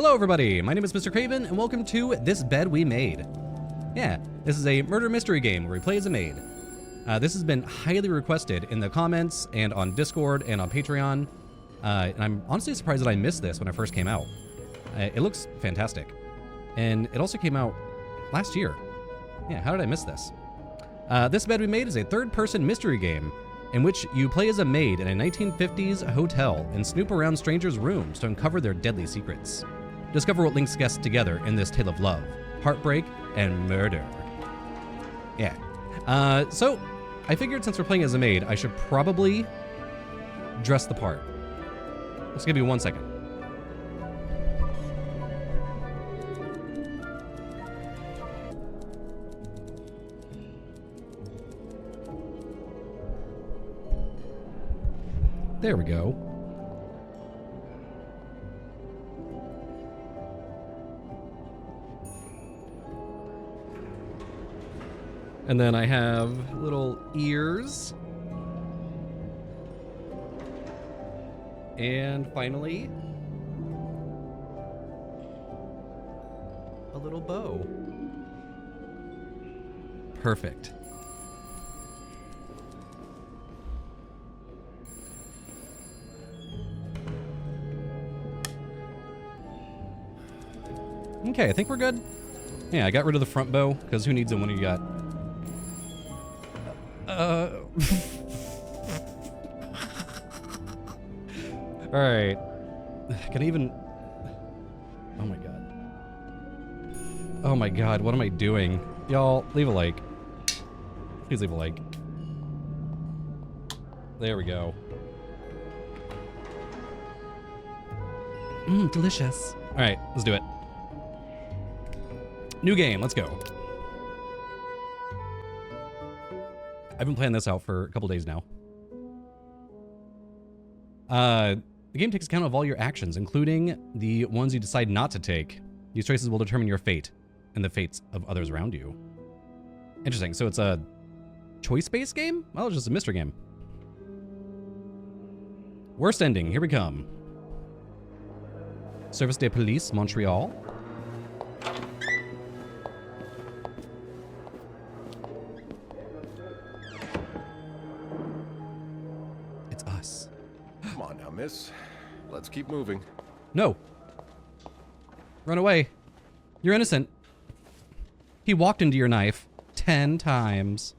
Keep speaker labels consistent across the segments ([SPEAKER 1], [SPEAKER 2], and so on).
[SPEAKER 1] Hello everybody, my name is Mr. Craven and welcome to This Bed We Made. Yeah, this is a murder mystery game where we play as a maid. This has been highly requested in the comments and on Discord and on Patreon. And I'm honestly surprised that I missed this when it first came out. It looks fantastic. And it also came out last year. Yeah, how did I miss this? This Bed We Made is a third-person mystery game in which you play as a maid in a 1950s hotel and snoop around strangers' rooms to uncover their deadly secrets. Discover what links guests together in this tale of love, heartbreak, and murder. Yeah. So, I figured since we're playing as a maid, I should probably dress the part. Just give me 1 second. There we go. And then I have little ears. And finally, a little bow. Perfect. Okay, I think we're good. Yeah, I got rid of the front bow, because who needs it when you got... Alright. Can I even... Oh my god. Oh my god, what am I doing? Y'all, leave a like. Please leave a like. There we go. Mmm, delicious. Alright, let's do it. New game, let's go. I've been playing this out for a couple days now. The game takes account of all your actions, including the ones you decide not to take. These choices will determine your fate and the fates of others around you. Interesting, so it's a choice-based game? Well, it's just a mystery game. Worst ending, here we come. Service de Police, Montreal. It's us.
[SPEAKER 2] Come on now, miss. Let's keep moving.
[SPEAKER 1] No. Run away. You're innocent. He walked into your knife 10 times.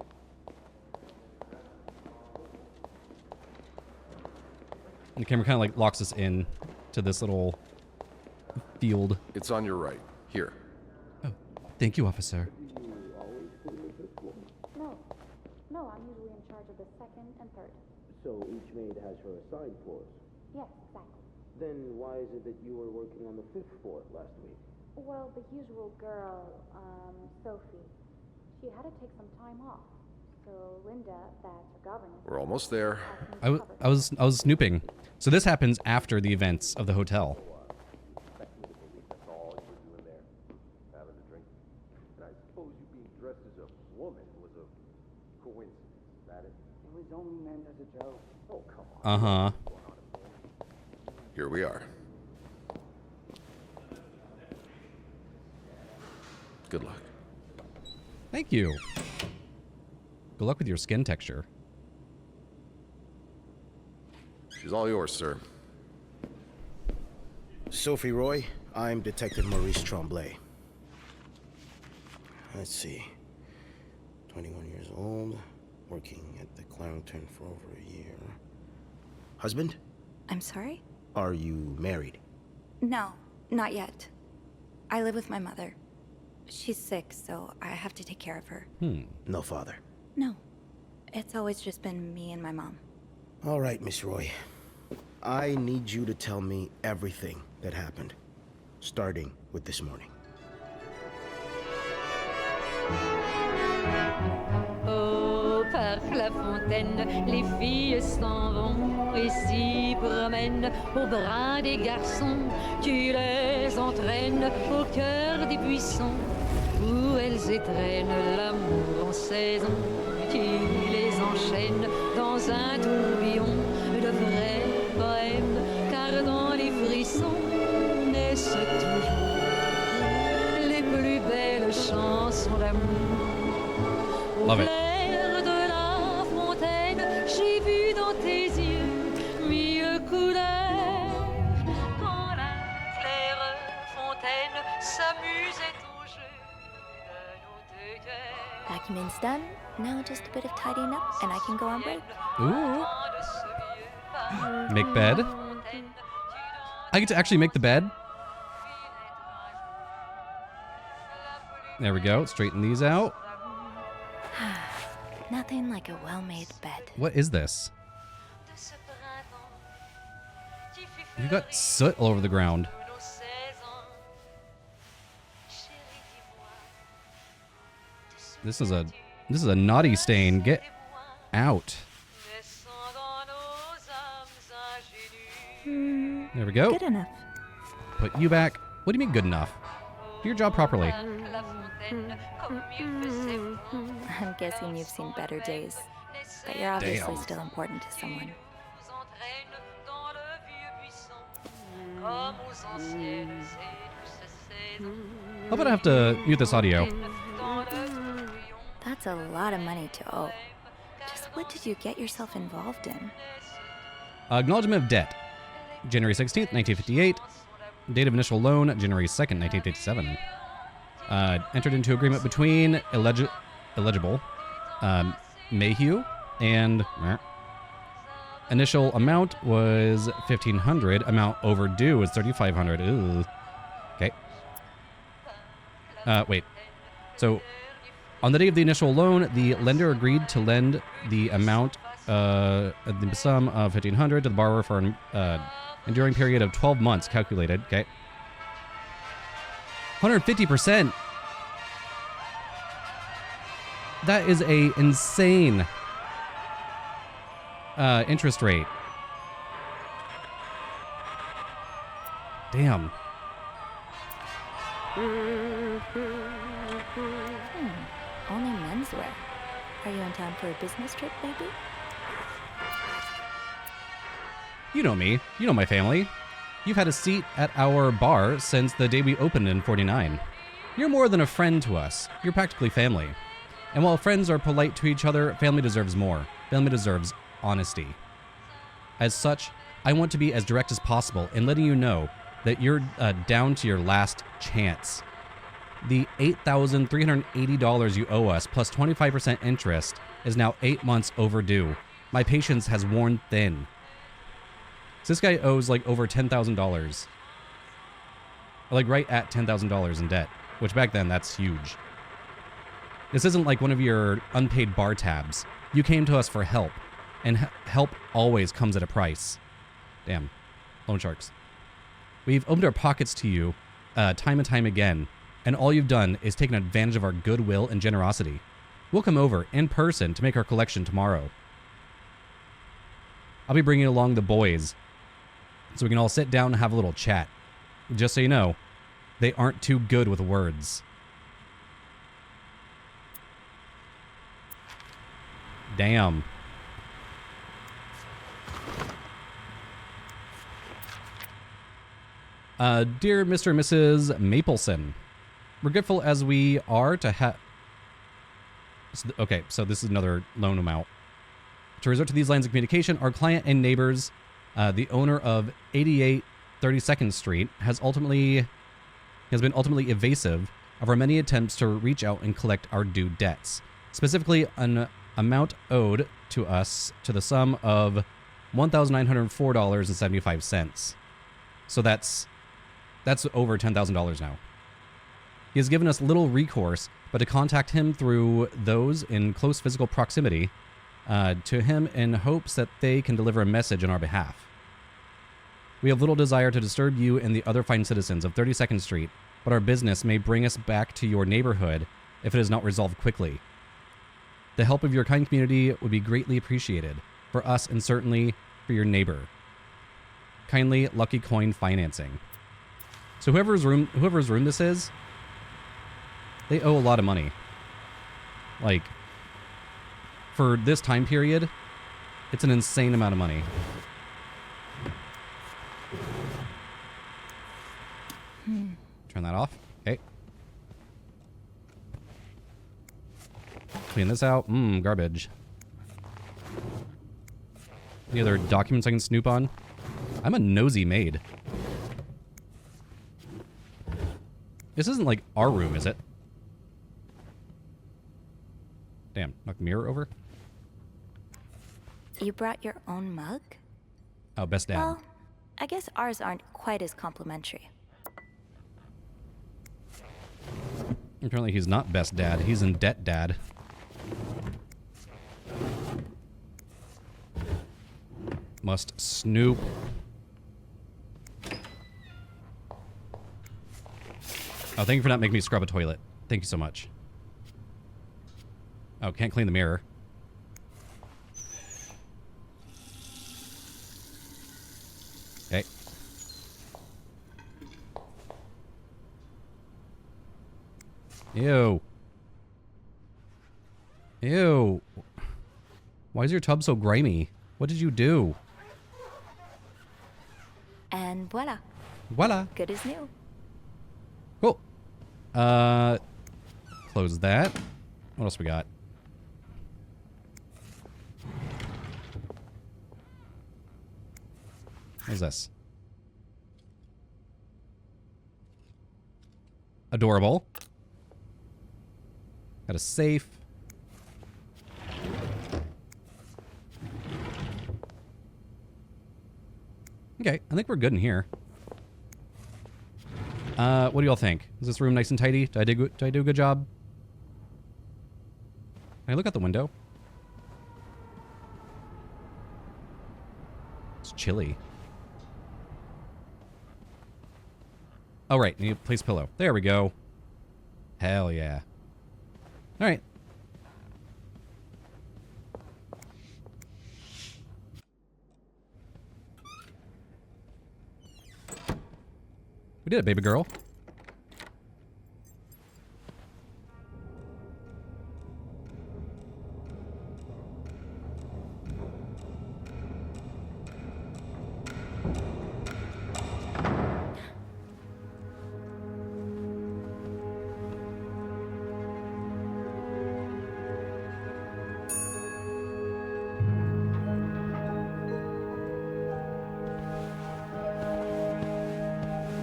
[SPEAKER 1] And the camera kind of like locks us in to this little field.
[SPEAKER 2] It's on your right. Here.
[SPEAKER 1] Oh, thank you, officer.
[SPEAKER 3] No, I'm usually in charge of the second and third.
[SPEAKER 4] So each maid has her assigned floors?
[SPEAKER 3] Yes, exactly.
[SPEAKER 4] Then why is it that you were working on the 5th floor last week?
[SPEAKER 3] Well, the usual girl, Sophie, she had to take some time off. So Linda, that's her governess.
[SPEAKER 2] We're almost there.
[SPEAKER 1] I was snooping. So this happens after the events of the hotel.
[SPEAKER 4] That's all you were doing there. Having a drink. And I suppose you being dressed as a woman was a coincidence, is that it? It was only meant as a joke. Oh, come on.
[SPEAKER 1] Uh-huh.
[SPEAKER 2] Here we are. Good luck.
[SPEAKER 1] Thank you. Good luck with your skin texture.
[SPEAKER 2] She's all yours, sir.
[SPEAKER 4] Sophie Roy, I'm Detective Maurice Tremblay. Let's see. 21 years old, working at the Clown Turn for over a year. Husband?
[SPEAKER 5] I'm sorry?
[SPEAKER 4] Are you married?
[SPEAKER 5] No, not yet. I live with my mother. She's sick, so I have to take care of her.
[SPEAKER 4] No father.
[SPEAKER 5] No. It's always just been me and my mom.
[SPEAKER 4] All right, Miss Roy. I need you to tell me everything that happened, starting with this morning.
[SPEAKER 6] Oh, parc la fontaine, les filles s'en vont et s'y promènent au bras des garçons. Tu les entraînes au cœur des buissons où elles étreignent l'amour en saison. Tu les enchaînes dans un tourbillon de vrais poèmes, car dans les frissons naissent tous chanson d'amour. Au
[SPEAKER 1] Love it.
[SPEAKER 6] clair de la fontaine, j'ai vu dans tes yeux mille couleurs. Quand la claire fontaine s'amusait au jeu de nos deux cœurs.
[SPEAKER 5] Vacuuming's done. Now just a bit of tidying up, and I can go on break.
[SPEAKER 1] Ooh. Make bed. I get to actually make the bed. There we go. Straighten these out.
[SPEAKER 5] Nothing like a well-made bed.
[SPEAKER 1] What is this? You got soot all over the ground. This is a naughty stain. Get out. There we go.
[SPEAKER 5] Good enough.
[SPEAKER 1] Put you back. What do you mean good enough? Do your job properly.
[SPEAKER 5] I'm guessing you've seen better days. But you're obviously still important to someone.
[SPEAKER 1] How about I have to mute this audio?
[SPEAKER 5] That's a lot of money to owe. Just what did you get yourself involved in?
[SPEAKER 1] Acknowledgement of debt. January 16th, 1958. Date of initial loan, January 2nd, 1957. Entered into agreement between eligible Mayhew and initial amount was $1,500. Amount overdue was $3,500. Ooh. Okay. Wait. So, on the day of the initial loan, the lender agreed to lend the amount, the sum of $1,500 to the borrower for an enduring period of 12 months calculated. Okay. 150%. That is a insane interest rate. Damn.
[SPEAKER 5] Only menswear. Are you in town for a business trip, maybe?
[SPEAKER 1] You know me. You know my family. You've had a seat at our bar since the day we opened in 49. You're more than a friend to us. You're practically family. And while friends are polite to each other, family deserves more. Family deserves honesty. As such, I want to be as direct as possible in letting you know that you're down to your last chance. The $8,380 you owe us plus 25% interest is now 8 months overdue. My patience has worn thin. So this guy owes like over $10,000. Like right at $10,000 in debt, which back then that's huge. This isn't like one of your unpaid bar tabs. You came to us for help, and help always comes at a price. Damn. Loan sharks. We've opened our pockets to you time and time again, and all you've done is taken advantage of our goodwill and generosity. We'll come over in person to make our collection tomorrow. I'll be bringing along the boys, so we can all sit down and have a little chat. Just so you know, they aren't too good with words. Damn. Dear Mr. and Mrs. Mapleson, we're grateful as we are to have... Okay, so this is another loan amount. To resort to these lines of communication, our client and neighbors, the owner of 88 32nd Street, has been ultimately evasive of our many attempts to reach out and collect our due debts. Specifically, an amount owed to us to the sum of $1,904.75. So that's over $10,000 now. He has given us little recourse but to contact him through those in close physical proximity to him in hopes that they can deliver a message on our behalf. We have little desire to disturb you and the other fine citizens of 32nd Street, but our business may bring us back to your neighborhood if it is not resolved quickly. The help of your kind community would be greatly appreciated for us and certainly for your neighbor. Kindly, Lucky Coin Financing. So whoever's room this is, they owe a lot of money. Like, for this time period, it's an insane amount of money. Turn that off. Okay. Clean this out. Garbage. Any other documents I can snoop on? I'm a nosy maid. This isn't like our room, is it? Damn, knock the mirror over.
[SPEAKER 5] You brought your own mug?
[SPEAKER 1] Oh, best dad.
[SPEAKER 5] Well, I guess ours aren't quite as complimentary.
[SPEAKER 1] Apparently he's not best dad. He's in debt dad. Must snoop. Oh, thank you for not making me scrub a toilet. Thank you so much. Oh, can't clean the mirror. Okay. Ew. Ew. Why is your tub so grimy? What did you do?
[SPEAKER 5] And voila.
[SPEAKER 1] Voila.
[SPEAKER 5] Good as new.
[SPEAKER 1] Cool. Close that. What else we got? What is this? Adorable. Got a safe. Okay, I think we're good in here. What do y'all think? Is this room nice and tidy? Did I do a good job? Can I look out the window? It's chilly. Oh, right. Need to place pillow. There we go. Hell yeah. All right. We did it, baby girl.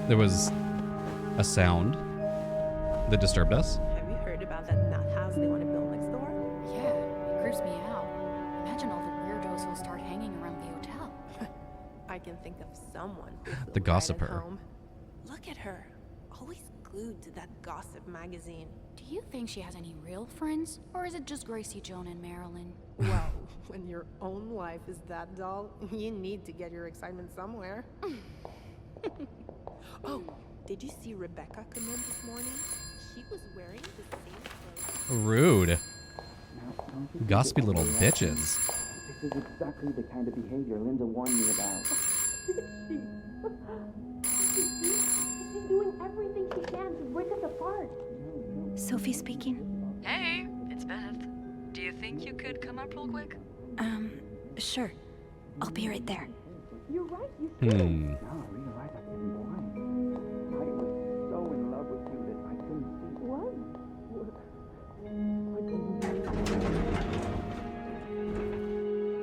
[SPEAKER 1] There was a sound that disturbed us.
[SPEAKER 7] Have you heard about that nut house they want to build next door?
[SPEAKER 8] Yeah, it creeps me out. Imagine all the weirdos who'll start hanging around the hotel.
[SPEAKER 7] I can think of someone who feels
[SPEAKER 1] The
[SPEAKER 7] right at
[SPEAKER 1] gossiper.
[SPEAKER 7] home. Look at her, always glued to that gossip magazine.
[SPEAKER 8] Do you think she has any real friends? Or is it just Gracie, Joan, and Marilyn?
[SPEAKER 7] Well, when your own life is that dull, you need to get your excitement somewhere. Oh, did you see Rebecca come in this morning? She was wearing the same clothes.
[SPEAKER 1] Rude. Gossipy little bitches.
[SPEAKER 9] This is exactly the kind of behavior Linda warned me about.
[SPEAKER 3] She's doing everything she can to break us apart.
[SPEAKER 5] Sophie speaking.
[SPEAKER 10] Hey, it's Beth. Do you think you could come up real quick?
[SPEAKER 5] Sure. I'll be right there.
[SPEAKER 3] You're right, you should.
[SPEAKER 9] No, I realized I couldn't be quiet. I was so in love with you that I couldn't see.
[SPEAKER 3] What?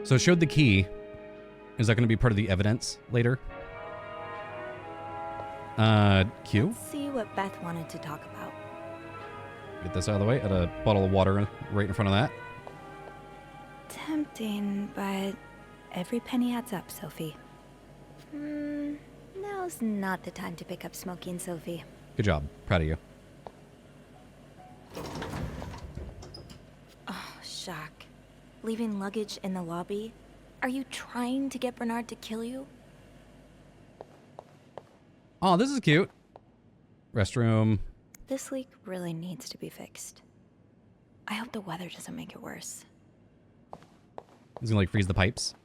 [SPEAKER 1] So it showed the key. Is that going to be part of the evidence later? Q?
[SPEAKER 5] Let's see what Beth wanted to talk about.
[SPEAKER 1] Get this out of the way. Add a bottle of water right in front of that.
[SPEAKER 5] Tempting, but every penny adds up, Sophie. Now's not the time to pick up smoking, Sophie.
[SPEAKER 1] Good job. Proud of you.
[SPEAKER 5] Oh, shock. Leaving luggage in the lobby? Are you trying to get Bernard to kill you?
[SPEAKER 1] Oh, this is cute. Restroom.
[SPEAKER 5] This leak really needs to be fixed. I hope the weather doesn't make it worse.
[SPEAKER 1] He's gonna like freeze the pipes.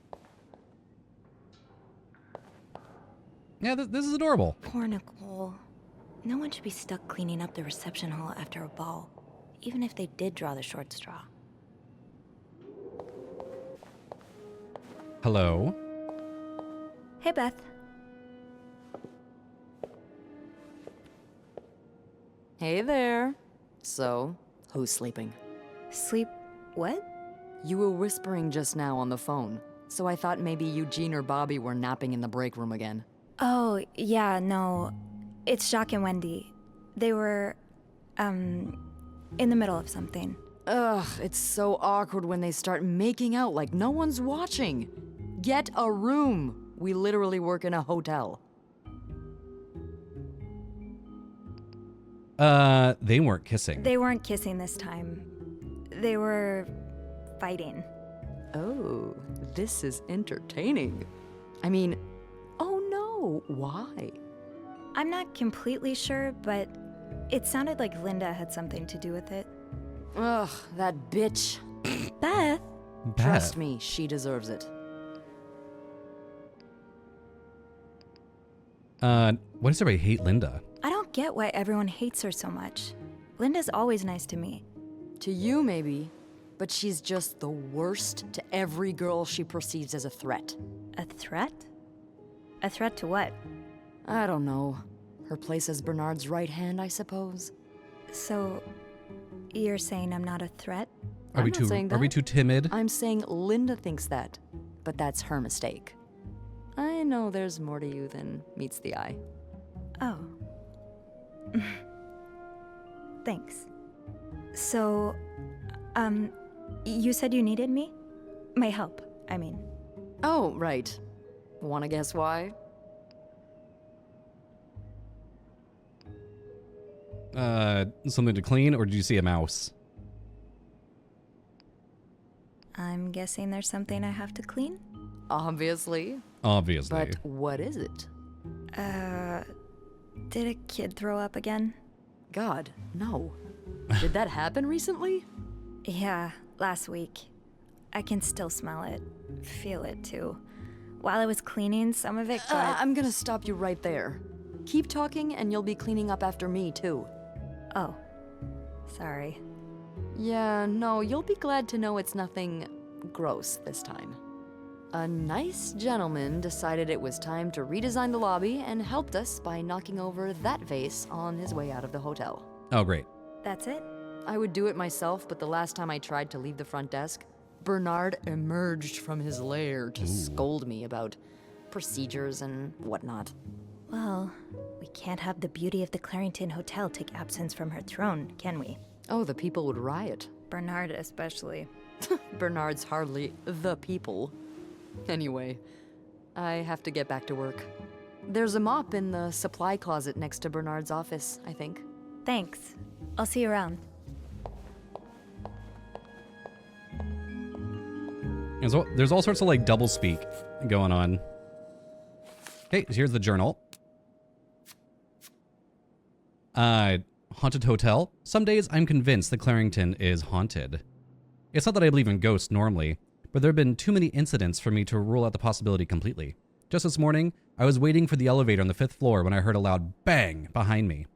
[SPEAKER 1] Yeah, this is adorable.
[SPEAKER 5] Poor Nicole. No one should be stuck cleaning up the reception hall after a ball, even if they did draw the short straw.
[SPEAKER 1] Hello.
[SPEAKER 5] Hey, Beth.
[SPEAKER 10] Hey there. So, who's sleeping?
[SPEAKER 5] Sleep What?
[SPEAKER 10] You were whispering just now on the phone, so I thought maybe Eugene or Bobby were napping in the break room again.
[SPEAKER 5] Oh, yeah, no. It's Jacques and Wendy. They were, in the middle of something.
[SPEAKER 10] Ugh, it's so awkward when they start making out like no one's watching. Get a room. We literally work in a hotel.
[SPEAKER 1] They weren't kissing.
[SPEAKER 5] They weren't kissing this time. They were fighting.
[SPEAKER 10] Oh, this is entertaining. I mean, oh no, why?
[SPEAKER 5] I'm not completely sure, but it sounded like Linda had something to do with it.
[SPEAKER 10] Ugh, that bitch.
[SPEAKER 5] Beth?
[SPEAKER 10] Trust me, she deserves it.
[SPEAKER 1] Why does everybody hate Linda?
[SPEAKER 5] I don't get why everyone hates her so much. Linda's always nice to me.
[SPEAKER 10] To you, maybe, but she's just the worst to every girl she perceives as a threat.
[SPEAKER 5] A threat? A threat to what?
[SPEAKER 10] I don't know. Her place as Bernard's right hand, I suppose.
[SPEAKER 5] So, you're saying I'm not a threat?
[SPEAKER 1] Are we too timid?
[SPEAKER 10] I'm saying Linda thinks that, but that's her mistake. I know there's more to you than meets the eye.
[SPEAKER 5] Oh. Thanks. So, you said you needed me? My help, I mean.
[SPEAKER 10] Oh, right. Wanna guess why?
[SPEAKER 1] Something to clean, or did you see a mouse?
[SPEAKER 5] I'm guessing there's something I have to clean?
[SPEAKER 10] Obviously.
[SPEAKER 1] Obviously.
[SPEAKER 10] But what is it?
[SPEAKER 5] Did a kid throw up again?
[SPEAKER 10] God, no. Did that happen recently?
[SPEAKER 5] Yeah, last week. I can still smell it. Feel it, too. While I was cleaning, some of it got...
[SPEAKER 10] I'm gonna stop you right there. Keep talking and you'll be cleaning up after me, too.
[SPEAKER 5] Oh. Sorry.
[SPEAKER 10] Yeah, no, you'll be glad to know it's nothing gross this time. A nice gentleman decided it was time to redesign the lobby and helped us by knocking over that vase on his way out of the hotel.
[SPEAKER 1] Oh, great.
[SPEAKER 5] That's it?
[SPEAKER 10] I would do it myself, but the last time I tried to leave the front desk, Bernard emerged from his lair to scold me about procedures and whatnot.
[SPEAKER 5] Well, we can't have the beauty of the Clarington Hotel take absence from her throne, can we?
[SPEAKER 10] Oh, the people would riot.
[SPEAKER 5] Bernard especially.
[SPEAKER 10] Bernard's hardly the people. Anyway, I have to get back to work. There's a mop in the supply closet next to Bernard's office, I think.
[SPEAKER 5] Thanks. I'll see you around.
[SPEAKER 1] There's all sorts of like double speak going on. Okay, here's the journal. Haunted hotel. Some days I'm convinced that Clarington is haunted. It's not that I believe in ghosts normally, but there have been too many incidents for me to rule out the possibility completely. Just this morning, I was waiting for the elevator on the 5th floor when I heard a loud bang behind me,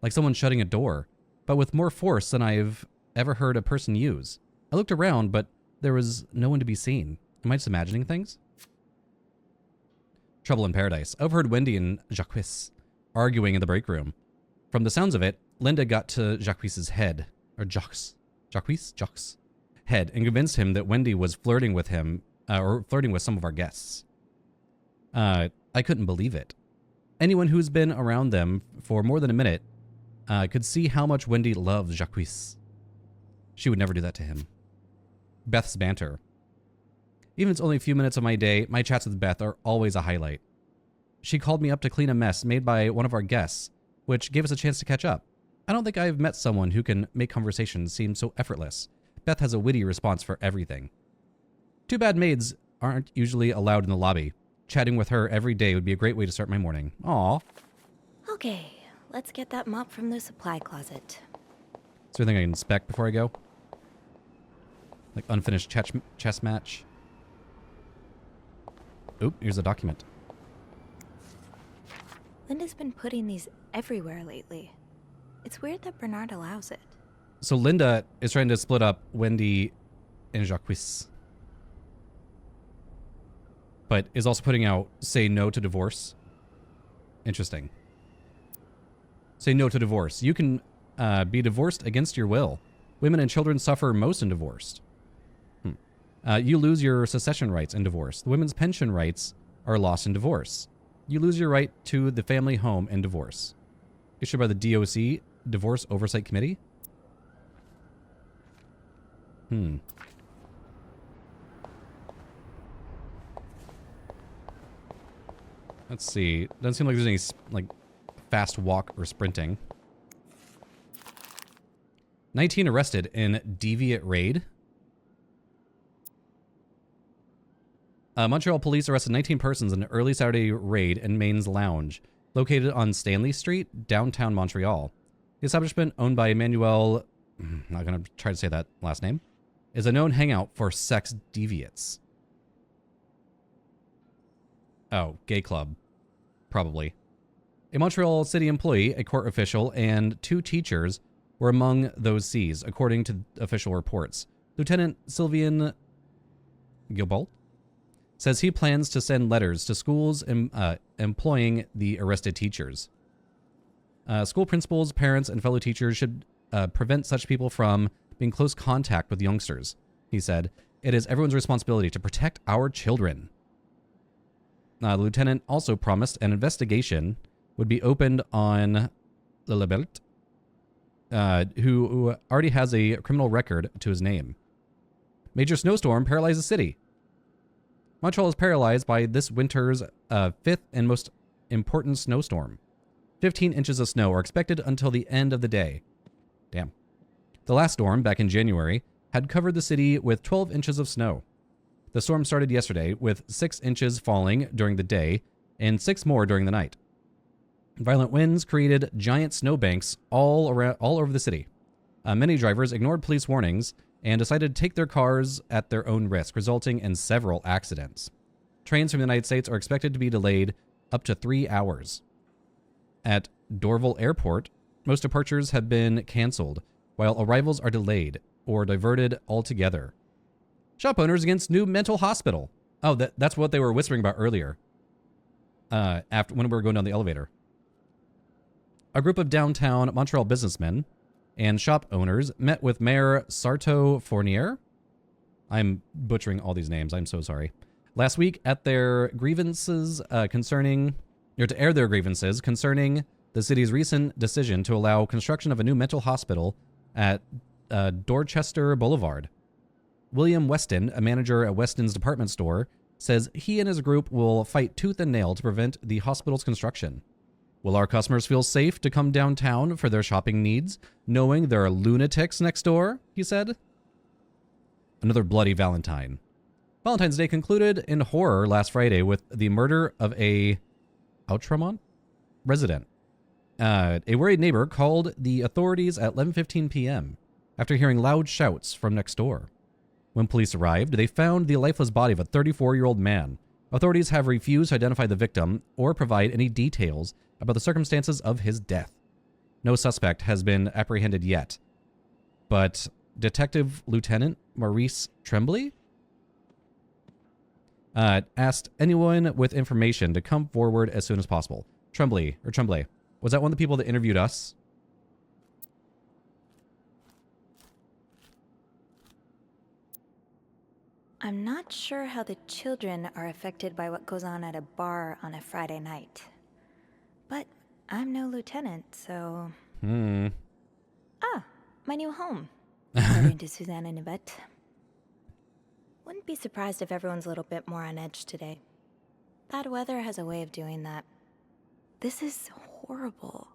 [SPEAKER 1] like someone shutting a door, but with more force than I've ever heard a person use. I looked around, but there was no one to be seen. Am I just imagining things? Trouble in Paradise. I overheard Wendy and Jacques arguing in the break room. From the sounds of it, Linda got to Jacques' head, or Jacques' head, and convinced him that Wendy was flirting with him, or flirting with some of our guests. I couldn't believe it. Anyone who's been around them for more than a minute could see how much Wendy loves Jacques. She would never do that to him. Beth's banter. Even if it's only a few minutes of my day, my chats with Beth are always a highlight. She called me up to clean a mess made by one of our guests, which gave us a chance to catch up. I don't think I've met someone who can make conversations seem so effortless. Beth has a witty response for everything. Too bad maids aren't usually allowed in the lobby. Chatting with her every day would be a great way to start my morning. Aw.
[SPEAKER 5] Okay, let's get that mop from the supply closet.
[SPEAKER 1] Is there anything I can inspect before I go? Like unfinished chess match? Oop, here's a document.
[SPEAKER 5] Linda's been putting these everywhere lately. It's weird that Bernard allows it.
[SPEAKER 1] So Linda is trying to split up Wendy and Jacques, but is also putting out say no to divorce. Interesting. Say no to divorce. You can be divorced against your will. Women and children suffer most in divorce. You lose your succession rights in divorce. The women's pension rights are lost in divorce. You lose your right to the family home in divorce. Issued by the DOC, Divorce Oversight Committee. Let's see. Doesn't seem like there's any, like, fast walk or sprinting. 19 arrested in deviant raid. Montreal police arrested 19 persons in an early Saturday raid in Maine's Lounge, located on Stanley Street, downtown Montreal. The establishment, owned by Emmanuel, I'm not going to try to say that last name, is a known hangout for sex deviants. Oh, gay club. Probably. A Montreal city employee, a court official, and 2 teachers were among those seized, according to official reports. Lieutenant Sylvain Gilbolt says he plans to send letters to schools employing the arrested teachers. School principals, parents, and fellow teachers should prevent such people from being in close contact with youngsters, he said. It is everyone's responsibility to protect our children. The lieutenant also promised an investigation would be opened on Lillebelt, who already has a criminal record to his name. Major snowstorm paralyzes the city. Montreal is paralyzed by this winter's 5th and most important snowstorm. 15 inches of snow are expected until the end of the day. Damn. The last storm, back in January, had covered the city with 12 inches of snow. The storm started yesterday with 6 inches falling during the day and 6 more during the night. Violent winds created giant snowbanks all over the city. Many drivers ignored police warnings and decided to take their cars at their own risk, resulting in several accidents. Trains from the United States are expected to be delayed up to 3 hours. At Dorval Airport, most departures have been canceled, while arrivals are delayed or diverted altogether. Shop owners against new mental hospital. Oh, that's what they were whispering about earlier. When we were going down the elevator. A group of downtown Montreal businessmen and shop owners met with Mayor Sarto Fournier. I'm butchering all these names. I'm so sorry. Last week at their grievances to air their grievances concerning the city's recent decision to allow construction of a new mental hospital at Dorchester Boulevard. William Weston, a manager at Weston's department store, says he and his group will fight tooth and nail to prevent the hospital's construction. Will our customers feel safe to come downtown for their shopping needs, knowing there are lunatics next door? He said. Another bloody Valentine. Valentine's Day concluded in horror last Friday with the murder of a Outremont resident. A worried neighbor called the authorities at 11:15 p.m. after hearing loud shouts from next door. When police arrived, they found the lifeless body of a 34-year-old man. Authorities have refused to identify the victim or provide any details about the circumstances of his death. No suspect has been apprehended yet, but Detective Lieutenant Maurice Tremblay asked anyone with information to come forward as soon as possible. Tremblay, was that one of the people that interviewed us?
[SPEAKER 5] I'm not sure how the children are affected by what goes on at a bar on a Friday night. But I'm no lieutenant, so... Ah, my new home. According to Suzanne and Yvette. Wouldn't be surprised if everyone's a little bit more on edge today. Bad weather has a way of doing that. This is horrible.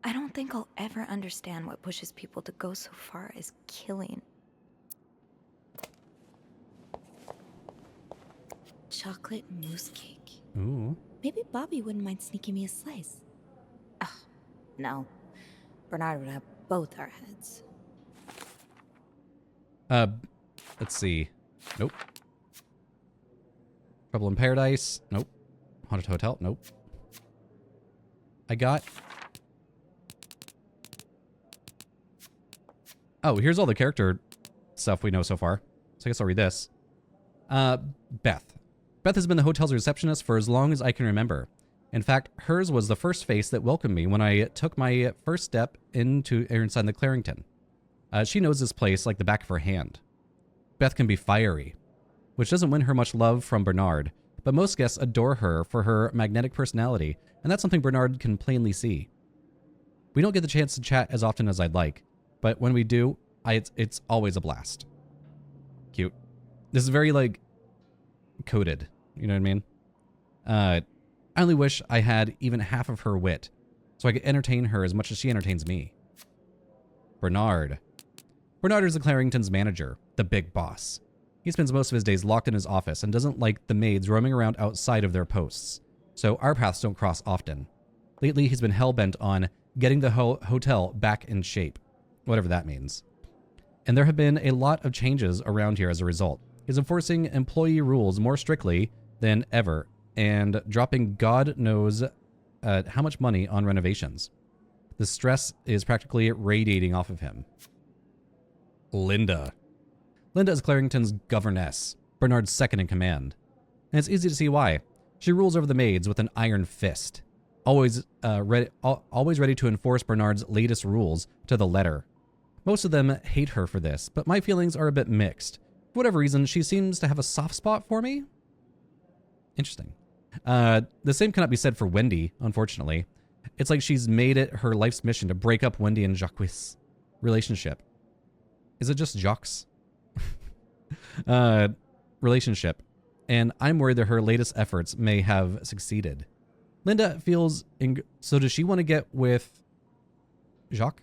[SPEAKER 5] I don't think I'll ever understand what pushes people to go so far as killing. Chocolate mousse cake.
[SPEAKER 1] Ooh.
[SPEAKER 5] Maybe Bobby wouldn't mind sneaking me a slice. Ugh, no. Bernard would have both our heads.
[SPEAKER 1] Let's see. Nope. Trouble in Paradise. Nope. Haunted Hotel. Nope. I got... Oh, here's all the character stuff we know so far. So I guess I'll read this. Beth. Beth has been the hotel's receptionist for as long as I can remember. In fact, hers was the first face that welcomed me when I took my first step inside the Clarington. She knows this place like the back of her hand. Beth can be fiery, which doesn't win her much love from Bernard, but most guests adore her for her magnetic personality, and that's something Bernard can plainly see. We don't get the chance to chat as often as I'd like, but when we do, it's always a blast. Cute. This is very, like, coded. You know what I mean? I only wish I had even half of her wit, so I could entertain her as much as she entertains me. Bernard. Bernard is the Clarington's manager, the big boss. He spends most of his days locked in his office and doesn't like the maids roaming around outside of their posts, so our paths don't cross often. Lately, he's been hell-bent on getting the hotel back in shape, whatever that means. And there have been a lot of changes around here as a result. He's enforcing employee rules more strictly than ever and dropping God knows how much money on renovations. The stress is practically radiating off of him. Linda. Linda is Clarington's governess, Bernard's second in command. And it's easy to see why. She rules over the maids with an iron fist, always ready to enforce Bernard's latest rules to the letter. Most of them hate her for this, but my feelings are a bit mixed. For whatever reason, she seems to have a soft spot for me. Interesting. The same cannot be said for Wendy, unfortunately. It's like she's made it her life's mission to break up Wendy and Jacques' relationship. Is it just Jacques? Relationship. And I'm worried that her latest efforts may have succeeded. Linda feels... So does she want to get with... Jacques?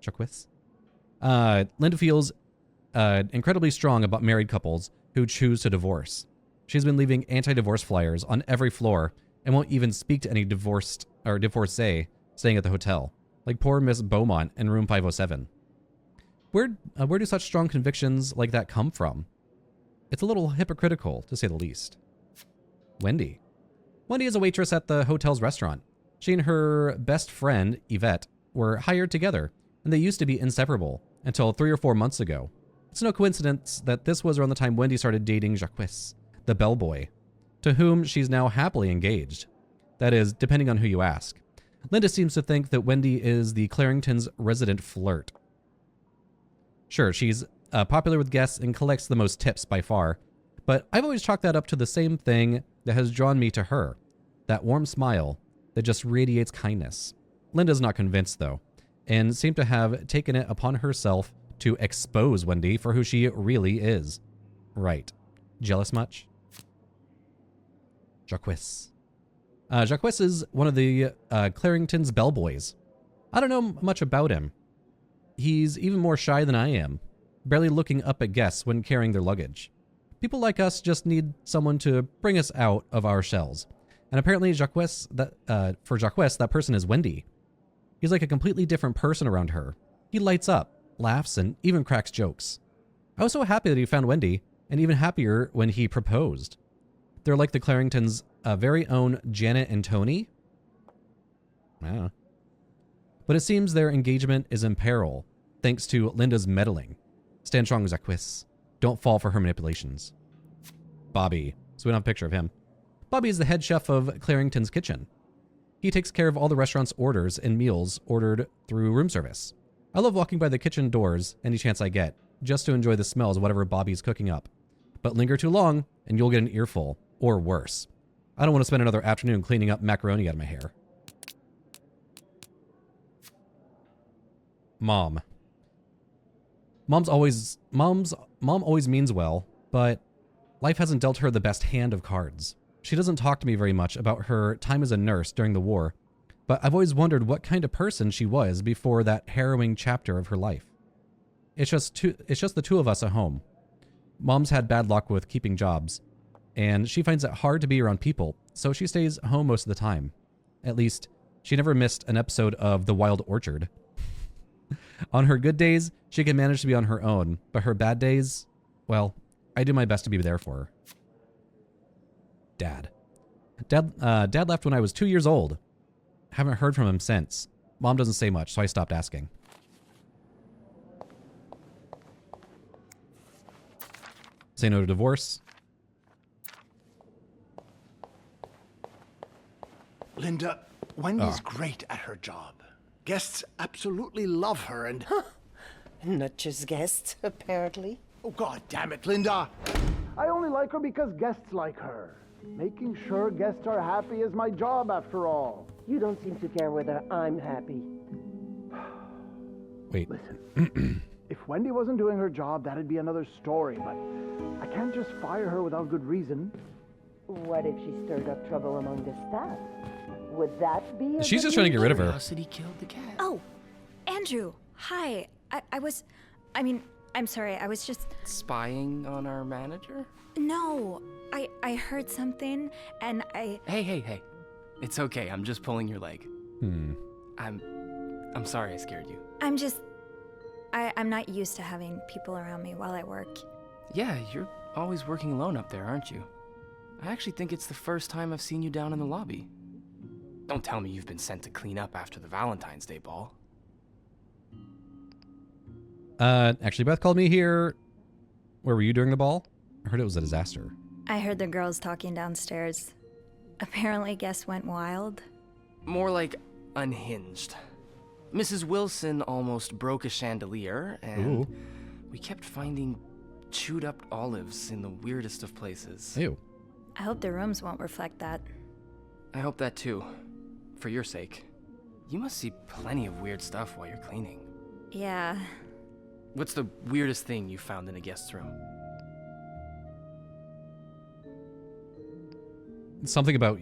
[SPEAKER 1] Jacques? Linda feels incredibly strong about married couples who choose to divorce. She's been leaving anti-divorce flyers on every floor and won't even speak to any divorced or divorcee staying at the hotel, like poor Miss Beaumont in room 507. Where do such strong convictions like that come from? It's a little hypocritical, to say the least. Wendy. Wendy is a waitress at the hotel's restaurant. She and her best friend, Yvette, were hired together, and they used to be inseparable until 3 or 4 months ago. It's no coincidence that this was around the time Wendy started dating Jacques, the bellboy, to whom she's now happily engaged. That is, depending on who you ask. Linda seems to think that Wendy is the Clarington's resident flirt. Sure, she's popular with guests and collects the most tips by far, but I've always chalked that up to the same thing that has drawn me to her, that warm smile that just radiates kindness. Linda's not convinced, though, and seemed to have taken it upon herself to expose Wendy for who she really is. Right. Jealous much? Jacques. Jacques is one of the Clarington's bellboys. I don't know much about him. He's even more shy than I am, barely looking up at guests when carrying their luggage. People like us just need someone to bring us out of our shells. And apparently for Jacques, that person is Wendy. He's like a completely different person around her. He lights up, laughs, and even cracks jokes. I was so happy that he found Wendy, and even happier when he proposed. They're like the Claringtons' very own Janet and Tony. Yeah. But it seems their engagement is in peril, thanks to Linda's meddling. Stand strong, Jacques. Don't fall for her manipulations. Bobby. So we don't have a picture of him. Bobby is the head chef of Clarington's kitchen. He takes care of all the restaurant's orders and meals ordered through room service. I love walking by the kitchen doors any chance I get, just to enjoy the smells of whatever Bobby's cooking up. But linger too long, and you'll get an earful, or worse. I don't want to spend another afternoon cleaning up macaroni out of my hair. Mom. Mom always means well, but life hasn't dealt her the best hand of cards. She doesn't talk to me very much about her time as a nurse during the war, but I've always wondered what kind of person she was before that harrowing chapter of her life. It's just the two of us at home. Mom's had bad luck with keeping jobs, and she finds it hard to be around people, so she stays home most of the time. At least, she never missed an episode of The Wild Orchard. On her good days, she can manage to be on her own, but her bad days, well, I do my best to be there for her. Dad. Dad left when I was 2 years old. Haven't heard from him since. Mom doesn't say much, so I stopped asking. Say no to divorce.
[SPEAKER 11] Linda, Wendy's great at her job. Guests absolutely love her and... Not just guests, apparently.
[SPEAKER 12] Oh, God damn it, Linda! I only like her because guests like her. Making sure guests are happy is my job, after all.
[SPEAKER 11] You don't seem to care whether I'm happy.
[SPEAKER 1] Wait.
[SPEAKER 12] Listen, if Wendy wasn't doing her job, that'd be another story, but I can't just fire her without good reason.
[SPEAKER 11] What if she stirred up trouble among the staff? Would that be
[SPEAKER 1] She's just trying to get rid of her.
[SPEAKER 4] Curiosity killed the cat.
[SPEAKER 5] Oh, Andrew, hi. I'm sorry, I was just...
[SPEAKER 13] Spying on our manager?
[SPEAKER 5] No, I heard something, and I...
[SPEAKER 13] Hey. It's okay, I'm just pulling your leg. I'm sorry I scared you.
[SPEAKER 5] I'm just... I'm not used to having people around me while I work.
[SPEAKER 13] Yeah, you're always working alone up there, aren't you? I actually think it's the first time I've seen you down in the lobby. Don't tell me you've been sent to clean up after the Valentine's Day ball.
[SPEAKER 1] Actually, Beth called me here. Where were you during the ball? I heard it was a disaster.
[SPEAKER 5] I heard the girls talking downstairs. Apparently, guests went wild.
[SPEAKER 13] More like unhinged. Mrs. Wilson almost broke a chandelier, and we kept finding chewed up olives in the weirdest of places.
[SPEAKER 1] Ew.
[SPEAKER 5] I hope the rooms won't reflect that.
[SPEAKER 13] I hope that too. For your sake. You must see plenty of weird stuff while you're cleaning.
[SPEAKER 5] Yeah.
[SPEAKER 13] What's the weirdest thing you found in a guest's room?
[SPEAKER 1] Something about...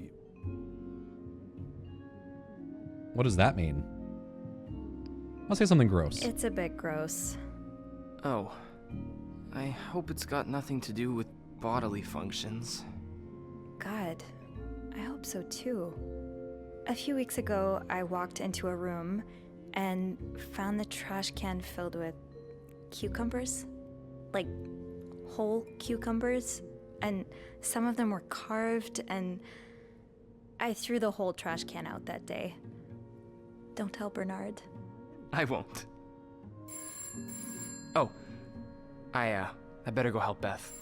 [SPEAKER 1] What does that mean? I'll say something gross.
[SPEAKER 5] It's a bit gross.
[SPEAKER 13] Oh. I hope it's got nothing to do with bodily functions.
[SPEAKER 5] God, I hope so too. A few weeks ago, I walked into a room and found the trash can filled with cucumbers. Like, whole cucumbers. And some of them were carved, and I threw the whole trash can out that day. Don't tell Bernard.
[SPEAKER 13] I won't. Oh. I better go help Beth.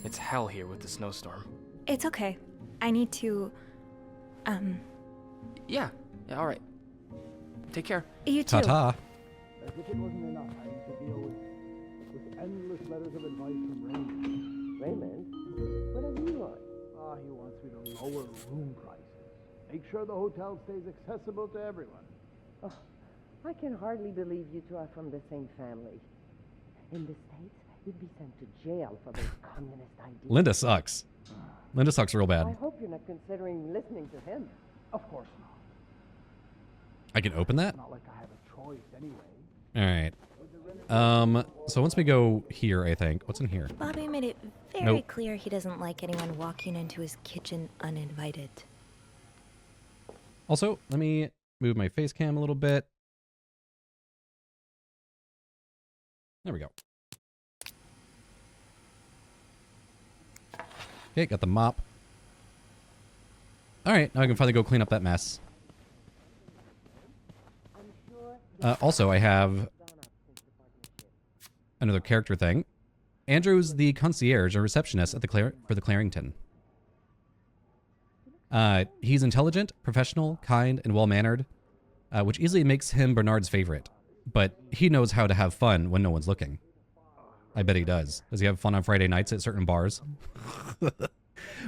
[SPEAKER 13] It's hell here with the snowstorm.
[SPEAKER 5] It's okay. I need to,
[SPEAKER 13] Yeah, all right. Take care.
[SPEAKER 5] You too.
[SPEAKER 1] Ta-ta.
[SPEAKER 12] As if it wasn't enough, I had to deal with endless letters of advice from Raymond.
[SPEAKER 11] Raymond? What does he want?
[SPEAKER 12] He wants me to lower room prices. Make sure the hotel stays accessible to everyone.
[SPEAKER 11] Oh, I can hardly believe you two are from the same family. In the States, you'd be sent to jail for those communist ideas.
[SPEAKER 1] Linda sucks. Linda sucks real bad.
[SPEAKER 11] I hope you're not considering listening to him.
[SPEAKER 12] Of course not.
[SPEAKER 1] I can open that?
[SPEAKER 12] It's not like I have a choice anyway.
[SPEAKER 1] Alright. So once we go here, I think. What's in here?
[SPEAKER 5] Bobby made it very clear he doesn't like anyone walking into his kitchen uninvited.
[SPEAKER 1] Also, let me move my face cam a little bit. There we go. Okay, got the mop. Alright, now I can finally go clean up that mess. Also, I have another character thing. Andrew's the concierge and receptionist at for the Clarington. He's intelligent, professional, kind, and well-mannered, which easily makes him Bernard's favorite. But he knows how to have fun when no one's looking. I bet he does. Does he have fun on Friday nights at certain bars?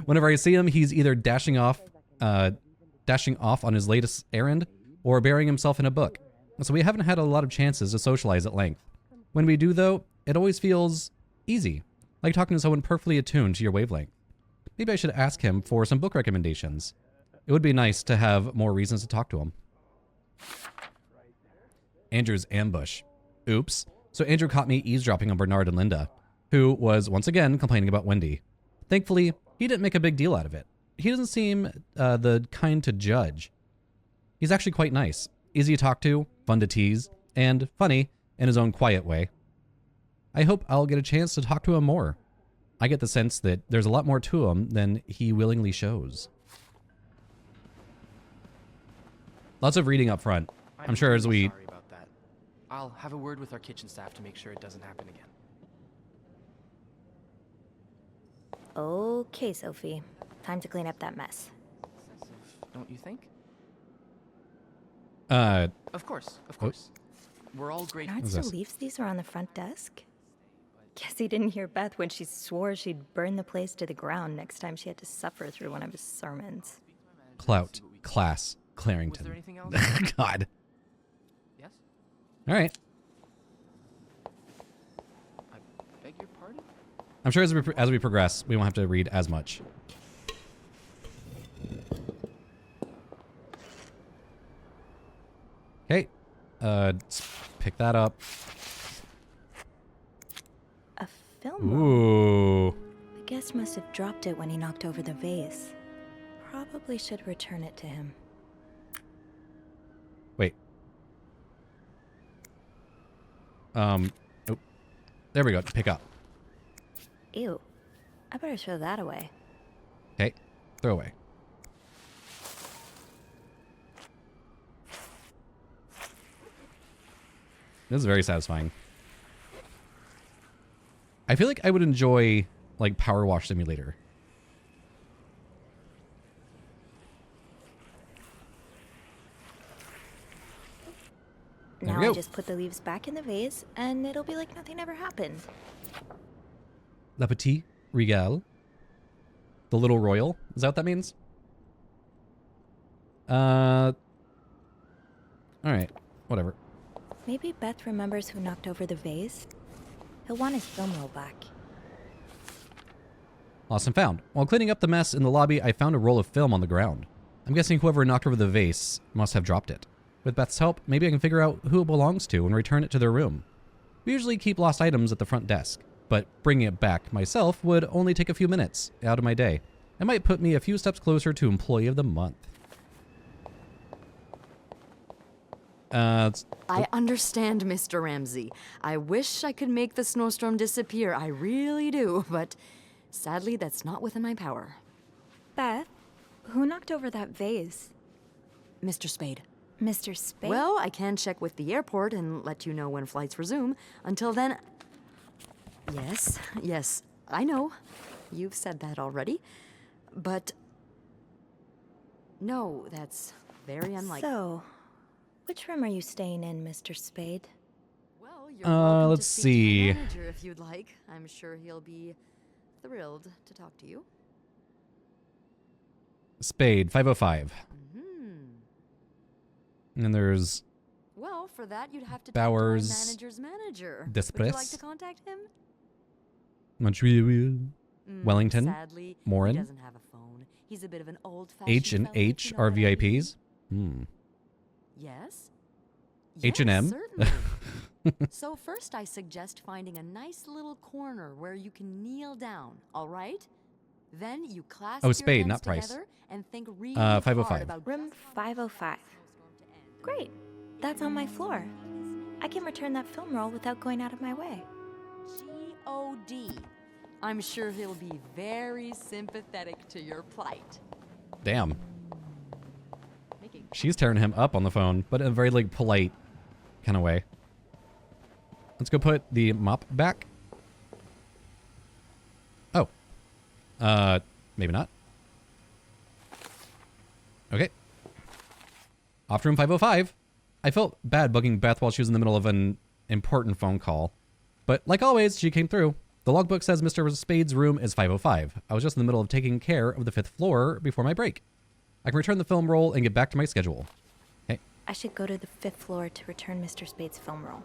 [SPEAKER 1] Whenever I see him, he's either dashing off on his latest errand or burying himself in a book. So we haven't had a lot of chances to socialize at length. When we do, though, it always feels easy, like talking to someone perfectly attuned to your wavelength. Maybe I should ask him for some book recommendations. It would be nice to have more reasons to talk to him. Andrew's ambush. Oops. So Andrew caught me eavesdropping on Bernard and Linda, who was once again complaining about Wendy. Thankfully, he didn't make a big deal out of it. He doesn't seem the kind to judge. He's actually quite nice, easy to talk to, fun to tease, and funny in his own quiet way. I hope I'll get a chance to talk to him more. I get the sense that there's a lot more to him than he willingly shows. Lots of reading up front. I'm sure as we...
[SPEAKER 13] Sorry about that. I'll have a word with our kitchen staff to make sure it doesn't happen again.
[SPEAKER 5] Okay, Sophie. Time to clean up that mess.
[SPEAKER 13] Don't you think?
[SPEAKER 1] Of
[SPEAKER 13] Of course. we're all grateful.
[SPEAKER 5] Bernard still leaves these around the front desk? Guess he didn't hear Beth when she swore she'd burn the place to the ground next time she had to suffer through one of his sermons.
[SPEAKER 1] Clout. Class. Clarington.
[SPEAKER 13] Was there anything else?
[SPEAKER 1] God.
[SPEAKER 13] Yes?
[SPEAKER 1] All right.
[SPEAKER 13] I beg your pardon?
[SPEAKER 1] I'm sure as we progress, we won't have to read as much. Okay. Let's pick that up.
[SPEAKER 5] A film roll.
[SPEAKER 1] Ooh.
[SPEAKER 5] The guest must have dropped it when he knocked over the vase. Probably should return it to him.
[SPEAKER 1] Wait. Oh. There we go. Pick up.
[SPEAKER 5] Ew. I better throw that away.
[SPEAKER 1] Okay. Throw away. This is very satisfying. I feel like I would enjoy, like, Power Wash Simulator.
[SPEAKER 5] Now I just put the leaves back in the vase, and it'll be like nothing ever happened.
[SPEAKER 1] La Petite Regale. The Little Royal. Is that what that means? Alright. Whatever.
[SPEAKER 5] Maybe Beth remembers who knocked over the vase. He'll want his film roll back.
[SPEAKER 1] Lost and found. While cleaning up the mess in the lobby, I found a roll of film on the ground. I'm guessing whoever knocked over the vase must have dropped it. With Beth's help, maybe I can figure out who it belongs to and return it to their room. We usually keep lost items at the front desk, but bringing it back myself would only take a few minutes out of my day. It might put me a few steps closer to Employee of the Month.
[SPEAKER 10] I understand, Mr. Ramsey. I wish I could make the snowstorm disappear. I really do, but sadly, that's not within my power.
[SPEAKER 5] Beth, who knocked over that vase?
[SPEAKER 10] Mr. Spade.
[SPEAKER 5] Mr. Spade?
[SPEAKER 10] Well, I can check with the airport and let you know when flights resume. Until then... Yes, I know. You've said that already. But... no, that's very unlikely.
[SPEAKER 5] So, which room are you staying in, Mr. Spade?
[SPEAKER 10] Well, you're welcome
[SPEAKER 1] let's
[SPEAKER 10] to speak
[SPEAKER 1] see.
[SPEAKER 10] to the manager if you'd like. I'm sure he'll be thrilled to talk to you.
[SPEAKER 1] Spade, 505. And then there's...
[SPEAKER 10] well, for that, you'd have to
[SPEAKER 1] Bowers,
[SPEAKER 10] talk to my manager's manager.
[SPEAKER 1] Desprez.
[SPEAKER 10] Would you like to contact him?
[SPEAKER 1] Montreal, Wellington,
[SPEAKER 10] Sadly,
[SPEAKER 1] Morin,
[SPEAKER 10] he doesn't have a phone. He's a bit of an old-fashioned
[SPEAKER 1] H and
[SPEAKER 10] fella,
[SPEAKER 1] H
[SPEAKER 10] if you know
[SPEAKER 1] are
[SPEAKER 10] what I mean.
[SPEAKER 1] VIPs.
[SPEAKER 10] Yes?
[SPEAKER 1] H&M.
[SPEAKER 10] Certainly. So first I suggest finding a nice little corner where you can kneel down, all right? Then you clasp your
[SPEAKER 1] Spade,
[SPEAKER 10] hands
[SPEAKER 1] not Price.
[SPEAKER 10] together and think really
[SPEAKER 1] 505.
[SPEAKER 10] hard about
[SPEAKER 5] Room 505. Great. That's on my floor. I can return that film roll without going out of my way.
[SPEAKER 10] G.O.D. I'm sure he'll be very sympathetic to your plight.
[SPEAKER 1] Damn. She's tearing him up on the phone, but in a very, like, polite kind of way. Let's go put the mop back. Oh. Maybe not. Okay. Off to room 505. I felt bad bugging Beth while she was in the middle of an important phone call. But like always, she came through. The logbook says Mr. Spade's room is 505. I was just in the middle of taking care of the 5th floor before my break. I can return the film roll and get back to my schedule. Okay.
[SPEAKER 5] I should go to the 5th floor to return Mr. Spade's film roll.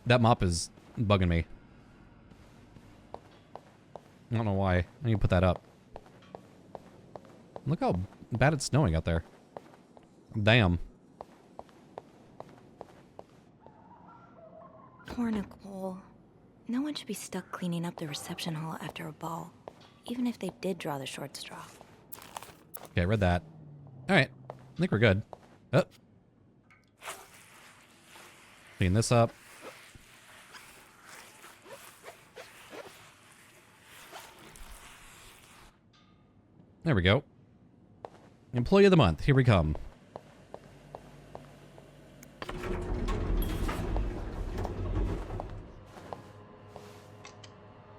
[SPEAKER 1] That mop is bugging me. I don't know why. I need to put that up. Look how bad it's snowing out there. Damn.
[SPEAKER 5] Poor Nicole. No one should be stuck cleaning up the reception hall after a ball, even if they did draw the short straw.
[SPEAKER 1] Okay, I read that. Alright. I think we're good. Oh. Clean this up. There we go. Employee of the month. Here we come.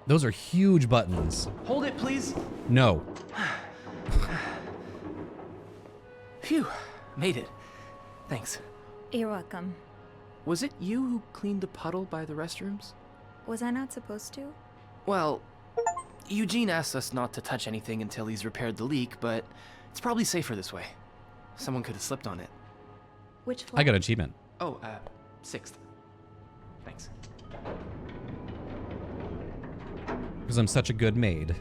[SPEAKER 1] Those are huge buttons.
[SPEAKER 13] Hold it, please.
[SPEAKER 1] No.
[SPEAKER 13] Phew. Made it. Thanks.
[SPEAKER 5] You're welcome.
[SPEAKER 13] Was it you who cleaned the puddle by the restrooms?
[SPEAKER 5] Was I not supposed to?
[SPEAKER 13] Well, Eugene asked us not to touch anything until he's repaired the leak, but it's probably safer this way. Someone could have slipped on it.
[SPEAKER 5] Which floor?
[SPEAKER 1] I got an achievement.
[SPEAKER 13] Oh, 6th. Thanks.
[SPEAKER 1] Because I'm such a good maid.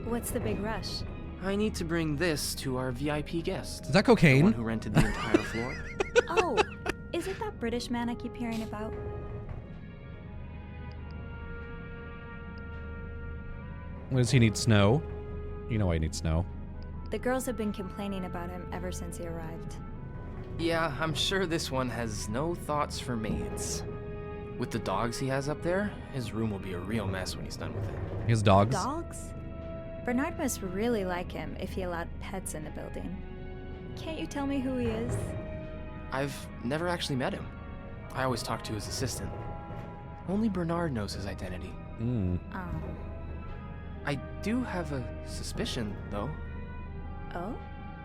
[SPEAKER 5] What's the big rush?
[SPEAKER 13] I need to bring this to our VIP guest.
[SPEAKER 1] Is that cocaine?
[SPEAKER 13] The one who rented the entire floor.
[SPEAKER 5] Oh, is it that British man I keep hearing about?
[SPEAKER 1] What does he need? Snow? You know why he needs snow.
[SPEAKER 5] The girls have been complaining about him ever since he arrived.
[SPEAKER 13] Yeah, I'm sure this one has no thoughts for maids. With the dogs he has up there, his room will be a real mess when he's done with it.
[SPEAKER 1] His dogs?
[SPEAKER 5] Dogs? Bernard must really like him if he allowed pets in the building. Can't you tell me who he is?
[SPEAKER 13] I've never actually met him. I always talk to his assistant. Only Bernard knows his identity.
[SPEAKER 1] Mm.
[SPEAKER 5] Oh.
[SPEAKER 13] I do have a suspicion, though.
[SPEAKER 5] Oh?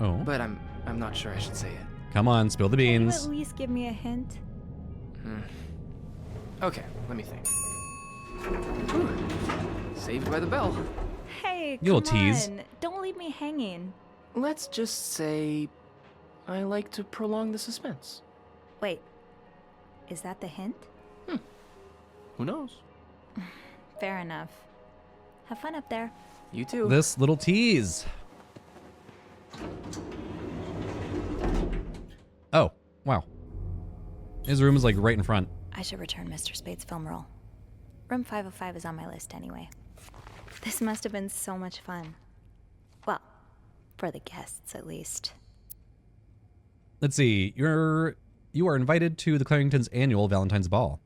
[SPEAKER 1] Oh.
[SPEAKER 13] But I'm not sure I should say it.
[SPEAKER 1] Come on, spill the beans.
[SPEAKER 5] Can you at least give me a hint?
[SPEAKER 13] Okay, let me think. Whew. Saved by the bell.
[SPEAKER 5] Hey,
[SPEAKER 1] You'll
[SPEAKER 5] come
[SPEAKER 1] tease.
[SPEAKER 5] on. Don't leave me hanging.
[SPEAKER 13] Let's just say I like to prolong the suspense.
[SPEAKER 5] Wait, is that the hint?
[SPEAKER 13] Who knows?
[SPEAKER 5] Fair enough. Have fun up there.
[SPEAKER 13] You too.
[SPEAKER 1] This little tease. Oh, wow. His room is like right in front.
[SPEAKER 5] I should return Mr. Spade's film roll. Room 505 is on my list anyway. This must have been so much fun. Well, for the guests at least.
[SPEAKER 1] Let's see. You are invited to the Clarington's annual Valentine's Ball.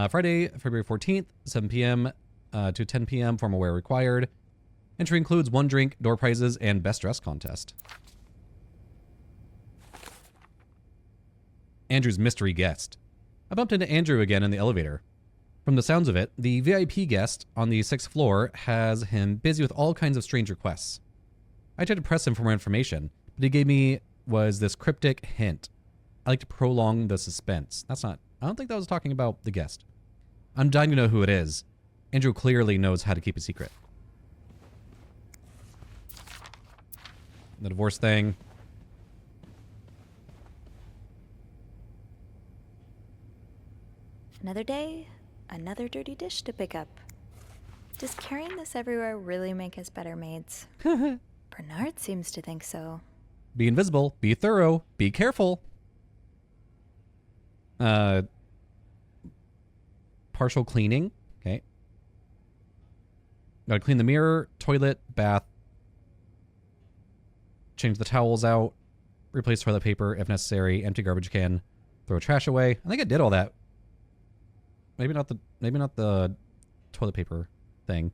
[SPEAKER 1] Friday, February 14th, 7 p.m. To 10 p.m. Formal wear required. Entry includes 1 drink, door prizes, and best dress contest. Andrew's mystery guest. I bumped into Andrew again in the elevator. From the sounds of it, the VIP guest on the 6th floor has him busy with all kinds of strange requests. I tried to press him for more information, but he gave me was this cryptic hint. I like to prolong the suspense. I don't think that was talking about the guest. I'm dying to know who it is. Andrew clearly knows how to keep a secret. The divorce thing.
[SPEAKER 5] Another day, another dirty dish to pick up. Does carrying this everywhere really make us better maids? Bernard seems to think so.
[SPEAKER 1] Be invisible. Be thorough. Be careful. Partial cleaning. Okay. Gotta clean the mirror, toilet, bath. Change the towels out. Replace toilet paper if necessary. Empty garbage can. Throw trash away. I think I did all that. Maybe not the toilet paper thing.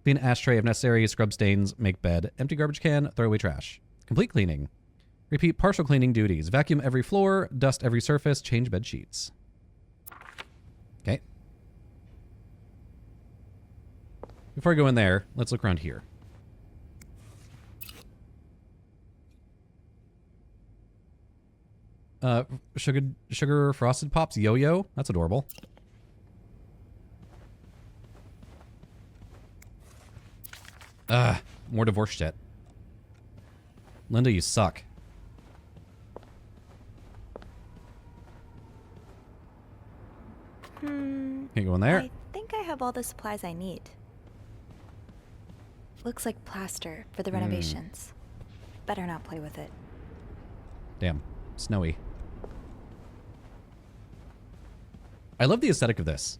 [SPEAKER 1] Clean ashtray if necessary. Scrub stains. Make bed. Empty garbage can. Throw away trash. Complete cleaning. Repeat partial cleaning duties. Vacuum every floor. Dust every surface. Change bed sheets. Okay. Before I go in there, let's look around here. Sugar frosted pops yo-yo. That's adorable. More divorce shit. Linda, you suck. Can't go in there.
[SPEAKER 5] I think I have all the supplies I need. Looks like plaster for the renovations. Better not play with it.
[SPEAKER 1] Damn. Snowy. I love the aesthetic of this.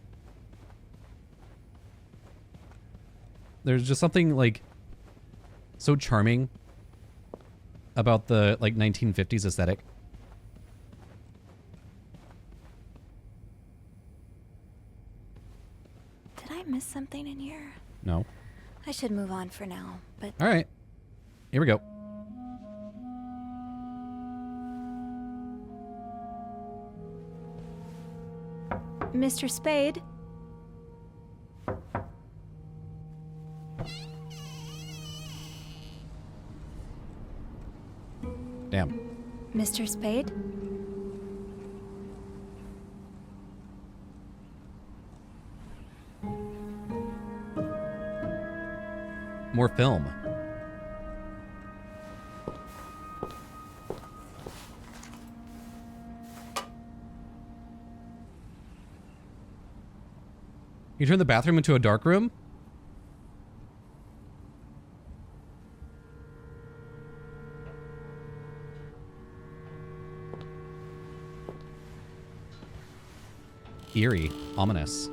[SPEAKER 1] There's just something, like, so charming about the, like, 1950s aesthetic.
[SPEAKER 5] Did I miss something in here?
[SPEAKER 1] No.
[SPEAKER 5] I should move on for now, but...
[SPEAKER 1] All right. Here we go.
[SPEAKER 5] Mr. Spade?
[SPEAKER 1] Damn.
[SPEAKER 5] Mr. Spade?
[SPEAKER 1] more film. You turn the bathroom into a dark room? Eerie. Ominous.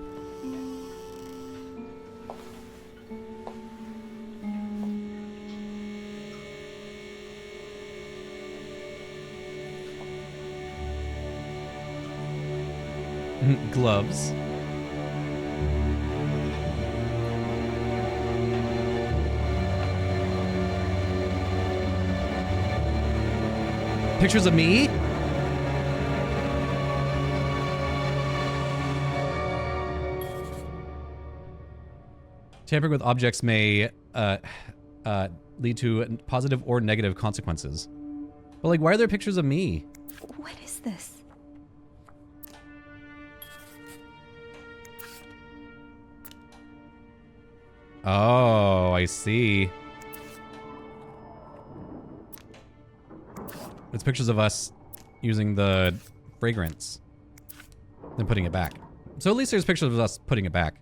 [SPEAKER 1] Gloves. Pictures of me? Tampering with objects may lead to positive or negative consequences. But like, why are there pictures of me?
[SPEAKER 5] What is this?
[SPEAKER 1] Oh, I see. It's pictures of us using the fragrance, then putting it back. So at least there's pictures of us putting it back.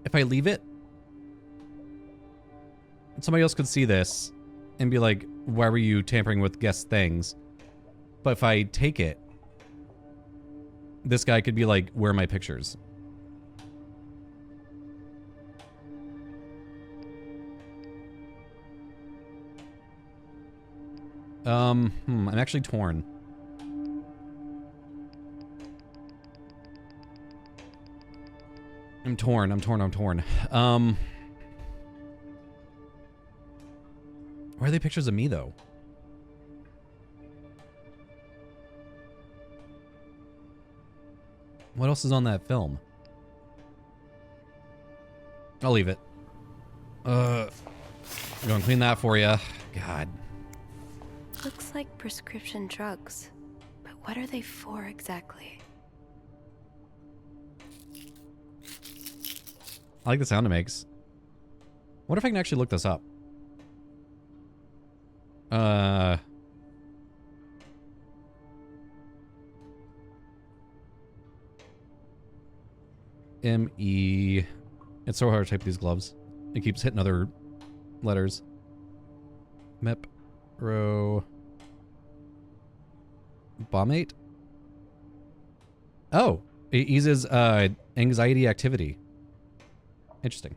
[SPEAKER 1] If I leave it, somebody else could see this and be like, why were you tampering with guest things? But if I take it, this guy could be like, where are my pictures? I'm actually torn. I'm torn. Where are they pictures of me, though? What else is on that film? I'll leave it. I'm gonna clean that for you. God.
[SPEAKER 14] Looks like prescription drugs. But what are they for exactly?
[SPEAKER 1] I like the sound it makes. What if I can actually look this up? M-E... It's so hard to type these gloves. It keeps hitting other letters. Mep-ro... Bombate? Oh! It eases, anxiety activity. Interesting.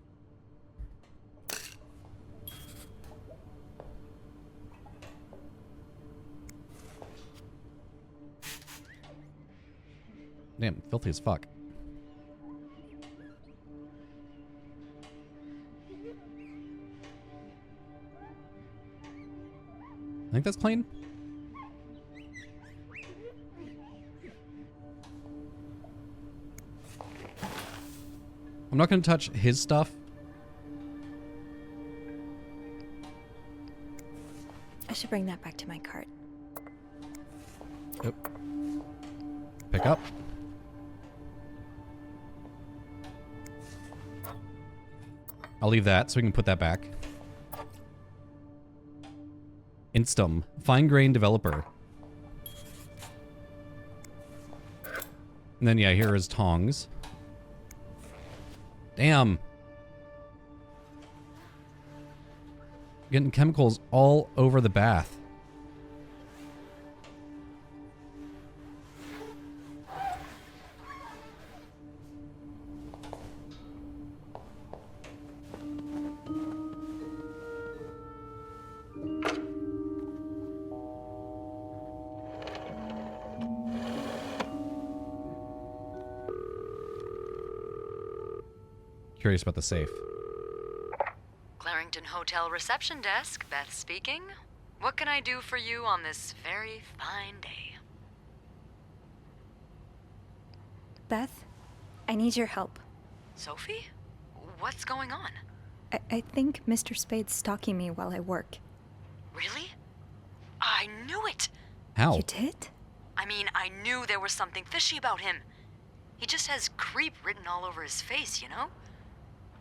[SPEAKER 1] Damn, filthy as fuck. I think that's clean. I'm not going to touch his stuff.
[SPEAKER 5] I should bring that back to my cart.
[SPEAKER 1] Yep. Pick up. I'll leave that so we can put that back. Instum. Fine-grained developer. And then, yeah, here is tongs. Damn. Getting chemicals all over the bath. Curious about the safe.
[SPEAKER 10] Clarington Hotel reception desk, Beth speaking. What can I do for you on this very fine day?
[SPEAKER 5] Beth, I need your help.
[SPEAKER 10] Sophie? What's going on?
[SPEAKER 5] I think Mr. Spade's stalking me while I work.
[SPEAKER 10] Really? I knew it!
[SPEAKER 1] How?
[SPEAKER 5] You did?
[SPEAKER 10] I mean, I knew there was something fishy about him. He just has creep written all over his face, you know?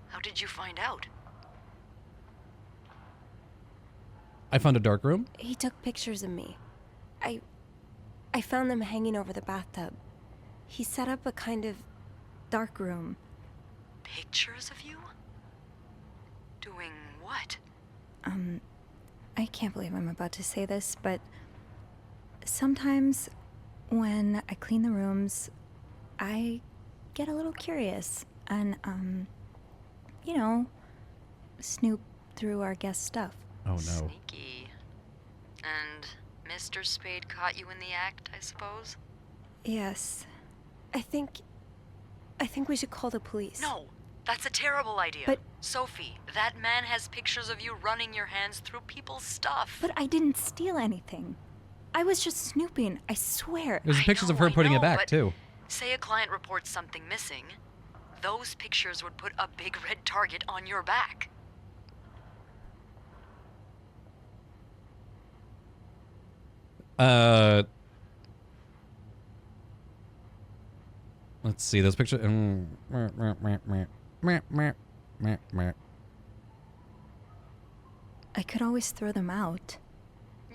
[SPEAKER 10] How did you find out?
[SPEAKER 1] I found a dark room.
[SPEAKER 14] He took pictures of me. I found them hanging over the bathtub. He set up a kind of dark room.
[SPEAKER 10] Pictures of you? Doing what?
[SPEAKER 5] I can't believe I'm about to say this, but sometimes when I clean the rooms, I get a little curious and, you know, snoop through our guest stuff.
[SPEAKER 1] Oh no.
[SPEAKER 10] Sneaky. And Mr. Spade caught you in the act, I suppose?
[SPEAKER 14] Yes. I think we should call the police.
[SPEAKER 10] No, that's a terrible idea.
[SPEAKER 14] But
[SPEAKER 10] Sophie, that man has pictures of you running your hands through people's stuff.
[SPEAKER 5] But I didn't steal anything. I was just snooping, I swear.
[SPEAKER 1] There's pictures of her putting it back, too.
[SPEAKER 10] Say a client reports something missing, those pictures would put a big red target on your back.
[SPEAKER 1] Let's see those pictures.
[SPEAKER 5] I could always throw them out.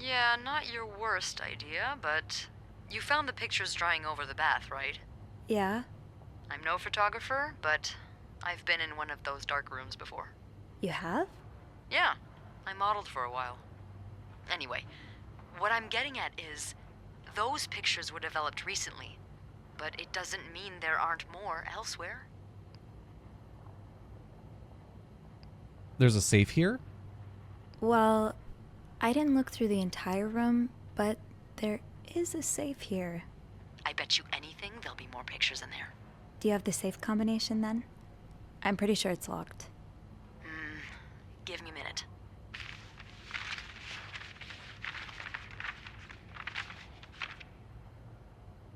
[SPEAKER 10] Yeah, not your worst idea, but you found the pictures drying over the bath, right?
[SPEAKER 5] Yeah?
[SPEAKER 10] I'm no photographer, but I've been in one of those dark rooms before.
[SPEAKER 5] You have?
[SPEAKER 10] Yeah, I modeled for a while. Anyway, what I'm getting at is, those pictures were developed recently, but it doesn't mean there aren't more elsewhere.
[SPEAKER 1] There's a safe here?
[SPEAKER 5] Well, I didn't look through the entire room, but there is a safe here.
[SPEAKER 10] I bet you anything there'll be more pictures in there.
[SPEAKER 5] Do you have the safe combination then? I'm pretty sure it's locked.
[SPEAKER 10] Give me a minute.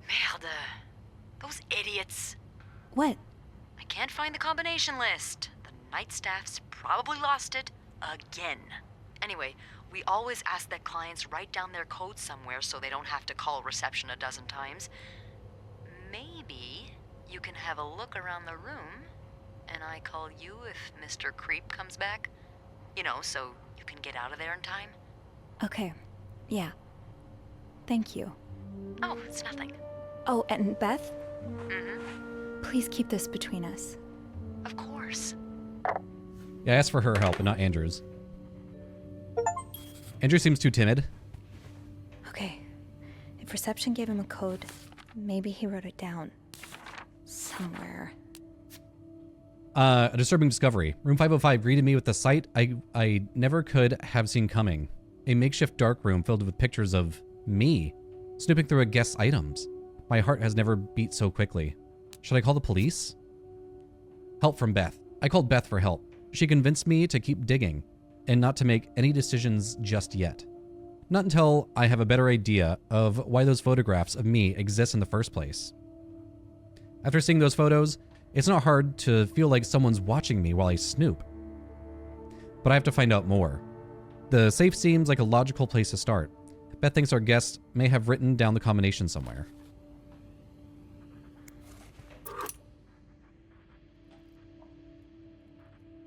[SPEAKER 10] Merde. Those idiots.
[SPEAKER 5] What?
[SPEAKER 10] I can't find the combination list. The night staff's probably lost it again. Anyway, we always ask that clients write down their code somewhere so they don't have to call reception a dozen times. Maybe you can have a look around the room, and I call you if Mr. Creep comes back. You know, so you can get out of there in time.
[SPEAKER 5] Okay. Yeah. Thank you.
[SPEAKER 10] Oh, it's nothing.
[SPEAKER 5] Oh, and Beth?
[SPEAKER 10] Mm-hmm.
[SPEAKER 5] Please keep this between us.
[SPEAKER 10] Of course.
[SPEAKER 1] Yeah, I asked for her help, but not Andrew's. Andrew seems too timid.
[SPEAKER 5] Okay. If reception gave him a code, maybe he wrote it down. Somewhere.
[SPEAKER 1] A disturbing discovery. Room 505 greeted me with the sight I never could have seen coming. A makeshift dark room filled with pictures of me, snooping through a guest's items. My heart has never beat so quickly. Should I call the police? Help from Beth. I called Beth for help. She convinced me to keep digging and not to make any decisions just yet. Not until I have a better idea of why those photographs of me exist in the first place. After seeing those photos, it's not hard to feel like someone's watching me while I snoop. But I have to find out more. The safe seems like a logical place to start. Beth thinks our guests may have written down the combination somewhere.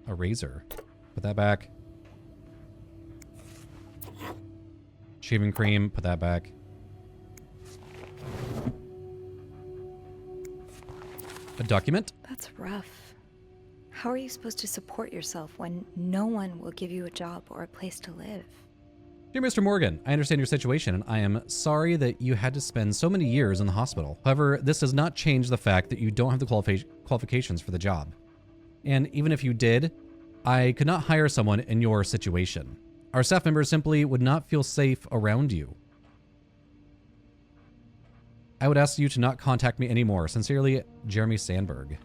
[SPEAKER 1] A razor. Put that back. Shaving cream. Put that back. A document?
[SPEAKER 5] That's rough. How are you supposed to support yourself when no one will give you a job or a place to live?
[SPEAKER 1] Dear Mr. Morgan, I understand your situation, and I am sorry that you had to spend so many years in the hospital. However, this does not change the fact that you don't have the qualifications for the job. And even if you did, I could not hire someone in your situation. Our staff members simply would not feel safe around you. I would ask you to not contact me anymore. Sincerely, Jeremy Sandberg.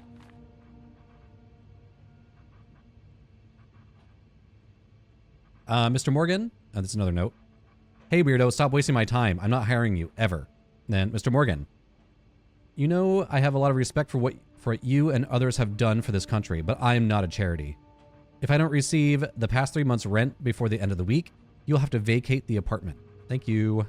[SPEAKER 1] Mr. Morgan, this is another note. Hey, weirdo, stop wasting my time. I'm not hiring you, ever. Then, Mr. Morgan, you know I have a lot of respect for what you and others have done for this country, but I am not a charity. If I don't receive the past 3 months' rent before the end of the week, you'll have to vacate the apartment. Thank you.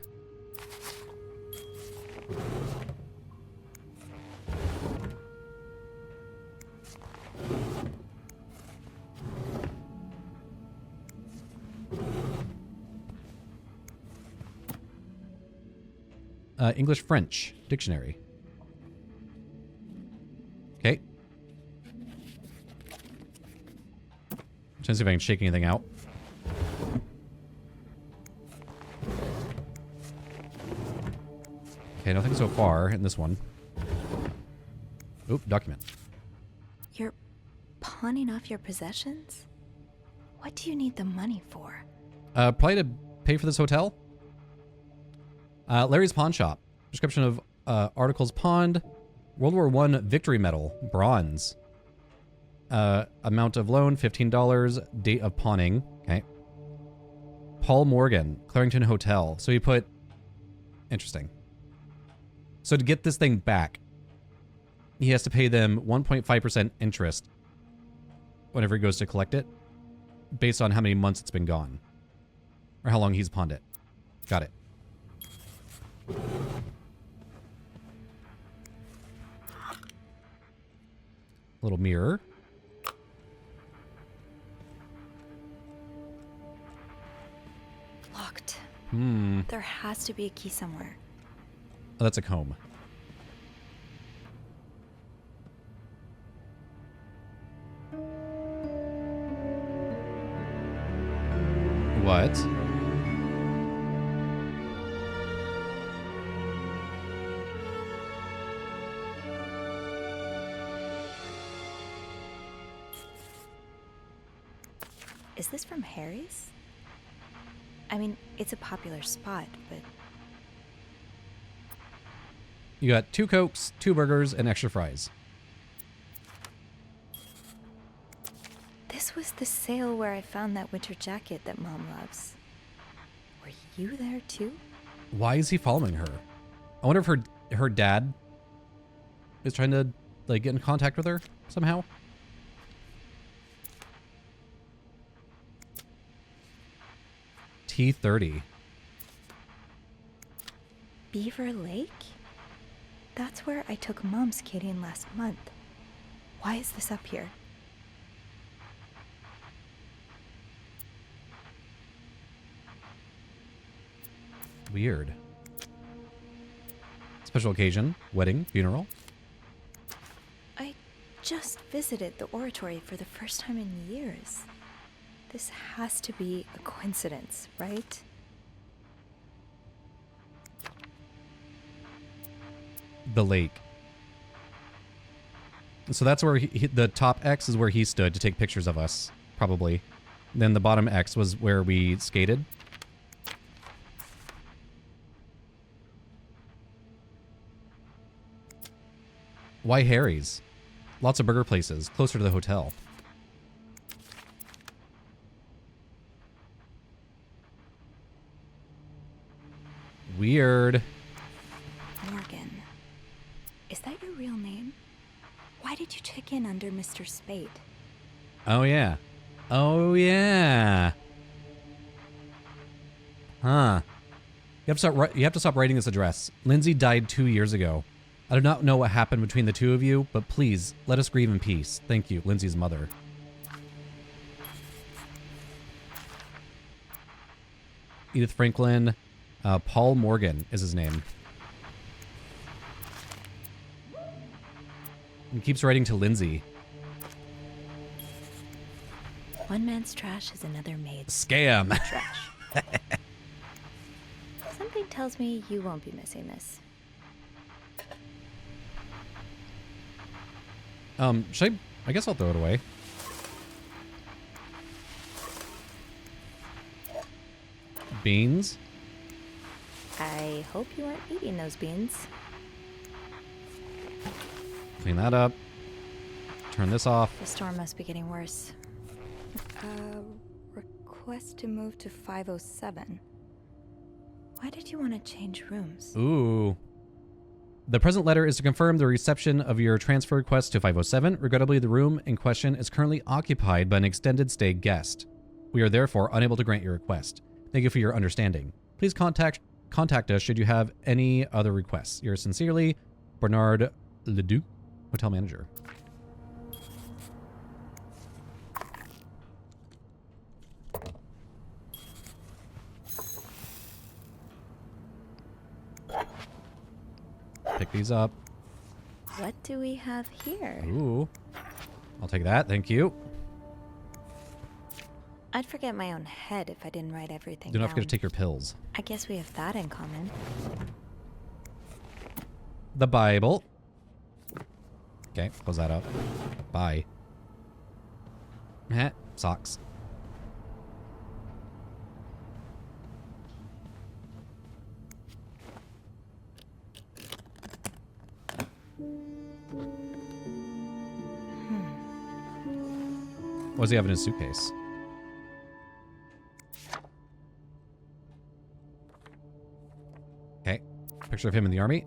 [SPEAKER 1] English-French dictionary. Okay. Trying to see if I can shake anything out. Okay, nothing so far in this one. Oop, document.
[SPEAKER 5] You're pawning off your possessions? What do you need the money for?
[SPEAKER 1] Probably to pay for this hotel. Larry's Pawn Shop. Description of articles pawned. World War I Victory Medal, bronze. Amount of loan, $15. Date of pawning. Okay. Paul Morgan, Clarington Hotel. So he put... Interesting. So to get this thing back, he has to pay them 1.5% interest whenever he goes to collect it, based on how many months it's been gone. Or how long he's pawned it. Got it. Little mirror.
[SPEAKER 5] Locked.
[SPEAKER 1] Hmm.
[SPEAKER 5] There has to be a key somewhere.
[SPEAKER 1] Oh, that's a comb. What?
[SPEAKER 5] Is this from Harry's? I mean, it's a popular spot, but...
[SPEAKER 1] You got 2 Cokes, 2 burgers, and extra fries.
[SPEAKER 5] This was the sale where I found that winter jacket that Mom loves. Were you there too?
[SPEAKER 1] Why is he following her? I wonder if her dad is trying to, like, get in contact with her somehow. T30.
[SPEAKER 5] Beaver Lake? That's where I took Mom skating last month. Why is this up here?
[SPEAKER 1] Weird. Special occasion, wedding, funeral.
[SPEAKER 5] I just visited the oratory for the first time in years. This has to be a coincidence, right?
[SPEAKER 1] The lake. So that's where the top X is where he stood to take pictures of us, probably. Then the bottom X was where we skated. Why Harry's? Lots of burger places closer to the hotel. Weird.
[SPEAKER 5] Morgan. Is that your real name? Why did you check in under Mr. Spade?
[SPEAKER 1] Oh, yeah. Oh, yeah. Huh. You have to stop writing this address. Lindsay died 2 years ago. I do not know what happened between the two of you, but please, let us grieve in peace. Thank you, Lindsay's mother. Edith Franklin. Paul Morgan is his name. He keeps writing to Lindsay.
[SPEAKER 5] One man's trash is another maid's
[SPEAKER 1] Scam.
[SPEAKER 5] trash. Something tells me you won't be missing this.
[SPEAKER 1] I guess I'll throw it away. Beans.
[SPEAKER 5] I hope you aren't eating those beans.
[SPEAKER 1] Clean that up. Turn this off.
[SPEAKER 5] The storm must be getting worse. Request to move to 507. Why did you want to change rooms?
[SPEAKER 1] Ooh. The present letter is to confirm the reception of your transfer request to 507. Regrettably, the room in question is currently occupied by an extended stay guest. We are therefore unable to grant your request. Thank you for your understanding. Please contact us should you have any other requests. Yours sincerely, Bernard Ledoux, hotel manager. these up.
[SPEAKER 5] What do we have here?
[SPEAKER 1] Ooh. I'll take that, thank you.
[SPEAKER 5] I'd forget my own head if I didn't write everything
[SPEAKER 1] Do not
[SPEAKER 5] down.
[SPEAKER 1] forget to take your pills.
[SPEAKER 5] I guess we have that in common.
[SPEAKER 1] The Bible. Okay, close that up. Bye. Socks. What does he have in his suitcase? Okay. Picture of him in the army.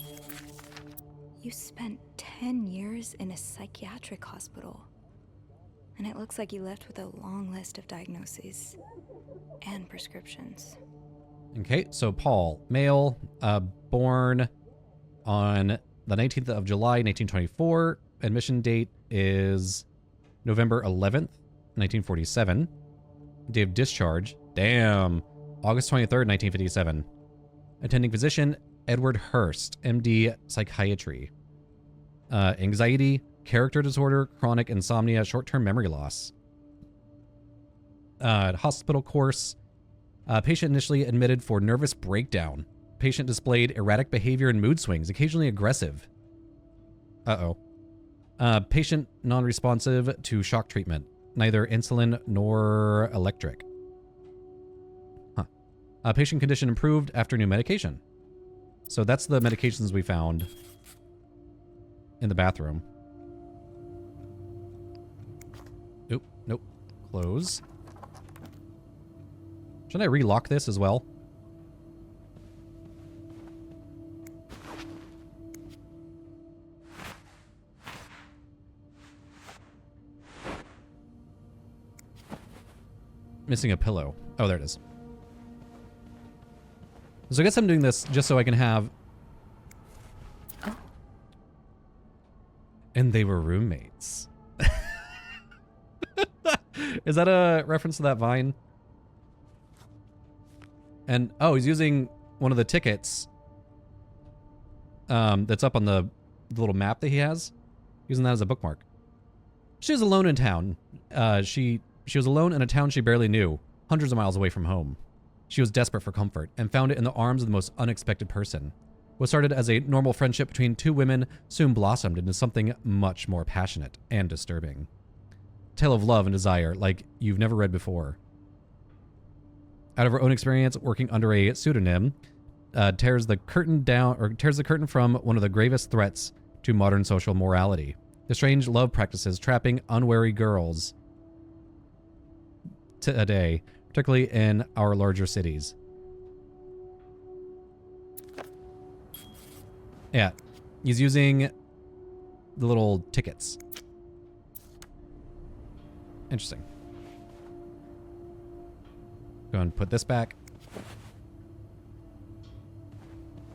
[SPEAKER 5] You spent 10 years in a psychiatric hospital. And it looks like you left with a long list of diagnoses and prescriptions.
[SPEAKER 1] Okay, so Paul, male, born on the 19th of July, 1924. Admission date is November 11th, 1947. Date of discharge, damn, August 23rd, 1957. Attending physician, Edward Hurst, MD, psychiatry. Anxiety, character disorder, chronic insomnia, short-term memory loss. Hospital course. Patient initially admitted for nervous breakdown. Patient displayed erratic behavior and mood swings, occasionally aggressive. Patient non-responsive to shock treatment, neither insulin nor electric. Patient condition improved after new medication. So that's the medications we found in the bathroom. Oop, nope. Close. Shouldn't I relock this as well? Missing a pillow. Oh, there it is. So I guess I'm doing this just so I can have...
[SPEAKER 5] Oh.
[SPEAKER 1] And they were roommates. Is that a reference to that Vine? And, oh, he's using one of the tickets that's up on the little map that he has. Using that as a bookmark. She was alone in town. She was alone in a town she barely knew, hundreds of miles away from home. She was desperate for comfort and found it in the arms of the most unexpected person. What started as a normal friendship between two women soon blossomed into something much more passionate and disturbing. Tale of love and desire like you've never read before. Out of her own experience working under a pseudonym, tears the curtain from one of the gravest threats to modern social morality. The strange love practices trapping unwary girls today, particularly in our larger cities. Yeah, he's using the little tickets. Interesting. Go and put this back.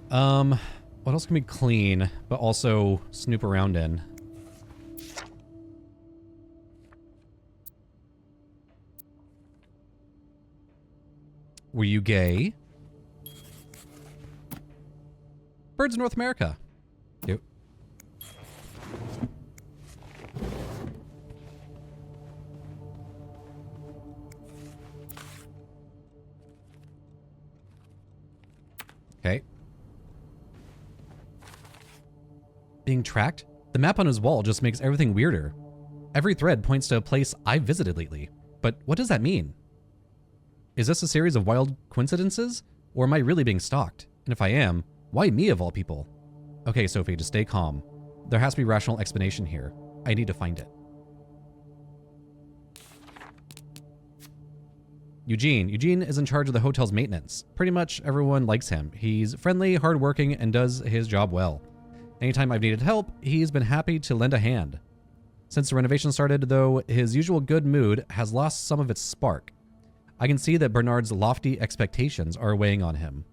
[SPEAKER 1] What else can we clean, but also snoop around in? Were you gay? Birds of North America. Yep. Okay. Being tracked? The map on his wall just makes everything weirder. Every thread points to a place I've visited lately. But what does that mean? Is this a series of wild coincidences? Or am I really being stalked? And if I am, why me of all people? Okay, Sophie, just stay calm. There has to be a rational explanation here. I need to find it. Eugene. Eugene is in charge of the hotel's maintenance. Pretty much everyone likes him. He's friendly, hardworking, and does his job well. Anytime I've needed help, he's been happy to lend a hand. Since the renovation started, though, his usual good mood has lost some of its spark. I can see that Bernard's lofty expectations are weighing on him.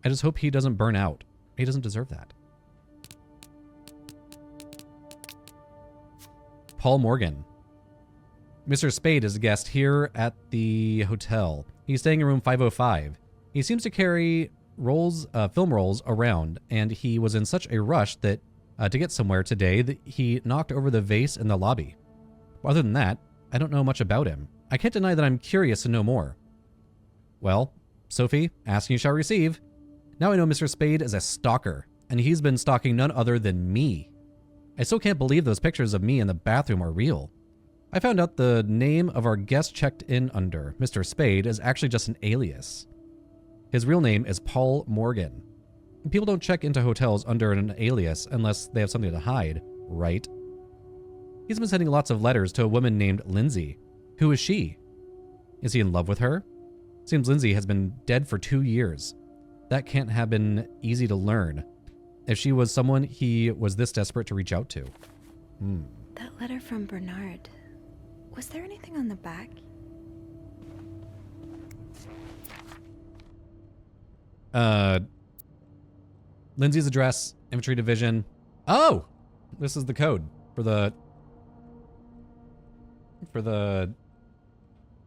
[SPEAKER 1] I just hope he doesn't burn out. He doesn't deserve that. Paul Morgan. Mr. Spade is a guest here at the hotel. He's staying in room 505. He seems to carry film rolls around, and he was in such a rush that to get somewhere today that he knocked over the vase in the lobby. Other than that, I don't know much about him. I can't deny that I'm curious to know more. Well, Sophie, asking you shall receive. Now I know Mr. Spade is a stalker, and he's been stalking none other than me. I still can't believe those pictures of me in the bathroom are real. I found out the name of our guest checked in under, Mr. Spade, is actually just an alias. His real name is Paul Morgan. People don't check into hotels under an alias unless they have something to hide, right? He's been sending lots of letters to a woman named Lindsay. Who is she? Is he in love with her? Seems Lindsay has been dead for 2 years. That can't have been easy to learn if she was someone he was this desperate to reach out to.
[SPEAKER 5] That letter from Bernard. Was there anything on the back?
[SPEAKER 1] Lindsay's address, infantry division. Oh! This is the code for the,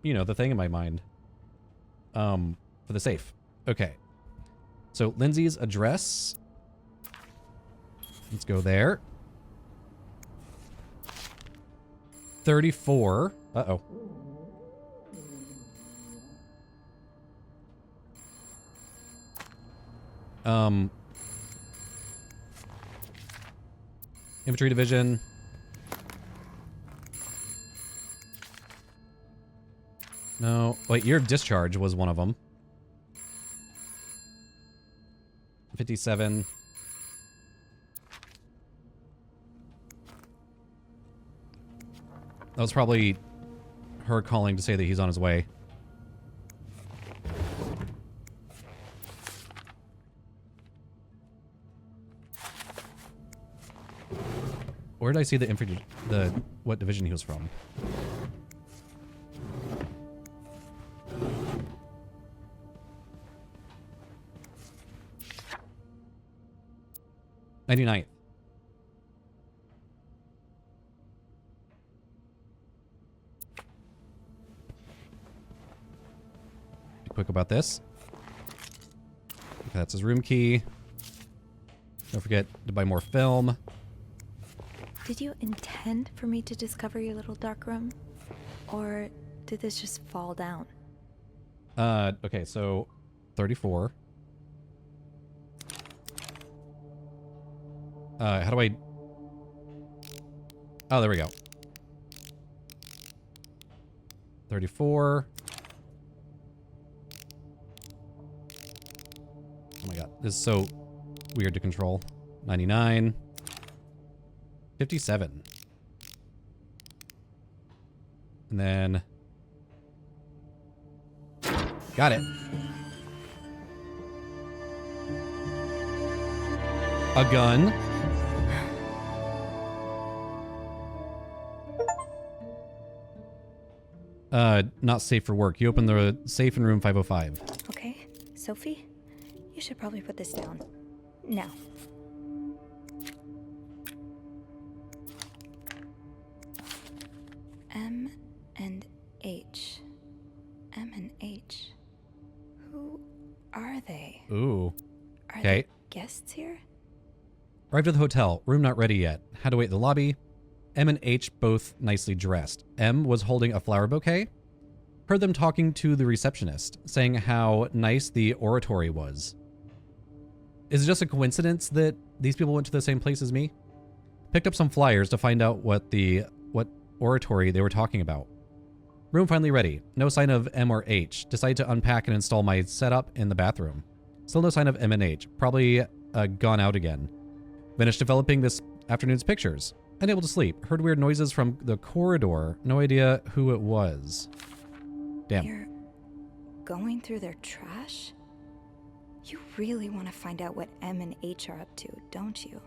[SPEAKER 1] you know, the thing in my mind. For the safe. Okay. So Lindsay's address. Let's go there. 34. Uh-oh. Infantry division. No, wait, year of discharge was one of them. 57. That was probably her calling to say that he's on his way. Where did I see the infantry, what division he was from? '99th. Be quick about this. Okay, that's his room key. Don't forget to buy more film.
[SPEAKER 5] Did you intend for me to discover your little dark room? Or did this just fall down?
[SPEAKER 1] Okay, so 34. How do I... Oh, there we go. 34. Oh my god, this is so weird to control. 99. 57. And then... Got it. A gun. Not safe for work. You open the safe in room 505.
[SPEAKER 5] Okay, Sophie, you should probably put this down. Now. M and H. M and H. Who are they?
[SPEAKER 1] Ooh.
[SPEAKER 5] Are
[SPEAKER 1] Okay.
[SPEAKER 5] they guests here?
[SPEAKER 1] Arrived at the hotel. Room not ready yet. Had to wait in the lobby. M and H both nicely dressed. M was holding a flower bouquet. Heard them talking to the receptionist, saying how nice the oratory was. Is it just a coincidence that these people went to the same place as me? Picked up some flyers to find out what oratory they were talking about. Room finally ready. No sign of M or H. Decided to unpack and install my setup in the bathroom. Still no sign of M and H. Probably gone out again. Finished developing this afternoon's pictures. Unable to sleep. Heard weird noises from the corridor. No idea who it was. Damn.
[SPEAKER 5] You're going through their trash? You really want to find out what M and H are up to, don't you?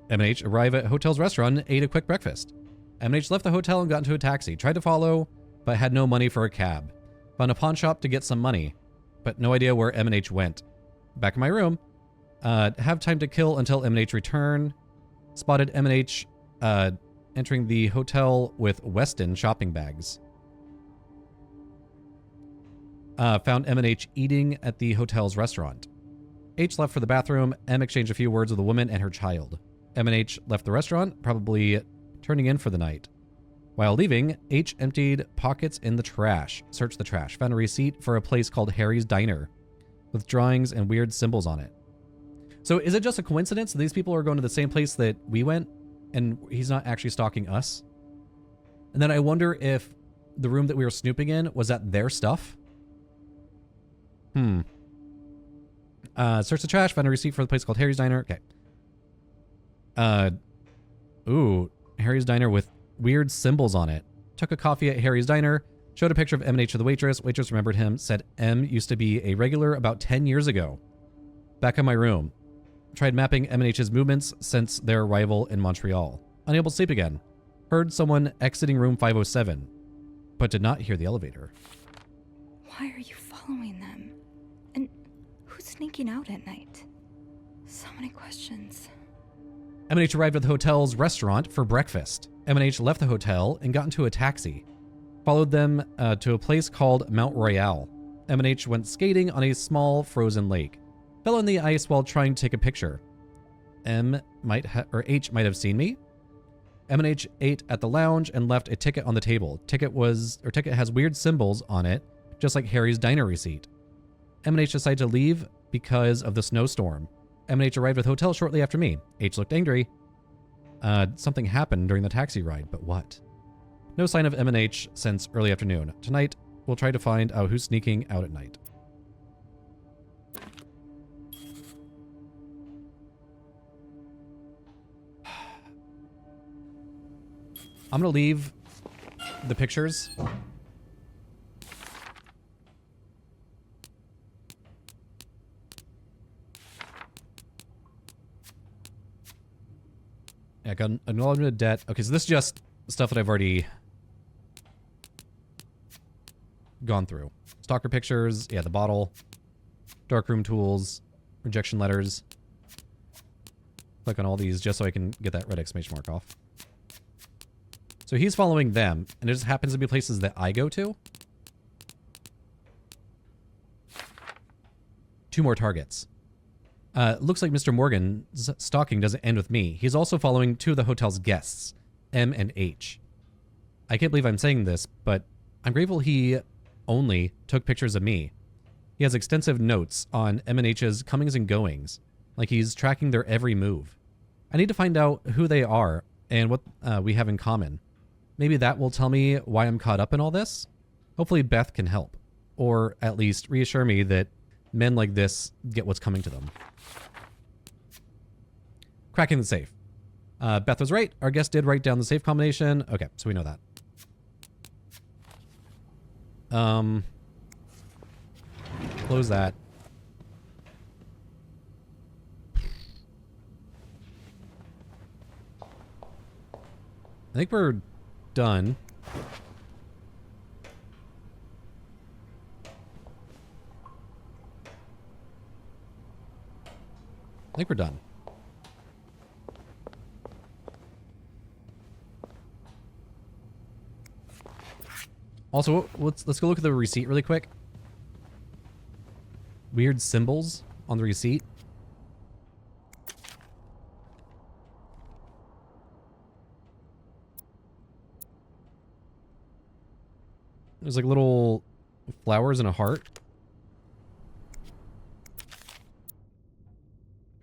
[SPEAKER 1] M and H arrive at hotel's restaurant and ate a quick breakfast. M and H left the hotel and got into a taxi. Tried to follow, but had no money for a cab. Found a pawn shop to get some money, but no idea where M and H went. Back in my room. Have time to kill until M and H return. Spotted M and H entering the hotel with Weston shopping bags. Found M and H eating at the hotel's restaurant. H left for the bathroom. M exchanged a few words with a woman and her child. M and H left the restaurant, probably turning in for the night. While leaving, H emptied pockets in the trash, searched the trash, found a receipt for a place called Harry's Diner with drawings and weird symbols on it. So is it just a coincidence that these people are going to the same place that we went and he's not actually stalking us? And then I wonder if the room that we were snooping in, was that their stuff? Search the trash, found a receipt for the place called Harry's Diner. Okay. Ooh, Harry's Diner with weird symbols on it. Took a coffee at Harry's Diner, showed a picture of M&H to the waitress. Waitress remembered him, said M used to be a regular about 10 years ago. Back in my room. Tried mapping M&H's movements since their arrival in Montreal. Unable to sleep again. Heard someone exiting room 507, but did not hear the elevator.
[SPEAKER 5] Why are you following them? And who's sneaking out at night? So many questions.
[SPEAKER 1] M&H arrived at the hotel's restaurant for breakfast. M&H left the hotel and got into a taxi. Followed them to a place called Mount Royal. M&H went skating on a small frozen lake. Fell on the ice while trying to take a picture. H might have seen me. M&H ate at the lounge and left a ticket on the table. Ticket has weird symbols on it, just like Harry's Diner receipt. M&H decided to leave because of the snowstorm. M&H arrived at the hotel shortly after me. H looked angry. Something happened during the taxi ride, but what? No sign of M&H since early afternoon. Tonight, we'll try to find out who's sneaking out at night. I'm going to leave the pictures. Yeah, got an acknowledgement of debt. Okay, so this is just stuff that I've already gone through. Stalker pictures. Yeah, the bottle. Darkroom tools. Rejection letters. Click on all these just so I can get that red exclamation mark off. So he's following them, and it just happens to be places that I go to. 2 more targets. Looks like Mr. Morgan's stalking doesn't end with me. He's also following 2 of the hotel's guests, M and H. I can't believe I'm saying this, but I'm grateful he only took pictures of me. He has extensive notes on M and H's comings and goings, like he's tracking their every move. I need to find out who they are and what we have in common. Maybe that will tell me why I'm caught up in all this. Hopefully Beth can help, or at least reassure me that men like this get what's coming to them. Cracking the safe. Beth was right. Our guest did write down the safe combination. Okay, so we know that. Close that. I think we're done. I think we're done. Also, let's go look at the receipt really quick. Weird symbols on the receipt. There's like little flowers and a heart.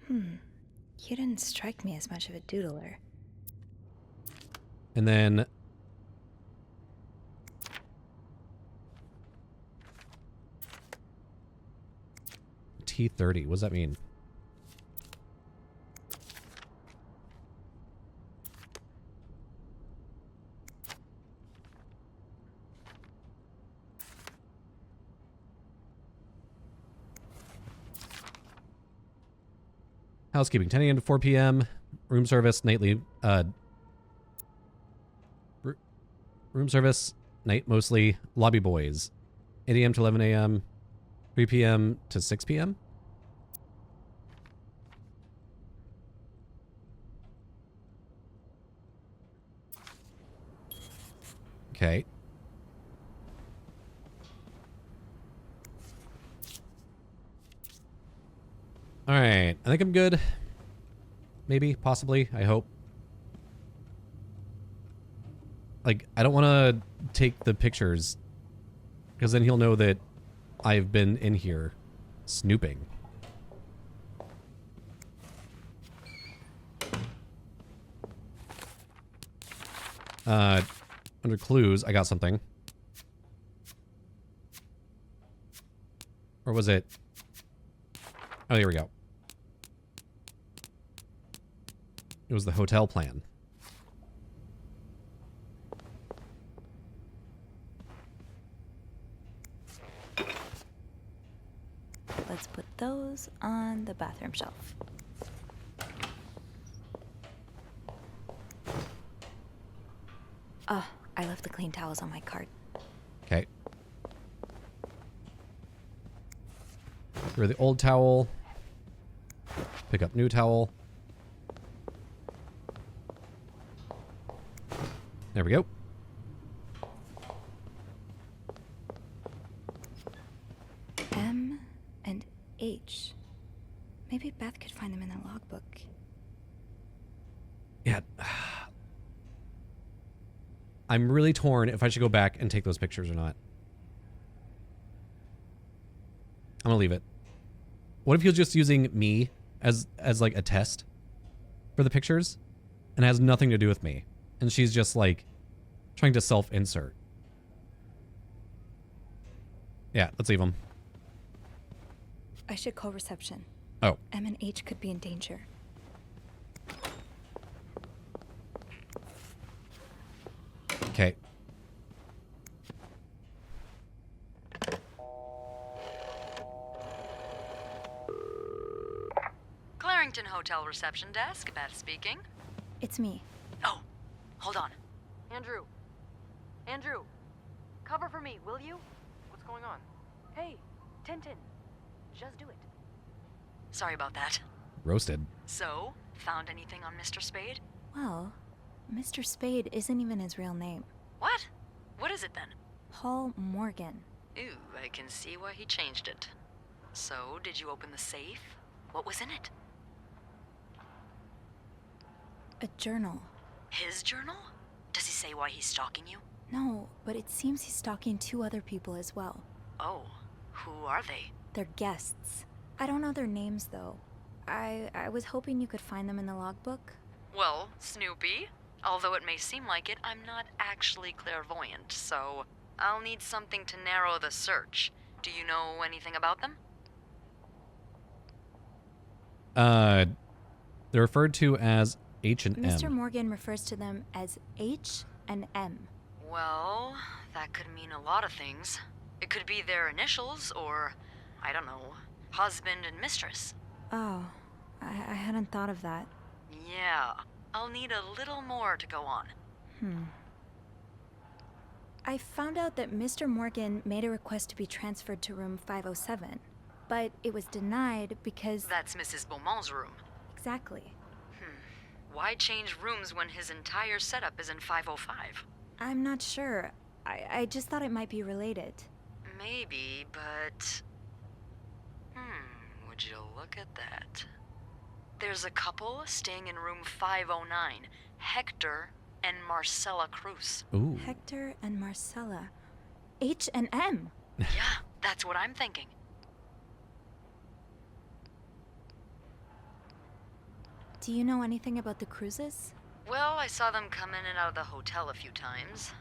[SPEAKER 5] You didn't strike me as much of a doodler.
[SPEAKER 1] And then T30. What does that mean? Housekeeping, 10 a.m. to 4 p.m. Room service, nightly. Room service, night mostly. Lobby boys, 8 a.m. to 11 a.m. 3 p.m. to 6 p.m. Okay. Alright, I think I'm good. Maybe, possibly, I hope. Like, I don't want to take the pictures, because then he'll know that I've been in here snooping. Under clues, I got something. Or was it? Oh, here we go. It was the hotel plan.
[SPEAKER 5] Let's put those on the bathroom shelf. Oh, I left the clean towels on my cart.
[SPEAKER 1] Okay. Throw the old towel. Pick up new towel. There we go.
[SPEAKER 5] M and H. Maybe Beth could find them in the logbook.
[SPEAKER 1] Yeah. I'm really torn if I should go back and take those pictures or not. I'm gonna leave it. What if he was just using me as like a test for the pictures and it has nothing to do with me? And she's just like trying to self-insert. Yeah, let's leave him.
[SPEAKER 5] I should call reception.
[SPEAKER 1] Oh.
[SPEAKER 5] M and H could be in danger.
[SPEAKER 1] Okay.
[SPEAKER 10] Clarington Hotel reception desk, Beth speaking.
[SPEAKER 5] It's me.
[SPEAKER 10] Oh, hold on. Andrew. Andrew. Cover for me, will you?
[SPEAKER 13] What's going on?
[SPEAKER 10] Hey, Tintin. Just do it. Sorry about that.
[SPEAKER 1] Roasted.
[SPEAKER 10] So, found anything on Mr. Spade?
[SPEAKER 5] Well, Mr. Spade isn't even his real name.
[SPEAKER 10] What? What is it then?
[SPEAKER 5] Paul Morgan.
[SPEAKER 10] Ooh, I can see why he changed it. So, did you open the safe? What was in it?
[SPEAKER 5] A journal.
[SPEAKER 10] His journal? Does he say why he's stalking you?
[SPEAKER 5] No, but it seems he's stalking 2 other people as well.
[SPEAKER 10] Oh, who are they?
[SPEAKER 5] They're guests. I don't know their names, though. I was hoping you could find them in the logbook.
[SPEAKER 10] Well, Snoopy, although it may seem like it, I'm not actually clairvoyant, so I'll need something to narrow the search. Do you know anything about them?
[SPEAKER 1] They're referred to as H and M.
[SPEAKER 5] Mr. Morgan refers to them as H and M.
[SPEAKER 10] Well, that could mean a lot of things. It could be their initials, or, I don't know, husband and mistress.
[SPEAKER 5] Oh, I hadn't thought of that.
[SPEAKER 10] Yeah, I'll need a little more to go on.
[SPEAKER 5] I found out that Mr. Morgan made a request to be transferred to room 507, but it was denied because...
[SPEAKER 10] That's Mrs. Beaumont's room.
[SPEAKER 5] Exactly.
[SPEAKER 10] Why change rooms when his entire setup is in 505?
[SPEAKER 5] I'm not sure. I just thought it might be related.
[SPEAKER 10] Maybe, but... would you look at that? There's a couple staying in room 509, Hector and Marcella Cruz.
[SPEAKER 1] Ooh.
[SPEAKER 5] Hector and Marcella. H and M.
[SPEAKER 10] Yeah, that's what I'm thinking.
[SPEAKER 5] Do you know anything about the Cruzes?
[SPEAKER 10] Well, I saw them come in and out of the hotel a few times.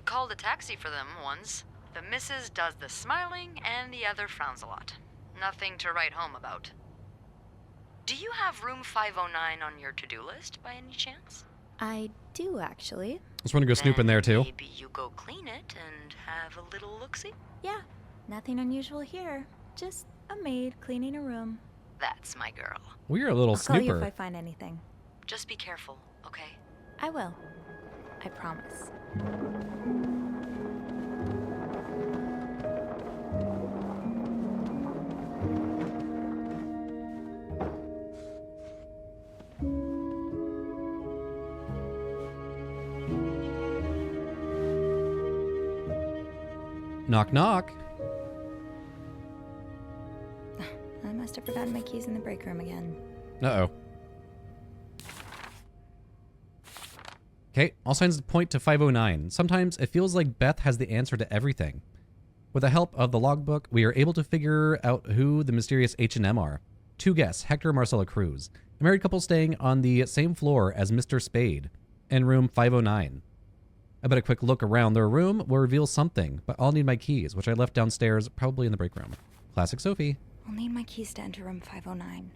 [SPEAKER 10] Called a taxi for them once. The missus does the smiling and the other frowns a lot. Nothing to write home about. Do you have room 509 on your to-do list by any chance?
[SPEAKER 5] I do, actually.
[SPEAKER 1] Just want to go snoop in there too.
[SPEAKER 10] Maybe you go clean it and have a little look-see?
[SPEAKER 5] Yeah, nothing unusual here. Just a maid cleaning a room.
[SPEAKER 10] That's my girl.
[SPEAKER 1] We are a little
[SPEAKER 5] I'll call you if
[SPEAKER 1] snooper.
[SPEAKER 5] I find anything.
[SPEAKER 10] Just be careful, okay?
[SPEAKER 5] I will. I promise.
[SPEAKER 1] Knock, knock.
[SPEAKER 5] I'm must have forgotten my keys in the break room again.
[SPEAKER 1] Uh-oh. Okay, all signs point to 509. Sometimes it feels like Beth has the answer to everything. With the help of the logbook, we are able to figure out who the mysterious H&M are. 2 guests, Hector and Marcella Cruz. A married couple staying on the same floor as Mr. Spade, in room 509. I bet a quick look around their room will reveal something, but I'll need my keys, which I left downstairs, probably in the break room. Classic Sophie.
[SPEAKER 5] I'll need my keys to enter room 509.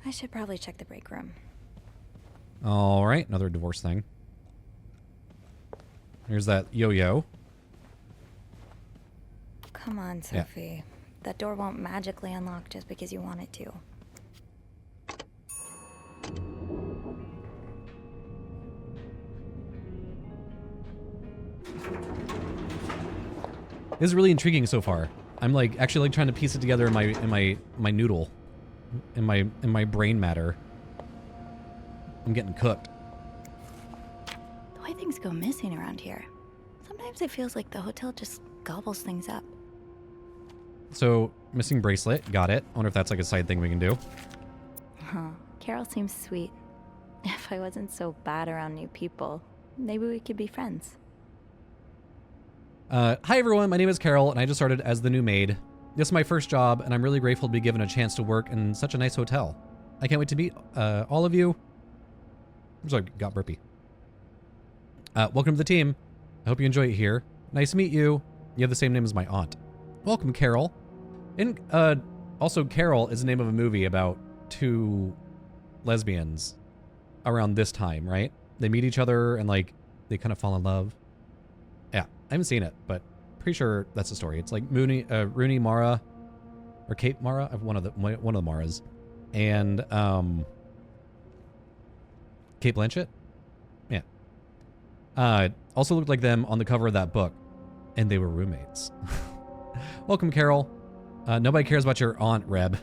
[SPEAKER 5] I should probably check the break room.
[SPEAKER 1] All right, another divorce thing. Here's that yo-yo.
[SPEAKER 5] Come on, Sophie. That door won't magically unlock just because you want it to.
[SPEAKER 1] This is really intriguing so far. I'm like actually like trying to piece it together in my noodle, in my brain matter. I'm getting cooked.
[SPEAKER 5] The way things go missing around here, sometimes it feels like the hotel just gobbles things up.
[SPEAKER 1] So missing bracelet, got it. I wonder if that's like a side thing we can do.
[SPEAKER 5] Huh. Carol seems sweet. If I wasn't so bad around new people, maybe we could be friends.
[SPEAKER 1] Hi everyone, my name is Carol, and I just started as the new maid. This is my first job, and I'm really grateful to be given a chance to work in such a nice hotel. I can't wait to meet all of you. I'm sorry, got burpy. Welcome to the team. I hope you enjoy it here. Nice to meet you. You have the same name as my aunt. Welcome, Carol. And also, Carol is the name of a movie about 2 lesbians around this time, right? They meet each other and like they kind of fall in love. Yeah, I haven't seen it, but pretty sure that's the story. It's like Rooney Mara, or Kate Mara, one of the Maras, and Kate Blanchett. Yeah. Also looked like them on the cover of that book, and they were roommates. Welcome, Carol. Nobody cares about your aunt, Reb.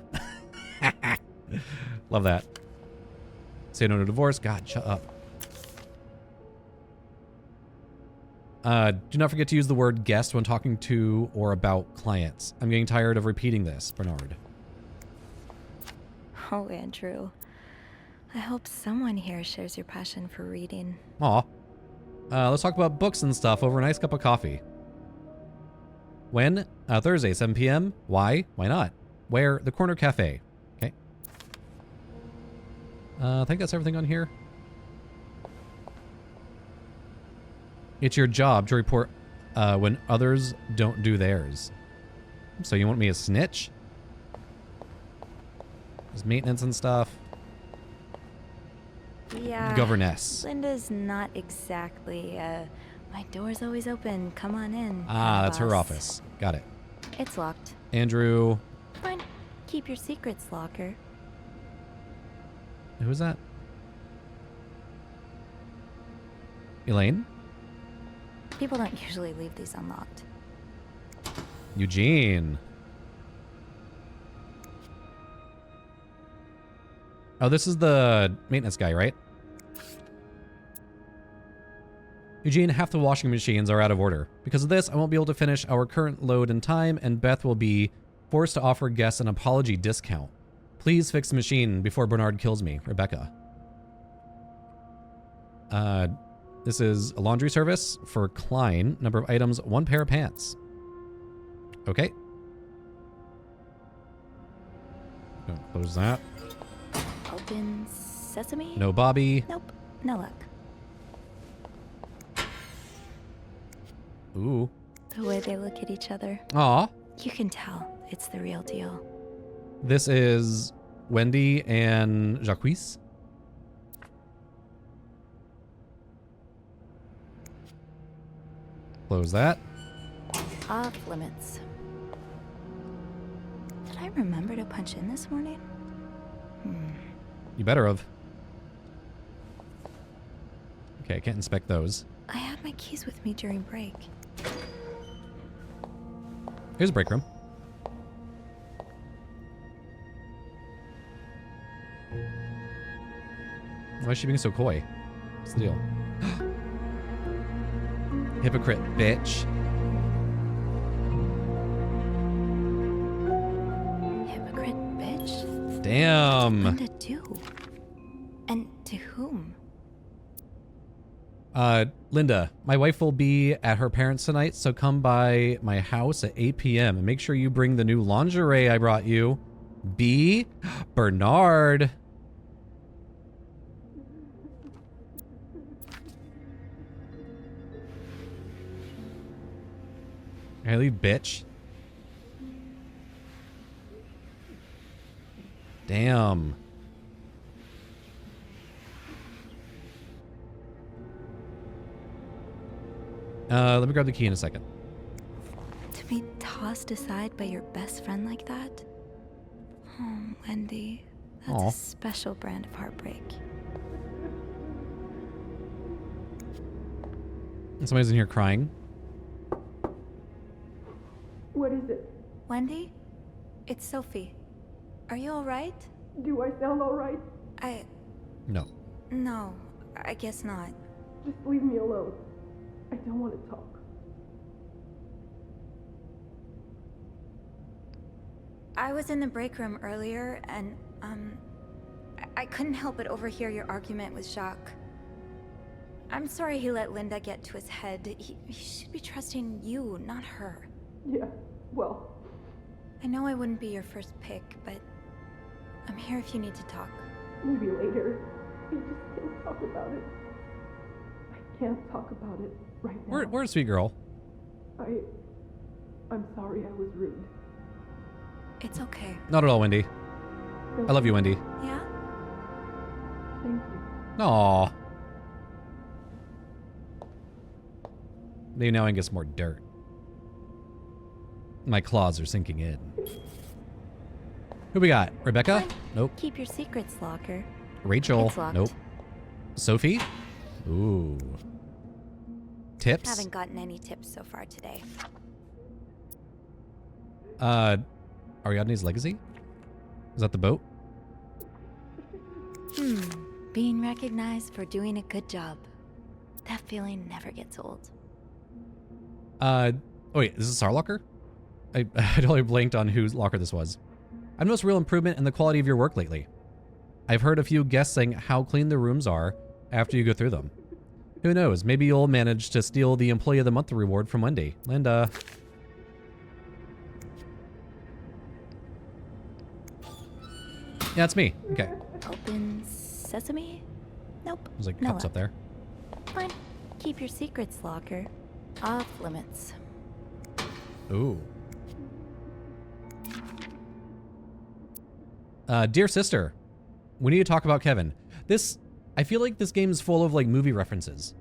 [SPEAKER 1] Love that. Say no to divorce. God, shut up. Do not forget to use the word guest when talking to or about clients. I'm getting tired of repeating this, Bernard.
[SPEAKER 5] Oh, Andrew. I hope someone here shares your passion for reading.
[SPEAKER 1] Aw. Let's talk about books and stuff over a nice cup of coffee. When? Thursday, 7 p.m. Why? Why not? Where? The Corner Cafe. Okay. I think that's everything on here. It's your job to report when others don't do theirs. So you want me to snitch? There's maintenance and stuff.
[SPEAKER 5] Yeah.
[SPEAKER 1] Governess.
[SPEAKER 5] Linda's not exactly, my door's always open. Come on in.
[SPEAKER 1] Ah, that's her
[SPEAKER 5] boss.
[SPEAKER 1] office. Got it.
[SPEAKER 5] It's locked.
[SPEAKER 1] Andrew.
[SPEAKER 5] Fine. Keep your secrets, locker.
[SPEAKER 1] Who is that? Elaine?
[SPEAKER 5] People don't usually leave these unlocked.
[SPEAKER 1] Eugene. Oh, this is the maintenance guy, right? Eugene, half the washing machines are out of order. Because of this, I won't be able to finish our current load in time, and Beth will be forced to offer guests an apology discount. Please fix the machine before Bernard kills me, Rebecca. This is a laundry service for Klein. Number of items, 1 pair of pants. Okay. Gonna close that.
[SPEAKER 5] Open sesame?
[SPEAKER 1] No Bobby.
[SPEAKER 5] Nope. No luck.
[SPEAKER 1] Ooh.
[SPEAKER 5] The way they look at each other.
[SPEAKER 1] Aw.
[SPEAKER 5] You can tell it's the real deal.
[SPEAKER 1] This is Wendy and Jacques. Close that.
[SPEAKER 5] Off limits. Did I remember to punch in this morning?
[SPEAKER 1] You better have. Okay, I can't inspect those.
[SPEAKER 5] I had my keys with me during break.
[SPEAKER 1] Here's a break room. Why is she being so coy? What's the deal? Hypocrite, bitch.
[SPEAKER 5] Hypocrite,
[SPEAKER 1] Damn.
[SPEAKER 5] What did Linda do? And to whom?
[SPEAKER 1] Linda, my wife will be at her parents tonight, so come by my house at 8 p.m. and make sure you bring the new lingerie I brought you. B. Bernard. Hey, leave, bitch. Damn. Let me grab the key in a second.
[SPEAKER 5] To be tossed aside by your best friend like that? Oh, Wendy. That's
[SPEAKER 1] Aw.
[SPEAKER 5] a special brand of heartbreak.
[SPEAKER 1] And somebody's in here crying.
[SPEAKER 7] What is it?
[SPEAKER 5] Wendy? It's Sophie. Are you alright?
[SPEAKER 7] Do I sound alright?
[SPEAKER 1] No.
[SPEAKER 5] No, I guess not.
[SPEAKER 7] Just leave me alone. I don't want to talk.
[SPEAKER 5] I was in the break room earlier, and, I couldn't help but overhear your argument with Jacques. I'm sorry he let Linda get to his head. He should be trusting you, not her.
[SPEAKER 7] Yeah, well...
[SPEAKER 5] I know I wouldn't be your first pick, but I'm here if you need to talk.
[SPEAKER 7] Maybe later. I just can't talk about it. I can't talk about it right now.
[SPEAKER 1] Where's sweet girl?
[SPEAKER 7] I'm sorry I was rude.
[SPEAKER 5] It's okay.
[SPEAKER 1] Not at all, Wendy. I love you, Wendy.
[SPEAKER 5] Yeah?
[SPEAKER 7] Thank you.
[SPEAKER 1] Aww. Maybe now I can get some more dirt. My claws are sinking in. Who we got? Rebecca? Nope.
[SPEAKER 5] Keep your secrets locker.
[SPEAKER 1] Rachel?
[SPEAKER 5] It's locked.
[SPEAKER 1] Nope. Sophie? Ooh. Tips?
[SPEAKER 5] Haven't gotten any tips so far today.
[SPEAKER 1] Ariadne's legacy? Is that the boat?
[SPEAKER 5] Being recognized for doing a good job. That feeling never gets old.
[SPEAKER 1] Oh wait, is this our locker? I totally blanked on whose locker this was. I've noticed real improvement in the quality of your work lately. I've heard a few guests saying how clean the rooms are after you go through them. Who knows, maybe you'll manage to steal the Employee of the Month reward from Wendy. Linda. Yeah, it's me. Okay.
[SPEAKER 5] Open sesame? Nope.
[SPEAKER 1] There's like
[SPEAKER 5] no
[SPEAKER 1] cups
[SPEAKER 5] luck.
[SPEAKER 1] up there.
[SPEAKER 5] Fine. Keep your secrets locker. Off limits.
[SPEAKER 1] Ooh. Dear sister, we need to talk about Kevin. I feel like this game is full of like movie references.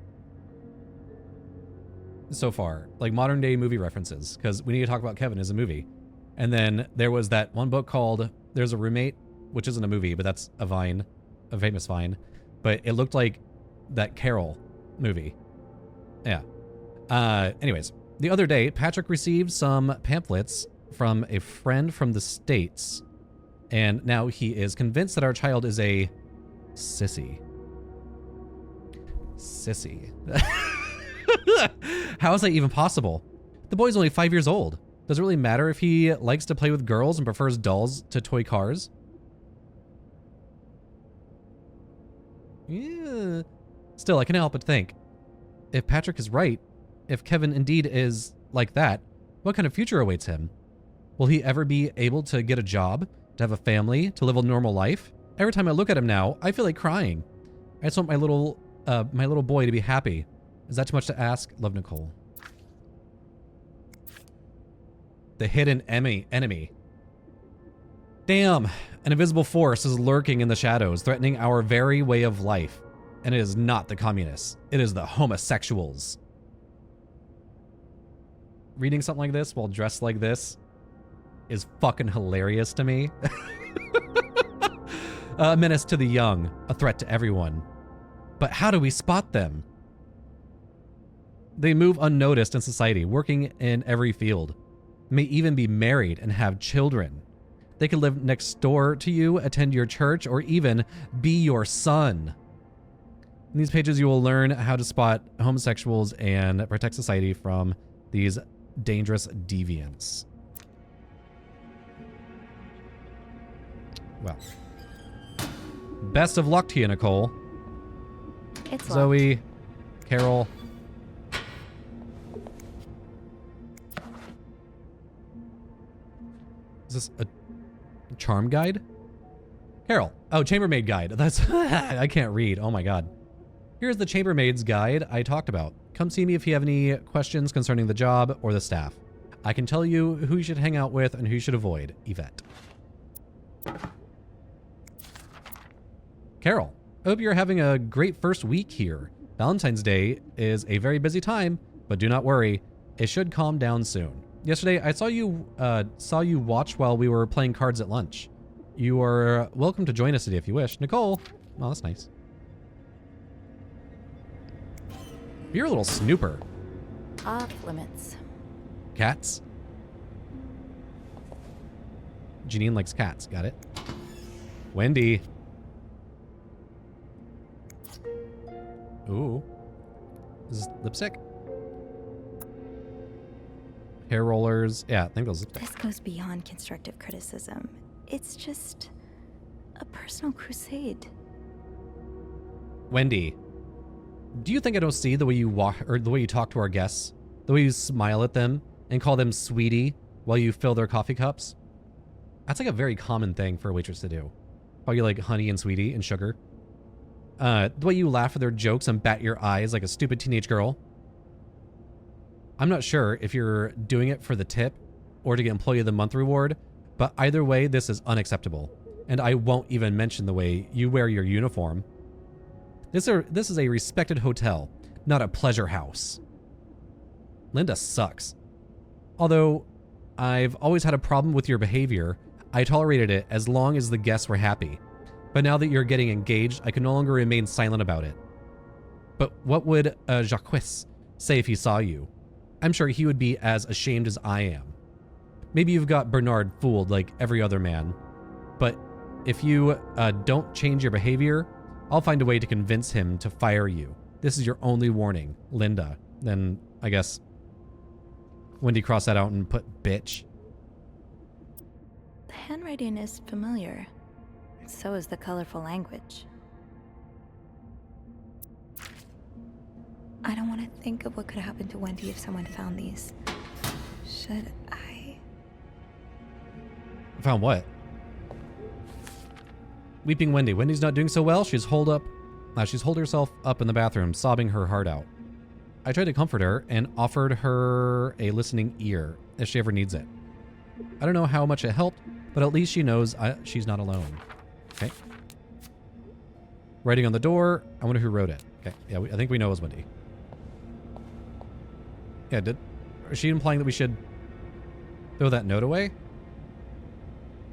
[SPEAKER 1] So far, like modern day movie references, because we need to talk about Kevin as a movie. And then there was that one book called There's a Roommate, which isn't a movie, but that's a Vine, a famous Vine. But it looked like that Carol movie. Yeah. Anyways, the other day, Patrick received some pamphlets from a friend from the States, and now he is convinced that our child is a sissy. Sissy. How is that even possible? The boy's only 5 years old. Does it really matter if he likes to play with girls and prefers dolls to toy cars? Yeah. Still, I can't help but think, if Patrick is right, if Kevin indeed is like that, what kind of future awaits him? Will he ever be able to get a job, to have a family, to live a normal life? Every time I look at him now, I feel like crying. I just want my little boy to be happy. Is that too much to ask? Love, Nicole. The hidden enemy. Damn, an invisible force is lurking in the shadows, threatening our very way of life. And it is not the communists. It is the homosexuals. Reading something like this while dressed like this is fucking hilarious to me. A menace to the young, a threat to everyone. But how do we spot them? They move unnoticed in society, working in every field. May even be married and have children. They could live next door to you, attend your church, or even be your son. In these pages, you will learn how to spot homosexuals and protect society from these dangerous deviants. Well. Best of luck to you, Nicole.
[SPEAKER 5] It's
[SPEAKER 1] Zoe, Carol. Is this a charm guide? Carol. Oh, chambermaid guide. That's I can't read. Oh my god. Here's the chambermaid's guide I talked about. Come see me if you have any questions concerning the job or the staff. I can tell you who you should hang out with and who you should avoid. Yvette. Carol. I hope you're having a great first week here. Valentine's Day is a very busy time, but do not worry. It should calm down soon. Yesterday, I saw you watch while we were playing cards at lunch. You are welcome to join us today if you wish. Nicole. Oh, that's nice. You're a little snooper.
[SPEAKER 5] Off limits.
[SPEAKER 1] Cats? Janine likes cats. Got it. Wendy. Ooh. Is this lipstick? Hair rollers. Yeah, I think those lipstick.
[SPEAKER 5] This goes beyond constructive criticism. It's just a personal crusade.
[SPEAKER 1] Wendy. Do you think I don't see the way you walk or the way you talk to our guests? The way you smile at them and call them sweetie while you fill their coffee cups? That's like a very common thing for a waitress to do. Call you like honey and sweetie and sugar. The way you laugh at their jokes and bat your eyes like a stupid teenage girl. I'm not sure if you're doing it for the tip or to get Employee of the Month reward, but either way, this is unacceptable. And I won't even mention the way you wear your uniform. This is a respected hotel, not a pleasure house. Linda sucks. Although I've always had a problem with your behavior, I tolerated it as long as the guests were happy. But now that you're getting engaged, I can no longer remain silent about it. But what would Jacques say if he saw you? I'm sure he would be as ashamed as I am. Maybe you've got Bernard fooled like every other man. But if you don't change your behavior, I'll find a way to convince him to fire you. This is your only warning, Linda. Then, I guess, Wendy crossed that out and put bitch.
[SPEAKER 5] The handwriting is familiar. So is the colorful language. I don't want to think of what could happen to Wendy if someone found these. Should I?
[SPEAKER 1] Found what? Weeping Wendy. Wendy's not doing so well. She's holed herself up in the bathroom, sobbing her heart out. I tried to comfort her and offered her a listening ear if she ever needs it. I don't know how much it helped, but at least she knows she's not alone. Okay. Writing on the door. I wonder who wrote it. Okay. Yeah, I think we know it was Wendy. Yeah, is she implying that we should throw that note away?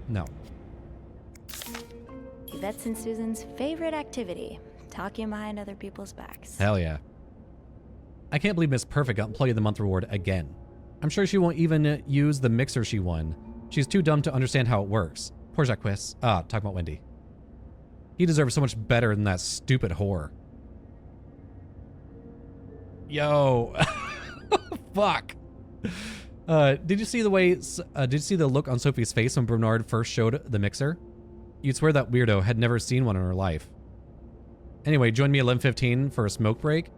[SPEAKER 1] No.
[SPEAKER 5] Yvette's and Susan's favorite activity. Talking behind other people's backs.
[SPEAKER 1] Hell yeah. I can't believe Miss Perfect got Employee of the Month reward again. I'm sure she won't even use the mixer she won. She's too dumb to understand how it works. Poor Jacques. Talking about Wendy. He deserves so much better than that stupid whore. Yo. Fuck. Did you see the way? Did you see the look on Sophie's face when Bernard first showed the mixer? You'd swear that weirdo had never seen one in her life. Anyway, join me at 11:15 for a smoke break.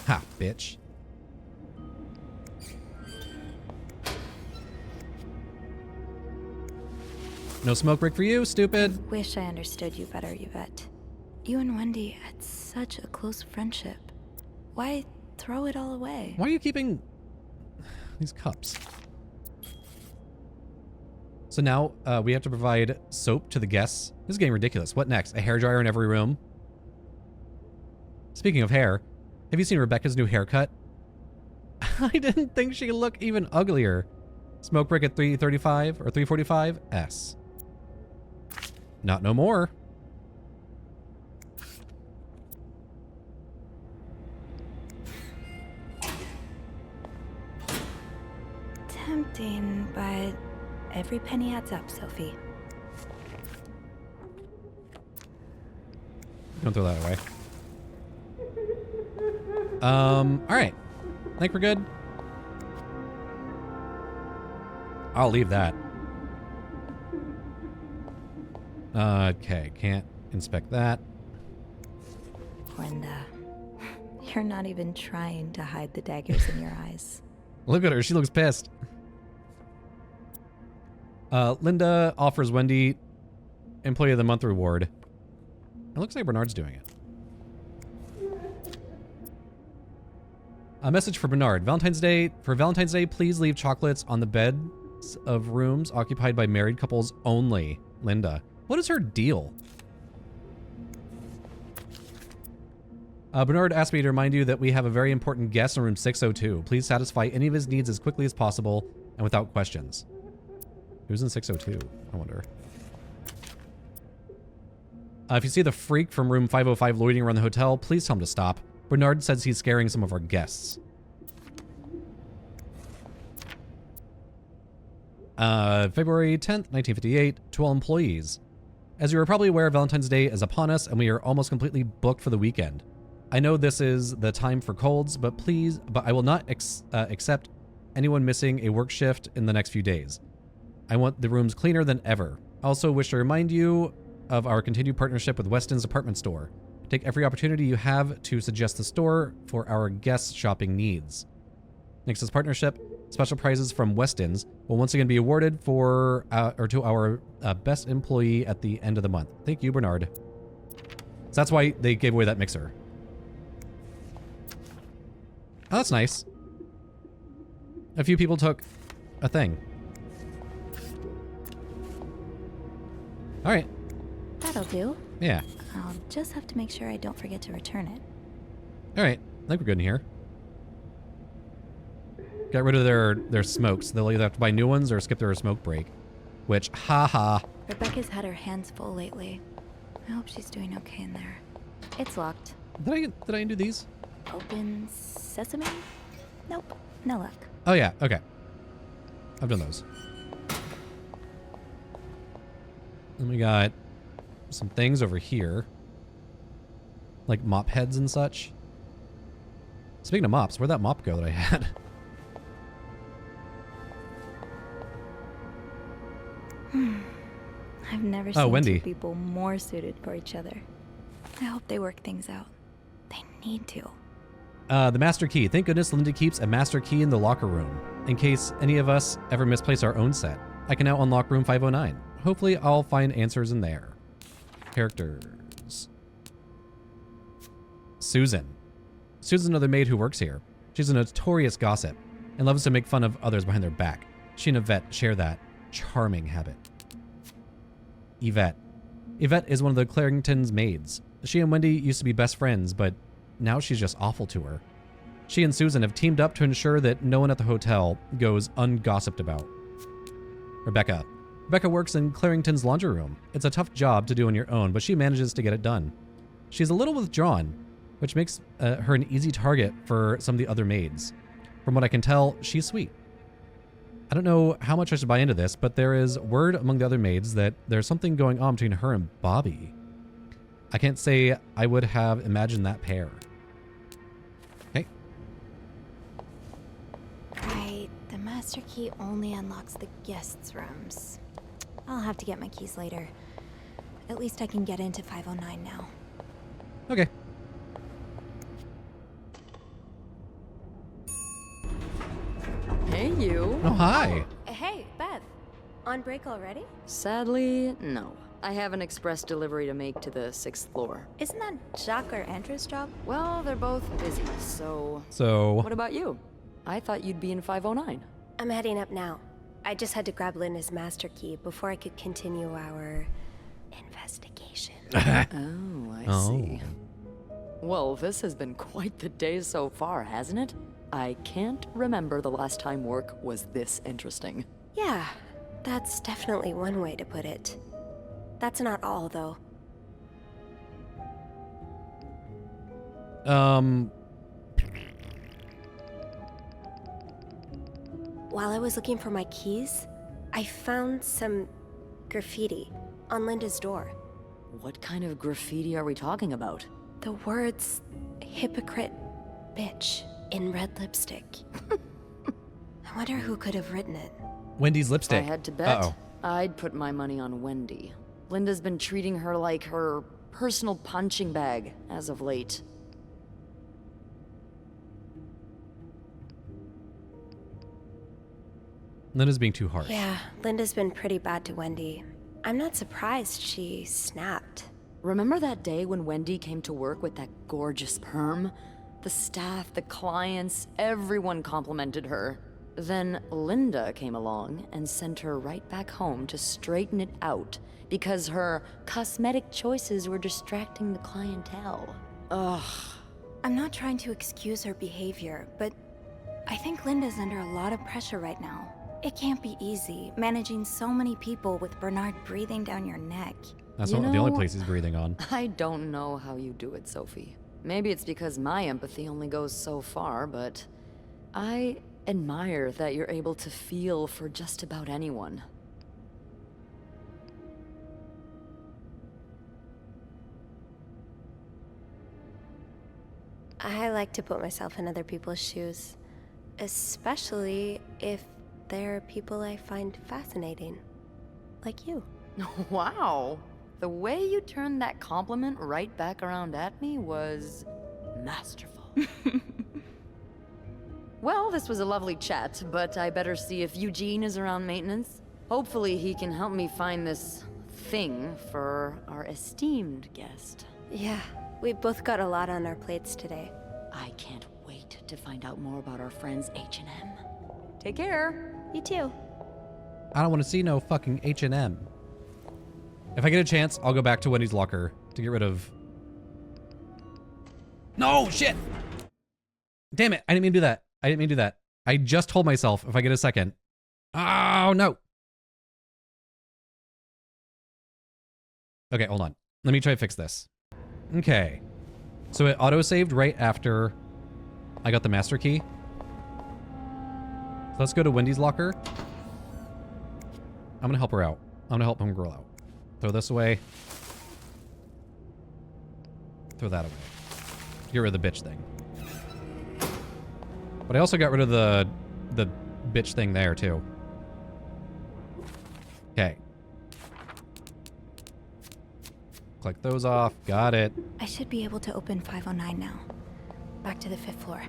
[SPEAKER 1] Ha, bitch. No smoke break for you, stupid.
[SPEAKER 5] I wish I understood you better, Yvette. You and Wendy had such a close friendship. Why throw it all away?
[SPEAKER 1] Why are you keeping these cups? So now we have to provide soap to the guests. This is getting ridiculous. What next? A hairdryer in every room? Speaking of hair, have you seen Rebecca's new haircut? I didn't think she could look even uglier. Smoke break at 3:35 or 3:45? S. Not no more.
[SPEAKER 5] Tempting, but every penny adds up, Sophie.
[SPEAKER 1] Don't throw that away. All right. I think we're good. I'll leave that. Okay, can't inspect that.
[SPEAKER 5] Linda, you're not even trying to hide the daggers in your eyes.
[SPEAKER 1] Look at her, she looks pissed. Linda offers Wendy Employee of the Month reward. It looks like Bernard's doing it. A message for Bernard. For Valentine's Day, please leave chocolates on the beds of rooms occupied by married couples only. Linda. What is her deal? Bernard asked me to remind you that we have a very important guest in room 602. Please satisfy any of his needs as quickly as possible and without questions. Who's in 602? I wonder. If you see the freak from room 505 loitering around the hotel, please tell him to stop. Bernard says he's scaring some of our guests. February 10th, 1958, to all employees. As you are probably aware, Valentine's Day is upon us and we are almost completely booked for the weekend. I know this is the time for colds, but I will not accept anyone missing a work shift in the next few days. I want the rooms cleaner than ever. I also wish to remind you of our continued partnership with Weston's Department Store. Take every opportunity you have to suggest the store for our guests' shopping needs. Next is partnership. Special prizes from Weston's will once again be awarded to our best employee at the end of the month. Thank you, Bernard. So that's why they gave away that mixer. Oh, that's nice. A few people took a thing. All right.
[SPEAKER 5] That'll do.
[SPEAKER 1] Yeah.
[SPEAKER 5] I'll just have to make sure I don't forget to return it.
[SPEAKER 1] All right. I think we're good in here. Got rid of their smokes. They'll either have to buy new ones or skip their smoke break. Which, haha.
[SPEAKER 5] Rebecca's had her hands full lately. I hope she's doing okay in there. It's locked.
[SPEAKER 1] Did I undo these?
[SPEAKER 5] Open sesame? Nope. No luck.
[SPEAKER 1] Oh yeah, okay. I've done those. Then we got some things over here. Like mop heads and such. Speaking of mops, where'd that mop go that I had?
[SPEAKER 5] I've never seen
[SPEAKER 1] Wendy.
[SPEAKER 5] two people more suited for each other. I hope they work things out. They need to.
[SPEAKER 1] The master key. Thank goodness Linda keeps a master key in the locker room, in case any of us ever misplace our own set. I can now unlock room 509. Hopefully I'll find answers in there. Characters. Susan. Susan's another maid who works here. She's a notorious gossip and loves to make fun of others behind their back. She and Yvette share that charming habit. Yvette. Yvette is one of the Clarington's maids. She and Wendy used to be best friends, but now she's just awful to her. She and Susan have teamed up to ensure that no one at the hotel goes ungossiped about. Rebecca. Rebecca works in Clarington's laundry room. It's a tough job to do on your own, but she manages to get it done. She's a little withdrawn, which makes her an easy target for some of the other maids. From what I can tell, she's sweet. I don't know how much I should buy into this, but there is word among the other maids that there's something going on between her and Bobby. I can't say I would have imagined that pair. Okay.
[SPEAKER 5] Right, the master key only unlocks the guests' rooms. I'll have to get my keys later. At least I can get into 509 now.
[SPEAKER 1] Okay.
[SPEAKER 10] Hey, you.
[SPEAKER 1] Oh, hi.
[SPEAKER 14] Hey, Beth. On break already?
[SPEAKER 10] Sadly, no. I have an express delivery to make to the 6th floor.
[SPEAKER 5] Isn't that Jacques or Andrew's job?
[SPEAKER 10] Well, they're both busy, so...
[SPEAKER 1] So...
[SPEAKER 10] What about you? I thought you'd be in 509.
[SPEAKER 14] I'm heading up now. I just had to grab Linda's master key before I could continue our investigation.
[SPEAKER 10] Oh, I see. Well, this has been quite the day so far, hasn't it? I can't remember the last time work was this interesting.
[SPEAKER 14] Yeah, that's definitely one way to put it. That's not all, though. While I was looking for my keys, I found some graffiti on Linda's door.
[SPEAKER 10] What kind of graffiti are we talking about?
[SPEAKER 14] The words, hypocrite, bitch, in red lipstick. wonder who could have written it.
[SPEAKER 1] Wendy's lipstick.
[SPEAKER 10] If I had to bet,
[SPEAKER 1] Uh-oh.
[SPEAKER 10] I'd put my money on Wendy. Linda's been treating her like her personal punching bag as of late.
[SPEAKER 1] Linda's being too harsh.
[SPEAKER 14] Yeah, Linda's been pretty bad to Wendy. I'm not surprised she snapped.
[SPEAKER 10] Remember that day when Wendy came to work with that gorgeous perm? The staff, the clients, everyone complimented her. Then Linda came along and sent her right back home to straighten it out because her cosmetic choices were distracting the clientele. Ugh.
[SPEAKER 14] I'm not trying to excuse her behavior, but I think Linda's under a lot of pressure right now. It can't be easy, managing so many people with Bernard breathing down your neck.
[SPEAKER 1] That's the only place he's breathing on.
[SPEAKER 10] I don't know how you do it, Sophie. Maybe it's because my empathy only goes so far, but I admire that you're able to feel for just about anyone.
[SPEAKER 14] I like to put myself in other people's shoes, especially if they're people I find fascinating, like you.
[SPEAKER 10] Wow. The way you turned that compliment right back around at me was masterful. Well, this was a lovely chat, but I better see if Eugene is around maintenance. Hopefully he can help me find this thing for our esteemed guest.
[SPEAKER 14] Yeah, we've both got a lot on our plates today.
[SPEAKER 10] I can't wait to find out more about our friends H&M. Take care.
[SPEAKER 14] You too.
[SPEAKER 1] I don't want to see no fucking H&M. If I get a chance, I'll go back to Wendy's locker to get rid of... No, shit! Damn it, I didn't mean to do that. I didn't mean to do that. I just told myself if I get a second. Oh, no. Okay, hold on. Let me try to fix this. Okay. So it auto-saved right after I got the master key. So let's go to Wendy's locker. I'm gonna help her out. I'm gonna help homegirl out. Throw this away. Throw that away. Get rid of the bitch thing. But I also got rid of the bitch thing there too. Okay. Click those off. Got it.
[SPEAKER 14] I should be able to open 509 now. Back to the 5th floor.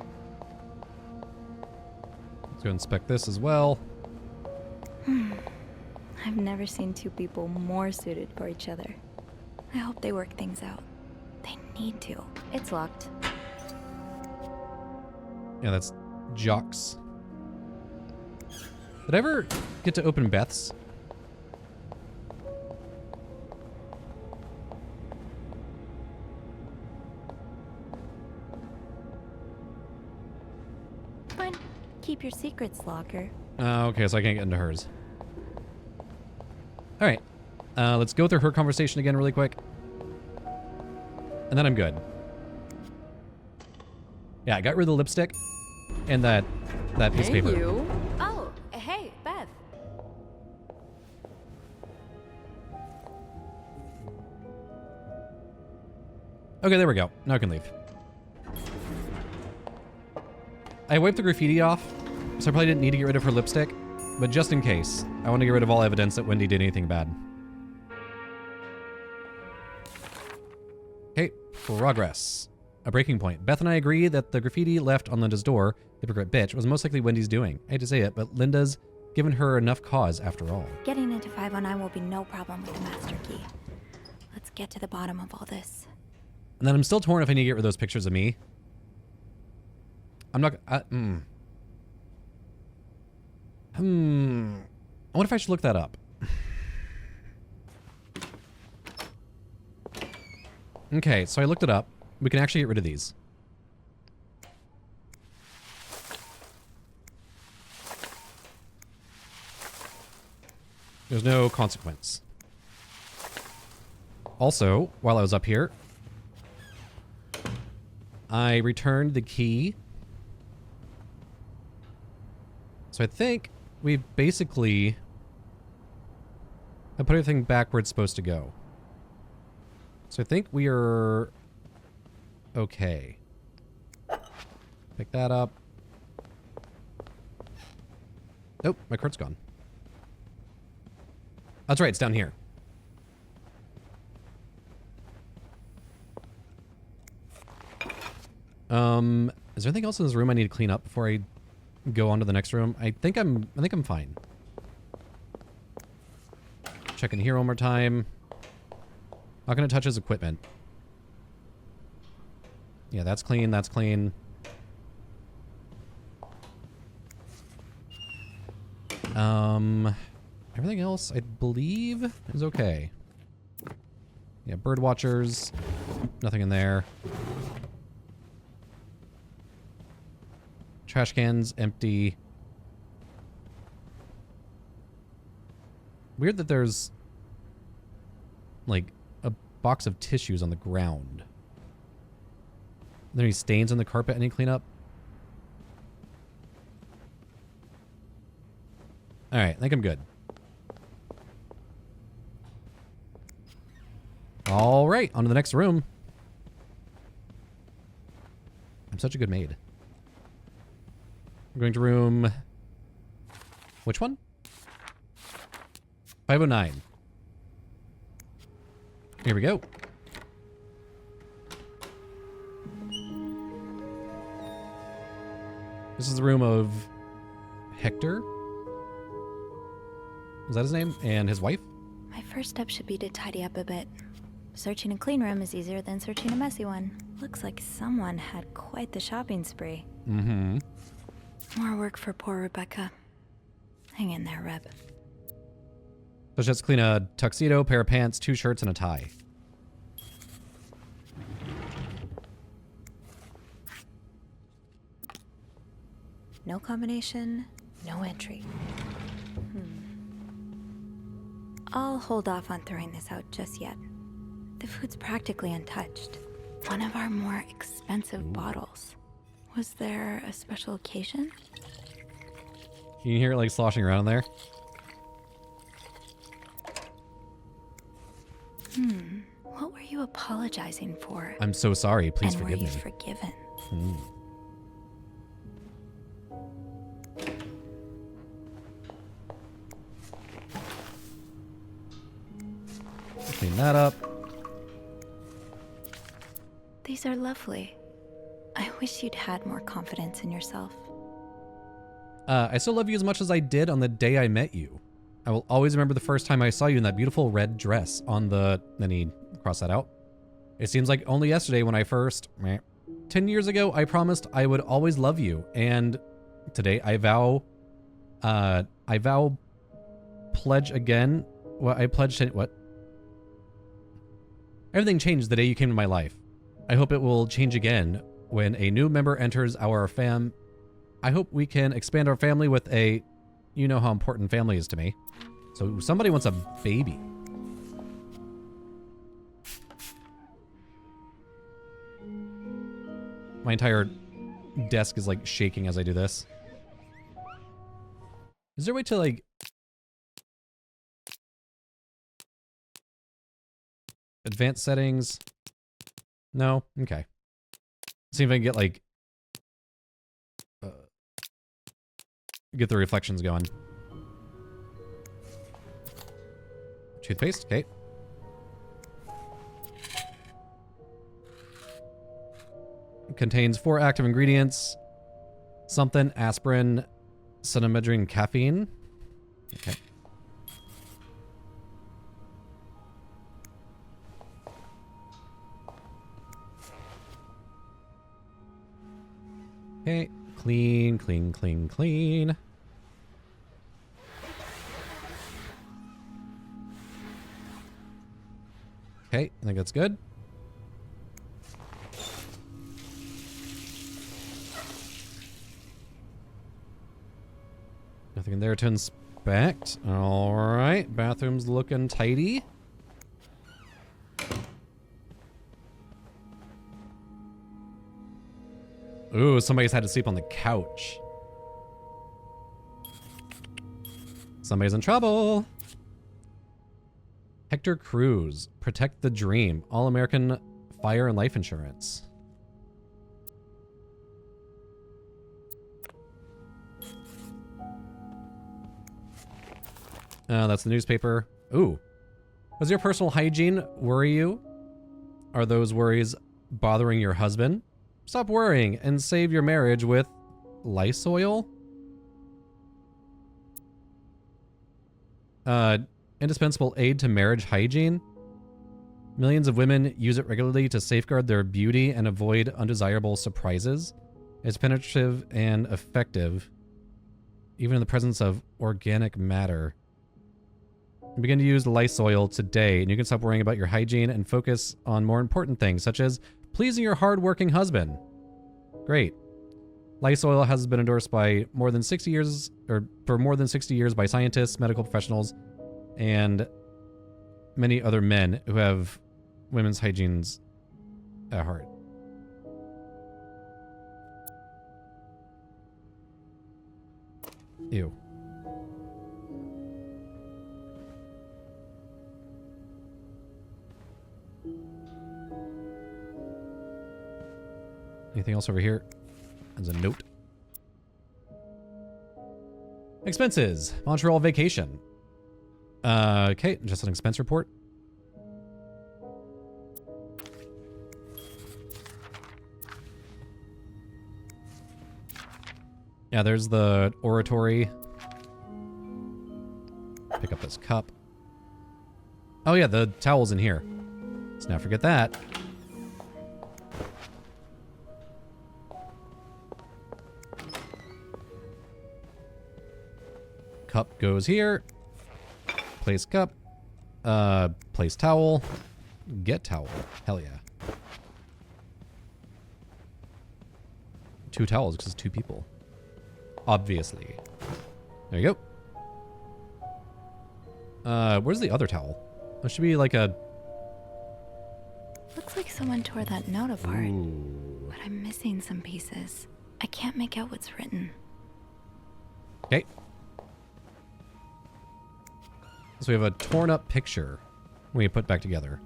[SPEAKER 1] Let's go inspect this as well.
[SPEAKER 14] I've never seen two people more suited for each other. I hope they work things out. They need to. It's locked.
[SPEAKER 1] Yeah, that's Jocks. Did I ever get to open Beth's?
[SPEAKER 14] Fine. Keep your secrets, locker.
[SPEAKER 1] Okay, so I can't get into hers. Alright. Let's go through her conversation again really quick. And then I'm good. Yeah, I got rid of the lipstick and that piece of paper.
[SPEAKER 10] Hey, you.
[SPEAKER 14] Oh, hey, Beth.
[SPEAKER 1] Okay, there we go. Now I can leave. I wiped the graffiti off, so I probably didn't need to get rid of her lipstick. But just in case, I want to get rid of all evidence that Wendy did anything bad. Okay, progress. A breaking point. Beth and I agree that the graffiti left on Linda's door, hypocrite bitch, was most likely Wendy's doing. I hate to say it, but Linda's given her enough cause after all.
[SPEAKER 14] Getting into 509 will be no problem with the master key. Let's get to the bottom of all this.
[SPEAKER 1] And then I'm still torn if I need to get rid of those pictures of me. I'm not... I wonder if I should look that up. Okay, so I looked it up. We can actually get rid of these. There's no consequence. Also, while I was up here, I returned the key. So I think we basically have put everything back where it's supposed to go. So I think we are okay. Pick that up. Oh, my cart's gone. That's right, it's down here. Is there anything else in this room I need to clean up before I go on to the next room? I think I'm fine. Checking here one more time. Not gonna touch his equipment. Yeah, that's clean, that's clean. Everything else, I believe, is okay. Yeah, bird watchers. Nothing in there. Trash cans, empty. Weird that there's, like, a box of tissues on the ground. Are there any stains on the carpet I need to clean up? Alright, I think I'm good. Alright, on to the next room. I'm such a good maid. We're going to room... Which one? 509. Here we go. This is the room of Hector. Is that his name? And his wife?
[SPEAKER 14] My first step should be to tidy up a bit. Searching a clean room is easier than searching a messy one. Looks like someone had quite the shopping spree.
[SPEAKER 1] Mm-hmm.
[SPEAKER 14] More work for poor Rebecca. Hang in there, Reb.
[SPEAKER 1] So just clean a tuxedo, pair of pants, 2 shirts, and a tie.
[SPEAKER 14] No combination, no entry. I'll hold off on throwing this out just yet. The food's practically untouched. One of our more expensive bottles. Was there a special occasion?
[SPEAKER 1] You can hear it like sloshing around in there.
[SPEAKER 14] What were you apologizing for?
[SPEAKER 1] I'm so sorry. Please
[SPEAKER 14] and
[SPEAKER 1] forgive
[SPEAKER 14] were
[SPEAKER 1] me.
[SPEAKER 14] you forgiven?
[SPEAKER 1] Clean that up.
[SPEAKER 14] These are lovely. I wish you'd had more confidence in yourself.
[SPEAKER 1] I still love you as much as I did on the day I met you. I will always remember the first time I saw you in that beautiful red dress on the... Then he crossed that out. It seems like only yesterday when I first... 10 years ago, I promised I would always love you. And today I vow... pledge again. What I pledged... What? Everything changed the day you came to my life. I hope it will change again when a new member enters our fam... I hope we can expand our family with a... You know how important family is to me. So somebody wants a baby. My entire desk is like shaking as I do this. Is there a way to like... Advanced settings? No? Okay. See if I can get like... get the reflections going. Toothpaste, okay. It contains 4 active ingredients. Something, aspirin, cinnamidrin, caffeine. Okay. Okay, clean, clean, clean, clean. Okay, I think that's good. Nothing in there to inspect. All right, bathroom's looking tidy. Ooh, somebody's had to sleep on the couch. Somebody's in trouble. Hector Cruz, protect the dream. All-American fire and life insurance. That's the newspaper. Ooh. Does your personal hygiene worry you? Are those worries bothering your husband? Stop worrying and save your marriage with Lysol? Indispensable aid to marriage hygiene. Millions of women use it regularly to safeguard their beauty and avoid undesirable surprises. It's penetrative and effective, even in the presence of organic matter. Begin to use Lysol today, and you can stop worrying about your hygiene and focus on more important things, such as pleasing your hard-working husband. Great. Lysol has been endorsed by more than 60 years, or for more than 60 years by scientists, medical professionals, and many other men who have women's hygienes at heart. Ew. Anything else over here? There's a note. Expenses. Montreal vacation. Okay, just an expense report. Yeah, there's the oratory. Pick up this cup. Oh yeah, the towel's in here. Let's not forget that. Cup goes here. Place cup. Place towel. Get towel. Hell yeah. 2 towels because it's 2 people. Obviously. There you go. Where's the other towel? There should be like a...
[SPEAKER 14] Looks like someone tore that note apart.
[SPEAKER 1] Ooh.
[SPEAKER 14] But I'm missing some pieces. I can't make out what's written.
[SPEAKER 1] Okay. So we have a torn up picture we put back together.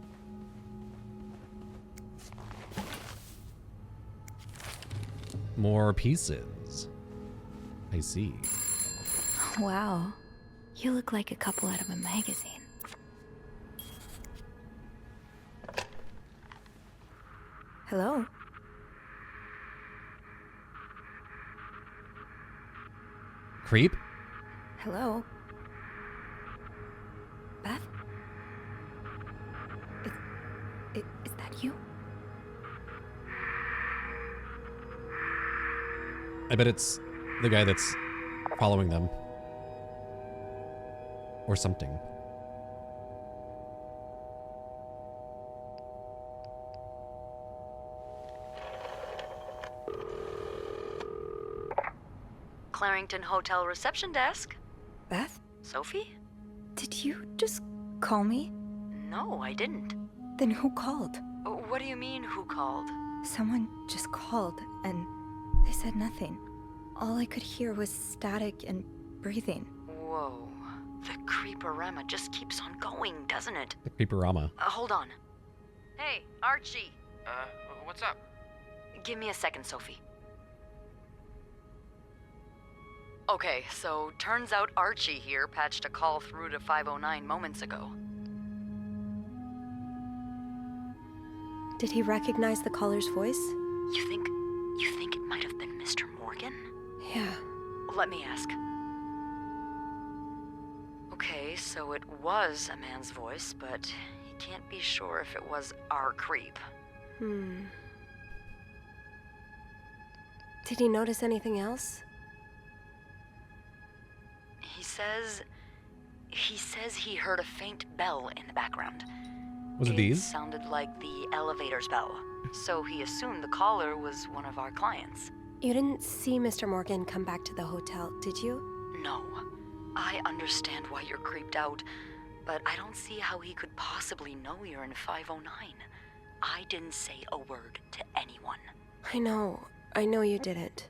[SPEAKER 1] More pieces. I see.
[SPEAKER 14] Wow. You look like a couple out of a magazine. Hello?
[SPEAKER 1] Creep?
[SPEAKER 14] Hello? Beth? Is that you?
[SPEAKER 1] I bet it's the guy that's following them. Or something.
[SPEAKER 10] Clarington Hotel reception desk.
[SPEAKER 14] Beth?
[SPEAKER 10] Sophie?
[SPEAKER 14] Did you just call me?
[SPEAKER 10] No, I didn't.
[SPEAKER 14] Then who called?
[SPEAKER 10] What do you mean, who called?
[SPEAKER 14] Someone just called, and they said nothing. All I could hear was static and breathing.
[SPEAKER 10] Whoa. The creeporama just keeps on going, doesn't it?
[SPEAKER 1] The creeporama.
[SPEAKER 10] Hold on. Hey, Archie.
[SPEAKER 13] What's up?
[SPEAKER 10] Give me a second, Sophie. Okay, so turns out Archie here patched a call through to 509 moments ago.
[SPEAKER 14] Did he recognize the caller's voice?
[SPEAKER 10] You think it might have been Mr. Morgan?
[SPEAKER 14] Yeah.
[SPEAKER 10] Let me ask. Okay, so it was a man's voice, but he can't be sure if it was our creep.
[SPEAKER 14] Did he notice anything else?
[SPEAKER 10] He says he heard a faint bell in the background.
[SPEAKER 1] Was it these?
[SPEAKER 10] It sounded like the elevator's bell, so he assumed the caller was one of our clients.
[SPEAKER 14] You didn't see Mr. Morgan come back to the hotel, did you?
[SPEAKER 10] No. I understand why you're creeped out, but I don't see how he could possibly know you're in 509. I didn't say a word to anyone.
[SPEAKER 14] I know you didn't.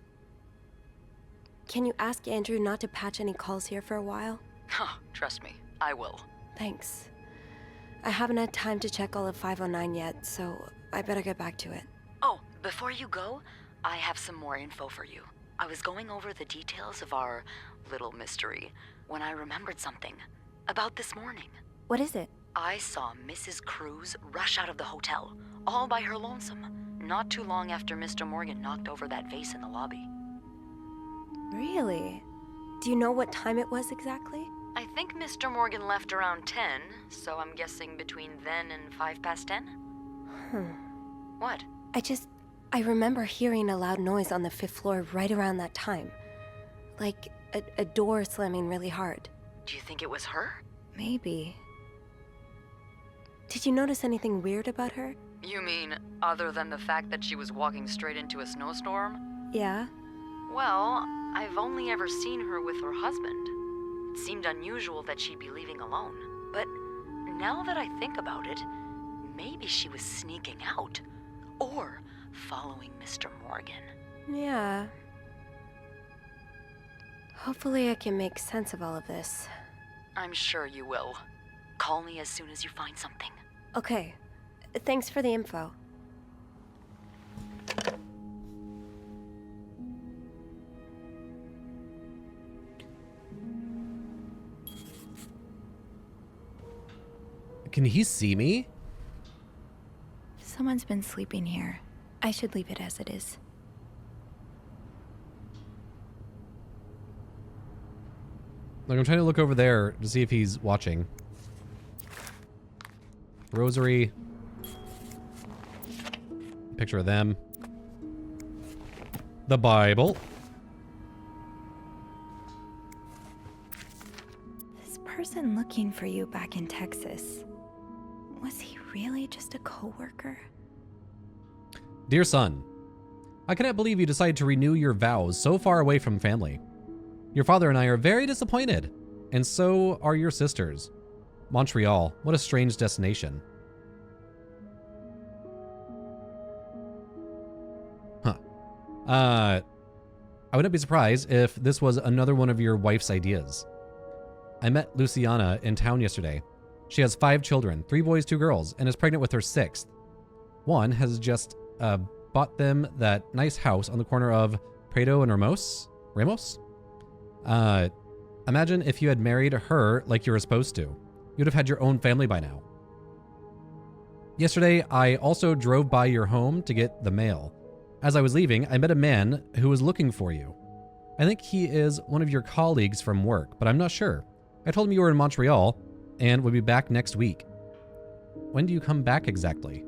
[SPEAKER 14] Can you ask Andrew not to patch any calls here for a while?
[SPEAKER 10] Trust me, I will.
[SPEAKER 14] Thanks. I haven't had time to check all of 509 yet, so I better get back to it.
[SPEAKER 10] Oh, before you go, I have some more info for you. I was going over the details of our little mystery when I remembered something. About this morning.
[SPEAKER 14] What is it?
[SPEAKER 10] I saw Mrs. Cruz rush out of the hotel, all by her lonesome, not too long after Mr. Morgan knocked over that vase in the lobby.
[SPEAKER 14] Really? Do you know what time it was exactly?
[SPEAKER 10] I think Mr. Morgan left around 10, so I'm guessing between then and 10:05. What?
[SPEAKER 14] I remember hearing a loud noise on the 5th floor right around that time. Like a door slamming really hard.
[SPEAKER 10] Do you think it was her?
[SPEAKER 14] Maybe. Did you notice anything weird about her?
[SPEAKER 10] You mean, other than the fact that she was walking straight into a snowstorm?
[SPEAKER 14] Yeah?
[SPEAKER 10] Well, I've only ever seen her with her husband. It seemed unusual that she'd be leaving alone. But now that I think about it, maybe she was sneaking out. Or following Mr. Morgan.
[SPEAKER 14] Yeah. Hopefully I can make sense of all of this.
[SPEAKER 10] I'm sure you will. Call me as soon as you find something.
[SPEAKER 14] Okay. Thanks for the info.
[SPEAKER 1] Can he see me?
[SPEAKER 14] Someone's been sleeping here. I should leave it as it is.
[SPEAKER 1] Like, I'm trying to look over there to see if he's watching. Rosary. Picture of them. The Bible.
[SPEAKER 14] This person looking for you back in Texas. Was he really just a coworker?
[SPEAKER 1] Dear son, I cannot believe you decided to renew your vows so far away from family. Your father and I are very disappointed, and so are your sisters. Montreal, what a strange destination. Huh. I wouldn't be surprised if this was another one of your wife's ideas. I met Luciana in town yesterday. She has 5 children, 3 boys, 2 girls, and is pregnant with her 6th. One has just bought them that nice house on the corner of Prado and Ramos? Imagine if you had married her like you were supposed to. You'd have had your own family by now. Yesterday, I also drove by your home to get the mail. As I was leaving, I met a man who was looking for you. I think he is one of your colleagues from work, but I'm not sure. I told him you were in Montreal and would be back next week. When do you come back exactly?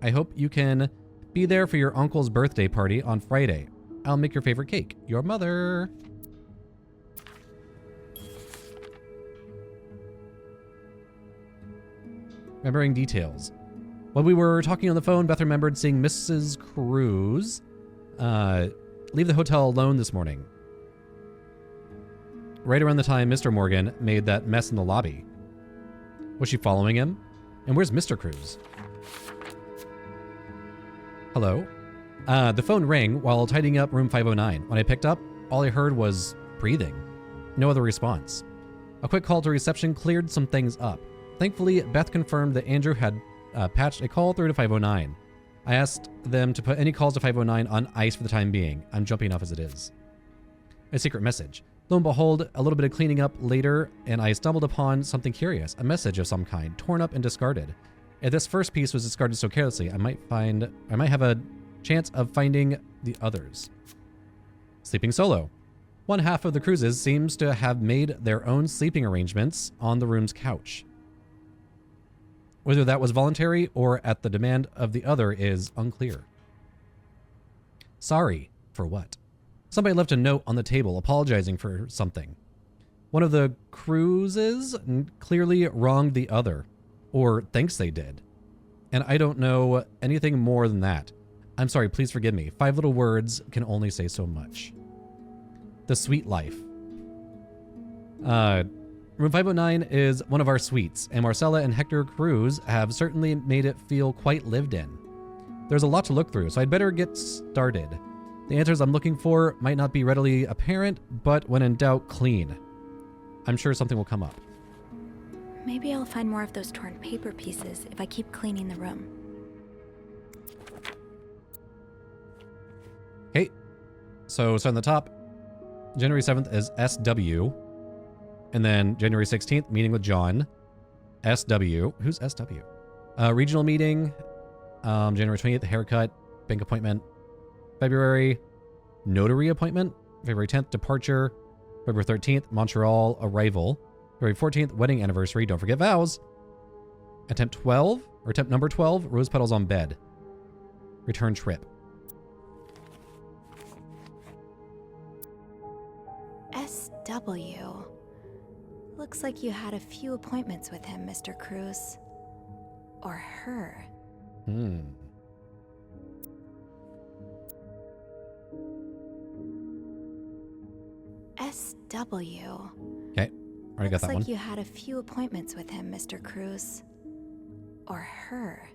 [SPEAKER 1] I hope you can be there for your uncle's birthday party on Friday. I'll make your favorite cake. Your mother. Remembering details. When we were talking on the phone, Beth remembered seeing Mrs. Cruz leave the hotel alone this morning. Right around the time Mr. Morgan made that mess in the lobby. Was she following him? And where's Mr. Cruz? Hello? The phone rang while tidying up room 509. When I picked up, all I heard was breathing. No other response. A quick call to reception cleared some things up. Thankfully, Beth confirmed that Andrew had patched a call through to 509. I asked them to put any calls to 509 on ice for the time being. I'm jumping off as it is. A secret message. Lo and behold, a little bit of cleaning up later, and I stumbled upon something curious. A message of some kind, torn up and discarded. If this first piece was discarded so carelessly, I might have a chance of finding the others. Sleeping solo. One half of the Cruzes seems to have made their own sleeping arrangements on the room's couch. Whether that was voluntary or at the demand of the other is unclear. Sorry for what? Somebody left a note on the table apologizing for something. One of the Cruzes clearly wronged the other, or thinks they did. And I don't know anything more than that. I'm sorry, please forgive me. 5 little words can only say so much. The Sweet Life. Room 509 is one of our suites, and Marcella and Hector Cruz have certainly made it feel quite lived in. There's a lot to look through, so I'd better get started. The answers I'm looking for might not be readily apparent, but when in doubt, clean. I'm sure something will come up.
[SPEAKER 14] Maybe I'll find more of those torn paper pieces if I keep cleaning the room. Okay, so on the top, January 7th is SW,
[SPEAKER 1] And then January 16th, meeting with John. SW. Who's SW? Regional meeting. January 20th, haircut, bank appointment. February, notary appointment. February 10th, departure. February 13th, Montreal arrival. February 14th, wedding anniversary. Don't forget vows. Attempt 12, or attempt number 12, rose petals on bed. Return trip.
[SPEAKER 14] SW. Looks like you had a few appointments with him, Mr. Cruz. Or her. SW.
[SPEAKER 1] Okay, already got that one.
[SPEAKER 14] Looks like you had a few appointments with him, Mr. Cruz. Or her.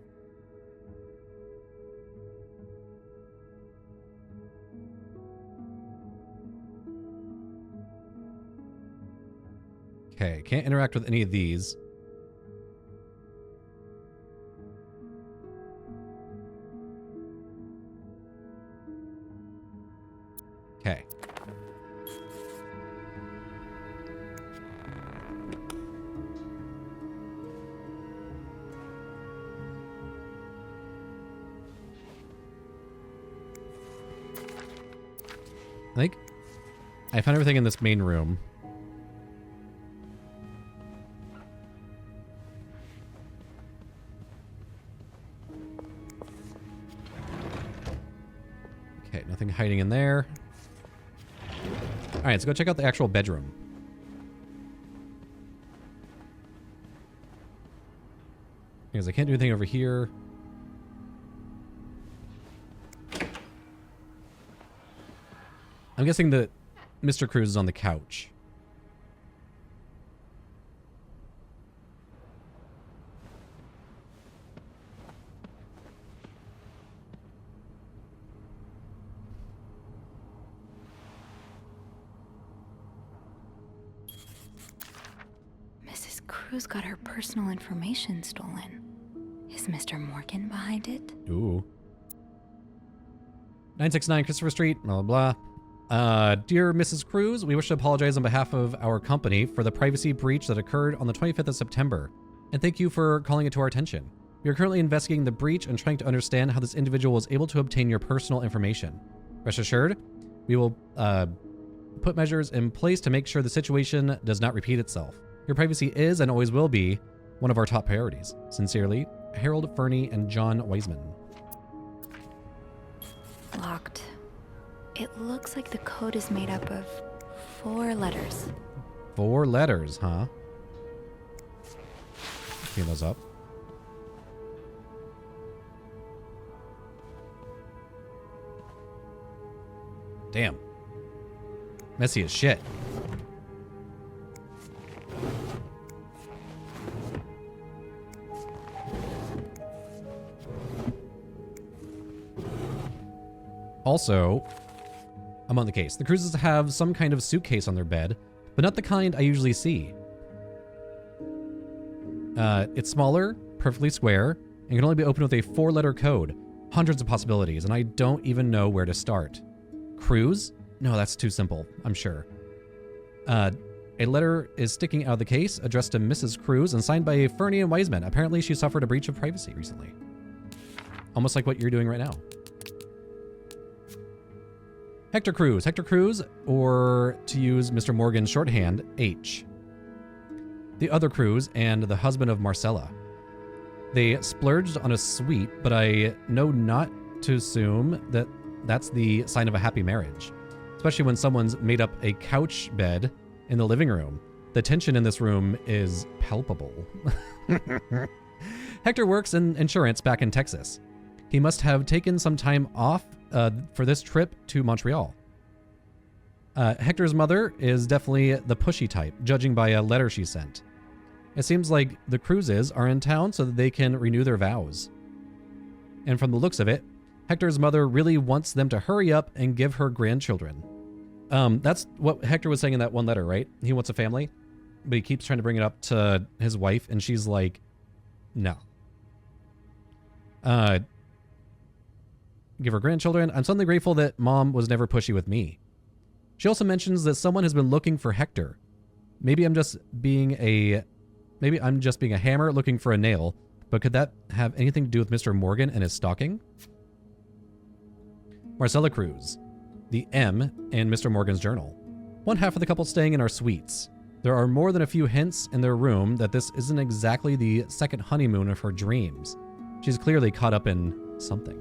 [SPEAKER 1] Okay, can't interact with any of these. Okay. I think I found everything in this main room. Okay, nothing hiding in there. All right, let's go check out the actual bedroom. Because I can't do anything over here. I'm guessing that Mr. Cruz is on the couch.
[SPEAKER 14] Mrs. Cruz got her personal information stolen. Is Mr. Morgan behind it?
[SPEAKER 1] Ooh. 969 Christopher Street, blah, blah, blah. Dear Mrs. Cruz, we wish to apologize on behalf of our company for the privacy breach that occurred on the 25th of September, and thank you for calling it to our attention. We are currently investigating the breach and trying to understand how this individual was able to obtain your personal information. Rest assured, we will put measures in place to make sure the situation does not repeat itself. Your privacy is and always will be one of our top priorities. Sincerely, Harold Fernie and John Wiseman.
[SPEAKER 14] Locked. It looks like the code is made up of 4 letters.
[SPEAKER 1] 4 letters, huh? Clean those up. Damn. Messy as shit. Also, I'm on the case. The Cruzes have some kind of suitcase on their bed, but not the kind I usually see. It's smaller, perfectly square, and can only be opened with a 4-letter code. Hundreds of possibilities, and I don't even know where to start. Cruz? No, that's too simple, I'm sure. A letter is sticking out of the case, addressed to Mrs. Cruz and signed by Fernie and Wiseman. Apparently, she suffered a breach of privacy recently. Almost like what you're doing right now. Hector Cruz, or to use Mr. Morgan's shorthand, H. The other Cruz and the husband of Marcella. They splurged on a suite, but I know not to assume that that's the sign of a happy marriage, especially when someone's made up a couch bed in the living room. The tension in this room is palpable. Hector works in insurance back in Texas. He must have taken some time off for this trip to Montreal. Hector's mother is definitely the pushy type, judging by a letter she sent. It seems like the Cruzes are in town so that they can renew their vows. And from the looks of it, Hector's mother really wants them to hurry up and give her grandchildren. That's what Hector was saying in that one letter, right? He wants a family, but he keeps trying to bring it up to his wife, and she's like, no. Give her grandchildren. I'm suddenly grateful that Mom was never pushy with me. She also mentions that someone has been looking for Hector. Maybe I'm just being a hammer looking for a nail, but could that have anything to do with Mr. Morgan and his stalking? Marcella Cruz, the M in Mr. Morgan's journal. One half of the couple staying in our suites. There are more than a few hints in their room that this isn't exactly the second honeymoon of her dreams. She's clearly caught up in something.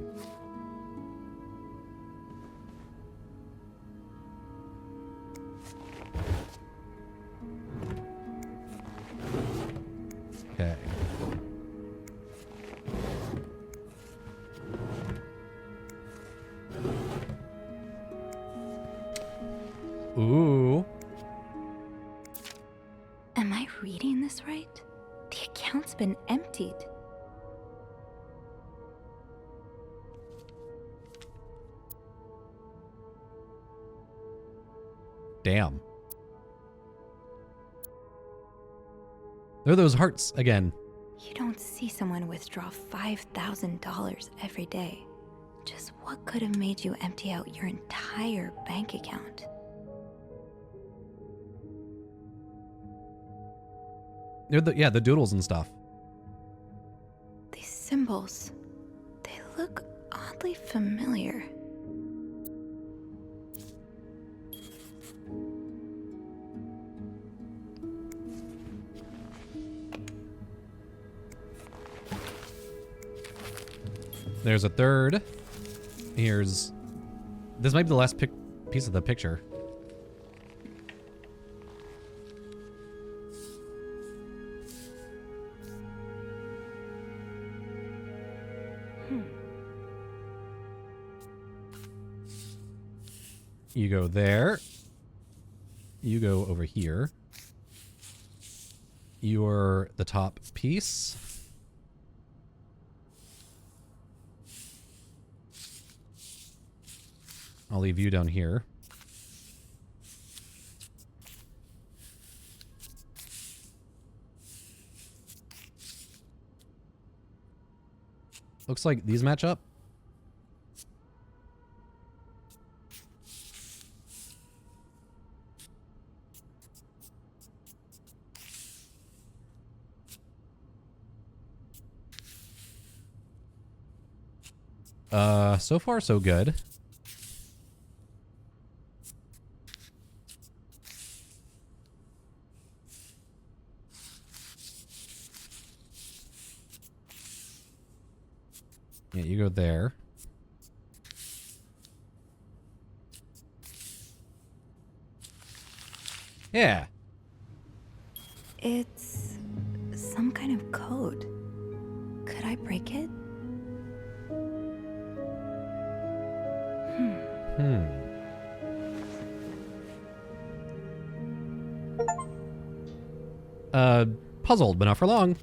[SPEAKER 1] Okay. Ooh.
[SPEAKER 14] Am I reading this right? The account's been emptied.
[SPEAKER 1] Damn. There are those hearts again.
[SPEAKER 14] You don't see someone withdraw $5,000 every day. Just what could have made you empty out your entire bank account?
[SPEAKER 1] They're the doodles and stuff.
[SPEAKER 14] These symbols, they look oddly familiar.
[SPEAKER 1] There's a third. This might be the last piece of the picture. You go there. You go over here. You're the top piece. I'll leave you down here. Looks like these match up. So far so good. Yeah, you go there. Yeah.
[SPEAKER 14] It's some kind of code. Could I break it?
[SPEAKER 1] Puzzled, but not for long.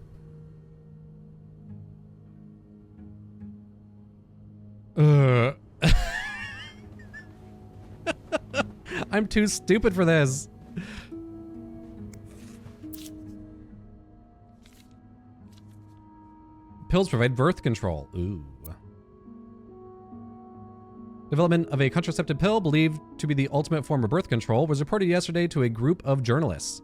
[SPEAKER 1] I'm too stupid for this. Pills provide birth control. Ooh. Development of a contraceptive pill believed to be the ultimate form of birth control was reported yesterday to a group of journalists.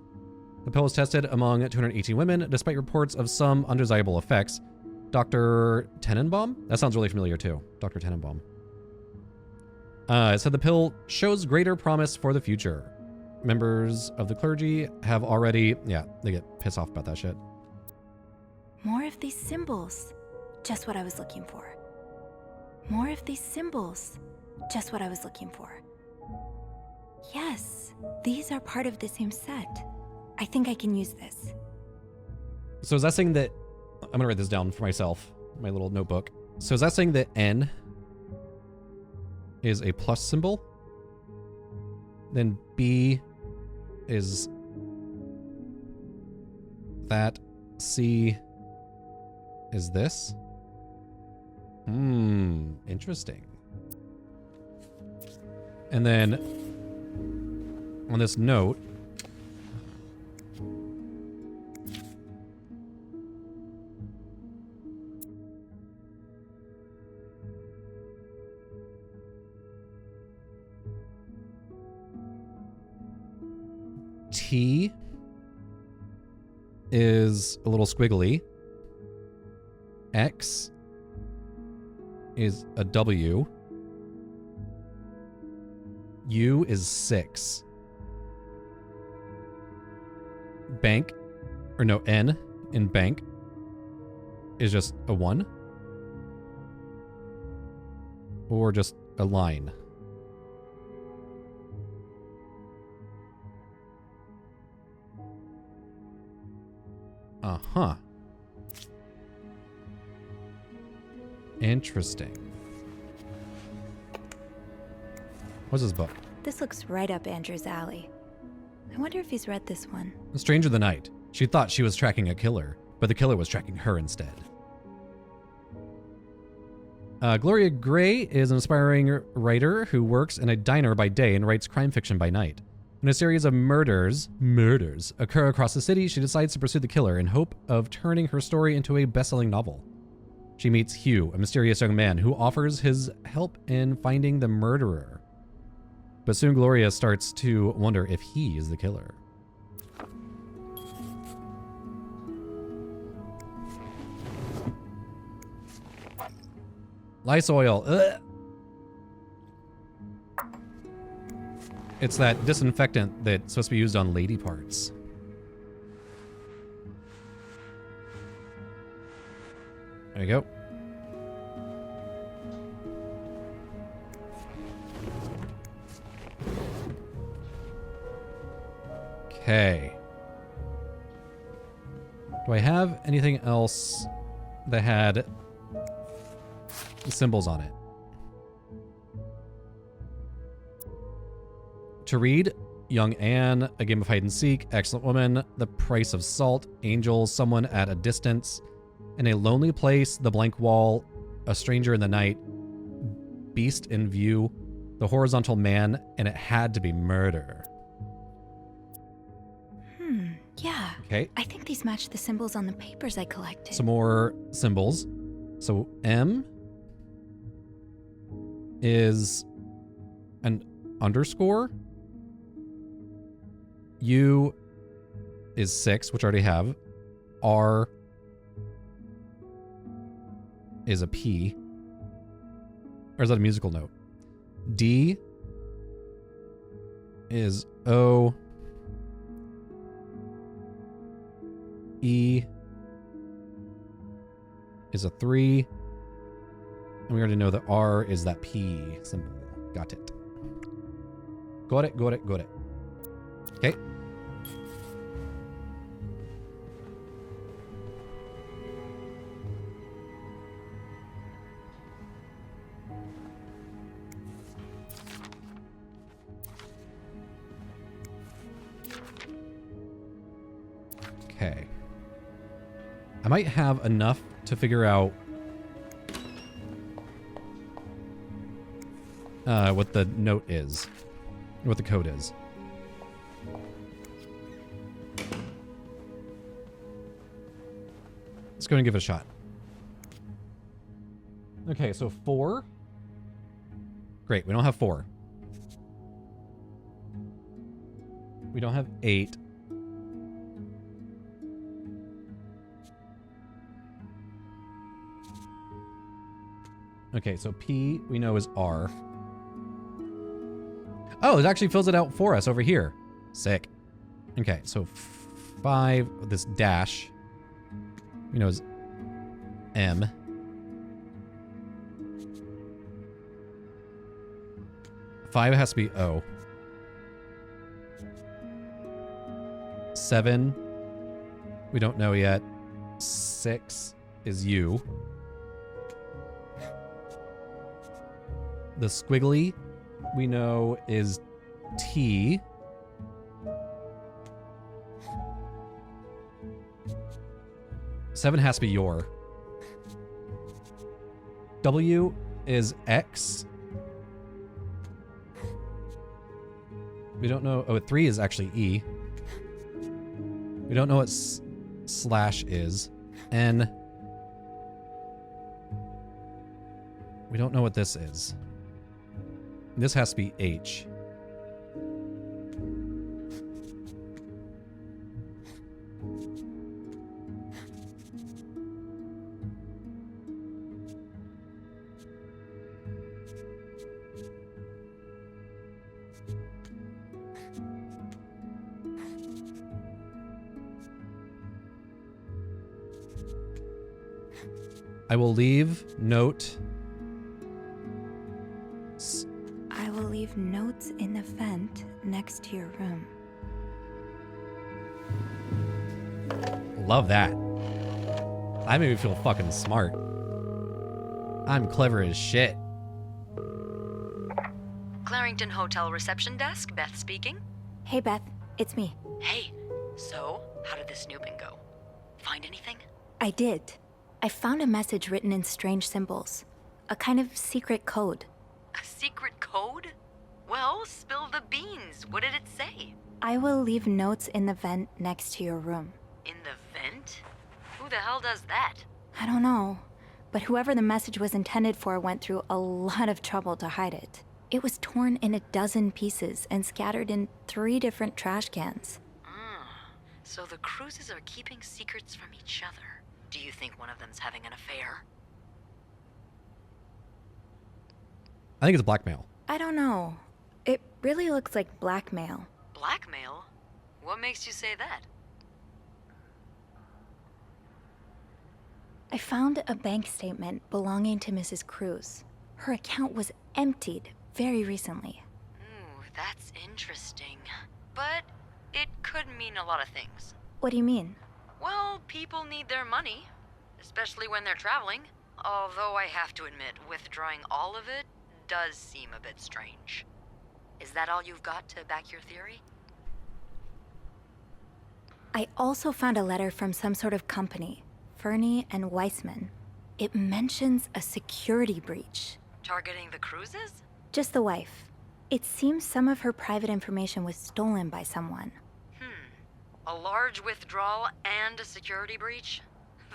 [SPEAKER 1] The pill was tested among 218 women, despite reports of some undesirable effects. Dr. Tenenbaum? That sounds really familiar too. Dr. Tenenbaum. It said the pill shows greater promise for the future. Members of the clergy have already... Yeah, they get pissed off about that shit.
[SPEAKER 14] More of these symbols. Just what I was looking for. More of these symbols. Just what I was looking for. Yes, these are part of the same set. I think I can use this.
[SPEAKER 1] So is that saying that... I'm going to write this down for myself. My little notebook. So is that saying that N is a plus symbol? Then B is that. C is this. Interesting. And then on this note, T is a little squiggly. X is a W. U is 6. Bank, or no, N in bank is just a 1. Or just a line. Uh-huh. Interesting. What's this book?
[SPEAKER 14] This looks right up Andrew's alley. I wonder if he's read this one.
[SPEAKER 1] A Stranger the Night. She thought she was tracking a killer, but the killer was tracking her instead. Gloria Gray is an aspiring writer who works in a diner by day and writes crime fiction by night. When a series of murders occur across the city, she decides to pursue the killer in hope of turning her story into a best-selling novel. She meets Hugh, a mysterious young man who offers his help in finding the murderer. But soon Gloria starts to wonder if he is the killer. Lysol. Ugh. It's that disinfectant that's supposed to be used on lady parts. There you go. Okay. Do I have anything else that had symbols on it? To read, Young Anne, A Game of Hide and Seek, Excellent Woman, The Price of Salt, Angel, Someone at a Distance, In a Lonely Place, The Blank Wall, A Stranger in the Night, Beast in View, The Horizontal Man, and It Had to Be Murder.
[SPEAKER 14] Yeah.
[SPEAKER 1] Okay.
[SPEAKER 14] I think these match the symbols on the papers I collected.
[SPEAKER 1] Some more symbols. So M is an underscore. U is 6, which I already have. R is a P. Or is that a musical note? D is O. E is a 3. And we already know that R is that P symbol. Got it. Got it, got it, got it. Okay. Okay. I might have enough to figure out what the note is, what the code is. Let's go and give it a shot. Okay, so 4. Great, we don't have 4. We don't have 8. Okay, so P we know is R. Oh, it actually fills it out for us over here. Sick. Okay, so 5, this dash, we know is M. Five has to be O. 7, we don't know yet. 6 is U. The squiggly, we know, is T. Seven has to be your. W is X. We don't know. Oh, 3 is actually E. We don't know what slash is. N. We don't know what this is. This has to be H. I will leave note.
[SPEAKER 14] I will leave notes in the vent next to your room.
[SPEAKER 1] Love that. That made me feel fucking smart. I'm clever as shit.
[SPEAKER 10] Clarington Hotel reception desk, Beth speaking.
[SPEAKER 14] Hey, Beth. It's me.
[SPEAKER 10] Hey, so how did the snooping go? Find anything?
[SPEAKER 14] I did. I found a message written in strange symbols. A kind of secret code.
[SPEAKER 10] A secret code? Well, spill the beans. What did it say?
[SPEAKER 14] I will leave notes in the vent next to your room.
[SPEAKER 10] In the vent? Who the hell does that?
[SPEAKER 14] I don't know, but whoever the message was intended for went through a lot of trouble to hide it. It was torn in 12 pieces and scattered in 3 different trash cans.
[SPEAKER 10] So the cruises are keeping secrets from each other. Do you think one of them's having an affair?
[SPEAKER 1] I think it's blackmail.
[SPEAKER 14] I don't know. It really looks like blackmail.
[SPEAKER 10] Blackmail? What makes you say that?
[SPEAKER 14] I found a bank statement belonging to Mrs. Cruz. Her account was emptied very recently.
[SPEAKER 10] Ooh, that's interesting. But it could mean a lot of things.
[SPEAKER 14] What do you mean?
[SPEAKER 10] Well, people need their money, especially when they're traveling. Although I have to admit, withdrawing all of it does seem a bit strange. Is that all you've got to back your theory?
[SPEAKER 14] I also found a letter from some sort of company, Fernie and Weissman. It mentions a security breach.
[SPEAKER 10] Targeting the cruises?
[SPEAKER 14] Just the wife. It seems some of her private information was stolen by someone.
[SPEAKER 10] A large withdrawal and a security breach?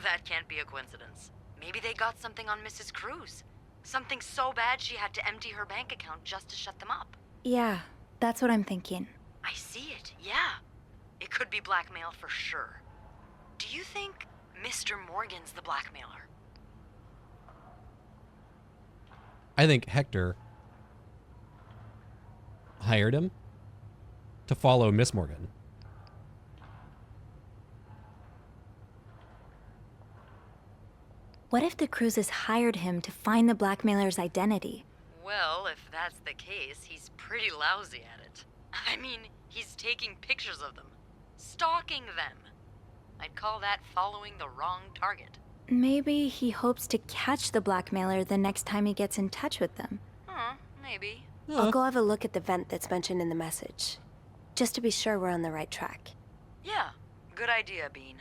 [SPEAKER 10] That can't be a coincidence. Maybe they got something on Mrs. Cruz. Something so bad she had to empty her bank account just to shut them up.
[SPEAKER 14] Yeah, that's what I'm thinking.
[SPEAKER 10] I see it, yeah. It could be blackmail for sure. Do you think Mr. Morgan's the blackmailer?
[SPEAKER 1] I think Hector hired him to follow Miss Morgan.
[SPEAKER 14] What if the Cruzes hired him to find the blackmailer's identity?
[SPEAKER 10] Well, if that's the case, he's pretty lousy at it. I mean, he's taking pictures of them, stalking them. I'd call that following the wrong target.
[SPEAKER 14] Maybe he hopes to catch the blackmailer the next time he gets in touch with them.
[SPEAKER 10] Maybe.
[SPEAKER 14] I'll go have a look at the vent that's mentioned in the message, just to be sure we're on the right track.
[SPEAKER 10] Yeah, good idea, Bean.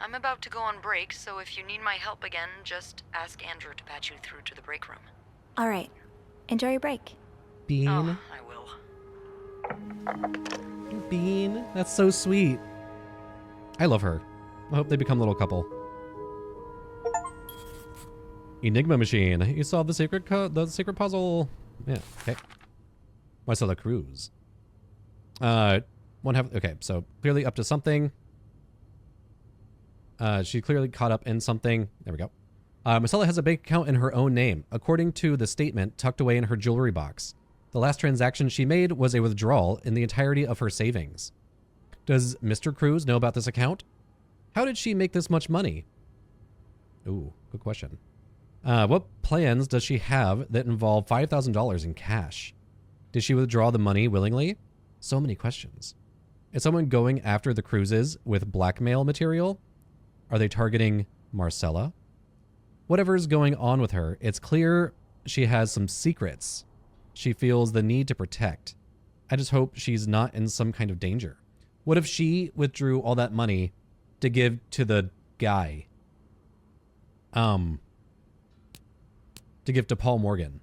[SPEAKER 10] I'm about to go on break, so if you need my help again, just ask Andrew to patch you through to the break room.
[SPEAKER 14] All right. Enjoy your break.
[SPEAKER 1] Bean.
[SPEAKER 10] Oh, I will.
[SPEAKER 1] Bean. That's so sweet. I love her. I hope they become a little couple. Enigma machine. You solved the secret puzzle. Yeah. Okay. Marcella Cruz. Okay, so clearly up to something. She clearly caught up in something. There we go. Marcella has a bank account in her own name, according to the statement tucked away in her jewelry box. The last transaction she made was a withdrawal in the entirety of her savings. Does Mr. Cruz know about this account? How did she make this much money? Ooh, good question. What plans does she have that involve $5,000 in cash? Did she withdraw the money willingly? So many questions. Is someone going after the Cruzes with blackmail material? Are they targeting Marcella? Whatever's going on with her, it's clear she has some secrets she feels the need to protect. I just hope she's not in some kind of danger. What if she withdrew all that money to give to the guy? To give to Paul Morgan.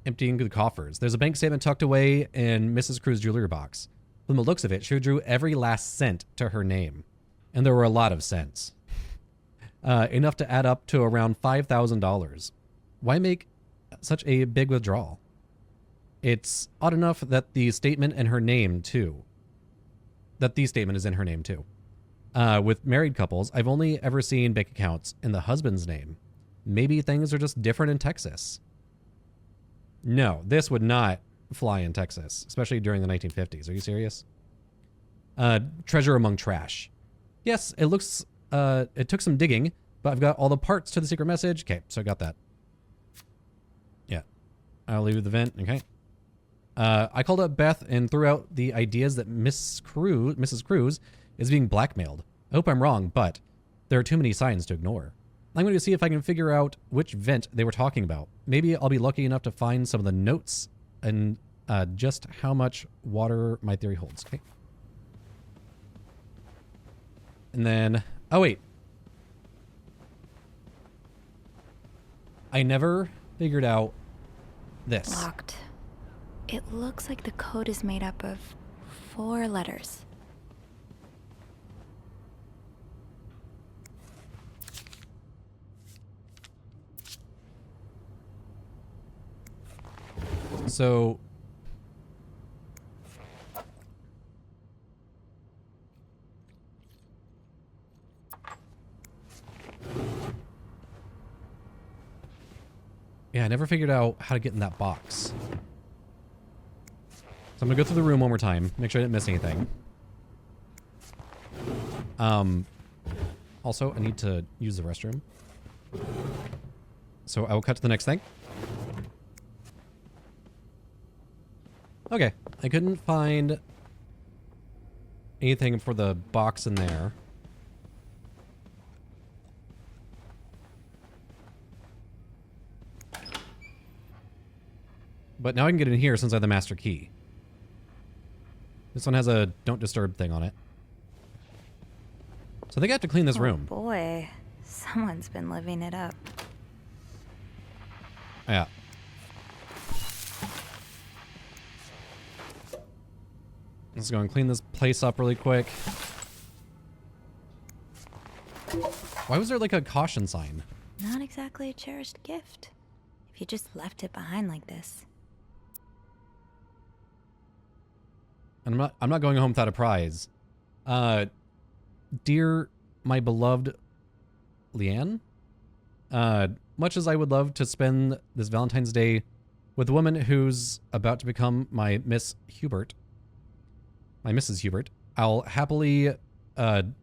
[SPEAKER 1] Emptying the coffers. There's a bank statement tucked away in Mrs. Cruz's jewelry box. From the looks of it, she drew every last cent to her name. And there were a lot of cents. Enough to add up to around $5,000. Why make such a big withdrawal? It's odd enough that the statement in her name, too. That the statement is in her name, too. With married couples, I've only ever seen bank accounts in the husband's name. Maybe things are just different in Texas. No, this would not fly in Texas, especially during the 1950s. Are you serious? Treasure among trash. Yes, it looks, it took some digging, but I've got all the parts to the secret message. Okay, so I got that. Yeah. I'll leave the vent. Okay. I called up Beth and threw out the ideas that Mrs. Cruz is being blackmailed. I hope I'm wrong, but there are too many signs to ignore. I'm going to see if I can figure out which vent they were talking about. Maybe I'll be lucky enough to find some of the notes and just how much water my theory holds. Okay. And then, oh wait. I never figured out this.
[SPEAKER 14] Locked. It looks like the code is made up of 4 letters.
[SPEAKER 1] So yeah, I never figured out how to get in that box. So I'm gonna go through the room one more time, make sure I didn't miss anything. Also, I need to use the restroom. So I will cut to the next thing. Okay, I couldn't find anything for the box in there. But now I can get in here since I have the master key. This one has a don't disturb thing on it. So I think I have to clean this room.
[SPEAKER 14] Boy, someone's been living it up.
[SPEAKER 1] Yeah. Let's go and clean this place up really quick. Why was there like a caution sign?
[SPEAKER 14] Not exactly a cherished gift, if you just left it behind like this.
[SPEAKER 1] And I'm not going home without a prize. Dear my beloved Leanne, much as I would love to spend this Valentine's Day with a woman who's about to become my Mrs. Hubert, I'll happily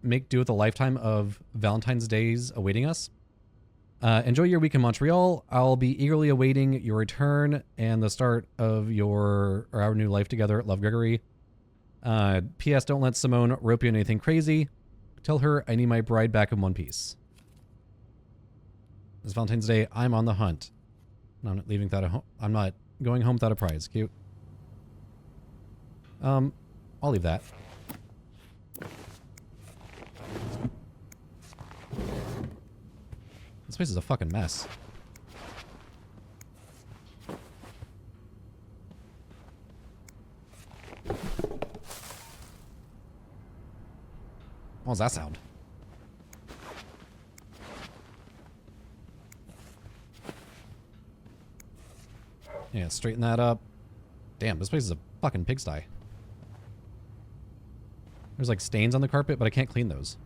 [SPEAKER 1] make do with a lifetime of Valentine's Days awaiting us. Enjoy your week in Montreal. I'll be eagerly awaiting your return and the start of our new life together. Love, Gregory. P.S. Don't let Simone rope you in anything crazy. Tell her I need my bride back in one piece. This Valentine's Day, I'm on the hunt. No, I'm not leaving without a home. I'm not going home without a prize. Cute. I'll leave that. This place is a fucking mess. What was that sound? Yeah, straighten that up. Damn, this place is a fucking pigsty. There's like stains on the carpet, but I can't clean those.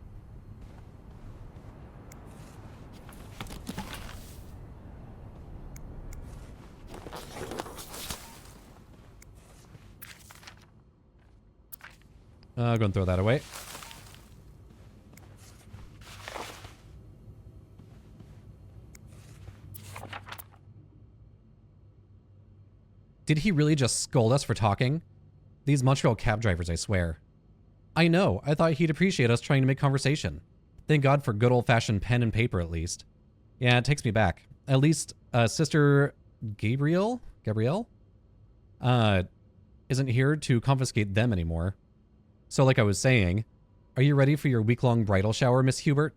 [SPEAKER 1] Go and throw that away. Did he really just scold us for talking? These Montreal cab drivers, I swear. I know, I thought he'd appreciate us trying to make conversation. Thank God for good old-fashioned pen and paper, at least. Yeah, it takes me back. At least, Sister Gabrielle, isn't here to confiscate them anymore. So like I was saying, are you ready for your week-long bridal shower, Miss Hubert?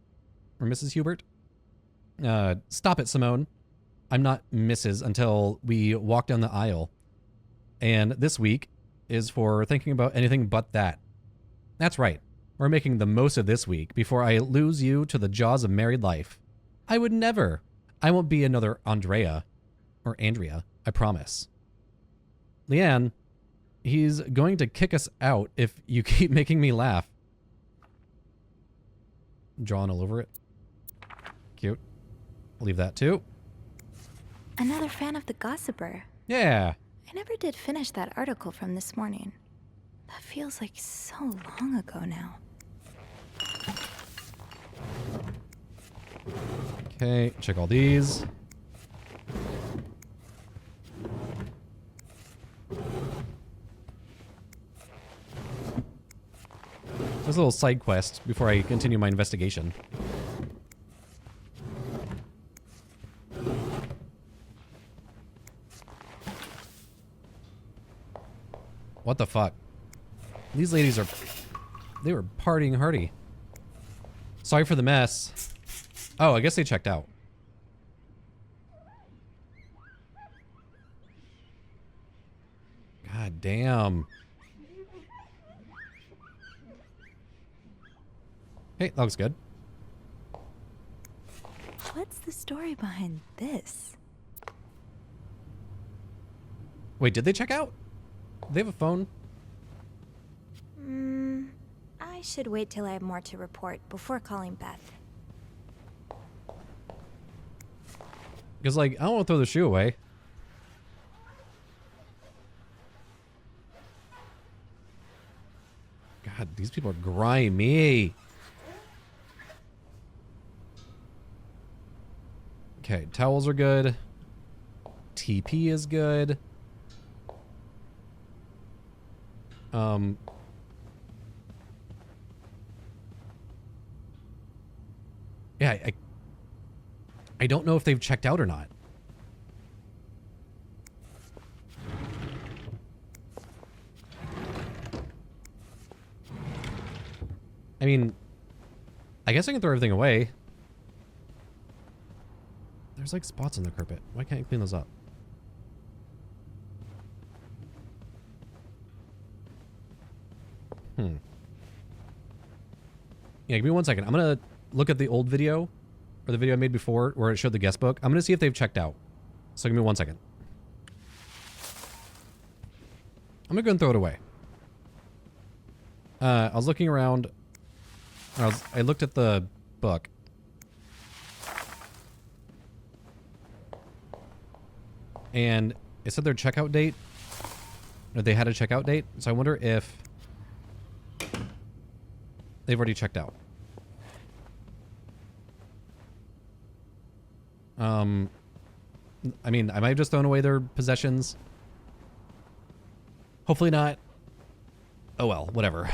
[SPEAKER 1] Or Mrs. Hubert? Stop it, Simone. I'm not Mrs. until we walk down the aisle. And this week is for thinking about anything but that. That's right. We're making the most of this week before I lose you to the jaws of married life. I would never. I won't be another Andrea. Or Andrea, I promise. Leanne, he's going to kick us out if you keep making me laugh. Drawing all over it. Cute. I'll leave that too.
[SPEAKER 14] Another fan of the Gossiper.
[SPEAKER 1] Yeah.
[SPEAKER 14] I never did finish that article from this morning. That feels like so long ago now.
[SPEAKER 1] Okay, check all these. There's a little side quest before I continue my investigation. What the fuck? These ladies are... They were partying hardy. Sorry for the mess. Oh, I guess they checked out. God damn. Hey, that looks good.
[SPEAKER 14] What's the story behind this?
[SPEAKER 1] Wait, did they check out? They have a phone?
[SPEAKER 14] I should wait till I have more to report before calling Beth.
[SPEAKER 1] Because, like, I don't want to throw the shoe away. God, these people are grimy. Okay, towels are good. TP is good. Yeah, I don't know if they've checked out or not. I mean, I guess I can throw everything away. There's like spots on the carpet. Why can't you clean those up? Yeah, give me 1 second. I'm gonna look at the old video, or the video I made before, where it showed the guest book. I'm gonna see if they've checked out. So give me 1 second. I'm gonna go and throw it away. I was looking around. I looked at the book. And it said their checkout date, or they had a checkout date. So I wonder if they've already checked out. I mean, I might have just thrown away their possessions. Hopefully not. Oh well, whatever.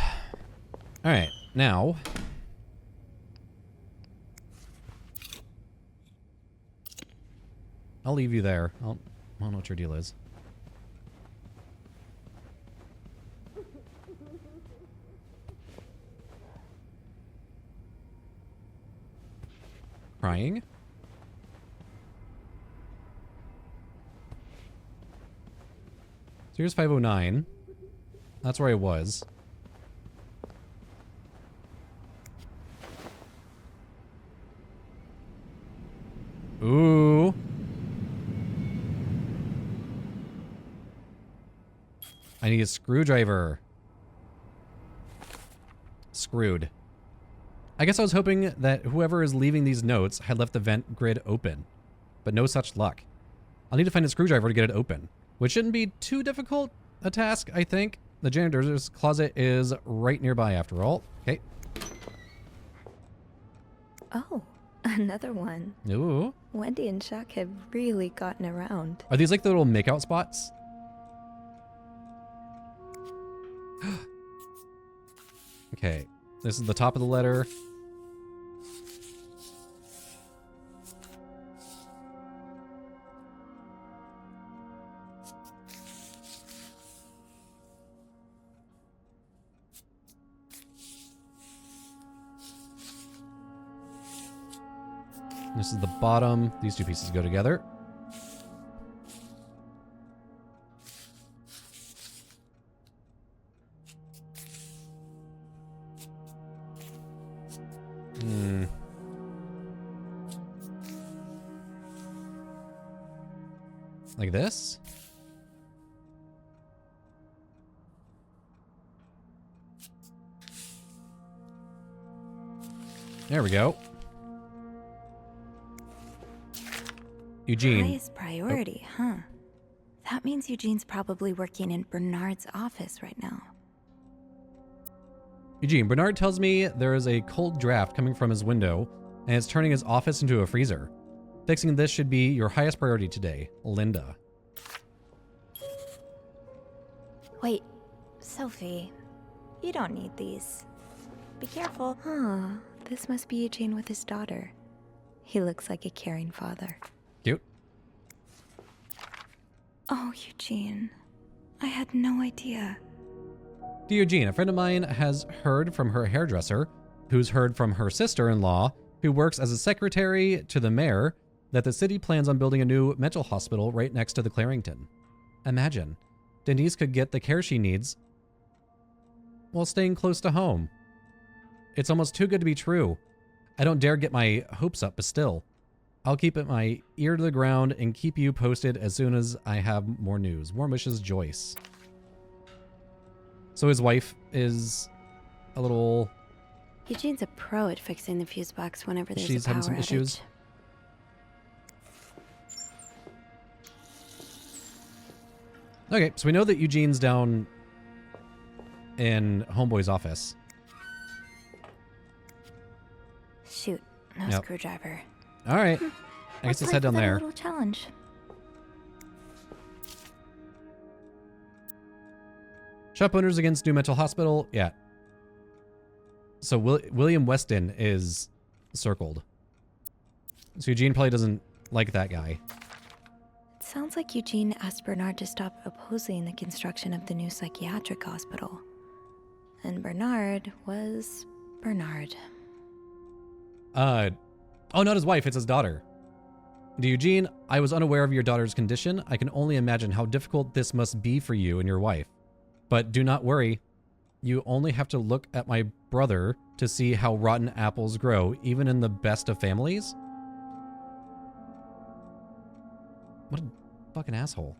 [SPEAKER 1] Alright, now... I'll leave you there. I don't know what your deal is. Crying? So here's 509. That's where I was. Ooh. I need a screwdriver. Screwed. I guess I was hoping that whoever is leaving these notes had left the vent grid open, but no such luck. I'll need to find a screwdriver to get it open, which shouldn't be too difficult a task, I think. The janitor's closet is right nearby after all. Okay.
[SPEAKER 14] Oh, another one.
[SPEAKER 1] Ooh.
[SPEAKER 14] Wendy and Chuck have really gotten around.
[SPEAKER 1] Are these like the little makeout spots? Okay, this is the top of the letter. This is the bottom. These two pieces go together. Like this? There we go. Eugene.
[SPEAKER 14] Highest priority, huh? That means Eugene's probably working in Bernard's office right now.
[SPEAKER 1] Eugene, Bernard tells me there is a cold draft coming from his window, and it's turning his office into a freezer. Fixing this should be your highest priority today, Linda.
[SPEAKER 14] Wait, Sophie, you don't need these. Be careful. Huh, this must be Eugene with his daughter. He looks like a caring father.
[SPEAKER 1] Cute.
[SPEAKER 14] Oh, Eugene, I had no idea.
[SPEAKER 1] Dear Eugene, a friend of mine has heard from her hairdresser, who's heard from her sister-in-law, who works as a secretary to the mayor, that the city plans on building a new mental hospital right next to the Clarington. Imagine, Denise could get the care she needs while staying close to home. It's almost too good to be true. I don't dare get my hopes up, but still, I'll keep it my ear to the ground and keep you posted as soon as I have more news. Warm wishes, Joyce. So his wife is a little...
[SPEAKER 14] Eugene's a pro at fixing the fuse box whenever there's
[SPEAKER 1] She's
[SPEAKER 14] a power
[SPEAKER 1] having some
[SPEAKER 14] outage.
[SPEAKER 1] issues. Okay, so we know that Eugene's down in Homeboy's office.
[SPEAKER 14] Shoot, no
[SPEAKER 1] Yep.
[SPEAKER 14] screwdriver.
[SPEAKER 1] All right. I guess let's head down there.
[SPEAKER 14] A little challenge.
[SPEAKER 1] Shop owners against new mental hospital. Yeah. So William Weston is circled. So Eugene probably doesn't like that guy.
[SPEAKER 14] It sounds like Eugene asked Bernard to stop opposing the construction of the new psychiatric hospital. And Bernard was Bernard.
[SPEAKER 1] Oh, not his wife, it's his daughter. To Eugene, I was unaware of your daughter's condition. I can only imagine how difficult this must be for you and your wife. But do not worry. You only have to look at my brother to see how rotten apples grow, even in the best of families. What a fucking asshole.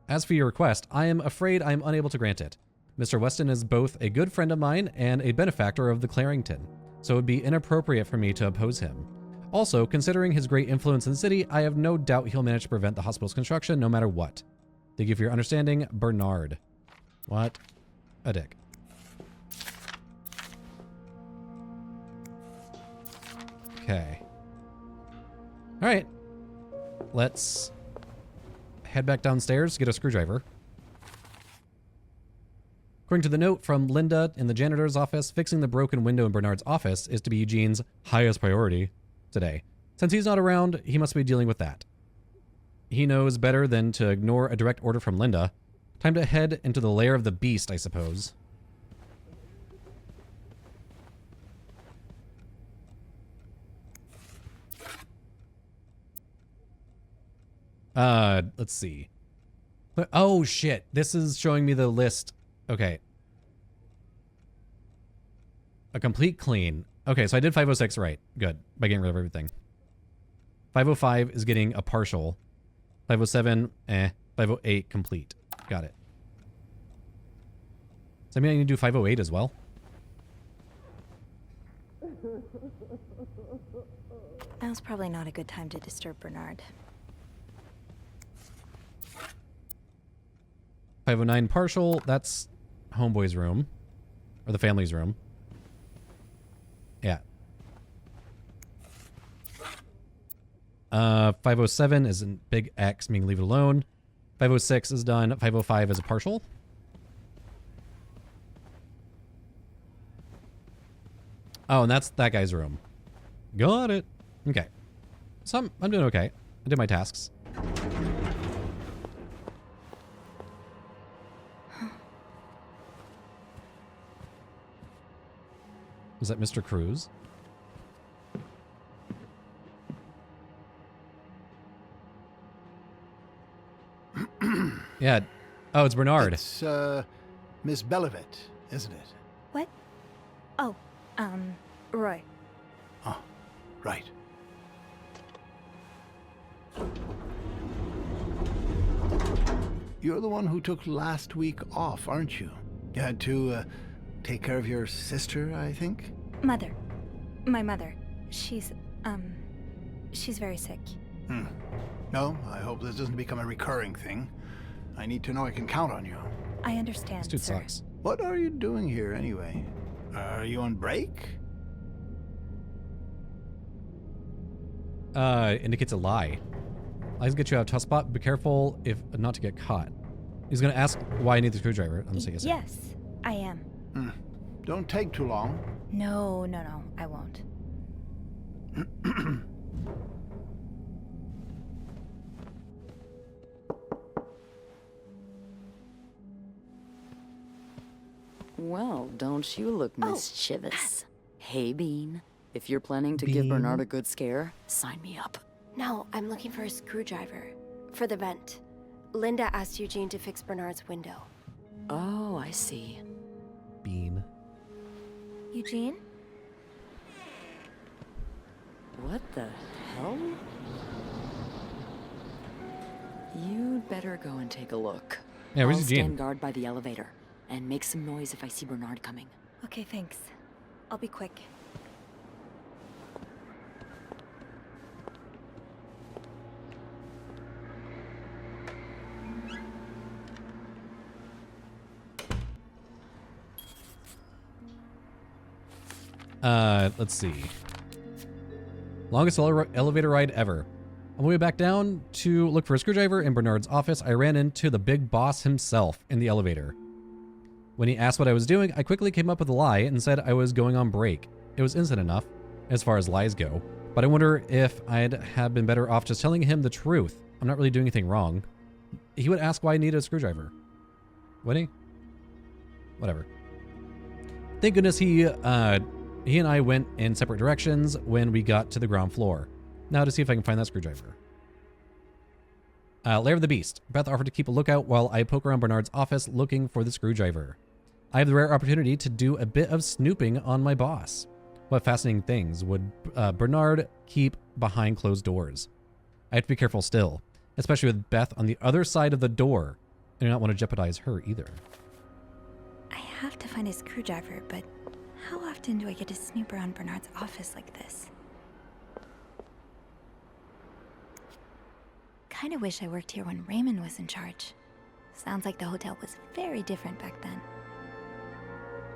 [SPEAKER 1] As for your request, I am afraid I am unable to grant it. Mr. Weston is both a good friend of mine and a benefactor of the Clarington, so it would be inappropriate for me to oppose him. Also, considering his great influence in the city, I have no doubt he'll manage to prevent the hospital's construction no matter what. Thank you for your understanding, Bernard. What a dick. Okay. All right. Let's head back downstairs to get a screwdriver. According to the note from Linda in the janitor's office, fixing the broken window in Bernard's office is to be Eugene's highest priority today. Since he's not around, he must be dealing with that. He knows better than to ignore a direct order from Linda. Time to head into the lair of the beast, I suppose. Let's see. Oh, shit. This is showing me the list. Okay. A complete clean. Okay, so I did 506 right. Good. By getting rid of everything. 505 is getting a partial. 507, 508, complete. Got it. Does that mean I need to do 508 as well?
[SPEAKER 14] Now's probably not a good time to disturb Bernard.
[SPEAKER 1] 509 partial, that's Homeboy's room. Or the family's room. Yeah. 507 is a big X, meaning leave it alone. 506 is done. 505 is a partial. Oh, and that's that guy's room. Got it. Okay. So I'm doing okay. I did my tasks. Was that Mr. Cruz? Yeah. Oh, it's Bernard.
[SPEAKER 12] It's, Miss Belivet, isn't it?
[SPEAKER 14] What? Oh, Roy.
[SPEAKER 12] Oh, right. You're the one who took last week off, aren't you? You had to, take care of your sister, I think?
[SPEAKER 14] Mother. My mother. She's very sick.
[SPEAKER 12] No, I hope this doesn't become a recurring thing. I need to know I can count on you.
[SPEAKER 14] I understand,
[SPEAKER 1] This dude
[SPEAKER 14] sir.
[SPEAKER 1] sucks.
[SPEAKER 12] What are you doing here anyway? Are you on break?
[SPEAKER 1] Indicates a lie. Lies get you out of a tough spot. Be careful if not to get caught. He's gonna ask why I need the screwdriver. I'm gonna say yes.
[SPEAKER 14] Yes, I am.
[SPEAKER 12] Don't take too long.
[SPEAKER 14] No, I won't.
[SPEAKER 10] Well, don't you look mischievous. Hey, Bean. If you're planning to give Bernard a good scare, sign me up.
[SPEAKER 15] No, I'm looking for a screwdriver. For the vent. Linda asked Eugene to fix Bernard's window.
[SPEAKER 10] Oh, I see.
[SPEAKER 1] Bean.
[SPEAKER 14] Eugene?
[SPEAKER 10] What the hell? You'd better go and take a look.
[SPEAKER 1] Yeah, where's
[SPEAKER 10] I'll
[SPEAKER 1] Eugene?
[SPEAKER 10] stand guard by the elevator and make some noise if I see Bernard coming.
[SPEAKER 14] Okay, thanks. I'll be quick.
[SPEAKER 1] Let's see. Longest elevator ride ever. On the way back down to look for a screwdriver in Bernard's office, I ran into the big boss himself in the elevator. When he asked what I was doing, I quickly came up with a lie and said I was going on break. It was innocent enough, as far as lies go, but I wonder if I'd have been better off just telling him the truth. I'm not really doing anything wrong. He would ask why I needed a screwdriver. Would he? Whatever. Thank goodness he and I went in separate directions when we got to the ground floor. Now to see if I can find that screwdriver. Lair of the Beast. Beth offered to keep a lookout while I poke around Bernard's office looking for the screwdriver. I have the rare opportunity to do a bit of snooping on my boss. What fascinating things would Bernard keep behind closed doors? I have to be careful still, especially with Beth on the other side of the door. I do not want to jeopardize her either.
[SPEAKER 14] I have to find a screwdriver, but how often do I get to snoop around Bernard's office like this? Kinda wish I worked here when Raymond was in charge. Sounds like the hotel was very different back then.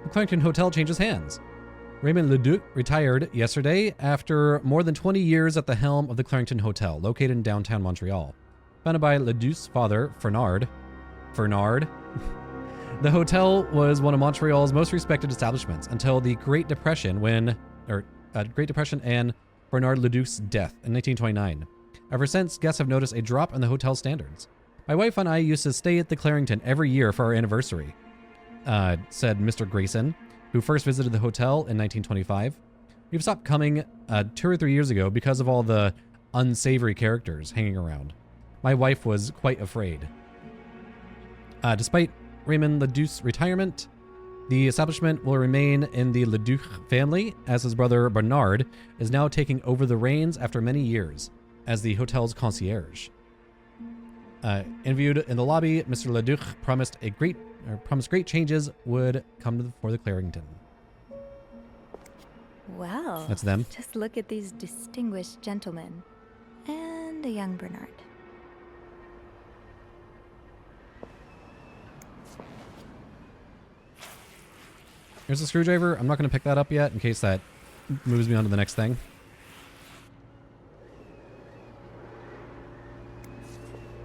[SPEAKER 1] The Clarendon Hotel changes hands. Raymond Leduc retired yesterday after more than 20 years at the helm of the Clarendon Hotel, located in downtown Montreal. Founded by Leduc's father, Fernard. The hotel was one of Montreal's most respected establishments until the Great Depression and Bernard Leduc's death in 1929. Ever since, guests have noticed a drop in the hotel standards. My wife and I used to stay at the Clarendon every year for our anniversary, said Mr. Grayson, who first visited the hotel in 1925. We've stopped coming 2 or 3 years ago because of all the unsavory characters hanging around. My wife was quite afraid. Despite Raymond Leduc's retirement, the establishment will remain in the Leduc family, as his brother Bernard is now taking over the reins after many years as the hotel's concierge. Interviewed in the lobby, Mr. Leduc promised great changes would come for the Clarendon.
[SPEAKER 14] Wow.
[SPEAKER 1] That's them.
[SPEAKER 14] Just look at these distinguished gentlemen. And a young Bernard.
[SPEAKER 1] Here's a screwdriver. I'm not going to pick that up yet in case that moves me on to the next thing.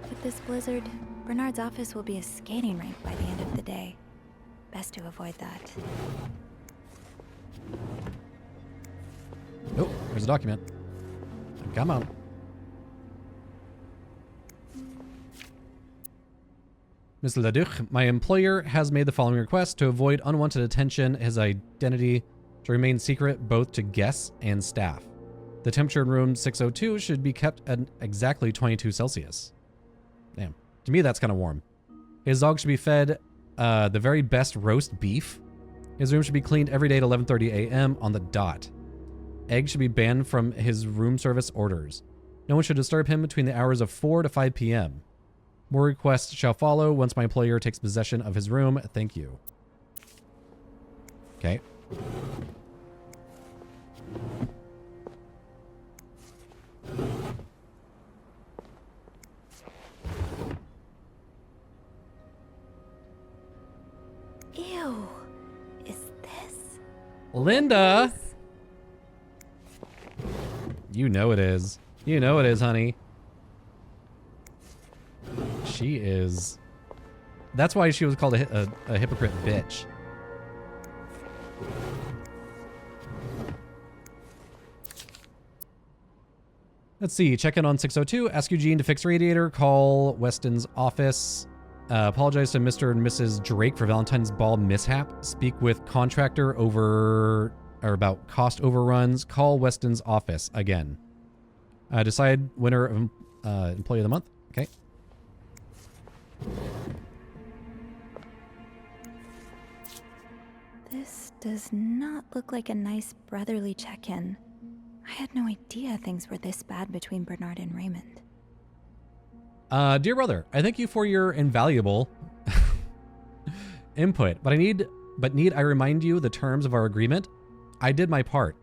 [SPEAKER 14] With this blizzard, Bernard's office will be a skating rink by the end of the day. Best to avoid that.
[SPEAKER 1] Oh, there's a document. Come on. Ms. Leduc, my employer has made the following request to avoid unwanted attention, his identity to remain secret both to guests and staff. The temperature in room 602 should be kept at exactly 22 Celsius. Damn. To me, that's kind of warm. His dog should be fed the very best roast beef. His room should be cleaned every day at 11:30 a.m. on the dot. Eggs should be banned from his room service orders. No one should disturb him between the hours of 4 to 5 p.m. More requests shall follow once my employer takes possession of his room. Thank you. Okay.
[SPEAKER 14] Ew. Is this?
[SPEAKER 1] Linda! You know it is. You know it is, honey. She is... That's why she was called a hypocrite bitch. Let's see. Check in on 602. Ask Eugene to fix radiator. Call Weston's office. Apologize to Mr. and Mrs. Drake for Valentine's Ball mishap. Speak with contractor over... or about cost overruns. Call Weston's office again. Decide winner of Employee of the Month. Okay.
[SPEAKER 14] This does not look like a nice brotherly check-in. I had no idea things were this bad between Bernard and Raymond.
[SPEAKER 1] Dear brother, I thank you for your invaluable input, but need I remind you the terms of our agreement? I did my part.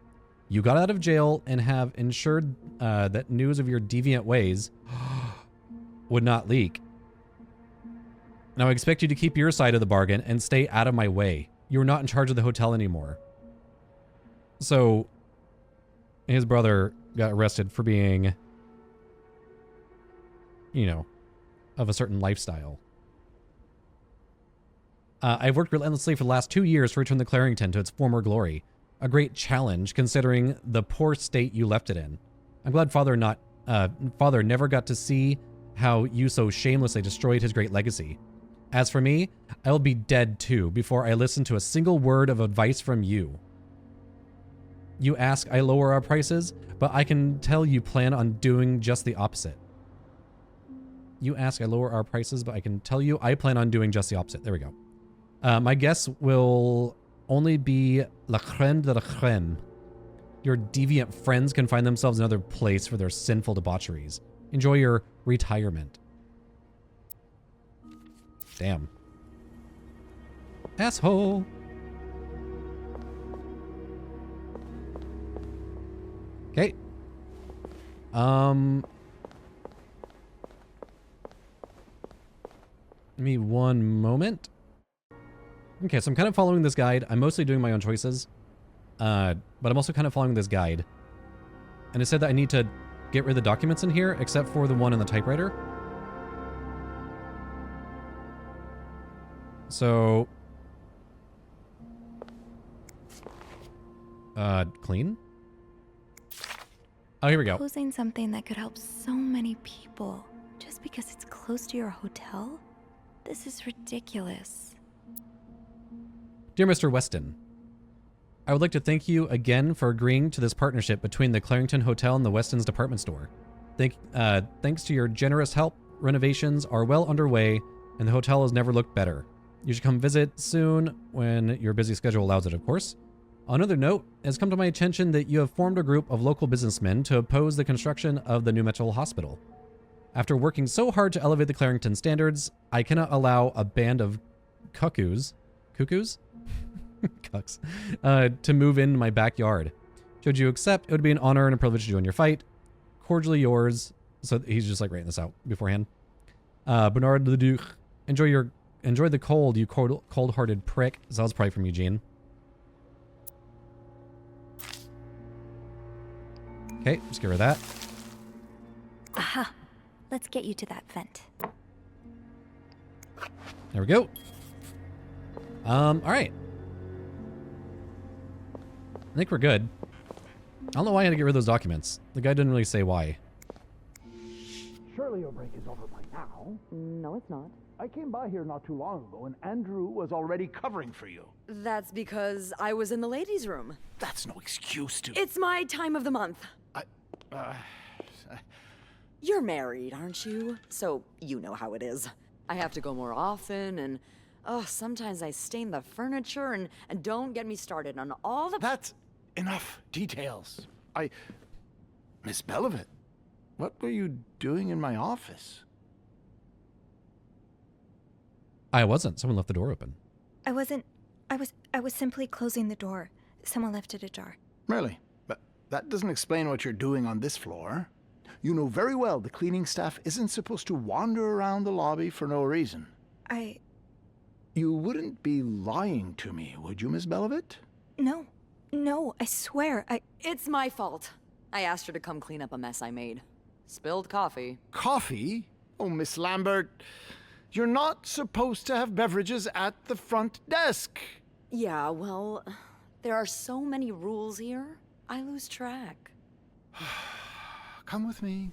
[SPEAKER 1] You got out of jail and have ensured that news of your deviant ways would not leak. Now I expect you to keep your side of the bargain and stay out of my way. You're not in charge of the hotel anymore. So, his brother got arrested for being, you know, of a certain lifestyle. I've worked relentlessly for the last 2 years to return the Clarington to its former glory. A great challenge, considering the poor state you left it in. I'm glad Father never got to see how you so shamelessly destroyed his great legacy. As for me, I will be dead too before I listen to a single word of advice from you. You ask I lower our prices, but I can tell you plan on doing just the opposite. You ask I lower our prices, but I can tell you I plan on doing just the opposite. There we go. My guess will only be la creme de la creme. Your deviant friends can find themselves another place for their sinful debaucheries. Enjoy your retirement. Damn. Asshole. Okay. Give me one moment. Okay, so I'm kind of following this guide. I'm mostly doing my own choices. But I'm also kind of following this guide. And it said that I need to get rid of the documents in here, except for the one in the typewriter. So... clean? Oh, here we go.
[SPEAKER 14] Closing something that could help so many people just because it's close to your hotel? This is ridiculous.
[SPEAKER 1] Dear Mr. Weston, I would like to thank you again for agreeing to this partnership between the Clarington Hotel and the Weston's department store. Thanks to your generous help, renovations are well underway, and the hotel has never looked better. You should come visit soon when your busy schedule allows it, of course. On another note, it has come to my attention that you have formed a group of local businessmen to oppose the construction of the new Metro Hospital. After working so hard to elevate the Clarington standards, I cannot allow a band of cuckoos? Cucks. To move in my backyard. Should you accept, it would be an honor and a privilege to join your fight. Cordially yours. So he's just like writing this out beforehand. Bernard Leduc. Enjoy the cold, you cold-hearted prick. So that was probably from Eugene. Okay, just get rid of that.
[SPEAKER 14] Aha. Let's get you to that vent.
[SPEAKER 1] There we go. Alright. I think we're good. I don't know why I had to get rid of those documents. The guy didn't really say why.
[SPEAKER 12] Surely your break is over by now.
[SPEAKER 10] No, it's not.
[SPEAKER 12] I came by here not too long ago, and Andrew was already covering for you.
[SPEAKER 10] That's because I was in the ladies' room.
[SPEAKER 12] That's no excuse to...
[SPEAKER 10] It's my time of the month. You're married, aren't you? So you know how it is. I have to go more often, and sometimes I stain the furniture, and don't get me started on all the...
[SPEAKER 12] That's enough details. Miss Belivet, what were you doing in my office?
[SPEAKER 1] I wasn't. Someone left the door open.
[SPEAKER 14] I was simply closing the door. Someone left it ajar.
[SPEAKER 12] Really? But that doesn't explain what you're doing on this floor. You know very well the cleaning staff isn't supposed to wander around the lobby for no reason. You wouldn't be lying to me, would you, Miss Belovit?
[SPEAKER 14] No. No, I swear,
[SPEAKER 10] It's my fault. I asked her to come clean up a mess I made. Spilled coffee.
[SPEAKER 12] Coffee? Oh, Miss Lambert, you're not supposed to have beverages at the front desk.
[SPEAKER 10] Yeah, well, there are so many rules here, I lose track.
[SPEAKER 12] Come with me.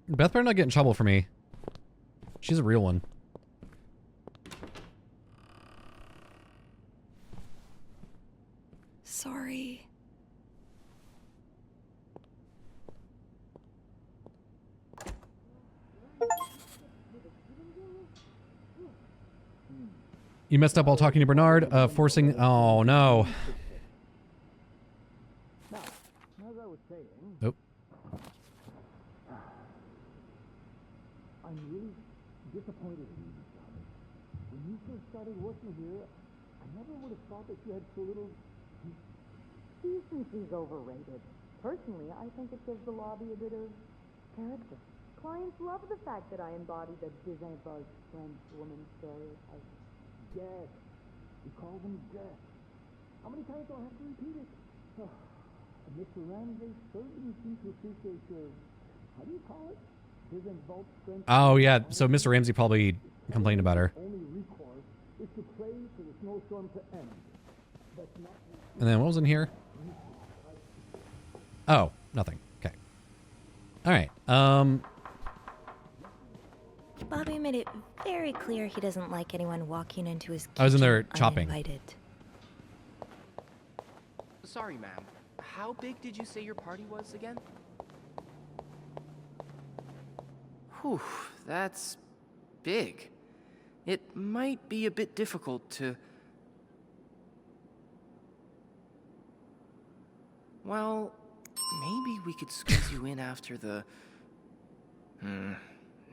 [SPEAKER 1] Beth better not get in trouble for me. She's a real one.
[SPEAKER 14] Sorry.
[SPEAKER 1] You messed up while talking to Bernard, forcing... Oh, no.
[SPEAKER 12] Now, as I was saying...
[SPEAKER 1] Nope.
[SPEAKER 9] I'm really disappointed in you, Charlie. When you first started working here, I never would have thought that you had so little...
[SPEAKER 7] Decency's overrated. Personally, I think it gives the lobby a bit of character. Clients love the fact that I embody the disinvolved French woman stereotype.
[SPEAKER 9] Guests. We call them guests. How many times do I have to repeat it? And Mr. Ramsey certainly seems to appreciate your... How do you call it? Disinvolved French...
[SPEAKER 1] Oh, yeah. So Mr. Ramsey probably complained about her.
[SPEAKER 9] Only recourse is to pray for the snowstorm to end. That's not...
[SPEAKER 1] And then what was in here? Oh, nothing. Okay. All right.
[SPEAKER 14] Bobby made it very clear he doesn't like anyone walking into his kitchen
[SPEAKER 1] I was in there chopping.
[SPEAKER 14] uninvited.
[SPEAKER 13] Sorry, ma'am. How big did you say your party was again? Whew, that's big. It might be a bit difficult to... Well, maybe we could squeeze you in after the...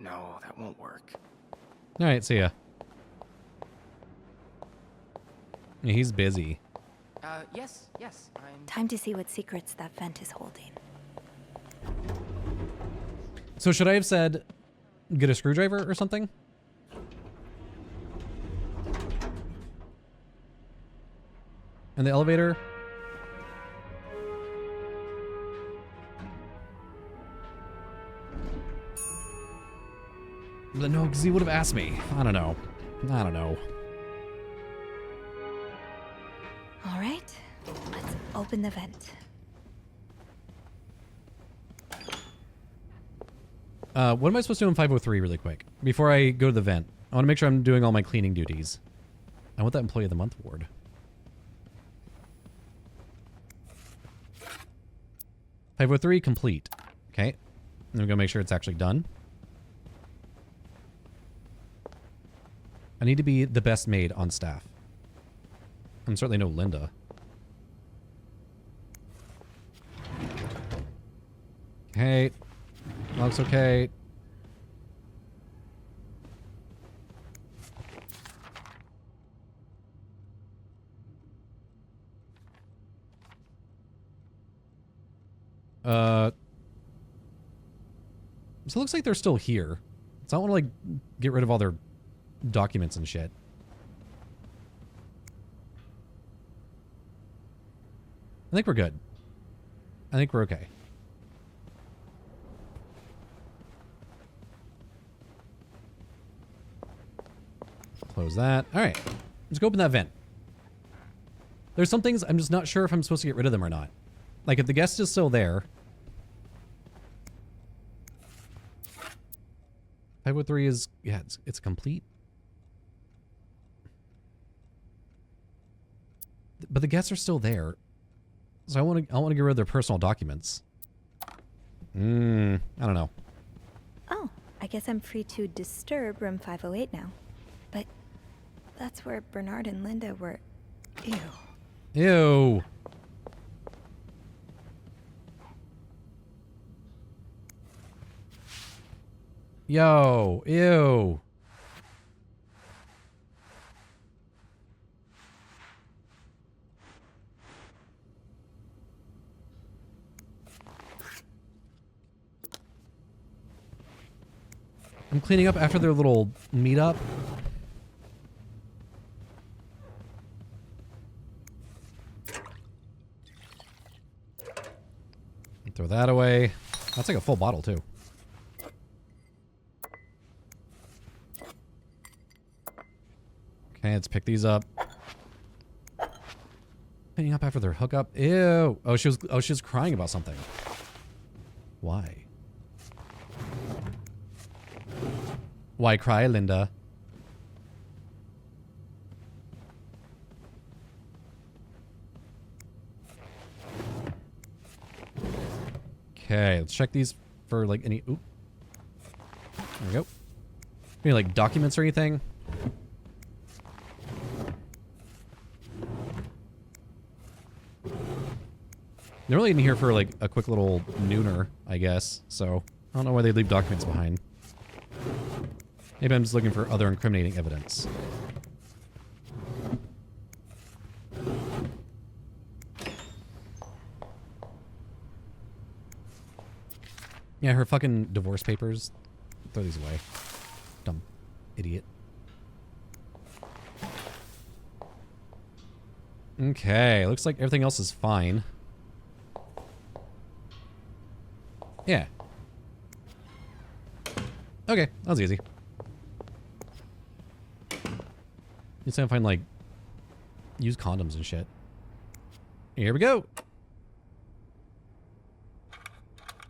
[SPEAKER 13] No, that won't work.
[SPEAKER 1] All right, see ya. Yeah, he's busy.
[SPEAKER 13] Yes, I'm...
[SPEAKER 14] Time to see what secrets that vent is holding.
[SPEAKER 1] So should I have said, get a screwdriver or something? In the elevator? But no, because he would have asked me. I don't know.
[SPEAKER 14] All right, let's open the vent.
[SPEAKER 1] What am I supposed to do in 503 really quick? Before I go to the vent. I want to make sure I'm doing all my cleaning duties. I want that Employee of the Month award. .503 complete. Okay. Then we're going to make sure it's actually done. I need to be the best maid on staff. I'm certainly no Linda. Okay. Looks okay. So it looks like they're still here. So I want to like get rid of all their documents and shit. I think we're good. I think we're okay. Close that. All right. Let's go open that vent. There's some things I'm just not sure if I'm supposed to get rid of them or not. Like if the guest is still there. 503 is, yeah, it's complete. But the guests are still there. So I want to get rid of their personal documents. I don't know.
[SPEAKER 14] Oh, I guess I'm free to disturb room 508 now. But that's where Bernard and Linda were. Ew.
[SPEAKER 1] Ew. Yo, ew. I'm cleaning up after their little meetup. that away. That's like a full bottle, too. Okay, let's pick these up. Cleaning up after their hookup. Ew. Oh, she was crying about something. Why? Why cry, Linda? Okay, let's check these for like any. Oop. There we go. Any like documents or anything? They're really in here for like a quick little nooner, I guess. So I don't know why they leave documents behind. Maybe I'm just looking for other incriminating evidence. Yeah, her fucking divorce papers. Throw these away. Dumb idiot. Okay, looks like everything else is fine. Yeah. Okay, that was easy. Just gonna find like used condoms and shit. Here we go.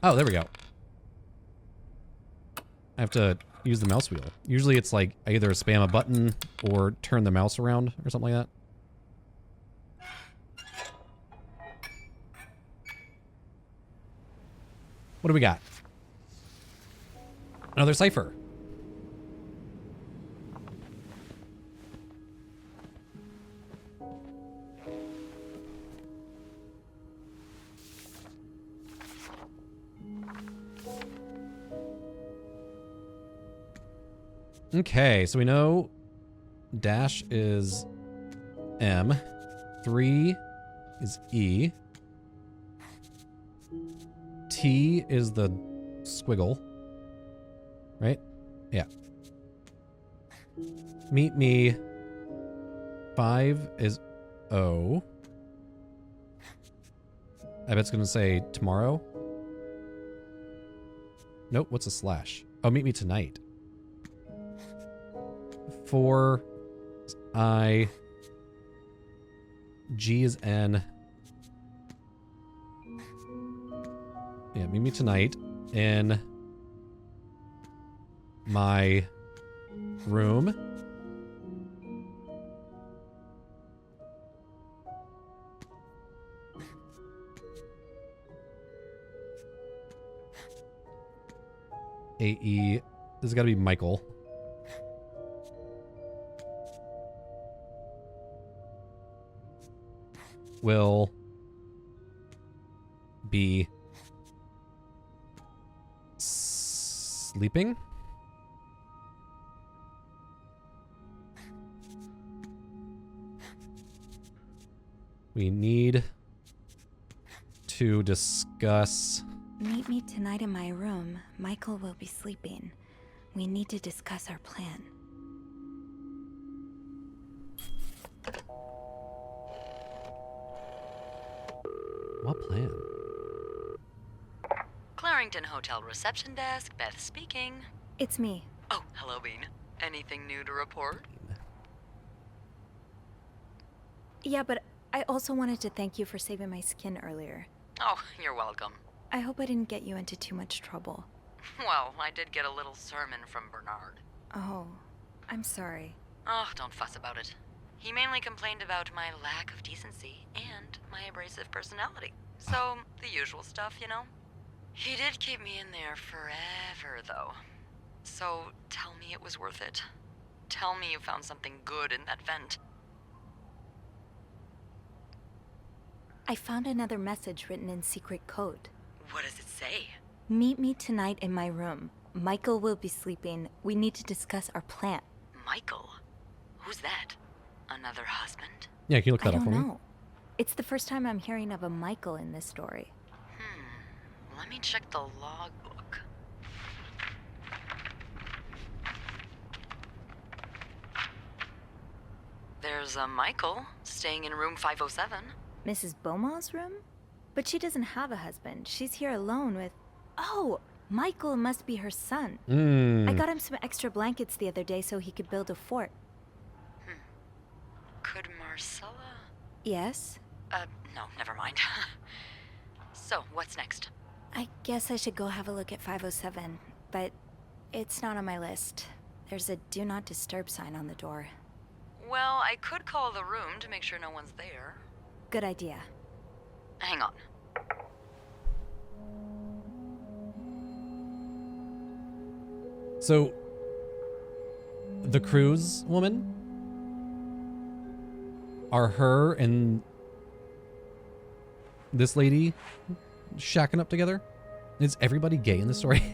[SPEAKER 1] Oh, there we go. I have to use the mouse wheel. Usually it's like I either spam a button or turn the mouse around or something like that. What do we got? Another cipher. Okay, so we know dash is M, 3 is E, T is the squiggle, right? Yeah. Meet me, 5 is O. I bet it's gonna say tomorrow. Nope, what's a slash? Oh, meet me tonight. 4 is I. G is N. Yeah, meet me tonight in my room. AE. This has got to be Michael. Will be sleeping. We need to discuss.
[SPEAKER 14] Meet me tonight in my room. Michael will be sleeping. We need to discuss our plan.
[SPEAKER 1] What plan?
[SPEAKER 10] Clarrington Hotel reception desk, Beth speaking.
[SPEAKER 14] It's me.
[SPEAKER 10] Oh, hello, Bean. Anything new to report?
[SPEAKER 14] Yeah, but I also wanted to thank you for saving my skin earlier.
[SPEAKER 10] Oh, you're welcome.
[SPEAKER 14] I hope I didn't get you into too much trouble.
[SPEAKER 10] Well, I did get a little sermon from Bernard.
[SPEAKER 14] Oh, I'm sorry.
[SPEAKER 10] Oh, don't fuss about it. He mainly complained about my lack of decency and my abrasive personality. So, the usual stuff, you know? He did keep me in there forever, though. So, tell me it was worth it. Tell me you found something good in that vent.
[SPEAKER 14] I found another message written in secret code.
[SPEAKER 10] What does it say?
[SPEAKER 14] Meet me tonight in my room. Michael will be sleeping. We need to discuss our plan.
[SPEAKER 10] Michael? Who's that? Another husband?
[SPEAKER 1] Yeah, can you look that up for me?
[SPEAKER 14] I don't know. It's the first time I'm hearing of a Michael in this story.
[SPEAKER 10] Let me check the logbook. There's a Michael staying in room 507.
[SPEAKER 14] Mrs. Beaumont's room? But she doesn't have a husband. She's here alone with... Oh, Michael must be her son. I got him some extra blankets the other day so he could build a fort.
[SPEAKER 10] Could Marcella?
[SPEAKER 14] Yes?
[SPEAKER 10] No, never mind. So, what's next?
[SPEAKER 14] I guess I should go have a look at 507, but it's not on my list. There's a do not disturb sign on the door.
[SPEAKER 10] Well, I could call the room to make sure no one's there.
[SPEAKER 14] Good idea.
[SPEAKER 10] Hang on.
[SPEAKER 1] So, the cruise woman? Are her and this lady shacking up together? Is everybody gay in the story?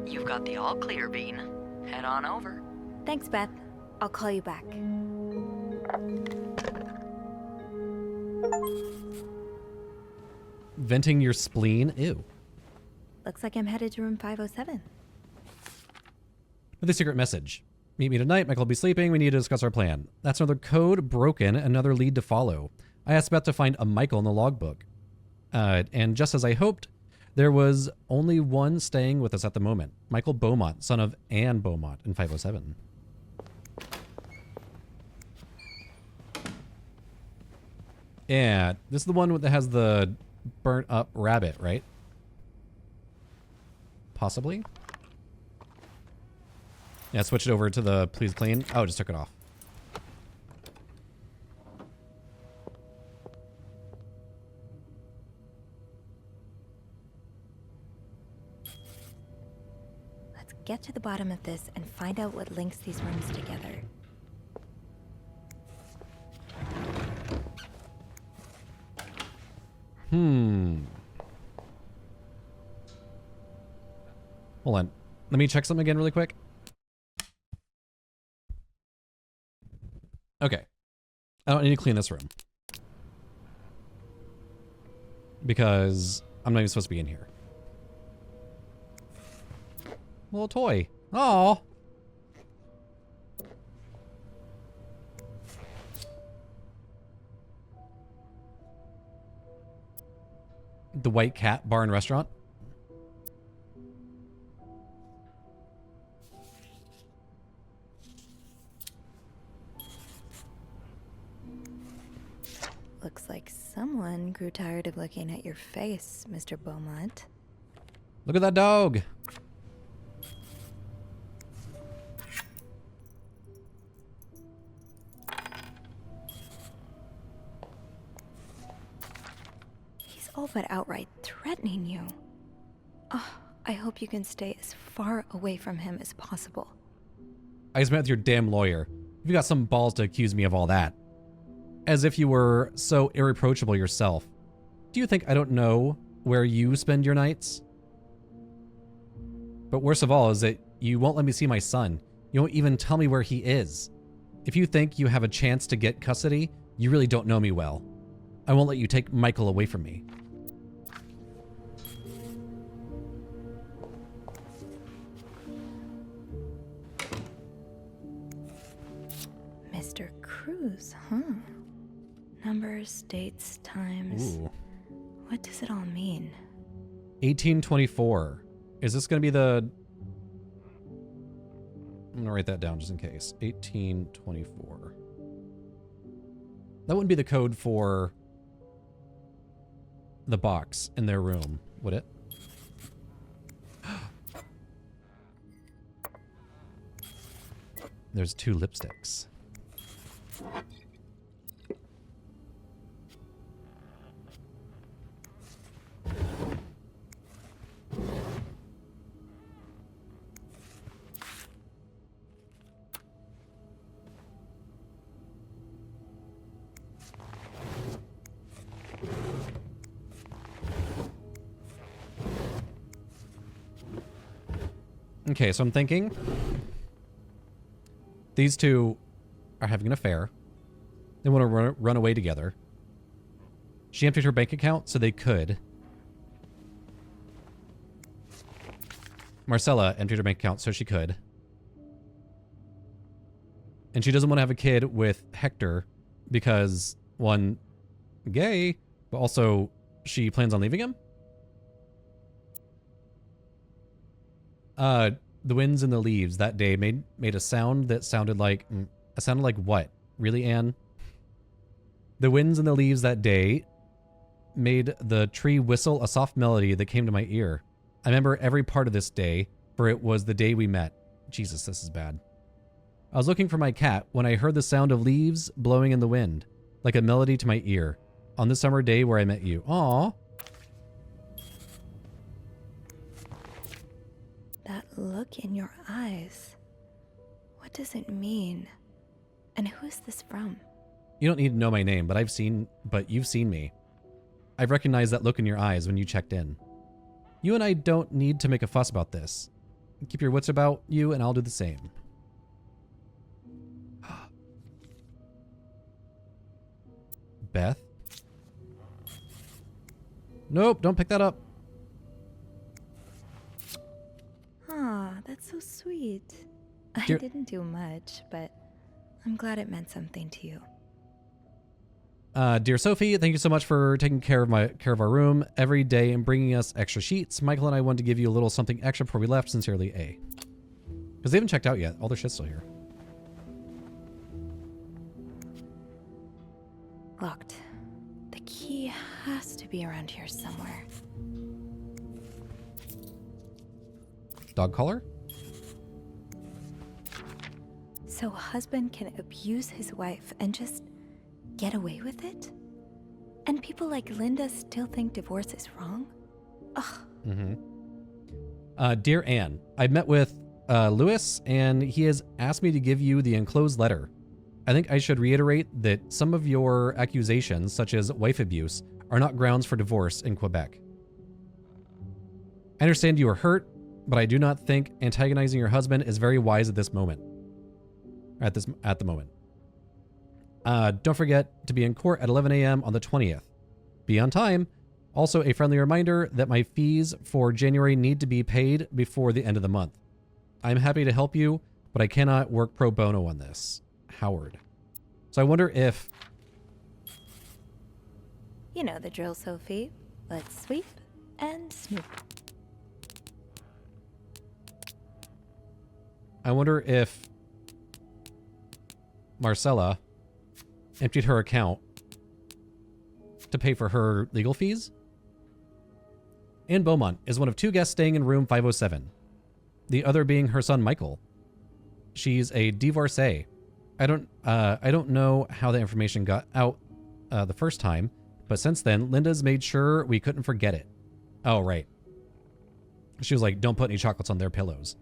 [SPEAKER 10] You've got the all clear, Bean. Head on over.
[SPEAKER 14] Thanks, Beth. I'll call you back.
[SPEAKER 1] Venting your spleen? Ew.
[SPEAKER 14] Looks like I'm headed to room 507.
[SPEAKER 1] With a secret message. Meet me tonight. Michael will be sleeping. We need to discuss our plan. That's another code broken, another lead to follow. I asked Beth to find a Michael in the logbook. And just as I hoped, there was only one staying with us at the moment. Michael Beaumont, son of Anne Beaumont in 507. Yeah, this is the one that has the burnt up rabbit, right? Possibly? Yeah, switch it over to the please clean. Oh, just took it off.
[SPEAKER 14] Let's get to the bottom of this and find out what links these rooms together.
[SPEAKER 1] Hold on. Let me check something again really quick. Okay. I don't need to clean this room. Because I'm not even supposed to be in here. Little toy. Aw. The White Cat Bar and Restaurant.
[SPEAKER 14] Looks like someone grew tired of looking at your face, Mr. Beaumont.
[SPEAKER 1] Look at that dog.
[SPEAKER 14] He's all but outright threatening you. Oh, I hope you can stay as far away from him as possible.
[SPEAKER 1] I just met with your damn lawyer. You've got some balls to accuse me of all that. As if you were so irreproachable yourself. Do you think I don't know where you spend your nights? But worst of all is that you won't let me see my son. You won't even tell me where he is. If you think you have a chance to get custody, you really don't know me well. I won't let you take Michael away from me.
[SPEAKER 14] Mr. Cruz, huh? Numbers, dates, times.
[SPEAKER 1] Ooh.
[SPEAKER 14] What does it all mean?
[SPEAKER 1] 1824. Is this going to be the... I'm going to write that down just in case. 1824. That wouldn't be the code for the box in their room, would it? There's 2 lipsticks. Okay, so I'm thinking these two are having an affair. They want to run away together. She emptied her bank account so they could. Marcella emptied her bank account so she could. And she doesn't want to have a kid with Hector because, one, gay, but also she plans on leaving him? The winds and the leaves that day made a sound that sounded like... sounded like what? Really, Anne? The winds and the leaves that day made the tree whistle a soft melody that came to my ear. I remember every part of this day, for it was the day we met. Jesus, this is bad. I was looking for my cat when I heard the sound of leaves blowing in the wind, like a melody to my ear, on the summer day where I met you. Aww.
[SPEAKER 14] That look in your eyes. What does it mean? And who is this from?
[SPEAKER 1] You don't need to know my name, but you've seen me. I've recognized that look in your eyes when you checked in. You and I don't need to make a fuss about this. Keep your wits about you and I'll do the same. Beth? Nope, don't pick that up.
[SPEAKER 14] Aw, that's so sweet. I
[SPEAKER 1] Dear-
[SPEAKER 14] didn't do much, but I'm glad it meant something to you.
[SPEAKER 1] Dear Sophie, thank you so much for taking care of our room every day and bringing us extra sheets. Michael and I wanted to give you a little something extra before we left. Sincerely, A. Because they haven't checked out yet. All their shit's still here.
[SPEAKER 14] Locked. The key has to be around here somewhere.
[SPEAKER 1] Dog collar?
[SPEAKER 14] So husband can abuse his wife and just get away with it? And people like Linda still think divorce is wrong? Ugh.
[SPEAKER 1] Mm-hmm. Dear Anne, I met with Lewis and he has asked me to give you the enclosed letter. I think I should reiterate that some of your accusations, such as wife abuse, are not grounds for divorce in Quebec. I understand you are hurt, but I do not think antagonizing your husband is very wise at this moment. At the moment. Don't forget to be in court at 11 a.m. on the 20th. Be on time. Also, a friendly reminder that my fees for January need to be paid before the end of the month. I'm happy to help you, but I cannot work pro bono on this. Howard. So I wonder if...
[SPEAKER 14] You know the drill, Sophie. Let's sweep and snoop.
[SPEAKER 1] I wonder if Marcella emptied her account to pay for her legal fees. Anne Beaumont is one of two guests staying in room 507. The other being her son Michael. She's a divorcee. I don't know how the information got out the first time, but since then, Linda's made sure we couldn't forget it. Oh, right. She was like, don't put any chocolates on their pillows.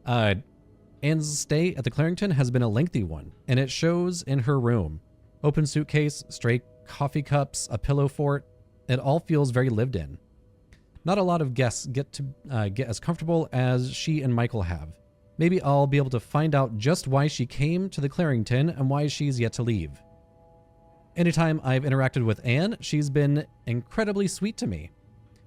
[SPEAKER 1] Anne's stay at the Clarington has been a lengthy one, and it shows in her room. Open suitcase, stray coffee cups, a pillow fort. It all feels very lived in. Not a lot of guests get to get as comfortable as she and Michael have. Maybe I'll be able to find out just why she came to the Clarington and why she's yet to leave. Anytime I've interacted with Anne, she's been incredibly sweet to me.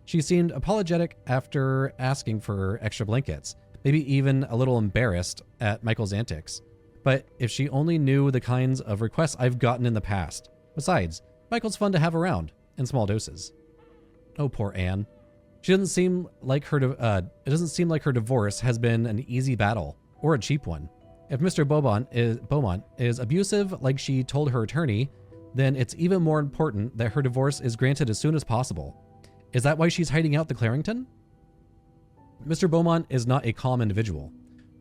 [SPEAKER 1] She seemed apologetic after asking for extra blankets, maybe even a little embarrassed at Michael's antics. But if she only knew the kinds of requests I've gotten in the past. Besides, Michael's fun to have around, in small doses. Oh, poor Anne. It doesn't seem like her divorce has been an easy battle, or a cheap one. If Mr. Beaumont is abusive like she told her attorney, then it's even more important that her divorce is granted as soon as possible. Is that why she's hiding out the Clarington? Mr. Beaumont is not a calm individual.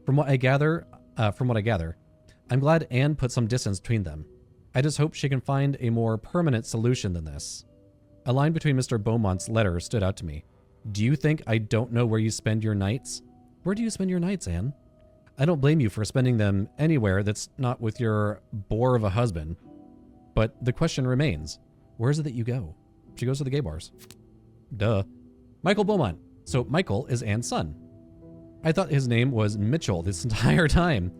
[SPEAKER 1] From what I gather, I'm glad Anne put some distance between them. I just hope she can find a more permanent solution than this. A line between Mr. Beaumont's letter stood out to me. Do you think I don't know where you spend your nights? Where do you spend your nights, Anne? I don't blame you for spending them anywhere that's not with your bore of a husband. But the question remains, where is it that you go? She goes to the gay bars. Duh. Michael Beaumont. So Michael is Anne's son. I thought his name was Mitchell this entire time.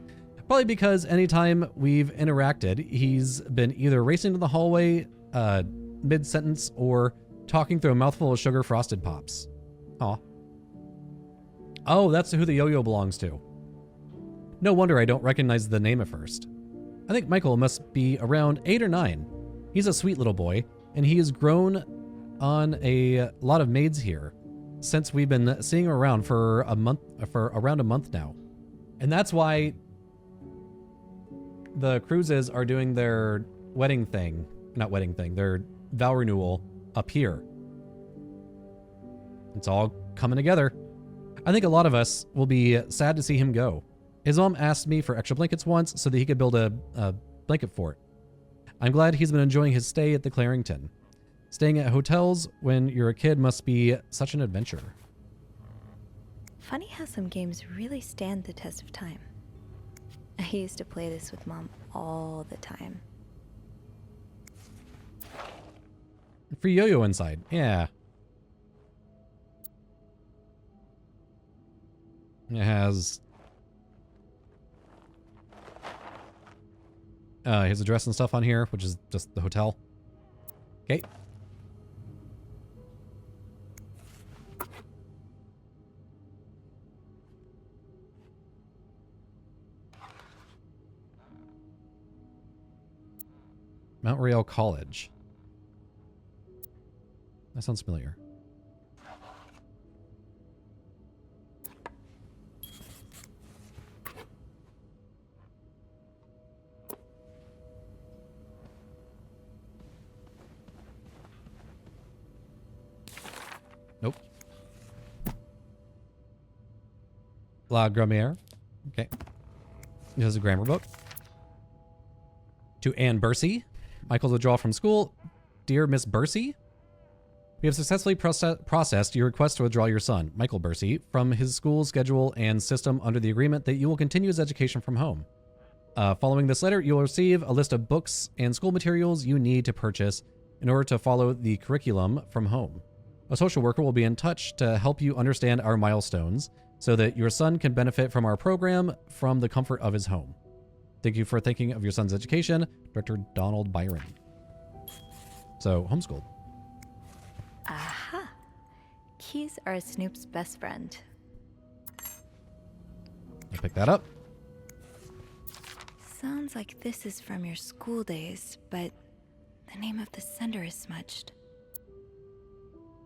[SPEAKER 1] Probably because anytime we've interacted, he's been either racing to the hallway mid-sentence or talking through a mouthful of sugar frosted pops. Aw. Oh, that's who the yo-yo belongs to. No wonder I don't recognize the name at first. I think Michael must be around 8 or 9. He's a sweet little boy, and he has grown on a lot of maids here since we've been seeing her around for around a month now. And that's why the cruises are doing their their vow renewal up here. It's all coming together. I think a lot of us will be sad to see him go. His mom asked me for extra blankets once so that he could build a blanket fort. I'm glad he's been enjoying his stay at the Clarington. Staying at hotels when you're a kid must be such an adventure.
[SPEAKER 14] Funny how some games really stand the test of time. I used to play this with Mom all the time.
[SPEAKER 1] Free yo-yo inside. Yeah. It has his address and stuff on here, which is just the hotel. Okay. Mount Royal College. That sounds familiar. Nope. La Grammaire. Okay. This is a grammar book. To Anne Bursey. Michael's withdrawal from school. Dear Miss Bursey, we have successfully processed your request to withdraw your son, Michael Bursey, from his school schedule and system under the agreement that you will continue his education from home. Following this letter, you will receive a list of books and school materials you need to purchase in order to follow the curriculum from home. A social worker will be in touch to help you understand our milestones so that your son can benefit from our program from the comfort of his home. Thank you for thinking of your son's education, Director Donald Byron. So, homeschooled.
[SPEAKER 14] Aha! Keys are Snoop's best friend.
[SPEAKER 1] I pick that up.
[SPEAKER 14] Sounds like this is from your school days, but the name of the sender is smudged.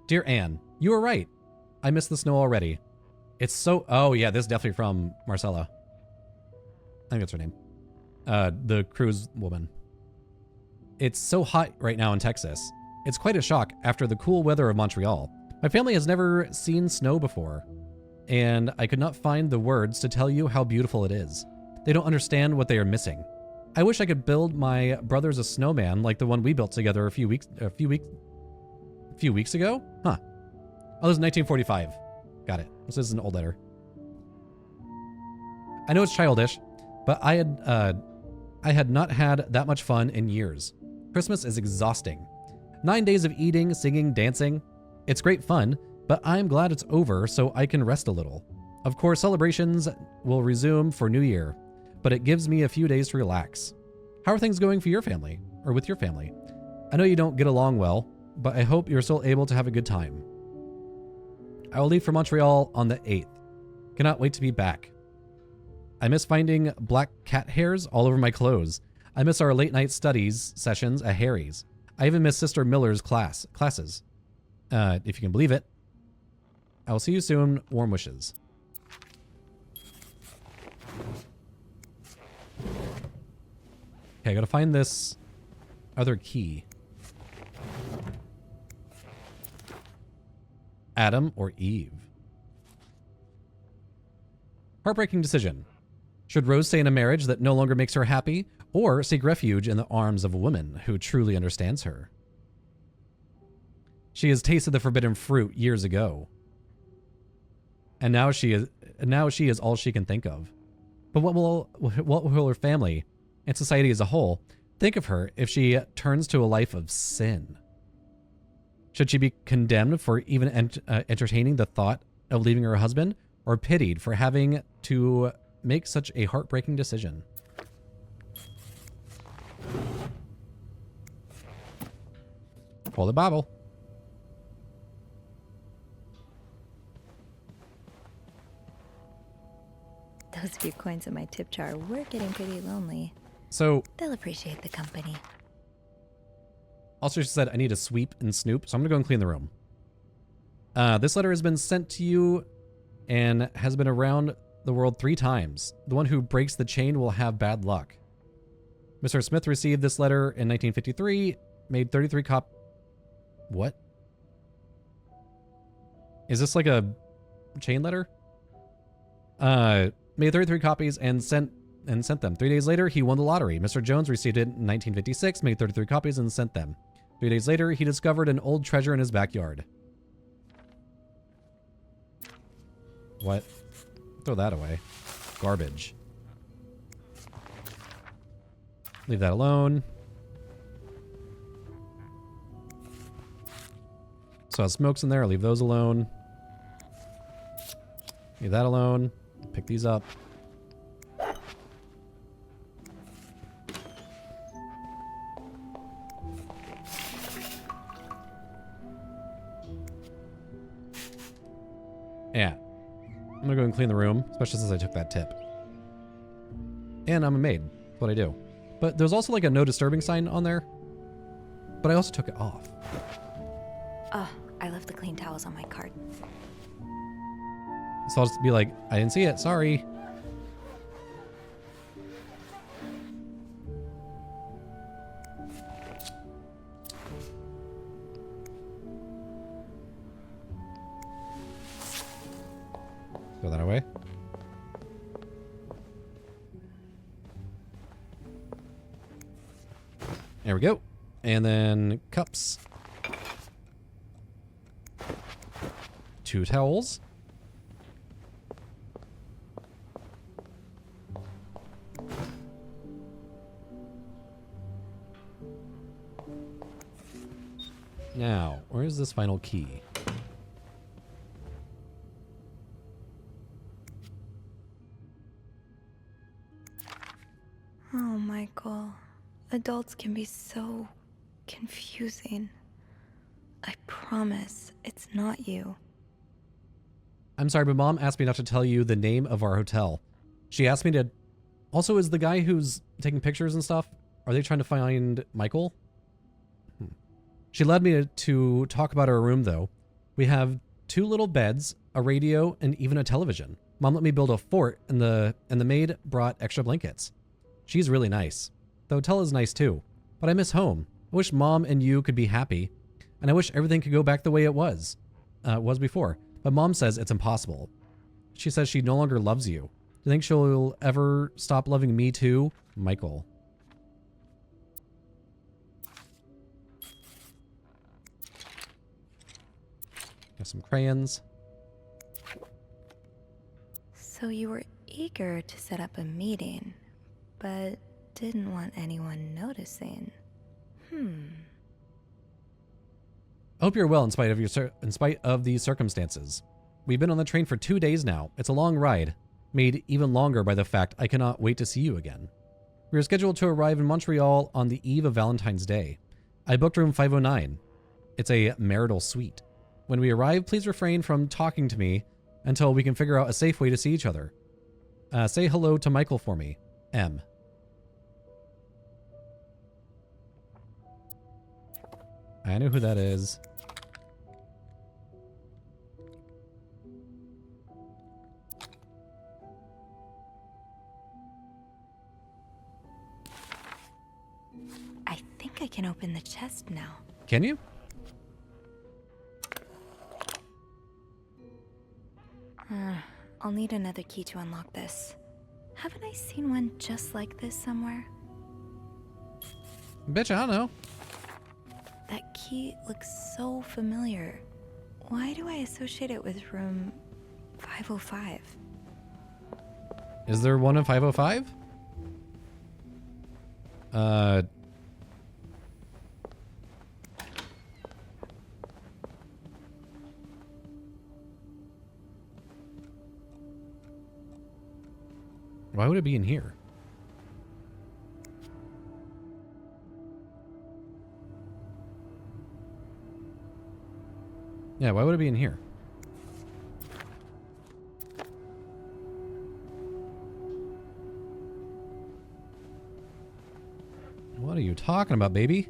[SPEAKER 1] Dear Anne, you were right. I miss the snow already. It's so... Oh, yeah, this is definitely from Marcella. I think that's her name. The cruise woman. It's so hot right now in Texas. It's quite a shock after the cool weather of Montreal. My family has never seen snow before, and I could not find the words to tell you how beautiful it is. They don't understand what they are missing. I wish I could build my brothers a snowman like the one we built together a few weeks ago? Huh. Oh, this is 1945. Got it. This is an old letter. I know it's childish, but I had not had that much fun in years. Christmas is exhausting. 9 days of eating, singing, dancing. It's great fun, but I'm glad it's over so I can rest a little. Of course, celebrations will resume for New Year, but it gives me a few days to relax. How are things going for your family, or with your family? I know you don't get along well, but I hope you're still able to have a good time. I will leave for Montreal on the 8th. Cannot wait to be back. I miss finding black cat hairs all over my clothes. I miss our late night studies sessions at Harry's. I even miss Sister Miller's classes. If you can believe it. I will see you soon. Warm wishes. Okay, I gotta find this other key. Adam or Eve? Heartbreaking decision. Should Rose stay in a marriage that no longer makes her happy, or seek refuge in the arms of a woman who truly understands her? She has tasted the forbidden fruit years ago, and now she is all she can think of. But what will her family and society as a whole think of her if she turns to a life of sin? Should she be condemned for even entertaining the thought of leaving her husband, or pitied for having to make such a heartbreaking decision? Holy Bible.
[SPEAKER 14] Those few coins in my tip jar were getting pretty lonely.
[SPEAKER 1] So
[SPEAKER 14] they'll appreciate the company.
[SPEAKER 1] Also, she said, I need to sweep and snoop, so I'm gonna go and clean the room. This letter has been sent to you and has been around the world 3 times. The one who breaks the chain will have bad luck. Mr. Smith received this letter in 1953, made 33 What? Is this like a chain letter? Made 33 copies and sent them. 3 days later, he won the lottery. Mr. Jones received it in 1956, made 33 copies and sent them. 3 days later, he discovered an old treasure in his backyard. What? Throw that away. Garbage. Leave that alone. So smokes in there, leave those alone. Leave that alone. Pick these up. Yeah. I'm gonna go and clean the room, especially since I took that tip. And I'm a maid. That's what I do. But there's also like a no disturbing sign on there. But I also took it off.
[SPEAKER 14] Oh, I left the clean towels on my cart.
[SPEAKER 1] So I'll just be like, I didn't see it, sorry. Throw that away. There we go. And then cups. 2 towels. Now, where is this final key?
[SPEAKER 14] Oh, Michael. Adults can be so confusing. I promise it's not you.
[SPEAKER 1] I'm sorry, but Mom asked me not to tell you the name of our hotel. She asked me to... Also, is the guy who's taking pictures and stuff, are they trying to find Michael? She led me to talk about our room, though. We have 2 little beds, a radio, and even a television. Mom let me build a fort, and the maid brought extra blankets. She's really nice. The hotel is nice, too. But I miss home. I wish Mom and you could be happy. And I wish everything could go back the way it was before. But Mom says it's impossible. She says she no longer loves you. Do you think she'll ever stop loving me, too? Michael. Got some crayons.
[SPEAKER 14] So you were eager to set up a meeting, but didn't want anyone noticing.
[SPEAKER 1] I hope you're well in spite of these circumstances. We've been on the train for 2 days now. It's a long ride, made even longer by the fact I cannot wait to see you again. We are scheduled to arrive in Montreal on the eve of Valentine's Day. I booked room 509. It's a marital suite. When we arrive, please refrain from talking to me until we can figure out a safe way to see each other. Say hello to Michael for me. M. I know who that is.
[SPEAKER 14] I think I can open the chest now.
[SPEAKER 1] Can you?
[SPEAKER 14] I'll need another key to unlock this. Haven't I seen one just like this somewhere?
[SPEAKER 1] Bitch, I don't know.
[SPEAKER 14] That key looks so familiar. Why do I associate it with room 505?
[SPEAKER 1] Is there one in 505? Why would it be in here? Yeah, why would it be in here? What are you talking about, baby?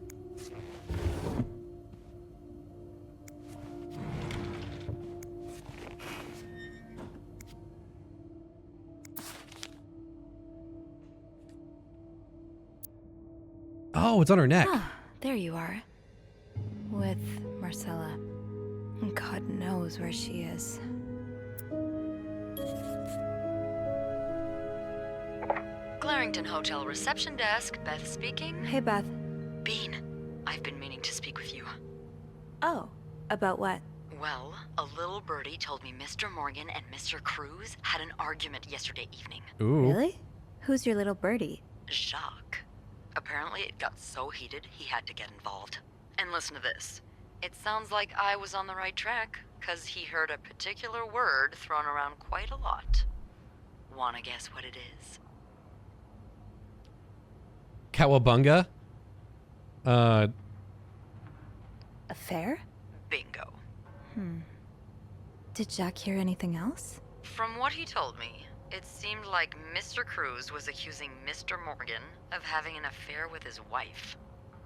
[SPEAKER 1] Oh, it's on her neck.
[SPEAKER 14] Ah, there you are. With Marcella. God knows where she is.
[SPEAKER 10] Clarington Hotel reception desk, Beth speaking.
[SPEAKER 14] Hey, Beth.
[SPEAKER 10] Bean, I've been meaning to speak with you.
[SPEAKER 14] Oh, about what?
[SPEAKER 10] Well, a little birdie told me Mr. Morgan and Mr. Cruz had an argument yesterday evening.
[SPEAKER 1] Ooh.
[SPEAKER 14] Really? Who's your little birdie?
[SPEAKER 10] Jacques. Apparently it got so heated he had to get involved. And listen to this. It sounds like I was on the right track, 'cause he heard a particular word thrown around quite a lot. Wanna guess what it is?
[SPEAKER 1] Cowabunga?
[SPEAKER 14] Affair?
[SPEAKER 10] Bingo.
[SPEAKER 14] Did Jack hear anything else?
[SPEAKER 10] From what he told me, it seemed like Mr. Cruz was accusing Mr. Morgan of having an affair with his wife.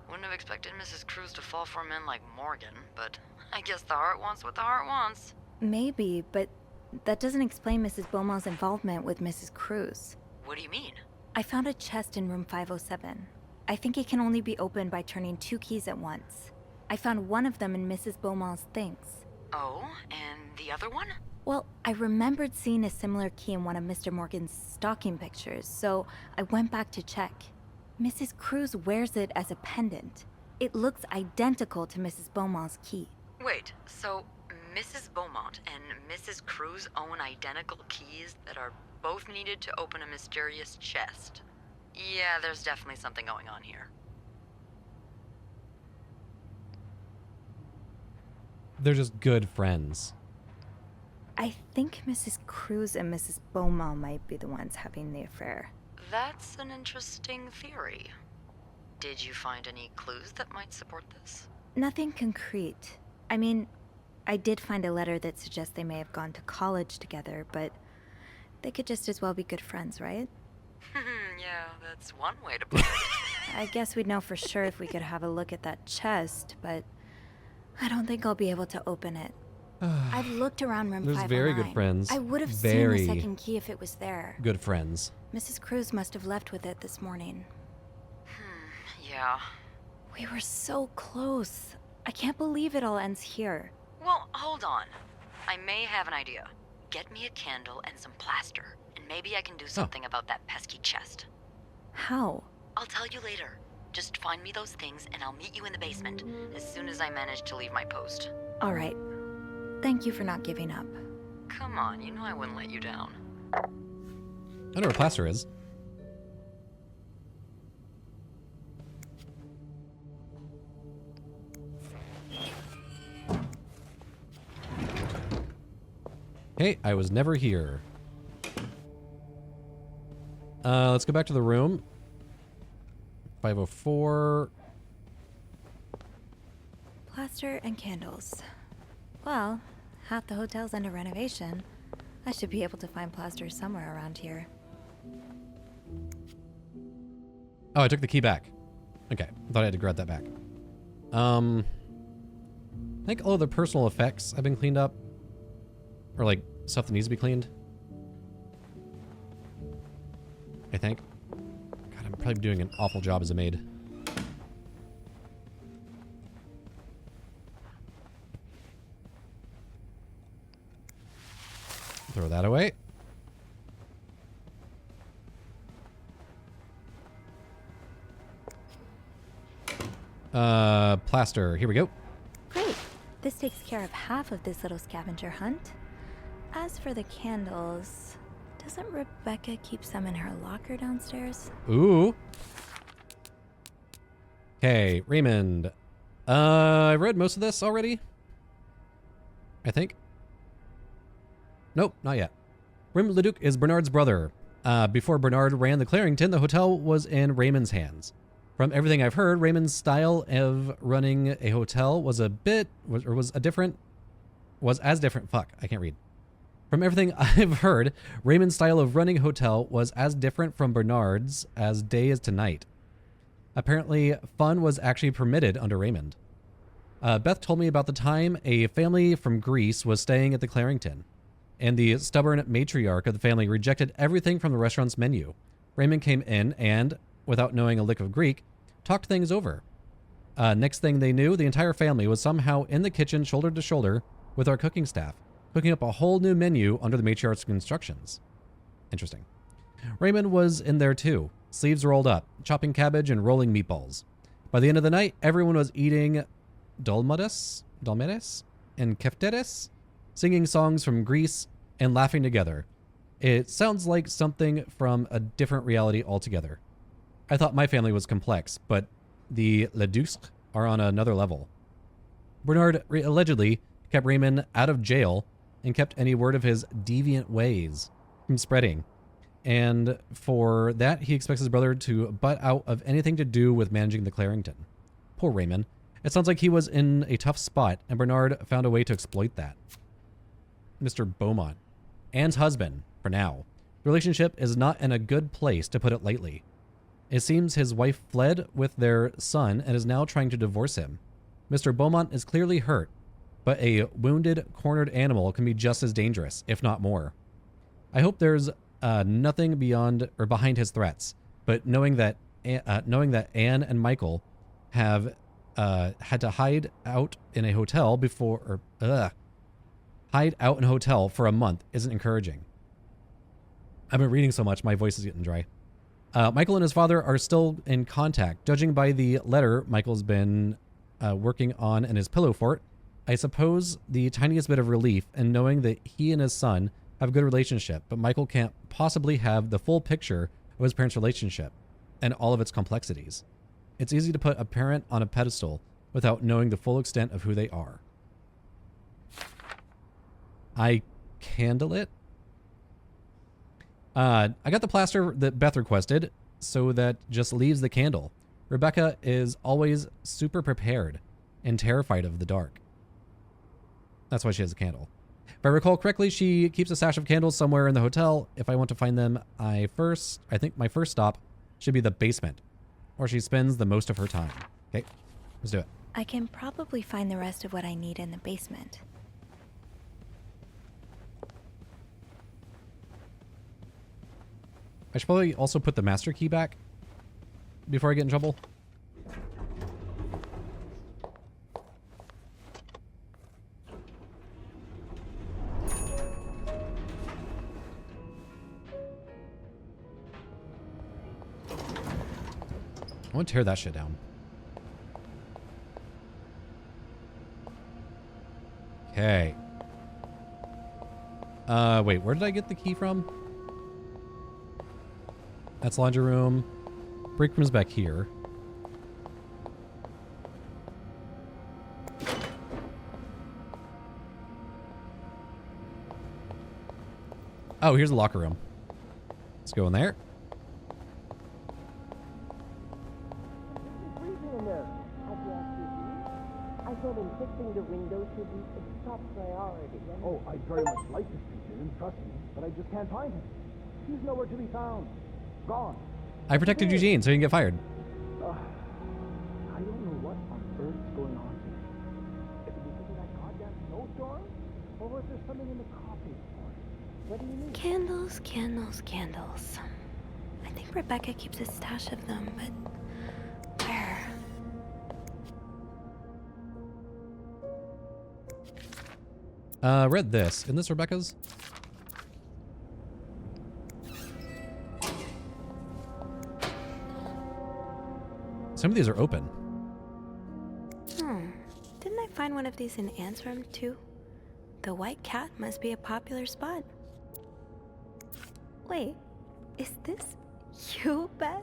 [SPEAKER 10] Wouldn't have expected Mrs. Cruz to fall for a man like Morgan, but I guess the heart wants what the heart wants.
[SPEAKER 14] Maybe, but that doesn't explain Mrs. Beaumont's involvement with Mrs. Cruz.
[SPEAKER 10] What do you mean?
[SPEAKER 14] I found a chest in room 507. I think it can only be opened by turning 2 keys at once. I found one of them in Mrs. Beaumont's things.
[SPEAKER 10] Oh, and the other one?
[SPEAKER 14] Well, I remembered seeing a similar key in one of Mr. Morgan's stocking pictures, so I went back to check. Mrs. Cruz wears it as a pendant. It looks identical to Mrs. Beaumont's key.
[SPEAKER 10] Wait, so Mrs. Beaumont and Mrs. Cruz own identical keys that are both needed to open a mysterious chest? Yeah, there's definitely something going on here.
[SPEAKER 1] They're just good friends.
[SPEAKER 14] I think Mrs. Cruz and Mrs. Beaumont might be the ones having the affair.
[SPEAKER 10] That's an interesting theory. Did you find any clues that might support this?
[SPEAKER 14] Nothing concrete. I mean, I did find a letter that suggests they may have gone to college together, but they could just as well be good friends, right?
[SPEAKER 10] Yeah, that's one way to put it.
[SPEAKER 14] I guess we'd know for sure if we could have a look at that chest, but I don't think I'll be able to open it. I've looked around room 509.
[SPEAKER 1] There's very good friends.
[SPEAKER 14] I would have seen
[SPEAKER 1] Very
[SPEAKER 14] the second key if it was there.
[SPEAKER 1] good friends.
[SPEAKER 14] Mrs. Cruz must have left with it this morning.
[SPEAKER 10] Yeah.
[SPEAKER 14] We were so close. I can't believe it all ends here.
[SPEAKER 10] Well, hold on. I may have an idea. Get me a candle and some plaster, and maybe I can do something about that pesky chest.
[SPEAKER 14] How?
[SPEAKER 10] I'll tell you later. Just find me those things, and I'll meet you in the basement as soon as I manage to leave my post.
[SPEAKER 14] All right. Thank you for not giving up.
[SPEAKER 10] Come on, you know I wouldn't let you down.
[SPEAKER 1] I know where plaster is. Hey, I was never here. Let's go back to the room. 504.
[SPEAKER 14] Plaster and candles. Well, half the hotel's under renovation. I should be able to find plaster somewhere around here.
[SPEAKER 1] Oh, I took the key back. Okay, I thought I had to grab that back. I think all of the personal effects have been cleaned up. Or like stuff that needs to be cleaned. I think. God, I'm probably doing an awful job as a maid. Throw that away. Plaster. Here we go.
[SPEAKER 14] Great. This takes care of half of this little scavenger hunt. As for the candles, doesn't Rebecca keep some in her locker downstairs?
[SPEAKER 1] Ooh. Okay, Raymond. I read most of this already. I think. Nope, not yet. Raymond Leduc is Bernard's brother. Before Bernard ran the Clarington, the hotel was in Raymond's hands. From everything I've heard, Raymond's style of running a hotel was as different. Fuck, I can't read. From everything I've heard, Raymond's style of running a hotel was as different from Bernard's as day is to night. Apparently, fun was actually permitted under Raymond. Beth told me about the time a family from Greece was staying at the Clarington, and the stubborn matriarch of the family rejected everything from the restaurant's menu. Raymond came in and, without knowing a lick of Greek, talked things over. Next thing they knew, the entire family was somehow in the kitchen shoulder to shoulder with our cooking staff, cooking up a whole new menu under the matriarch's instructions. Interesting. Raymond was in there too, sleeves rolled up, chopping cabbage and rolling meatballs. By the end of the night, everyone was eating dolmades and kefteres, singing songs from Greece and laughing together. It sounds like something from a different reality altogether. I thought my family was complex, but the Ledusques are on another level. Bernard allegedly kept Raymond out of jail and kept any word of his deviant ways from spreading. And for that, he expects his brother to butt out of anything to do with managing the Clarington. Poor Raymond. It sounds like he was in a tough spot, and Bernard found a way to exploit that. Mr. Beaumont. Anne's husband, for now. The relationship is not in a good place, to put it lightly. It seems his wife fled with their son and is now trying to divorce him. Mr. Beaumont is clearly hurt, but a wounded, cornered animal can be just as dangerous, if not more. I hope there's nothing beyond or behind his threats, but knowing that Anne and Michael have had to hide out in a hotel for a month isn't encouraging. I've been reading so much, my voice is getting dry. Michael and his father are still in contact. Judging by the letter Michael's been working on in his pillow fort, I suppose the tiniest bit of relief in knowing that he and his son have a good relationship, but Michael can't possibly have the full picture of his parents' relationship and all of its complexities. It's easy to put a parent on a pedestal without knowing the full extent of who they are. I candle it. I got the plaster that Beth requested, so that just leaves the candle. Rebecca is always super prepared and terrified of the dark. That's why she has a candle. If I recall correctly, she keeps a stash of candles somewhere in the hotel. If I want to find them, I think my first stop should be the basement, where she spends the most of her time. Okay, let's do it.
[SPEAKER 14] I can probably find the rest of what I need in the basement.
[SPEAKER 1] I should probably also put the master key back before I get in trouble. I want to tear that shit down. Okay. Wait, where did I get the key from? That's laundry room. Break room's back here. Oh, here's the locker room. Let's go in there.
[SPEAKER 11] I thought fixing the window should be a top priority.
[SPEAKER 12] Oh, I'd very much like to speak to him, trust me, but I just can't find him. He's nowhere to be found. Gone.
[SPEAKER 1] I protected Eugene so he didn't get fired.
[SPEAKER 12] I don't know what on earth's going on here. Is it because of that goddamn snowstorm? Or was there something in the coffee pot? What do you mean?
[SPEAKER 14] Candles, candles, candles. I think Rebecca keeps a stash of them, but where?
[SPEAKER 1] Read this. Isn't this Rebecca's? Some of these are open.
[SPEAKER 14] Didn't I find one of these in Anne's room too? The white cat must be a popular spot. Wait, is this you, Beth?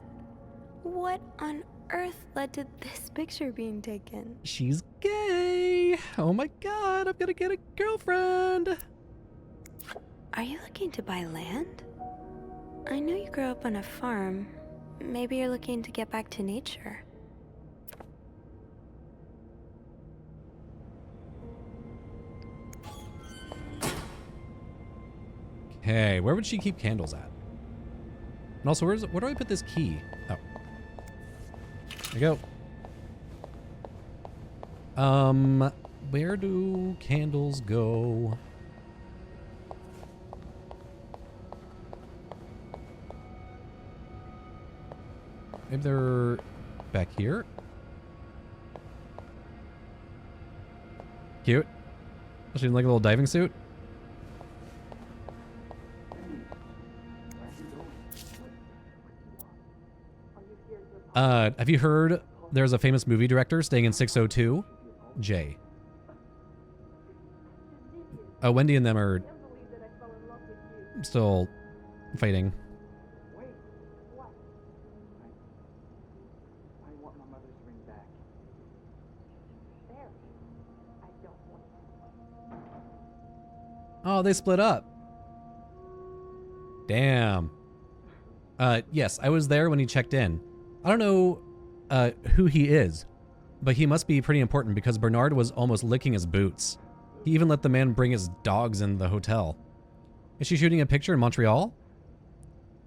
[SPEAKER 14] What on earth led to this picture being taken?
[SPEAKER 1] She's gay. Oh my god, I'm gonna get a girlfriend.
[SPEAKER 14] Are you looking to buy land? I know you grew up on a farm. Maybe you're looking to get back to nature.
[SPEAKER 1] Okay, where would she keep candles at? And also, where do I put this key? Oh. There you go. Where do candles go? Maybe they're back here. Cute. She's in like a little diving suit. Have you heard there's a famous movie director staying in 602? Jay. Wendy and them are still fighting.
[SPEAKER 12] I want my mother's ring back.
[SPEAKER 1] Oh, they split up. Damn. Yes, I was there when he checked in. I don't know who he is, but he must be pretty important because Bernard was almost licking his boots. He even let the man bring his dogs in the hotel. Is she shooting a picture in Montreal?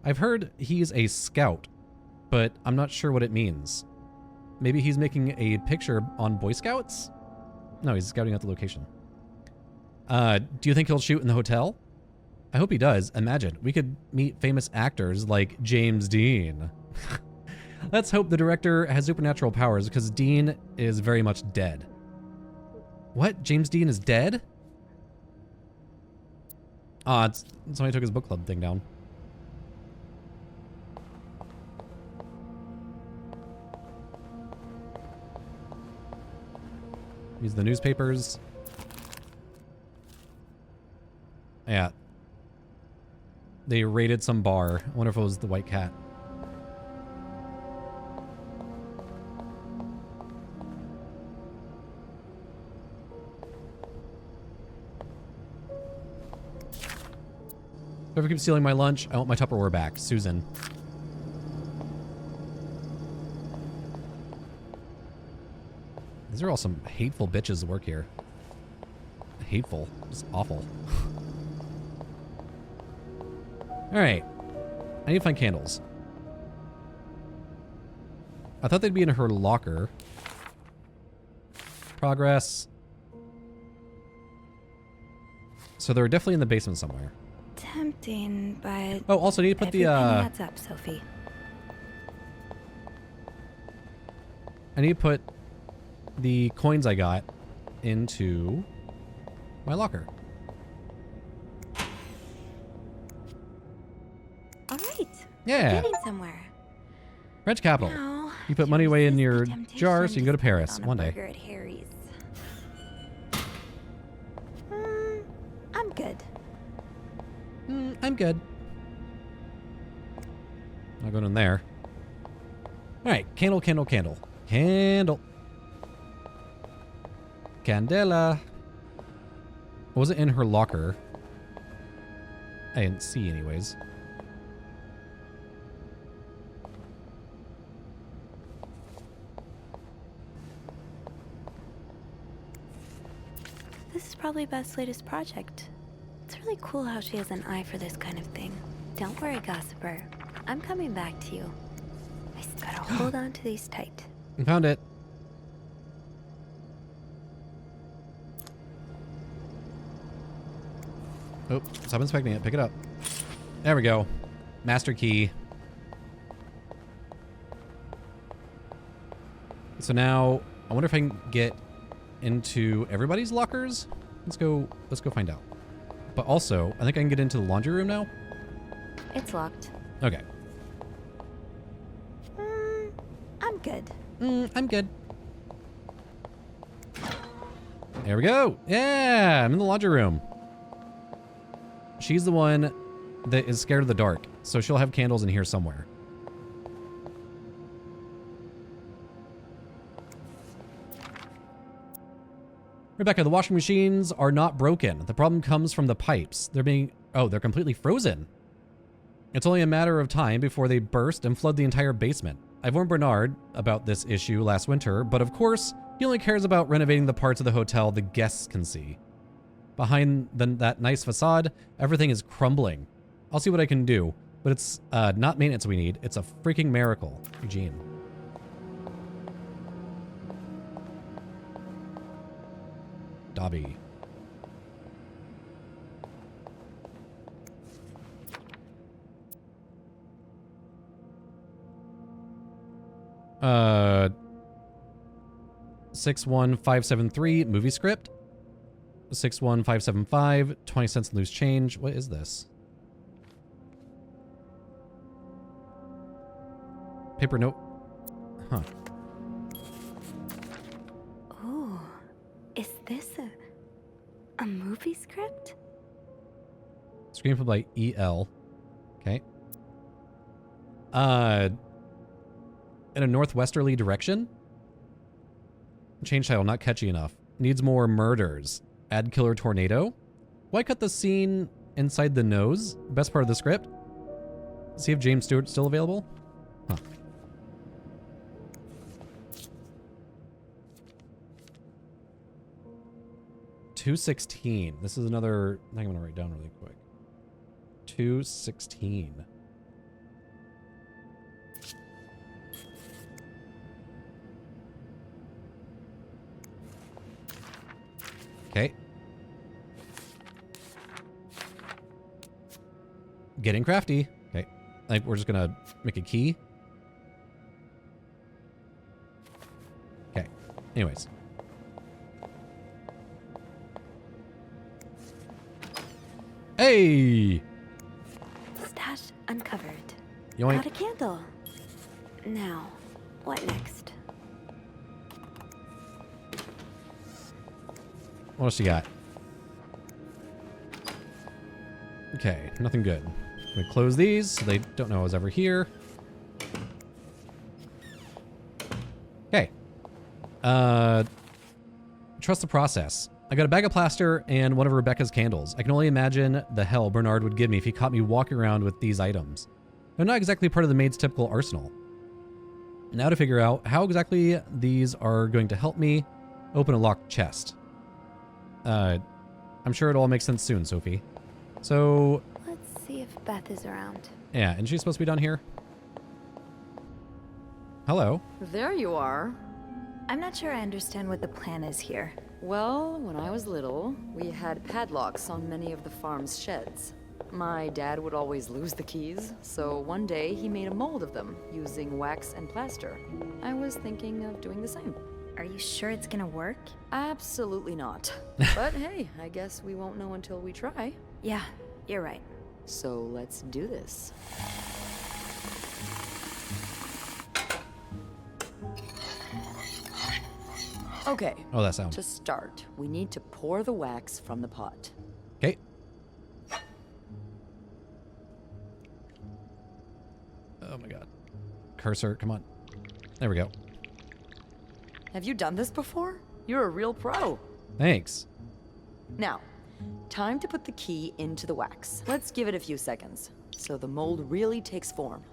[SPEAKER 1] I've heard he's a scout, but I'm not sure what it means. Maybe he's making a picture on Boy Scouts? No, he's scouting out the location. Do you think he'll shoot in the hotel? I hope he does. Imagine, we could meet famous actors like James Dean. Let's hope the director has supernatural powers because Dean is very much dead. What? James Dean is dead? Ah, somebody took his book club thing down. Use the newspapers. Yeah. They raided some bar. I wonder if it was the White Cat. Whoever keeps stealing my lunch, I want my Tupperware back. Susan. These are all some hateful bitches that work here. Hateful. Just awful. Alright. I need to find candles. I thought they'd be in her locker. Progress. So they're definitely in the basement somewhere.
[SPEAKER 14] Tempting, but...
[SPEAKER 1] Oh, also need to put the,
[SPEAKER 14] adds up, Sophie.
[SPEAKER 1] I need to put the coins I got into my locker.
[SPEAKER 14] All right.
[SPEAKER 1] Yeah.
[SPEAKER 14] Getting somewhere.
[SPEAKER 1] French capital.
[SPEAKER 14] Now,
[SPEAKER 1] You put money away in your jar so you can go to Paris one day.
[SPEAKER 14] At Harry's. I'm good.
[SPEAKER 1] I'm good. Not going in there. All right, candle, candle, candle. Candle. Candela. Was it in her locker? I didn't see anyways.
[SPEAKER 14] This is probably Beth's latest project. It's really cool how she has an eye for this kind of thing. Don't worry, gossiper. I'm coming back to you. I just gotta hold on to these tight.
[SPEAKER 1] I found it. Oh, stop inspecting it. Pick it up. There we go. Master key. So now, I wonder if I can get into everybody's lockers. Let's go find out. But also, I think I can get into the laundry room now.
[SPEAKER 14] It's locked.
[SPEAKER 1] Okay.
[SPEAKER 14] I'm good.
[SPEAKER 1] I'm good. There we go. Yeah, I'm in the laundry room. She's the one that is scared of the dark, so she'll have candles in here somewhere. Rebecca, the washing machines are not broken. The problem comes from the pipes. They're completely frozen. It's only a matter of time before they burst and flood the entire basement. I've warned Bernard about this issue last winter, but of course, he only cares about renovating the parts of the hotel the guests can see. Behind that nice facade, everything is crumbling. I'll see what I can do, but it's not maintenance we need. It's a freaking miracle. Eugene. Dobby. 61573 movie script. 61575 20 cents in loose change. What is this? Paper note. Huh.
[SPEAKER 14] Ooh, is this a movie script?
[SPEAKER 1] Screenplay by E.L. Okay. In a northwesterly direction? Change title, not catchy enough. Needs more murders. Add killer tornado. Why cut the scene inside the nose? Best part of the script? See if James Stewart's still available? Huh. $2.16. This is another thing I'm gonna write down really quick. $2.16. Okay. Getting crafty. Okay. I think we're just gonna make a key. Okay. Anyways. Hey!
[SPEAKER 14] Stash uncovered.
[SPEAKER 1] Yoink.
[SPEAKER 14] Got a candle. Now, what next?
[SPEAKER 1] What else you got? Okay, nothing good. I'm gonna close these so they don't know I was ever here. Okay. Trust the process. I got a bag of plaster and one of Rebecca's candles. I can only imagine the hell Bernard would give me if he caught me walking around with these items. They're not exactly part of the maid's typical arsenal. Now to figure out how exactly these are going to help me open a locked chest. I'm sure it'll all make sense soon, Sophie. So...
[SPEAKER 14] Let's see if Beth is around.
[SPEAKER 1] Yeah, and she's supposed to be down here. Hello.
[SPEAKER 10] There you are.
[SPEAKER 14] I'm not sure I understand what the plan is here.
[SPEAKER 10] Well, when I was little, we had padlocks on many of the farm's sheds. My dad would always lose the keys, so one day he made a mold of them using wax and plaster. I was thinking of doing the same.
[SPEAKER 14] Are you sure it's gonna work?
[SPEAKER 10] Absolutely not. But hey, I guess we won't know until we try.
[SPEAKER 14] Yeah, you're right.
[SPEAKER 10] So let's do this. Okay.
[SPEAKER 1] Oh, that sound.
[SPEAKER 10] To start, we need to pour the wax from the pot.
[SPEAKER 1] Okay. Oh my god. Cursor, come on. There we go.
[SPEAKER 10] Have you done this before? You're a real pro.
[SPEAKER 1] Thanks.
[SPEAKER 10] Now, time to put the key into the wax. Let's give it a few seconds, so the mold really takes form.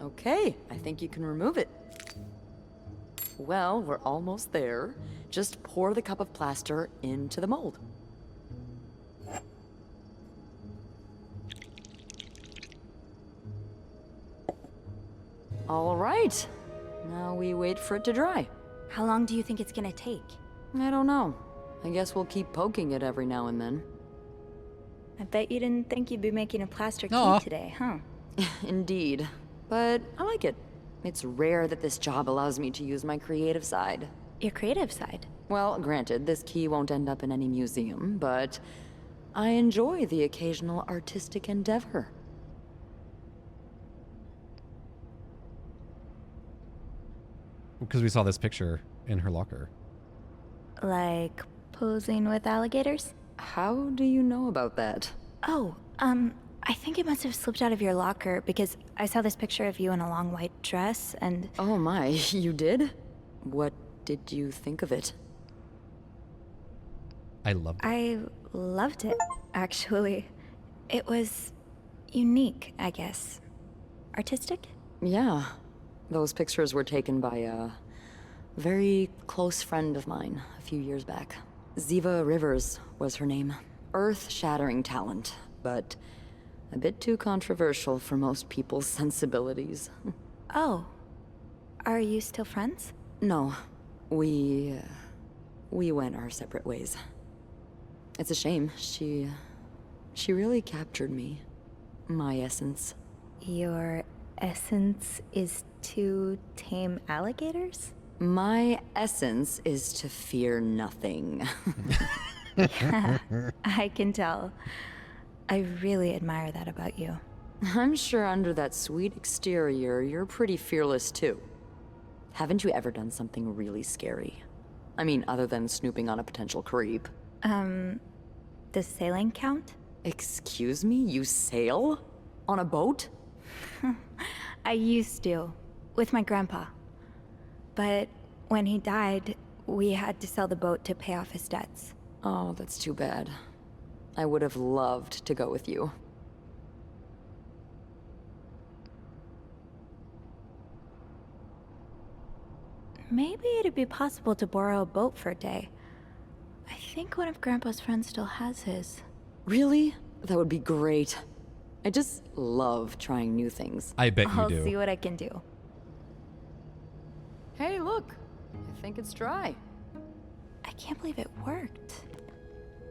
[SPEAKER 10] Okay, I think you can remove it. Well, we're almost there. Just pour the cup of plaster into the mold. All right. Now we wait for it to dry.
[SPEAKER 14] How long do you think it's gonna take?
[SPEAKER 10] I don't know. I guess we'll keep poking it every now and then.
[SPEAKER 14] I bet you didn't think you'd be making a plaster
[SPEAKER 1] Aw.
[SPEAKER 14] key today, huh?
[SPEAKER 10] Indeed. But I like it. It's rare that this job allows me to use my creative side.
[SPEAKER 14] Your creative side?
[SPEAKER 10] Well, granted, this key won't end up in any museum, but I enjoy the occasional artistic endeavor.
[SPEAKER 1] Because we saw this picture in her locker.
[SPEAKER 14] Like posing with alligators?
[SPEAKER 10] How do you know about that?
[SPEAKER 14] Oh, I think it must have slipped out of your locker because I saw this picture of you in a long white dress and...
[SPEAKER 10] Oh my, you did? What did you think of it?
[SPEAKER 1] I loved it.
[SPEAKER 14] I loved it, actually. It was unique, I guess. Artistic?
[SPEAKER 10] Yeah. Those pictures were taken by a very close friend of mine a few years back. Ziva Rivers was her name. Earth-shattering talent, but a bit too controversial for most people's sensibilities.
[SPEAKER 14] Oh. Are you still friends?
[SPEAKER 10] No. We went our separate ways. It's a shame. She really captured me. My essence.
[SPEAKER 14] Your essence is to tame alligators?
[SPEAKER 10] My essence is to fear nothing.
[SPEAKER 14] Yeah, I can tell. I really admire that about you.
[SPEAKER 10] I'm sure under that sweet exterior, you're pretty fearless too. Haven't you ever done something really scary? I mean, other than snooping on a potential creep.
[SPEAKER 14] Does sailing count?
[SPEAKER 10] Excuse me? You sail? On a boat?
[SPEAKER 14] I used to, with my grandpa. But when he died, we had to sell the boat to pay off his debts.
[SPEAKER 10] Oh, that's too bad. I would have loved to go with you.
[SPEAKER 14] Maybe it'd be possible to borrow a boat for a day. I think one of Grandpa's friends still has his.
[SPEAKER 10] Really? That would be great. I just love trying new things.
[SPEAKER 1] I bet you do.
[SPEAKER 14] I'll see what I can do.
[SPEAKER 10] Hey, look. I think it's dry.
[SPEAKER 14] I can't believe it worked.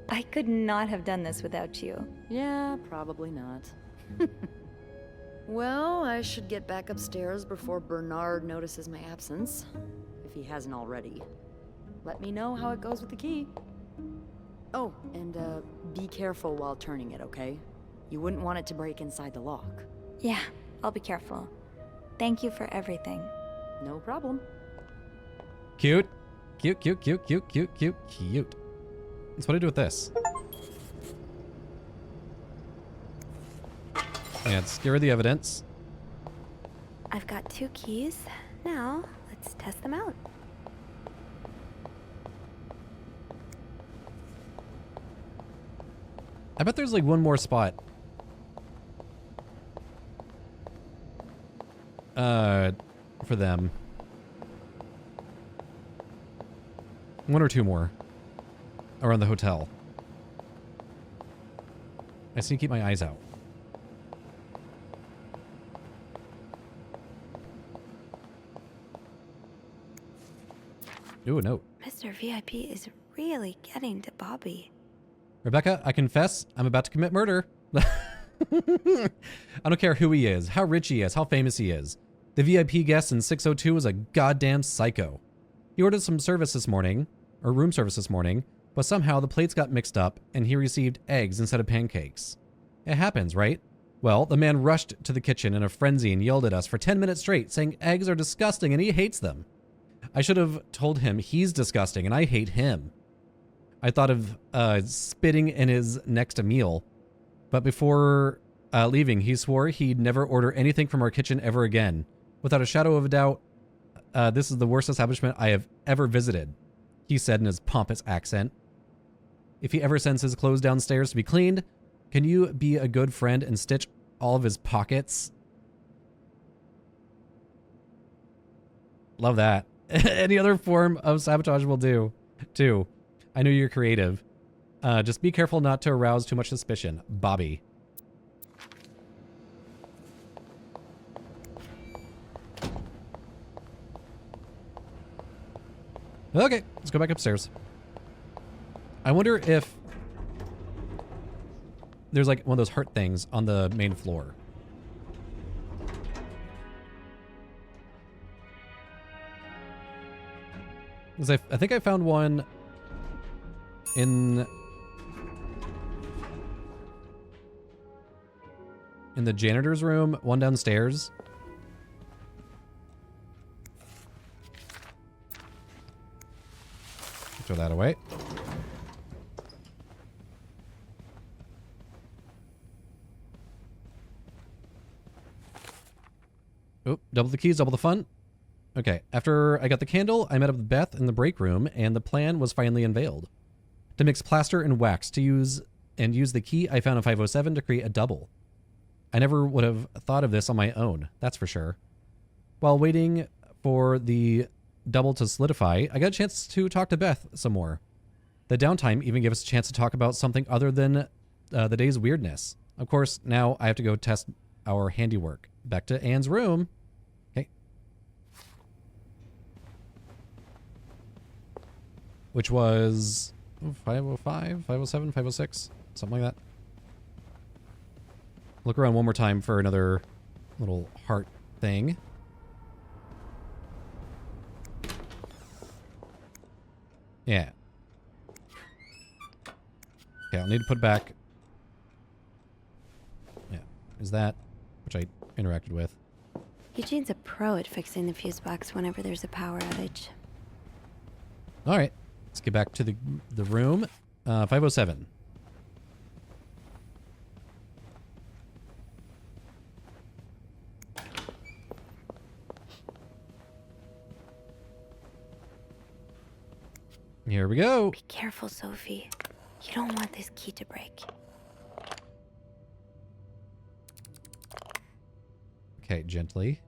[SPEAKER 14] I could not have done this without you.
[SPEAKER 10] Yeah, probably not. Well, I should get back upstairs before Bernard notices my absence. If he hasn't already. Let me know how it goes with the key. Oh, and be careful while turning it, okay? You wouldn't want it to break inside the lock.
[SPEAKER 14] Yeah, I'll be careful. Thank you for everything.
[SPEAKER 10] No problem.
[SPEAKER 1] Cute. Cute, cute, cute, cute, cute, cute, cute. So what do I do with this? And secure the evidence.
[SPEAKER 14] I've got 2 keys. Now, let's test them out.
[SPEAKER 1] I bet there's like one more spot. For them. 1 or 2 more. Around the hotel. I just need to keep my eyes out. Ooh, a note.
[SPEAKER 14] Mr. VIP is really getting to Bobby.
[SPEAKER 1] Rebecca, I confess, I'm about to commit murder. I don't care who he is, how rich he is, how famous he is. The VIP guest in 602 is a goddamn psycho. He ordered some service this morning, or room service this morning, but somehow the plates got mixed up and he received eggs instead of pancakes. It happens, right? Well, the man rushed to the kitchen in a frenzy and yelled at us for 10 minutes straight, saying eggs are disgusting and he hates them. I should have told him he's disgusting and I hate him. I thought of spitting in his next meal, but before leaving, he swore he'd never order anything from our kitchen ever again. Without a shadow of a doubt, this is the worst establishment I have ever visited, he said in his pompous accent. If he ever sends his clothes downstairs to be cleaned, can you be a good friend and stitch all of his pockets? Love that. Any other form of sabotage will do, too. I know you're creative. Just be careful not to arouse too much suspicion. Bobby. Okay, let's go back upstairs. I wonder if there's like one of those heart things on the main floor. Because I think I found one in the janitor's room, one downstairs. Throw that away. Oop, double the keys, double the fun. Okay, after I got the candle, I met up with Beth in the break room, and the plan was finally unveiled. To mix plaster and wax to use the key I found in 507 to create a double. I never would have thought of this on my own, that's for sure. While waiting for the double to solidify, I got a chance to talk to Beth some more. The downtime even gave us a chance to talk about something other than the day's weirdness. Of course, now I have to go test our handiwork. Back to Anne's room. Okay. Which was 505, 507, 506, something like that. Look around one more time for another little heart thing. Yeah. Okay, I'll need to put back... Yeah, is that... Which I interacted with.
[SPEAKER 15] Eugene's a pro at fixing the fuse box whenever there's a power outage.
[SPEAKER 1] Alright, let's get back to the room. 507. Here we go.
[SPEAKER 15] Be careful, Sophie. You don't want this key to break.
[SPEAKER 1] Okay, gently.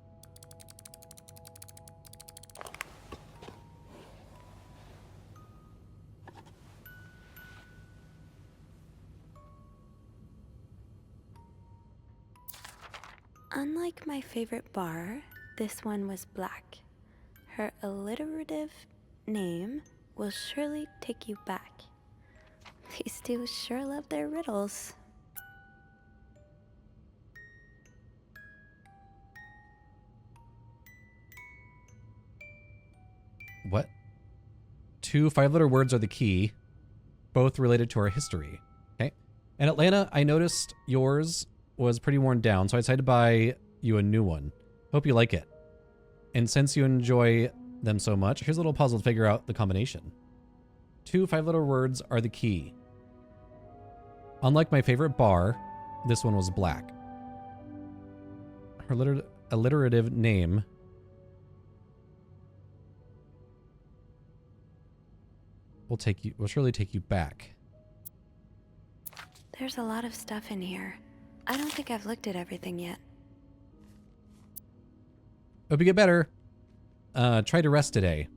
[SPEAKER 15] Unlike my favorite bar, this one was black. Her alliterative name will surely take you back. These two sure love their riddles.
[SPEAKER 1] What? 2 5-letter words are the key, both related to our history. Okay. And Atlanta, I noticed yours was pretty worn down, so I decided to buy you a new one. Hope you like it. And since you enjoy them so much, here's a little puzzle to figure out the combination. 2 5-letter words are the key. Unlike my favorite bar, this one was black. Her alliterative name will surely take you back.
[SPEAKER 15] There's a lot of stuff in here. I don't think I've looked at everything yet.
[SPEAKER 1] Hope you get better. Try to rest today.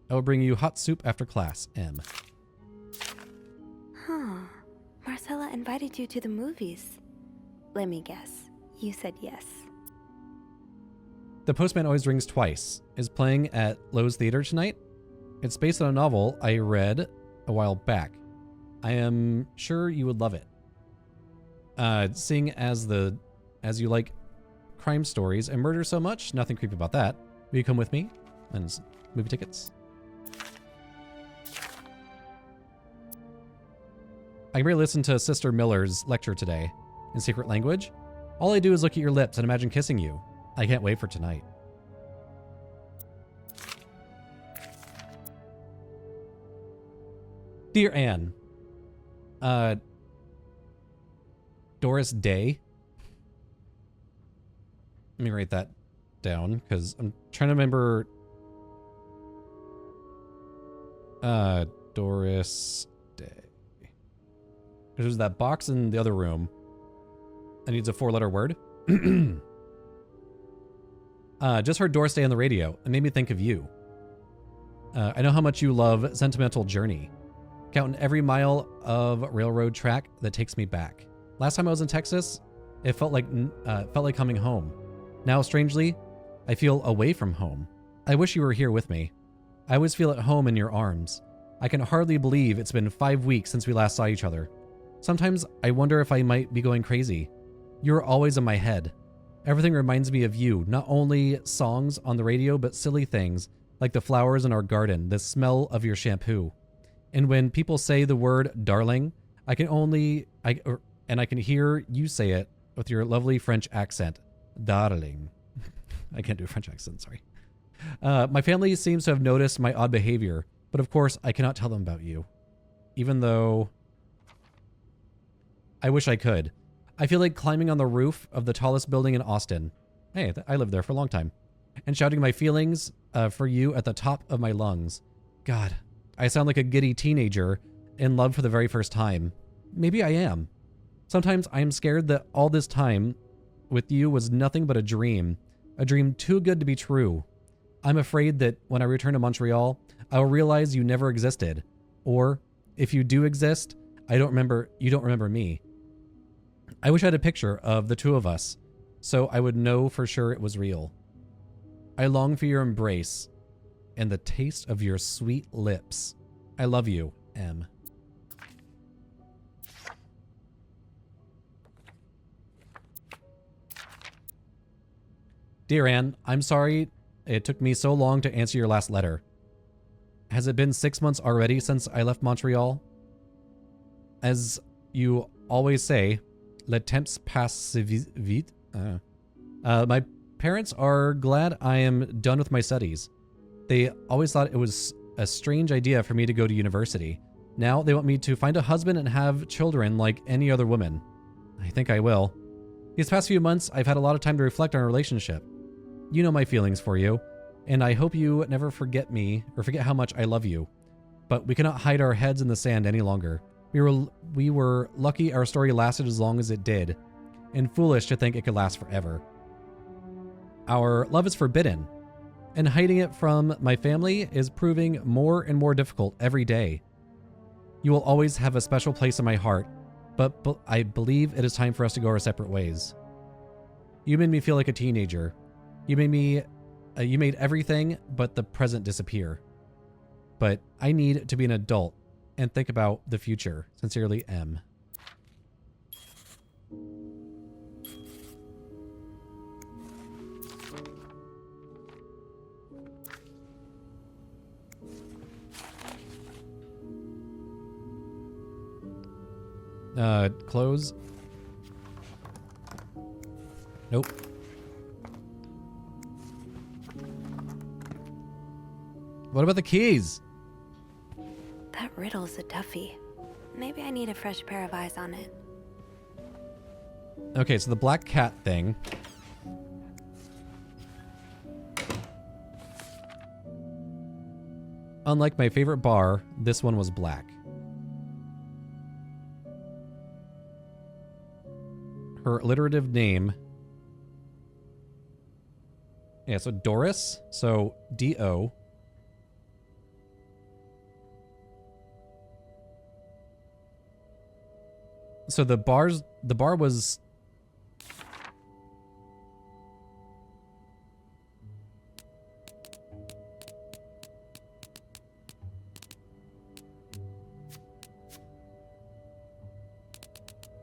[SPEAKER 1] I will bring you hot soup after class, M.
[SPEAKER 15] Huh. Marcella invited you to the movies. Let me guess. You said yes.
[SPEAKER 1] The Postman Always Rings Twice is playing at Lowe's Theater tonight. It's based on a novel I read a while back. I am sure you would love it. Seeing as you like crime stories and murder so much, nothing creepy about that. Will you come with me? And movie tickets. I re-listened to Sister Miller's lecture today in secret language. All I do is look at your lips and imagine kissing you. I can't wait for tonight. Dear Anne, Doris Day. Let me write that down because I'm trying to remember. Doris Day. There's that box in the other room that needs a 4-letter word. Just heard Doris Day on the radio. It made me think of you. I know how much you love Sentimental Journey. Counting every mile of railroad track that takes me back. Last time I was in Texas, it felt like coming home. Now, strangely, I feel away from home. I wish you were here with me. I always feel at home in your arms. I can hardly believe it's been 5 weeks since we last saw each other. Sometimes I wonder if I might be going crazy. You're always in my head. Everything reminds me of you, not only songs on the radio, but silly things like the flowers in our garden, the smell of your shampoo. And when people say the word darling, I can hear you say it with your lovely French accent. Darling. I can't do a French accent, sorry. My family seems to have noticed my odd behavior, but of course I cannot tell them about you. Even though I wish I could. I feel like climbing on the roof of the tallest building in Austin. Hey, I lived there for a long time. And shouting my feelings for you at the top of my lungs. God, I sound like a giddy teenager in love for the very first time. Maybe I am. Sometimes I am scared that all this time with you was nothing but a dream too good to be true. I'm afraid that when I return to Montreal, I will realize you never existed. Or, if you do exist, you don't remember me. I wish I had a picture of the two of us, so I would know for sure it was real. I long for your embrace and the taste of your sweet lips. I love you, M. Dear Anne, I'm sorry it took me so long to answer your last letter. Has it been 6 months already since I left Montreal? As you always say, le temps passe vite. My parents are glad I am done with my studies. They always thought it was a strange idea for me to go to university. Now they want me to find a husband and have children like any other woman. I think I will. These past few months, I've had a lot of time to reflect on our relationship. You know my feelings for you, and I hope you never forget me or forget how much I love you. But we cannot hide our heads in the sand any longer. We were lucky our story lasted as long as it did, and foolish to think it could last forever. Our love is forbidden, and hiding it from my family is proving more and more difficult every day. You will always have a special place in my heart, but I believe it is time for us to go our separate ways. You made me feel like a teenager. You made everything but the present disappear. But I need to be an adult and think about the future. Sincerely, M. Close. Nope. What about the keys?
[SPEAKER 15] That riddle's a toughie. Maybe I need a fresh pair of eyes on it.
[SPEAKER 1] Okay, so the black cat thing. Unlike my favorite bar, this one was black. Her alliterative name. Yeah, so Doris. So D-O. So the bar was...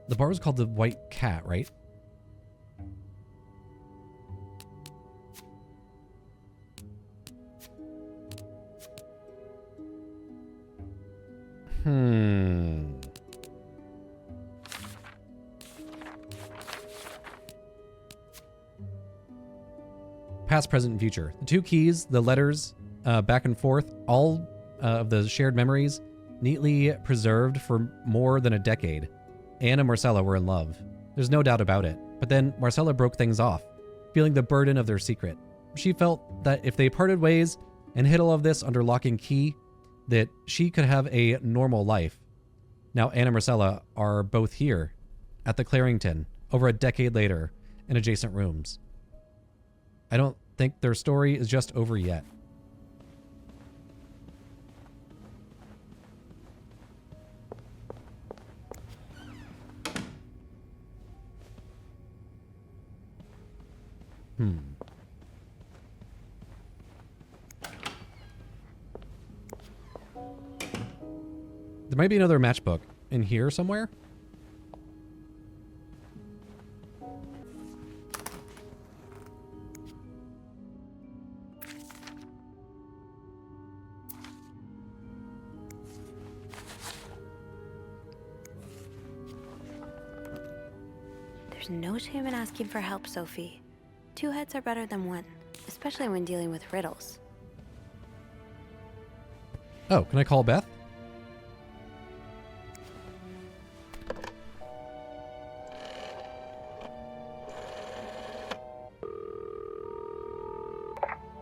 [SPEAKER 1] The bar was called the White Cat, right? Past, present, and future. The two keys, the letters, back and forth, all of the shared memories, neatly preserved for more than a decade. Anne and Marcella were in love. There's no doubt about it. But then Marcella broke things off, feeling the burden of their secret. She felt that if they parted ways and hid all of this under lock and key, that she could have a normal life. Now Anne and Marcella are both here at the Clarington, over a decade later, in adjacent rooms. I don't think their story is just over yet. There might be another matchbook in here somewhere.
[SPEAKER 15] There's no shame in asking for help, Sophie. Two heads are better than one, especially when dealing with riddles.
[SPEAKER 1] Oh, can I call Beth?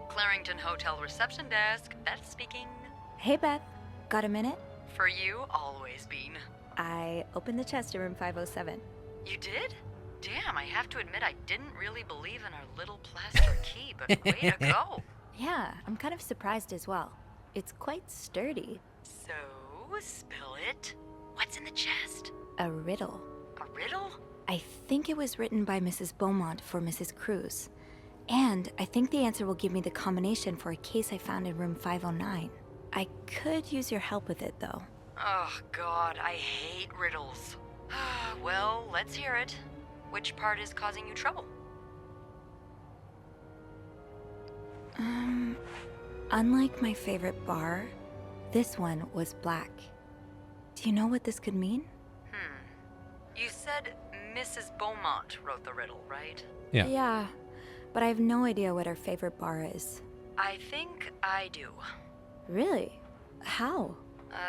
[SPEAKER 10] Clarington Hotel reception desk. Beth speaking.
[SPEAKER 14] Hey, Beth. Got a minute?
[SPEAKER 10] For you, always, Bean.
[SPEAKER 14] I opened the chest in room 507.
[SPEAKER 10] You did? Damn, I have to admit I didn't really believe in our little plaster key, but way to go.
[SPEAKER 14] Yeah, I'm kind of surprised as well. It's quite sturdy.
[SPEAKER 10] So, spill it. What's in the chest?
[SPEAKER 14] A riddle.
[SPEAKER 10] A riddle?
[SPEAKER 14] I think it was written by Mrs. Beaumont for Mrs. Cruz. And I think the answer will give me the combination for a case I found in room 509. I could use your help with it, though.
[SPEAKER 10] Oh, God, I hate riddles. Well, let's hear it. Which part is causing you trouble?
[SPEAKER 14] Unlike my favorite bar, This one was black. Do you know what this could mean?
[SPEAKER 10] You said Mrs. Beaumont wrote the riddle, right?
[SPEAKER 1] Yeah.
[SPEAKER 14] Yeah, but I have no idea what her favorite bar is.
[SPEAKER 10] I think I do.
[SPEAKER 14] Really? How?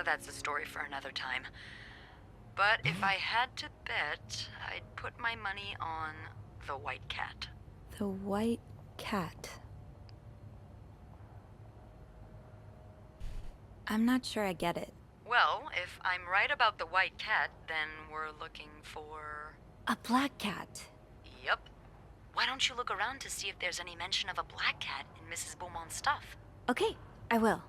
[SPEAKER 10] That's a story for another time. But if I had to bet, I'd put my money on the white cat.
[SPEAKER 14] The white cat. I'm not sure I get it.
[SPEAKER 10] Well, if I'm right about the white cat, then we're looking for...
[SPEAKER 14] A black cat.
[SPEAKER 10] Yep. Why don't you look around to see if there's any mention of a black cat in Mrs. Beaumont's stuff?
[SPEAKER 14] Okay, I will.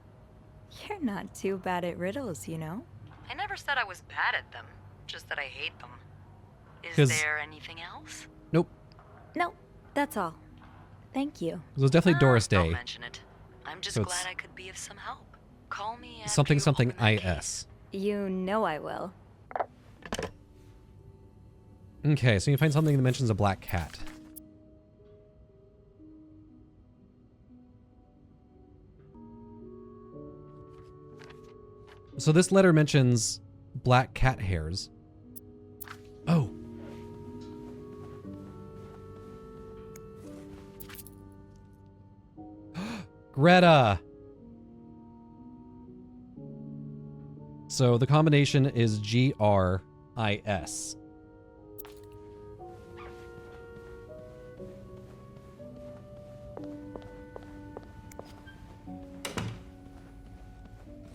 [SPEAKER 14] You're not too bad at riddles, you know?
[SPEAKER 10] I never said I was bad at them, just that I hate them. Is
[SPEAKER 1] 'Cause-
[SPEAKER 10] there anything else?
[SPEAKER 1] Nope.
[SPEAKER 14] No, that's all. Thank you.
[SPEAKER 1] It was definitely Doris
[SPEAKER 10] Don't
[SPEAKER 1] Day.
[SPEAKER 10] mention it. I'm just
[SPEAKER 1] So it's-
[SPEAKER 10] glad I could be of some help. Call me after
[SPEAKER 1] Something
[SPEAKER 10] you
[SPEAKER 1] something
[SPEAKER 10] open that
[SPEAKER 1] IS.
[SPEAKER 14] You know I will.
[SPEAKER 1] Okay, so you find something that mentions a black cat. So this letter mentions black cat hairs. Oh. Greta! So the combination is GRIS.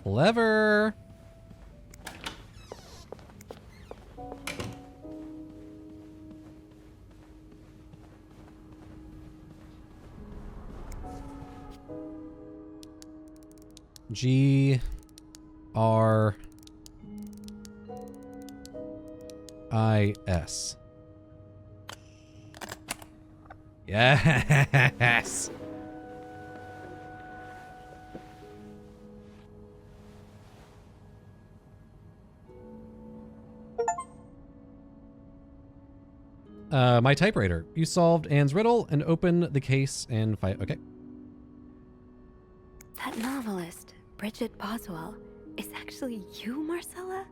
[SPEAKER 1] Clever. GRIS. Yes. My typewriter. You solved Anne's riddle and opened the case and fight. Okay.
[SPEAKER 14] That novelist, Bridget Boswell, is actually you, Marcella?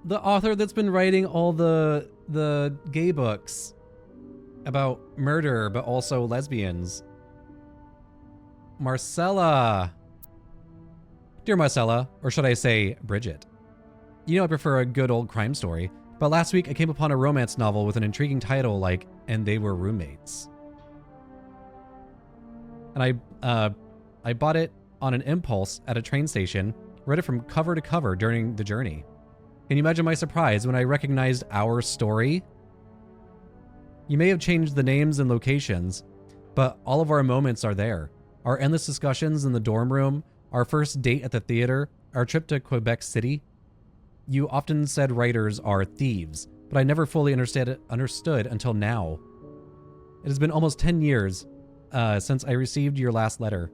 [SPEAKER 1] The author that's been writing all the gay books about murder, but also lesbians. Marcella. Dear Marcella, or should I say Bridget. You know I prefer a good old crime story, but last week I came upon a romance novel with an intriguing title like And They Were Roommates. And I bought it on an impulse at a train station, read it from cover to cover during the journey. Can you imagine my surprise when I recognized our story? You may have changed the names and locations, but all of our moments are there. Our endless discussions in the dorm room, our first date at the theater, our trip to Quebec City. You often said writers are thieves, but I never fully understood until now. It has been almost 10 years since I received your last letter.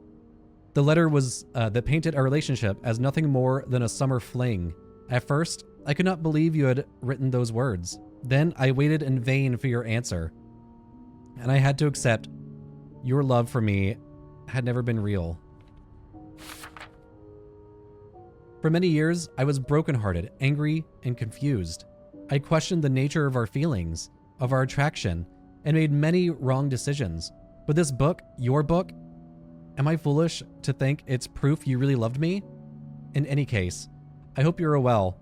[SPEAKER 1] The letter was that painted our relationship as nothing more than a summer fling. At first, I could not believe you had written those words. Then I waited in vain for your answer, and I had to accept your love for me had never been real. For many years, I was brokenhearted, angry, and confused. I questioned the nature of our feelings, of our attraction, and made many wrong decisions. But this book, your book, am I foolish to think it's proof you really loved me? In any case, I hope you're well,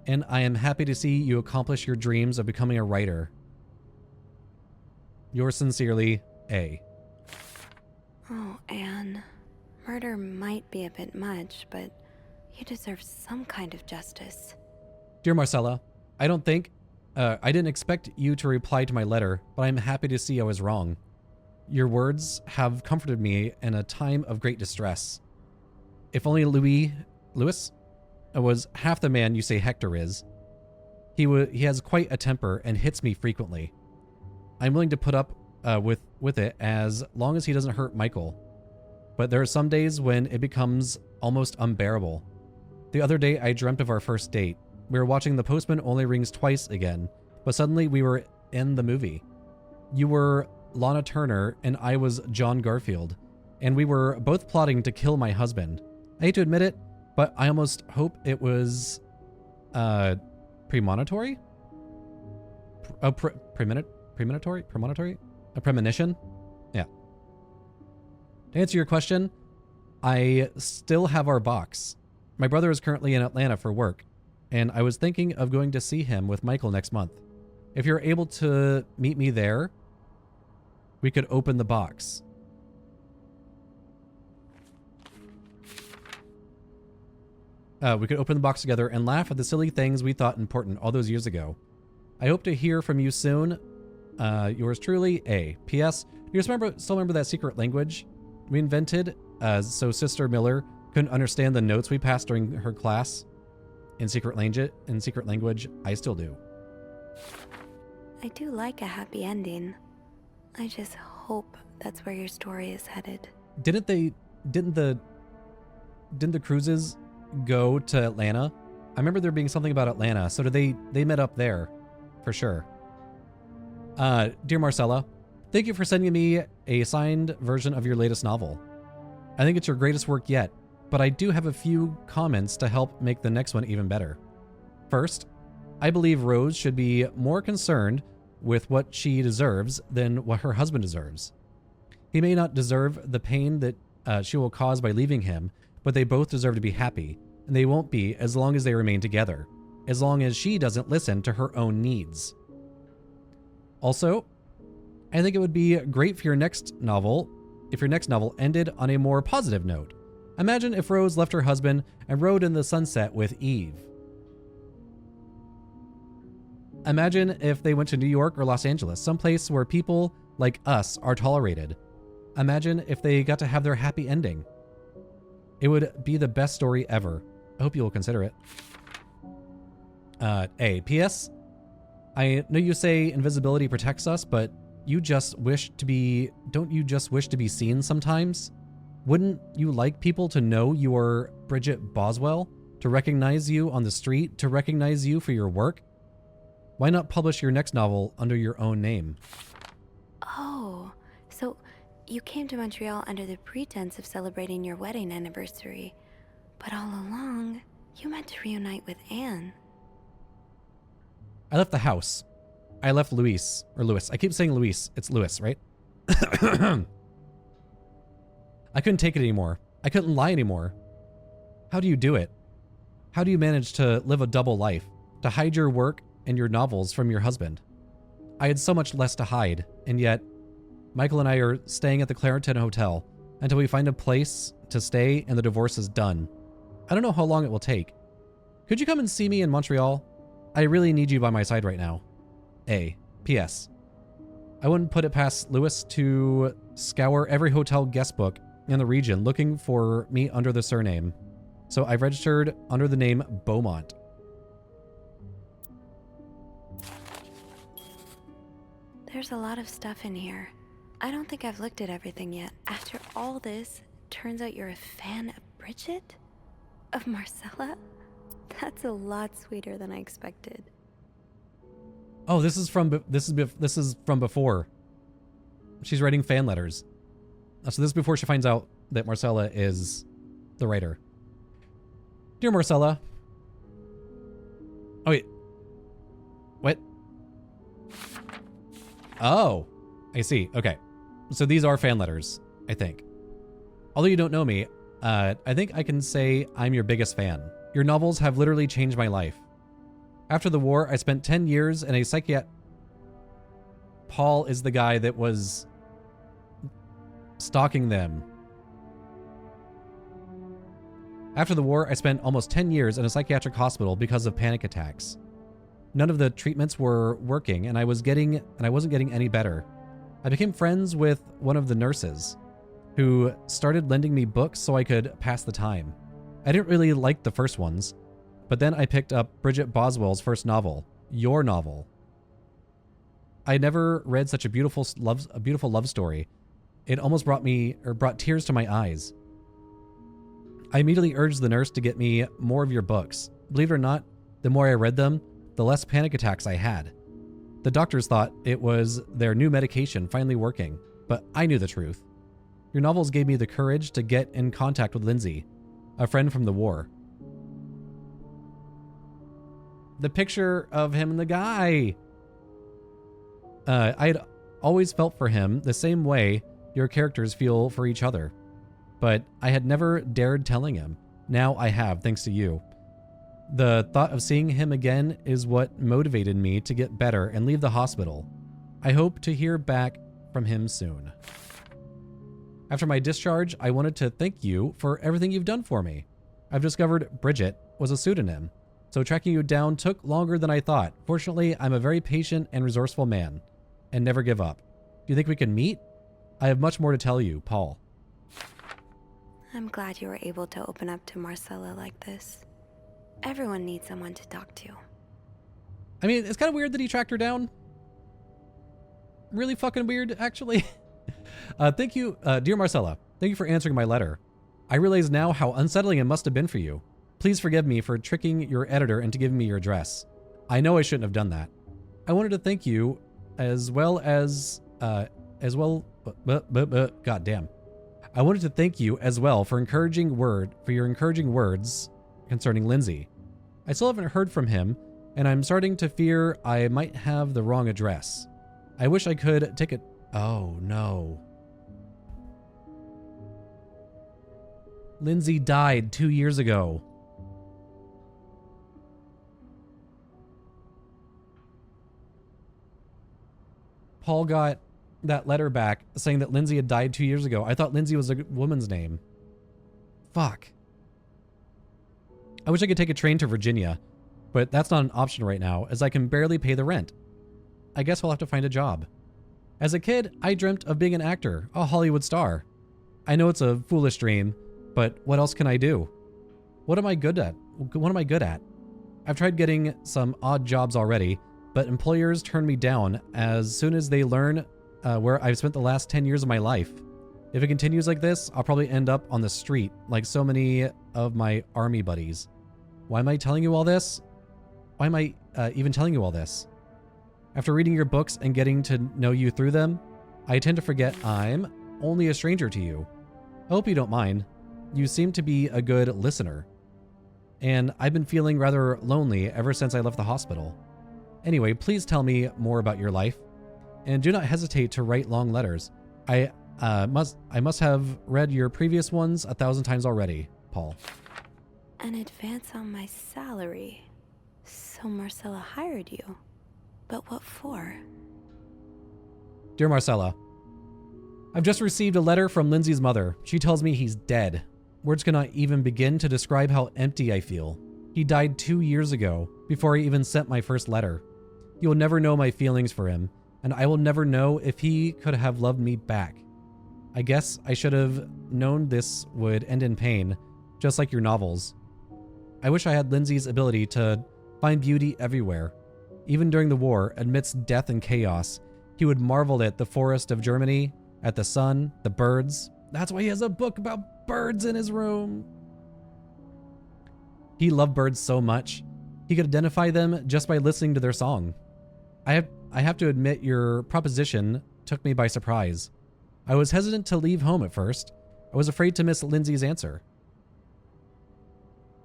[SPEAKER 1] and I am happy to see you accomplish your dreams of becoming a writer. Yours sincerely, A.
[SPEAKER 15] Oh, Anne. Murder might be a bit much, but you deserve some kind of justice.
[SPEAKER 1] Dear Marcella, I didn't expect you to reply to my letter, but I'm happy to see I was wrong. Your words have comforted me in a time of great distress. If only Louis was half the man you say Hector is. He has quite a temper and hits me frequently. I'm willing to put up with it as long as he doesn't hurt Michael. But there are some days when it becomes almost unbearable. The other day I dreamt of our first date. We were watching The Postman Only Rings Twice again, but suddenly we were in the movie. You were Lana Turner and I was John Garfield, and we were both plotting to kill my husband. I hate to admit it, but I almost hope it was premonitory? Premonitory? A premonition? Yeah. To answer your question, I still have our box. My brother is currently in Atlanta for work, and I was thinking of going to see him with Michael next month. If you're able to meet me there, we could open the box. We could open the box together and laugh at the silly things we thought important all those years ago. I hope to hear from you soon. Yours truly, A. P.S. Do you still remember that secret language we invented so Sister Miller couldn't understand the notes we passed during her class in secret language? I still do.
[SPEAKER 15] I do like a happy ending. I just hope that's where your story is headed.
[SPEAKER 1] Didn't the cruises go to Atlanta? I remember there being something about Atlanta. So they met up there for sure. Dear Marcella, thank you for sending me a signed version of your latest novel. I think it's your greatest work yet, but I do have a few comments to help make the next one even better. First, I believe Rose should be more concerned with what she deserves than what her husband deserves. He may not deserve the pain that she will cause by leaving him, but they both deserve to be happy, and they won't be as long as they remain together, as long as she doesn't listen to her own needs. Also, I think it would be great for your next novel if your next novel ended on a more positive note. Imagine if Rose left her husband and rode in the sunset with Eve. Imagine if they went to New York or Los Angeles, someplace where people like us are tolerated. Imagine if they got to have their happy ending. It would be the best story ever. I hope you will consider it. A. P.S. I know you say invisibility protects us, but don't you just wish to be seen sometimes? Wouldn't you like people to know you are Bridget Boswell? To recognize you on the street? To recognize you for your work? Why not publish your next novel under your own name?
[SPEAKER 15] Oh, so you came to Montreal under the pretense of celebrating your wedding anniversary, but all along, you meant to reunite with Anne.
[SPEAKER 1] I left the house. I left Luis, or Louis. I keep saying Luis. It's Louis, right? I couldn't take it anymore. I couldn't lie anymore. How do you do it? How do you manage to live a double life? To hide your work and your novels from your husband? I had so much less to hide, and yet Michael and I are staying at the Clarenton Hotel until we find a place to stay and the divorce is done. I don't know how long it will take. Could you come and see me in Montreal? I really need you by my side right now. A. P.S. I wouldn't put it past Louis to scour every hotel guest book in the region looking for me under the surname. So I've registered under the name Beaumont.
[SPEAKER 15] There's a lot of stuff in here. I don't think I've looked at everything yet. After all this, turns out you're a fan of Bridget? Of Marcella? That's a lot sweeter than I expected.
[SPEAKER 1] Oh, this is from before. She's writing fan letters. So this is before she finds out that Marcella is the writer. Dear Marcella. Oh wait. What? Oh, I see. Okay. So these are fan letters, I think. Although you don't know me, I think I can say I'm your biggest fan. Your novels have literally changed my life. After the war, I spent 10 years in a psychiatric... Paul is the guy that was stalking them. After the war, I spent almost 10 years in a psychiatric hospital because of panic attacks. None of the treatments were working, and I wasn't getting any better. I became friends with one of the nurses, who started lending me books so I could pass the time. I didn't really like the first ones, but then I picked up Bridget Boswell's first novel, Your Novel. I never read such a beautiful love story. It almost brought tears to my eyes. I immediately urged the nurse to get me more of your books. Believe it or not, the more I read them, the less panic attacks I had. The doctors thought it was their new medication finally working, but I knew the truth. Your novels gave me the courage to get in contact with Lindsay, a friend from the war. The picture of him and the guy. I had always felt for him the same way your characters feel for each other, but I had never dared telling him. Now I have, thanks to you. The thought of seeing him again is what motivated me to get better and leave the hospital. I hope to hear back from him soon. After my discharge, I wanted to thank you for everything you've done for me. I've discovered Bridget was a pseudonym, so tracking you down took longer than I thought. Fortunately, I'm a very patient and resourceful man, and never give up. Do you think we can meet? I have much more to tell you, Paul.
[SPEAKER 15] I'm glad you were able to open up to Marcella like this. Everyone needs someone to talk to.
[SPEAKER 1] I mean, it's kind of weird that he tracked her down. Really fucking weird, actually. Thank you, dear Marcella. Thank you for answering my letter. I realize now how unsettling it must have been for you. Please forgive me for tricking your editor into giving me your address. I know I shouldn't have done that. I wanted to thank you as well. God damn. I wanted to thank you as well for your encouraging words concerning Lindsay. I still haven't heard from him, and I'm starting to fear I might have the wrong address. I wish I could take it. Oh no. Lindsay died 2 years ago. Paul got that letter back saying that Lindsay had died 2 years ago. I thought Lindsay was a woman's name. Fuck. I wish I could take a train to Virginia, but that's not an option right now as I can barely pay the rent. I guess I'll have to find a job. As a kid, I dreamt of being an actor, a Hollywood star. I know it's a foolish dream, but what else can I do? What am I good at? I've tried getting some odd jobs already, but employers turn me down as soon as they learn where I've spent the last 10 years of my life. If it continues like this, I'll probably end up on the street like so many of my army buddies. Why am I telling you all this? Why am I even telling you all this? After reading your books and getting to know you through them, I tend to forget I'm only a stranger to you. I hope you don't mind. You seem to be a good listener. And I've been feeling rather lonely ever since I left the hospital. Anyway, please tell me more about your life. And do not hesitate to write long letters. I must have read your previous ones 1,000 times already, Paul.
[SPEAKER 15] An advance on my salary. So Marcella hired you. But what for?
[SPEAKER 1] Dear Marcella, I've just received a letter from Lindsay's mother. She tells me he's dead. Words cannot even begin to describe how empty I feel. He died 2 years ago, before I even sent my first letter. You will never know my feelings for him, and I will never know if he could have loved me back. I guess I should have known this would end in pain, just like your novels. I wish I had Lindsay's ability to find beauty everywhere. Even during the war, amidst death and chaos, he would marvel at the forest of Germany, at the sun, the birds. That's why he has a book about birds in his room. He loved birds so much, he could identify them just by listening to their song. I have to admit your proposition took me by surprise. I was hesitant to leave home at first. I was afraid to miss Lindsay's answer.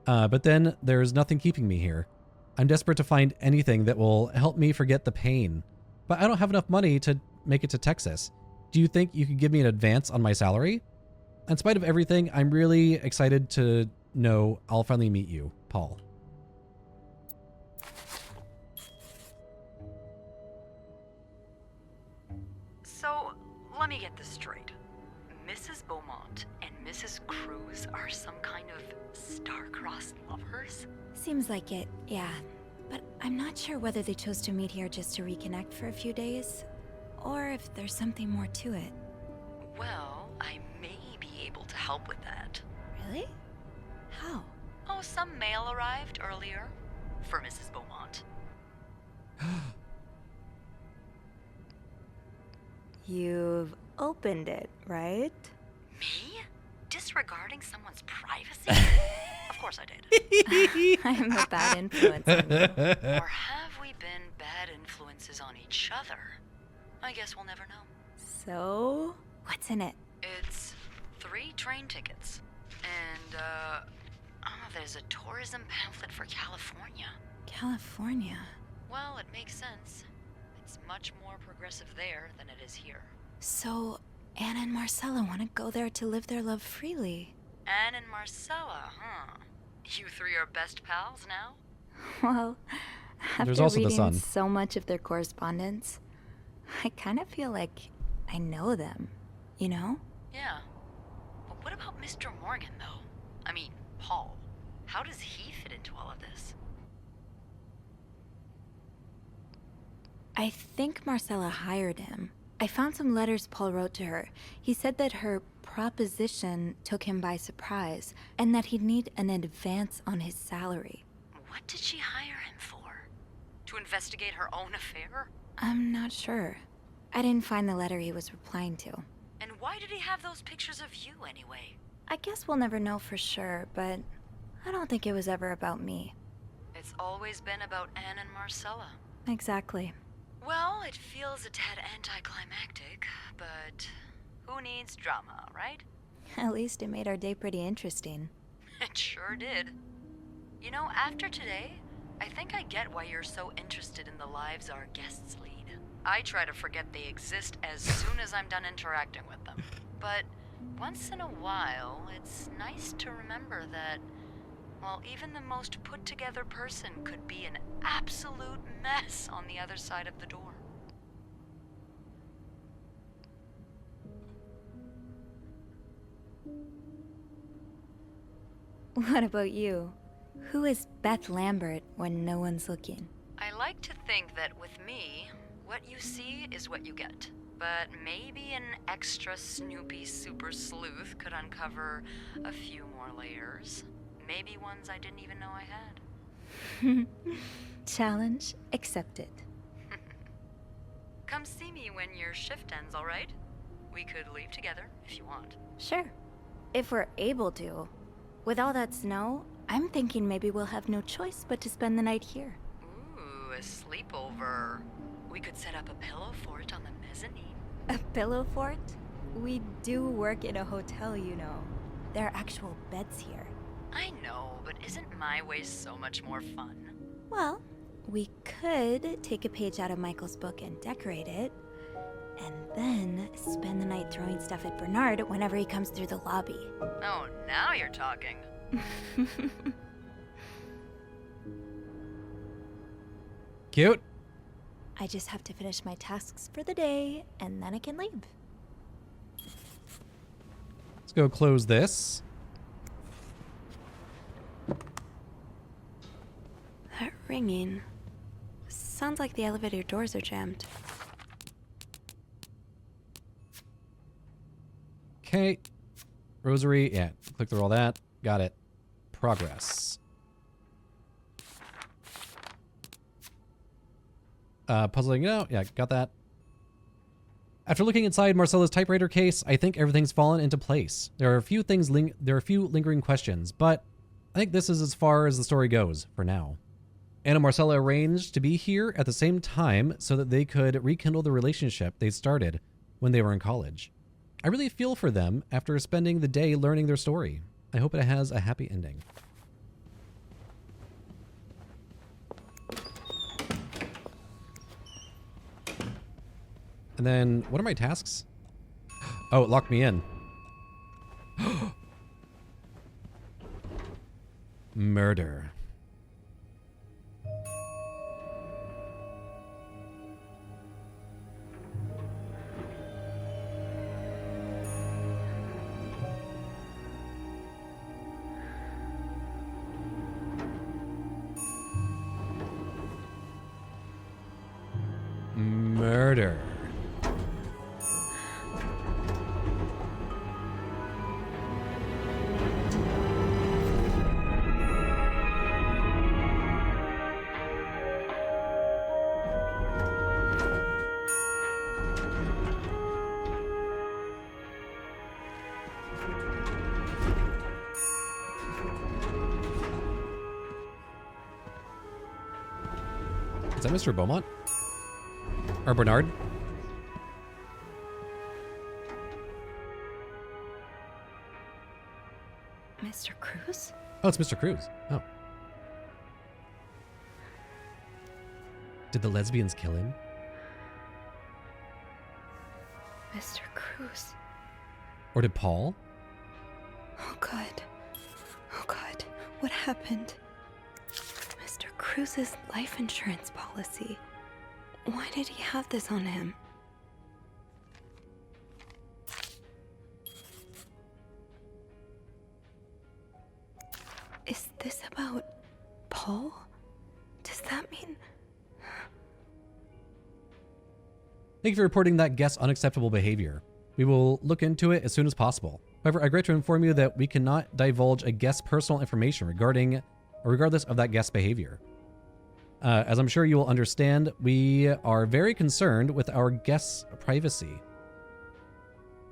[SPEAKER 1] But then there's nothing keeping me here. I'm desperate to find anything that will help me forget the pain. But I don't have enough money to make it to Texas. Do you think you could give me an advance on my salary? In spite of everything, I'm really excited to know I'll finally meet you, Paul.
[SPEAKER 10] So, let me get this straight. Mrs. Beaumont and Mrs. Cruz are some kind of star-crossed lovers?
[SPEAKER 14] Seems like it, yeah. But I'm not sure whether they chose to meet here just to reconnect for a few days, or if there's something more to it.
[SPEAKER 10] Well, I may be able to help with that.
[SPEAKER 14] Really? How?
[SPEAKER 10] Oh, some mail arrived earlier for Mrs. Beaumont.
[SPEAKER 15] You've opened it, right?
[SPEAKER 10] Me? Disregarding someone's privacy? Of course I did.
[SPEAKER 15] I'm a bad influence on you.
[SPEAKER 10] Or have we been bad influences on each other? I guess we'll never know.
[SPEAKER 15] So, what's in it?
[SPEAKER 10] It's 3 train tickets. And, there's a tourism pamphlet for California.
[SPEAKER 14] California?
[SPEAKER 10] Well, it makes sense. It's much more progressive there than it is here.
[SPEAKER 14] So, Anna and Marcella want to go there to live their love freely.
[SPEAKER 10] Anne and Marcella, huh? You 3 are best pals now?
[SPEAKER 14] Well,
[SPEAKER 1] There's
[SPEAKER 14] after
[SPEAKER 1] also the
[SPEAKER 14] reading
[SPEAKER 1] sun.
[SPEAKER 14] so much of their correspondence, I kind of feel like I know them, you know?
[SPEAKER 10] Yeah. But what about Mr. Morgan, though? I mean, Paul. How does he fit into all of this?
[SPEAKER 14] I think Marcella hired him. I found some letters Paul wrote to her. He said that her proposition took him by surprise, and that he'd need an advance on his salary.
[SPEAKER 10] What did she hire him for? To investigate her own affair?
[SPEAKER 14] I'm not sure. I didn't find the letter he was replying to.
[SPEAKER 10] And why did he have those pictures of you, anyway?
[SPEAKER 14] I guess we'll never know for sure, but I don't think it was ever about me.
[SPEAKER 10] It's always been about Anne and Marcella.
[SPEAKER 14] Exactly.
[SPEAKER 10] Well, it feels a tad anticlimactic, but who needs drama, right?
[SPEAKER 14] At least it made our day pretty interesting.
[SPEAKER 10] It sure did. You know, after today, I think I get why you're so interested in the lives our guests lead. I try to forget they exist as soon as I'm done interacting with them. But once in a while, it's nice to remember that, well, even the most put-together person could be an absolute mess on the other side of the door.
[SPEAKER 14] What about you? Who is Beth Lambert when no one's looking?
[SPEAKER 10] I like to think that with me, what you see is what you get. But maybe an extra Snoopy super sleuth could uncover a few more layers. Maybe ones I didn't even know I had.
[SPEAKER 14] Challenge accepted.
[SPEAKER 10] Come see me when your shift ends, all right? We could leave together if you want.
[SPEAKER 14] Sure. If we're able to. With all that snow, I'm thinking maybe we'll have no choice but to spend the night here.
[SPEAKER 10] Ooh, a sleepover. We could set up a pillow fort on the mezzanine.
[SPEAKER 14] A pillow fort? We do work in a hotel, you know. There are actual beds here.
[SPEAKER 10] I know, but isn't my way so much more fun?
[SPEAKER 14] Well, we could take a page out of Michael's book and decorate it, and then spend the night throwing stuff at Bernard whenever he comes through the lobby.
[SPEAKER 10] Oh, now you're talking.
[SPEAKER 1] Cute.
[SPEAKER 14] I just have to finish my tasks for the day, and then I can leave.
[SPEAKER 1] Let's go close this.
[SPEAKER 15] That ringing. Sounds like the elevator doors are jammed.
[SPEAKER 1] Okay. Rosary. Yeah. Click through all that. Got it. Progress. Puzzling it out. Yeah, got that. After looking inside Marcella's typewriter case, I think everything's fallen into place. There are a few lingering questions, but I think this is as far as the story goes for now. Anna and Marcella arranged to be here at the same time so that they could rekindle the relationship they started when they were in college. I really feel for them after spending the day learning their story. I hope it has a happy ending. And then, what are my tasks? Oh, it locked me in. Murder. Murder. Is that Mr. Beaumont? Or Bernard?
[SPEAKER 15] Mr. Cruz?
[SPEAKER 1] Oh, it's Mr. Cruz. Oh. Did the lesbians kill him?
[SPEAKER 15] Mr. Cruz.
[SPEAKER 1] Or did Paul?
[SPEAKER 15] Oh God. Oh God. What happened? Mr. Cruz's life insurance policy. Why did he have this on him? Is this about Paul? Does that mean...
[SPEAKER 1] Thank you for reporting that guest's unacceptable behavior. We will look into it as soon as possible. However, I regret to inform you that we cannot divulge a guest's personal information regarding or regardless of that guest's behavior. As I'm sure you will understand, we are very concerned with our guests' privacy.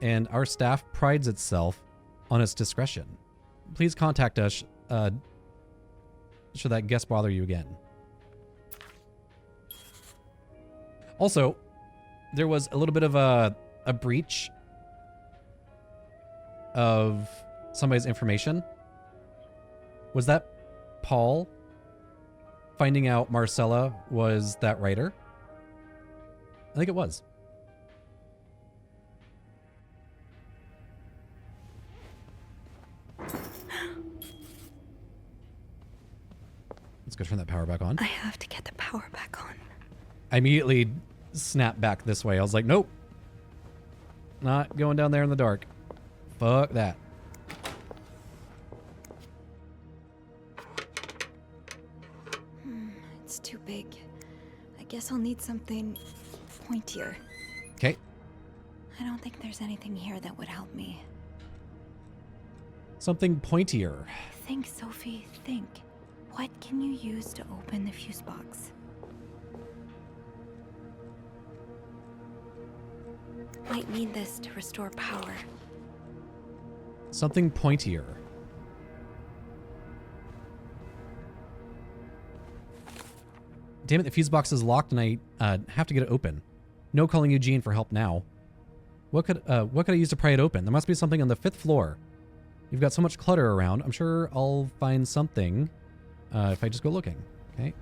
[SPEAKER 1] And our staff prides itself on its discretion. Please contact us should that guest bother you again. Also, there was a little bit of a breach of somebody's information. Was that Paul finding out Marcella was that writer? I think it was. Let's go turn that power back on.
[SPEAKER 15] I have to get the power back on.
[SPEAKER 1] I immediately snapped back this way. I was like, nope. Not going down there in the dark. Fuck that.
[SPEAKER 15] It's too big. I guess I'll need something pointier.
[SPEAKER 1] Okay.
[SPEAKER 15] I don't think there's anything here that would help me.
[SPEAKER 1] Something pointier.
[SPEAKER 15] Think, Sophie, think. What can you use to open the fuse box? Might need this to restore power.
[SPEAKER 1] Something pointier. Damn it, the fuse box is locked and I have to get it open. No calling Eugene for help now. What could I use to pry it open? There must be something on the 5th floor. You've got so much clutter around. I'm sure I'll find something if I just go looking. Okay.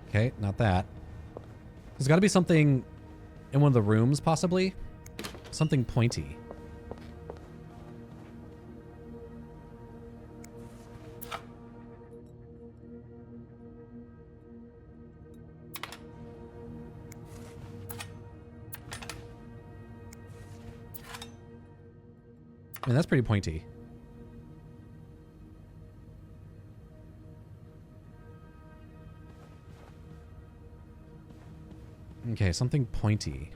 [SPEAKER 1] Okay, not that. There's got to be something in one of the rooms, possibly. Something pointy. I mean, that's pretty pointy. Okay, something pointy.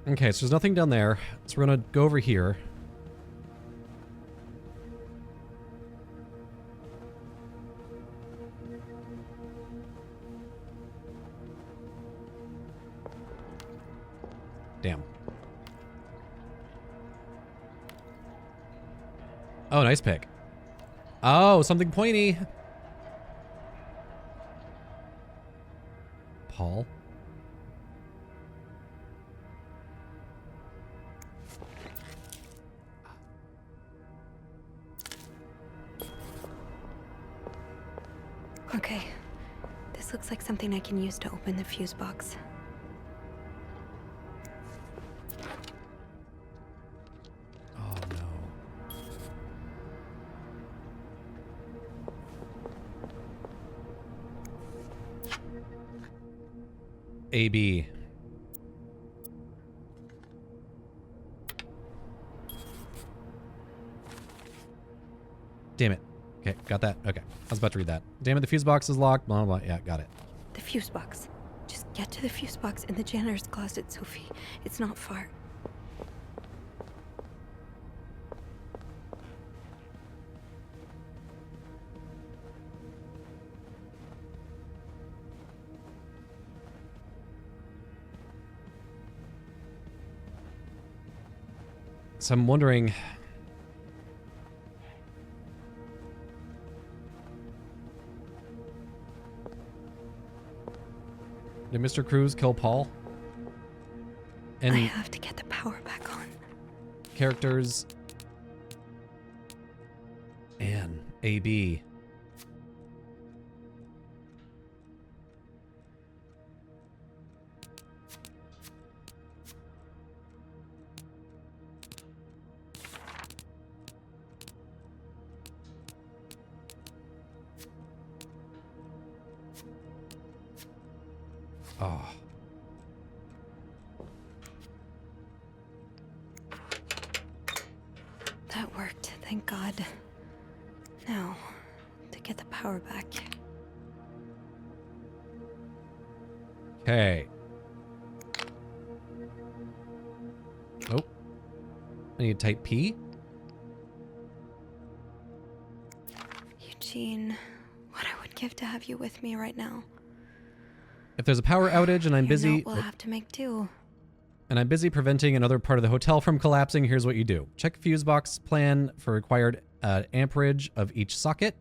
[SPEAKER 1] Okay, so there's nothing down there. So we're gonna go over here. Damn. Oh, nice pick. Oh, something pointy. Paul.
[SPEAKER 15] Okay. This looks like something I can use to open the fuse box.
[SPEAKER 1] Oh no. AB. Damn it. Okay, got that. Okay, I was about to read that. Damn it, the fuse box is locked. Blah, blah, blah. Yeah, got it.
[SPEAKER 15] The fuse box. Just get to the fuse box in the janitor's closet, Sophie. It's not far.
[SPEAKER 1] So I'm wondering... Mr. Cruz kill Paul. And
[SPEAKER 15] I have to get the power back on.
[SPEAKER 1] Characters. Anne. A.B. Oh.
[SPEAKER 15] That worked, thank God. Now, to get the power back.
[SPEAKER 1] Okay. Oh. I need to type P.
[SPEAKER 15] Eugene, what I would give to have you with me right now.
[SPEAKER 1] If there's a power outage and I'm busy...
[SPEAKER 15] You know we'll have to make do.
[SPEAKER 1] And I'm busy preventing another part of the hotel from collapsing, here's what you do. Check fuse box plan for required amperage of each socket.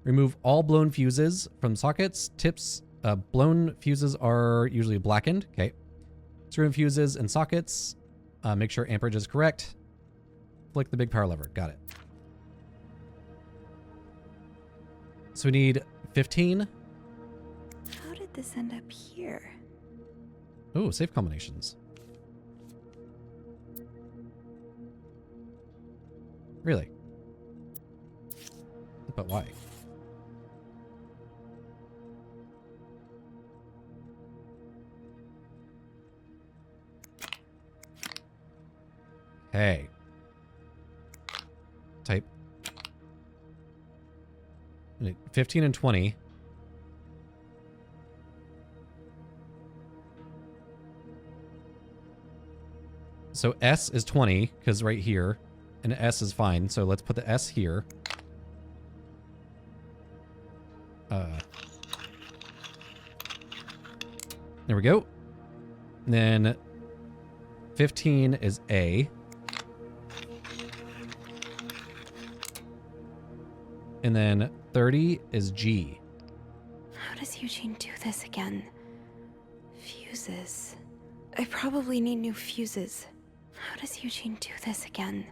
[SPEAKER 1] Remove all blown fuses from sockets. Tips, blown fuses are usually blackened. Okay. Screw in fuses and sockets. Make sure amperage is correct. Flick the big power lever. Got it. So we need 15.
[SPEAKER 15] How did this end up here?
[SPEAKER 1] Oh, safe combinations. Really? But why? Hey. Type 15 and 20. So S is 20, because right here, and S is fine. So let's put the S here. There we go. And then 15 is A. And then 30 is G.
[SPEAKER 15] How does Eugene do this again? Fuses. I probably need new fuses. How does Eugene do this again?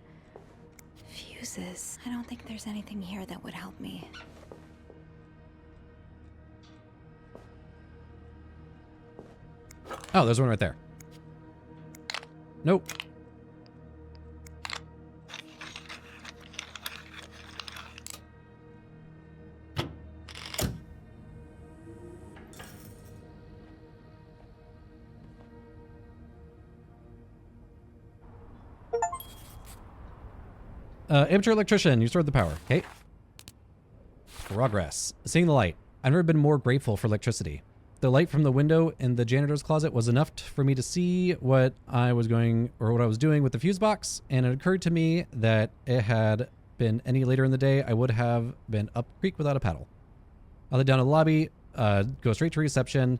[SPEAKER 15] Fuses. I don't think there's anything here that would help me.
[SPEAKER 1] Oh, there's one right there. Nope. Amateur electrician, you stored the power. Okay. Progress. Seeing the light. I've never been more grateful for electricity. The light from the window in the janitor's closet was enough for me to see what I was doing with the fuse box, and it occurred to me that it had been any later in the day, I would have been up creek without a paddle. I'll head down to the lobby, go straight to reception,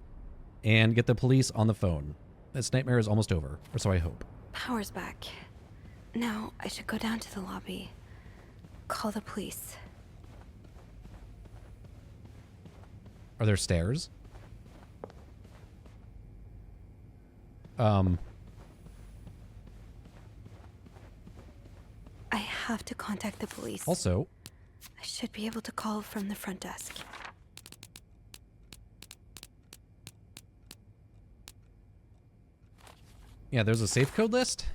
[SPEAKER 1] and get the police on the phone. This nightmare is almost over, or so I hope.
[SPEAKER 15] Power's back. Now I should go down to the lobby. Call the police.
[SPEAKER 1] Are there stairs?
[SPEAKER 15] I have to contact the police.
[SPEAKER 1] Also,
[SPEAKER 15] I should be able to call from the front desk.
[SPEAKER 1] yeah, there's a safe code list.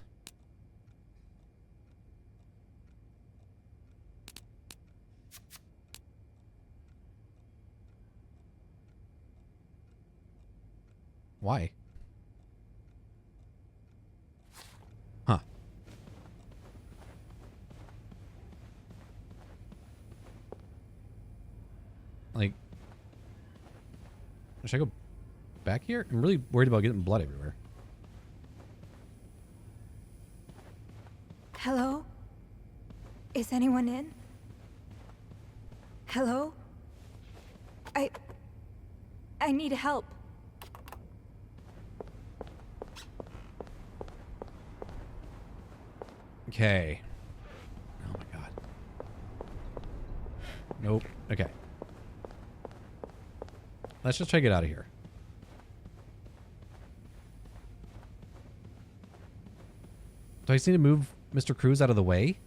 [SPEAKER 1] Why? Huh. Like, should I go back here? I'm really worried about getting blood everywhere.
[SPEAKER 15] Hello? Is anyone in? Hello? I need help.
[SPEAKER 1] Okay. Oh my god. Nope. Okay. Let's just try to get out of here. Do I just need to move Mr. Cruz out of the way?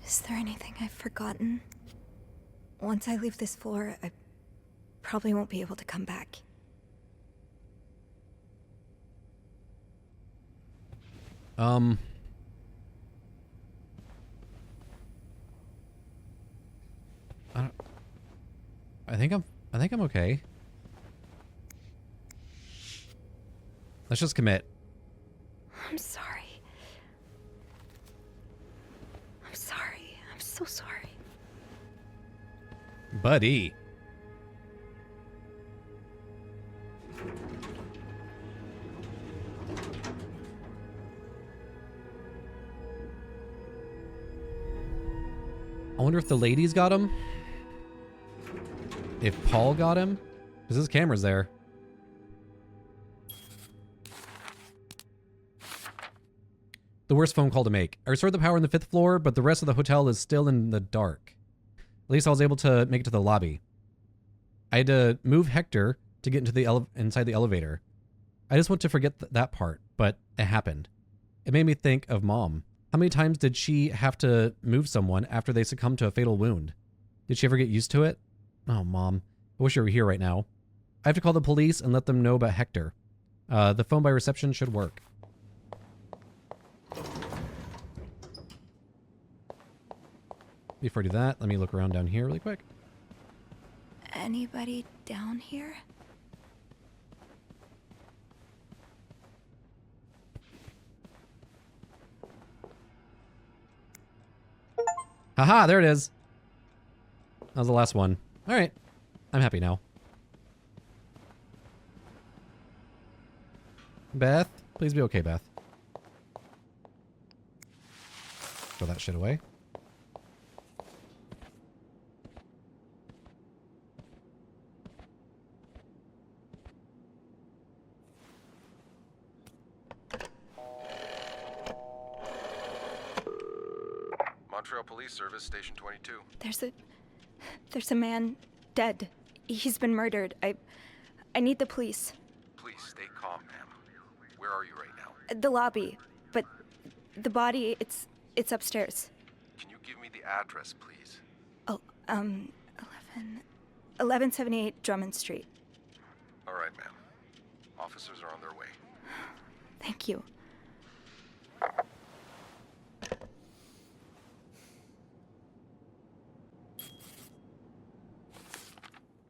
[SPEAKER 14] Is there anything I've forgotten? Once I leave this floor, I probably won't be able to come back.
[SPEAKER 1] I think I'm okay. Let's just commit.
[SPEAKER 14] I'm sorry. I'm sorry. I'm so sorry.
[SPEAKER 1] Buddy. I wonder if the ladies got him. If Paul got him. Because his camera's there. The worst phone call to make. I restored the power on the 5th floor, but the rest of the hotel is still in the dark. At least I was able to make it to the lobby. I had to move Hector to get into the inside the elevator. I just want to forget that part, but it happened. It made me think of Mom. How many times did she have to move someone after they succumbed to a fatal wound? Did she ever get used to it? Oh, Mom. I wish you were here right now. I have to call the police and let them know about Hector. The phone by reception should work. Before I do that, let me look around down here really quick.
[SPEAKER 14] Anybody down here?
[SPEAKER 1] Haha, there it is. That was the last one. All right. I'm happy now. Beth, please be okay, Beth. Throw that shit away.
[SPEAKER 2] Montreal Police Service, Station 22.
[SPEAKER 14] There's a man dead. He's been murdered. I need the police.
[SPEAKER 2] Please stay calm, ma'am. Where are you right now?
[SPEAKER 14] The lobby, but the body, it's upstairs.
[SPEAKER 2] Can you give me the address, please?
[SPEAKER 14] Oh, 1178 Drummond Street.
[SPEAKER 2] All right, ma'am. Officers are on their way.
[SPEAKER 14] Thank you.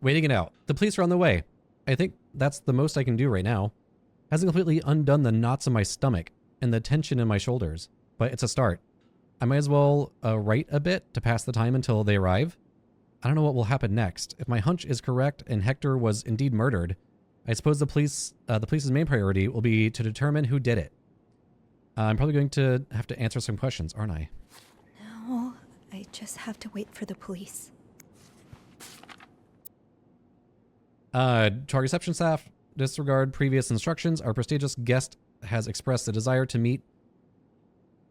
[SPEAKER 1] Waiting it out. The police are on the way. I think that's the most I can do right now. Hasn't completely undone the knots in my stomach and the tension in my shoulders, but it's a start. I might as well write a bit to pass the time until they arrive. I don't know what will happen next. If my hunch is correct and Hector was indeed murdered, I suppose the police's main priority will be to determine who did it. I'm probably going to have to answer some questions, aren't I?
[SPEAKER 14] No, I just have to wait for the police.
[SPEAKER 1] To our reception staff, disregard previous instructions. Our prestigious guest has expressed a desire to meet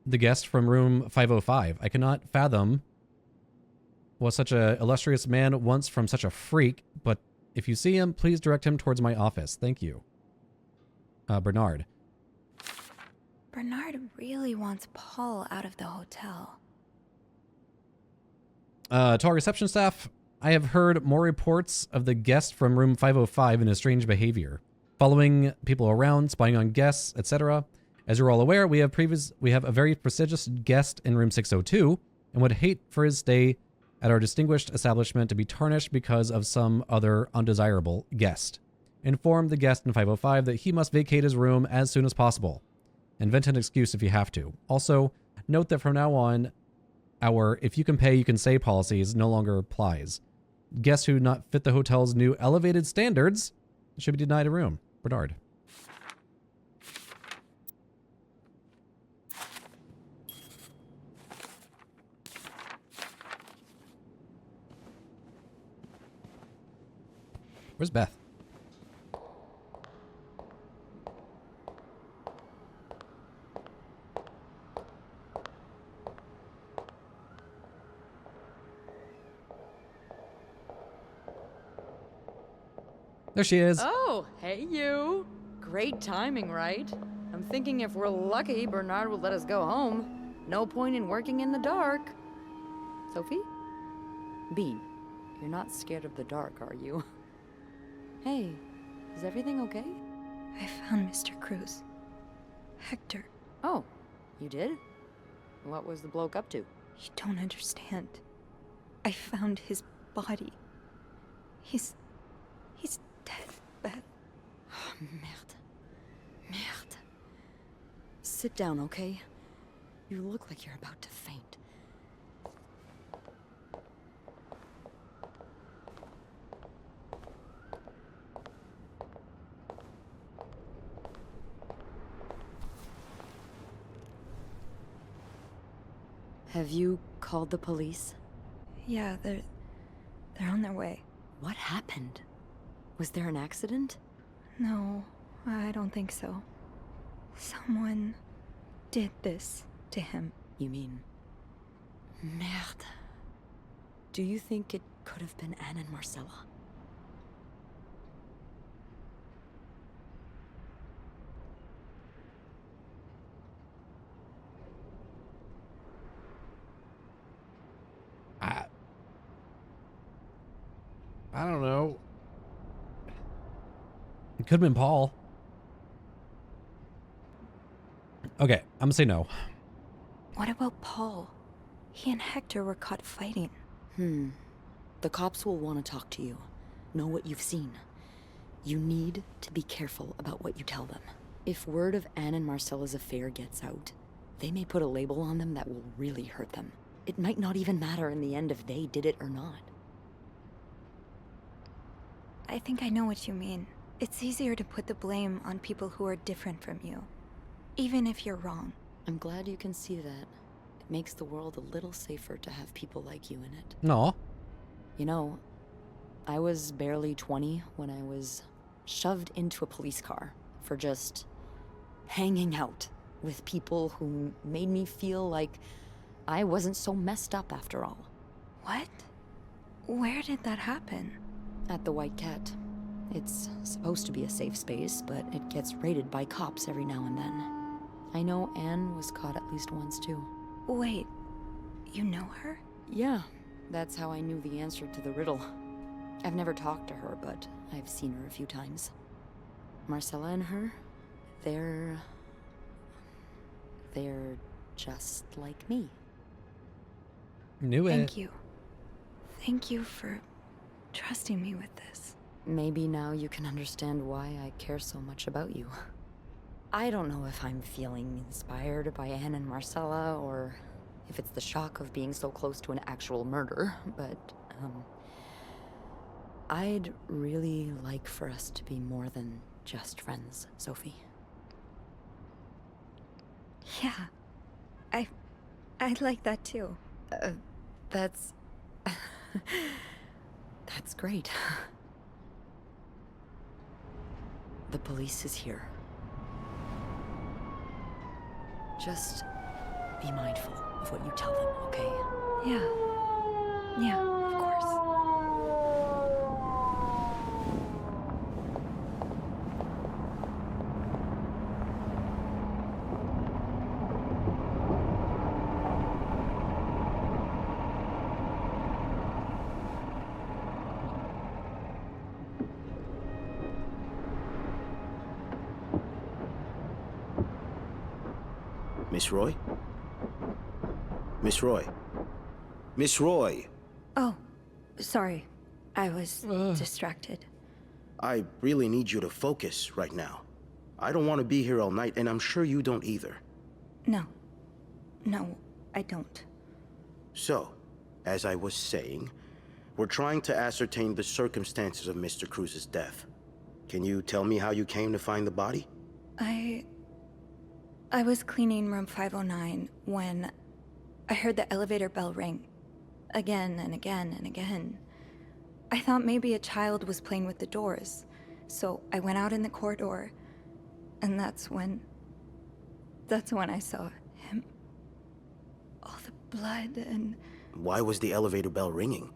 [SPEAKER 1] the guest from room 505. I cannot fathom what such a illustrious man wants from such a freak, but if you see him, please direct him towards my office. Thank you. Bernard.
[SPEAKER 14] Bernard really wants Paul out of the hotel.
[SPEAKER 1] To our reception staff, I have heard more reports of the guest from room 505 and his strange behavior, following people around, spying on guests, etc. As you're all aware, we have a very prestigious guest in room 602 and would hate for his stay at our distinguished establishment to be tarnished because of some other undesirable guest. Inform the guest in 505 that he must vacate his room as soon as possible. Invent an excuse if you have to. Also, note that from now on, our if you can pay, you can stay policies no longer applies. Guests who do not fit the hotel's new elevated standards should be denied a room. Bernard. Where's Beth? There she is.
[SPEAKER 10] Oh, hey you. Great timing, right? I'm thinking if we're lucky, Bernard will let us go home. No point in working in the dark. Sophie? Bean, you're not scared of the dark, are you? Hey, is everything okay?
[SPEAKER 14] I found Mr. Cruz. Hector.
[SPEAKER 10] Oh, you did? What was the bloke up to?
[SPEAKER 14] You don't understand. I found his body. He's dead, Beth.
[SPEAKER 10] Oh, merde. Merde. Sit down, okay? You look like you're about to faint. Have you called the police?
[SPEAKER 14] Yeah, they're on their way.
[SPEAKER 10] What happened? Was there an accident?
[SPEAKER 14] No, I don't think so. Someone did this to him.
[SPEAKER 10] You mean... Merde. Do you think it could have been Anne and Marcella?
[SPEAKER 1] I don't know. It could have been Paul. Okay, I'm gonna say no.
[SPEAKER 14] What about Paul? He and Hector were caught fighting.
[SPEAKER 10] The cops will want to talk to you. Know what you've seen. You need to be careful about what you tell them. If word of Anne and Marcella's affair gets out, they may put a label on them that will really hurt them. It might not even matter in the end if they did it or not.
[SPEAKER 14] I think I know what you mean. It's easier to put the blame on people who are different from you, even if you're wrong.
[SPEAKER 10] I'm glad you can see that. It makes the world a little safer to have people like you in it.
[SPEAKER 1] No.
[SPEAKER 10] You know, I was barely 20 when I was shoved into a police car for just hanging out with people who made me feel like I wasn't so messed up after all.
[SPEAKER 14] What? Where did that happen?
[SPEAKER 10] At the White Cat. It's supposed to be a safe space, but it gets raided by cops every now and then. I know Anne was caught at least once too.
[SPEAKER 14] Wait, you know her?
[SPEAKER 10] Yeah, that's how I knew the answer to the riddle. I've never talked to her, but I've seen her a few times. Marcella and her, they're just like me.
[SPEAKER 1] Knew it.
[SPEAKER 14] Thank you. Thank you for trusting me with this.
[SPEAKER 10] Maybe now you can understand why I care so much about you. I don't know if I'm feeling inspired by Anne and Marcella, or if it's the shock of being so close to an actual murder, but, I'd really like for us to be more than just friends, Sophie.
[SPEAKER 14] Yeah, I'd like that too.
[SPEAKER 10] That's... That's great. The police is here. Just be mindful of what you tell them, okay?
[SPEAKER 14] Yeah, of course.
[SPEAKER 16] Miss Roy? Miss Roy? Miss Roy!
[SPEAKER 14] Oh, sorry. I was distracted.
[SPEAKER 16] I really need you to focus right now. I don't want to be here all night, and I'm sure you don't either.
[SPEAKER 14] No, I don't.
[SPEAKER 16] So, as I was saying, we're trying to ascertain the circumstances of Mr. Cruz's death. Can you tell me how you came to find the body?
[SPEAKER 14] I was cleaning room 509 when I heard the elevator bell ring. Again and again and again. I thought maybe a child was playing with the doors, so I went out in the corridor, and that's when I saw him. All the blood and...
[SPEAKER 16] Why was the elevator bell ringing?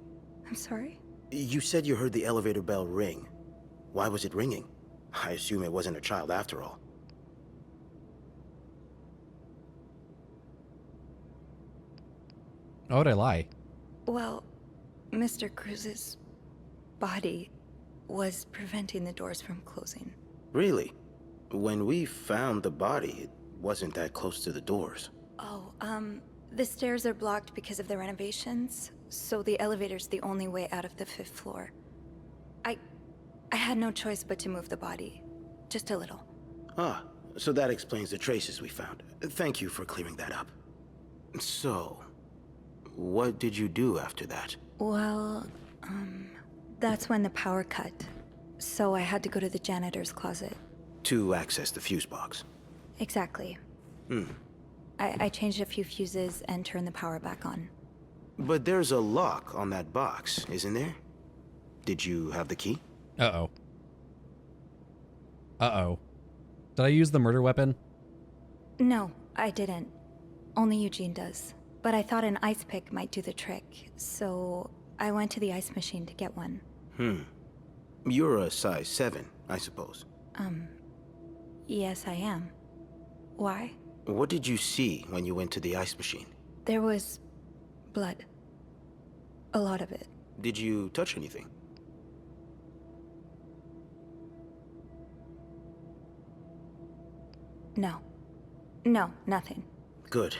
[SPEAKER 14] I'm sorry?
[SPEAKER 16] You said you heard the elevator bell ring. Why was it ringing? I assume it wasn't a child after all.
[SPEAKER 1] Oh, would I lie?
[SPEAKER 14] Well, Mr. Cruz's body was preventing the doors from closing.
[SPEAKER 16] Really? When we found the body, it wasn't that close to the doors.
[SPEAKER 14] Oh, the stairs are blocked because of the renovations, so the elevator's the only way out of the 5th floor. I had no choice but to move the body. Just a little.
[SPEAKER 16] Ah, so that explains the traces we found. Thank you for clearing that up. So, what did you do after that?
[SPEAKER 14] Well, that's when the power cut. So I had to go to the janitor's closet.
[SPEAKER 16] To access the fuse box.
[SPEAKER 14] Exactly. I changed a few fuses and turned the power back on.
[SPEAKER 16] But there's a lock on that box, isn't there? Did you have the key?
[SPEAKER 1] Uh-oh. Uh-oh. Did I use the murder weapon?
[SPEAKER 14] No, I didn't. Only Eugene does. But I thought an ice pick might do the trick, so I went to the ice machine to get one.
[SPEAKER 16] You're a size 7, I suppose.
[SPEAKER 14] Yes, I am. Why?
[SPEAKER 16] What did you see when you went to the ice machine?
[SPEAKER 14] There was blood. A lot of it.
[SPEAKER 16] Did you touch anything?
[SPEAKER 14] No. No, nothing.
[SPEAKER 16] Good.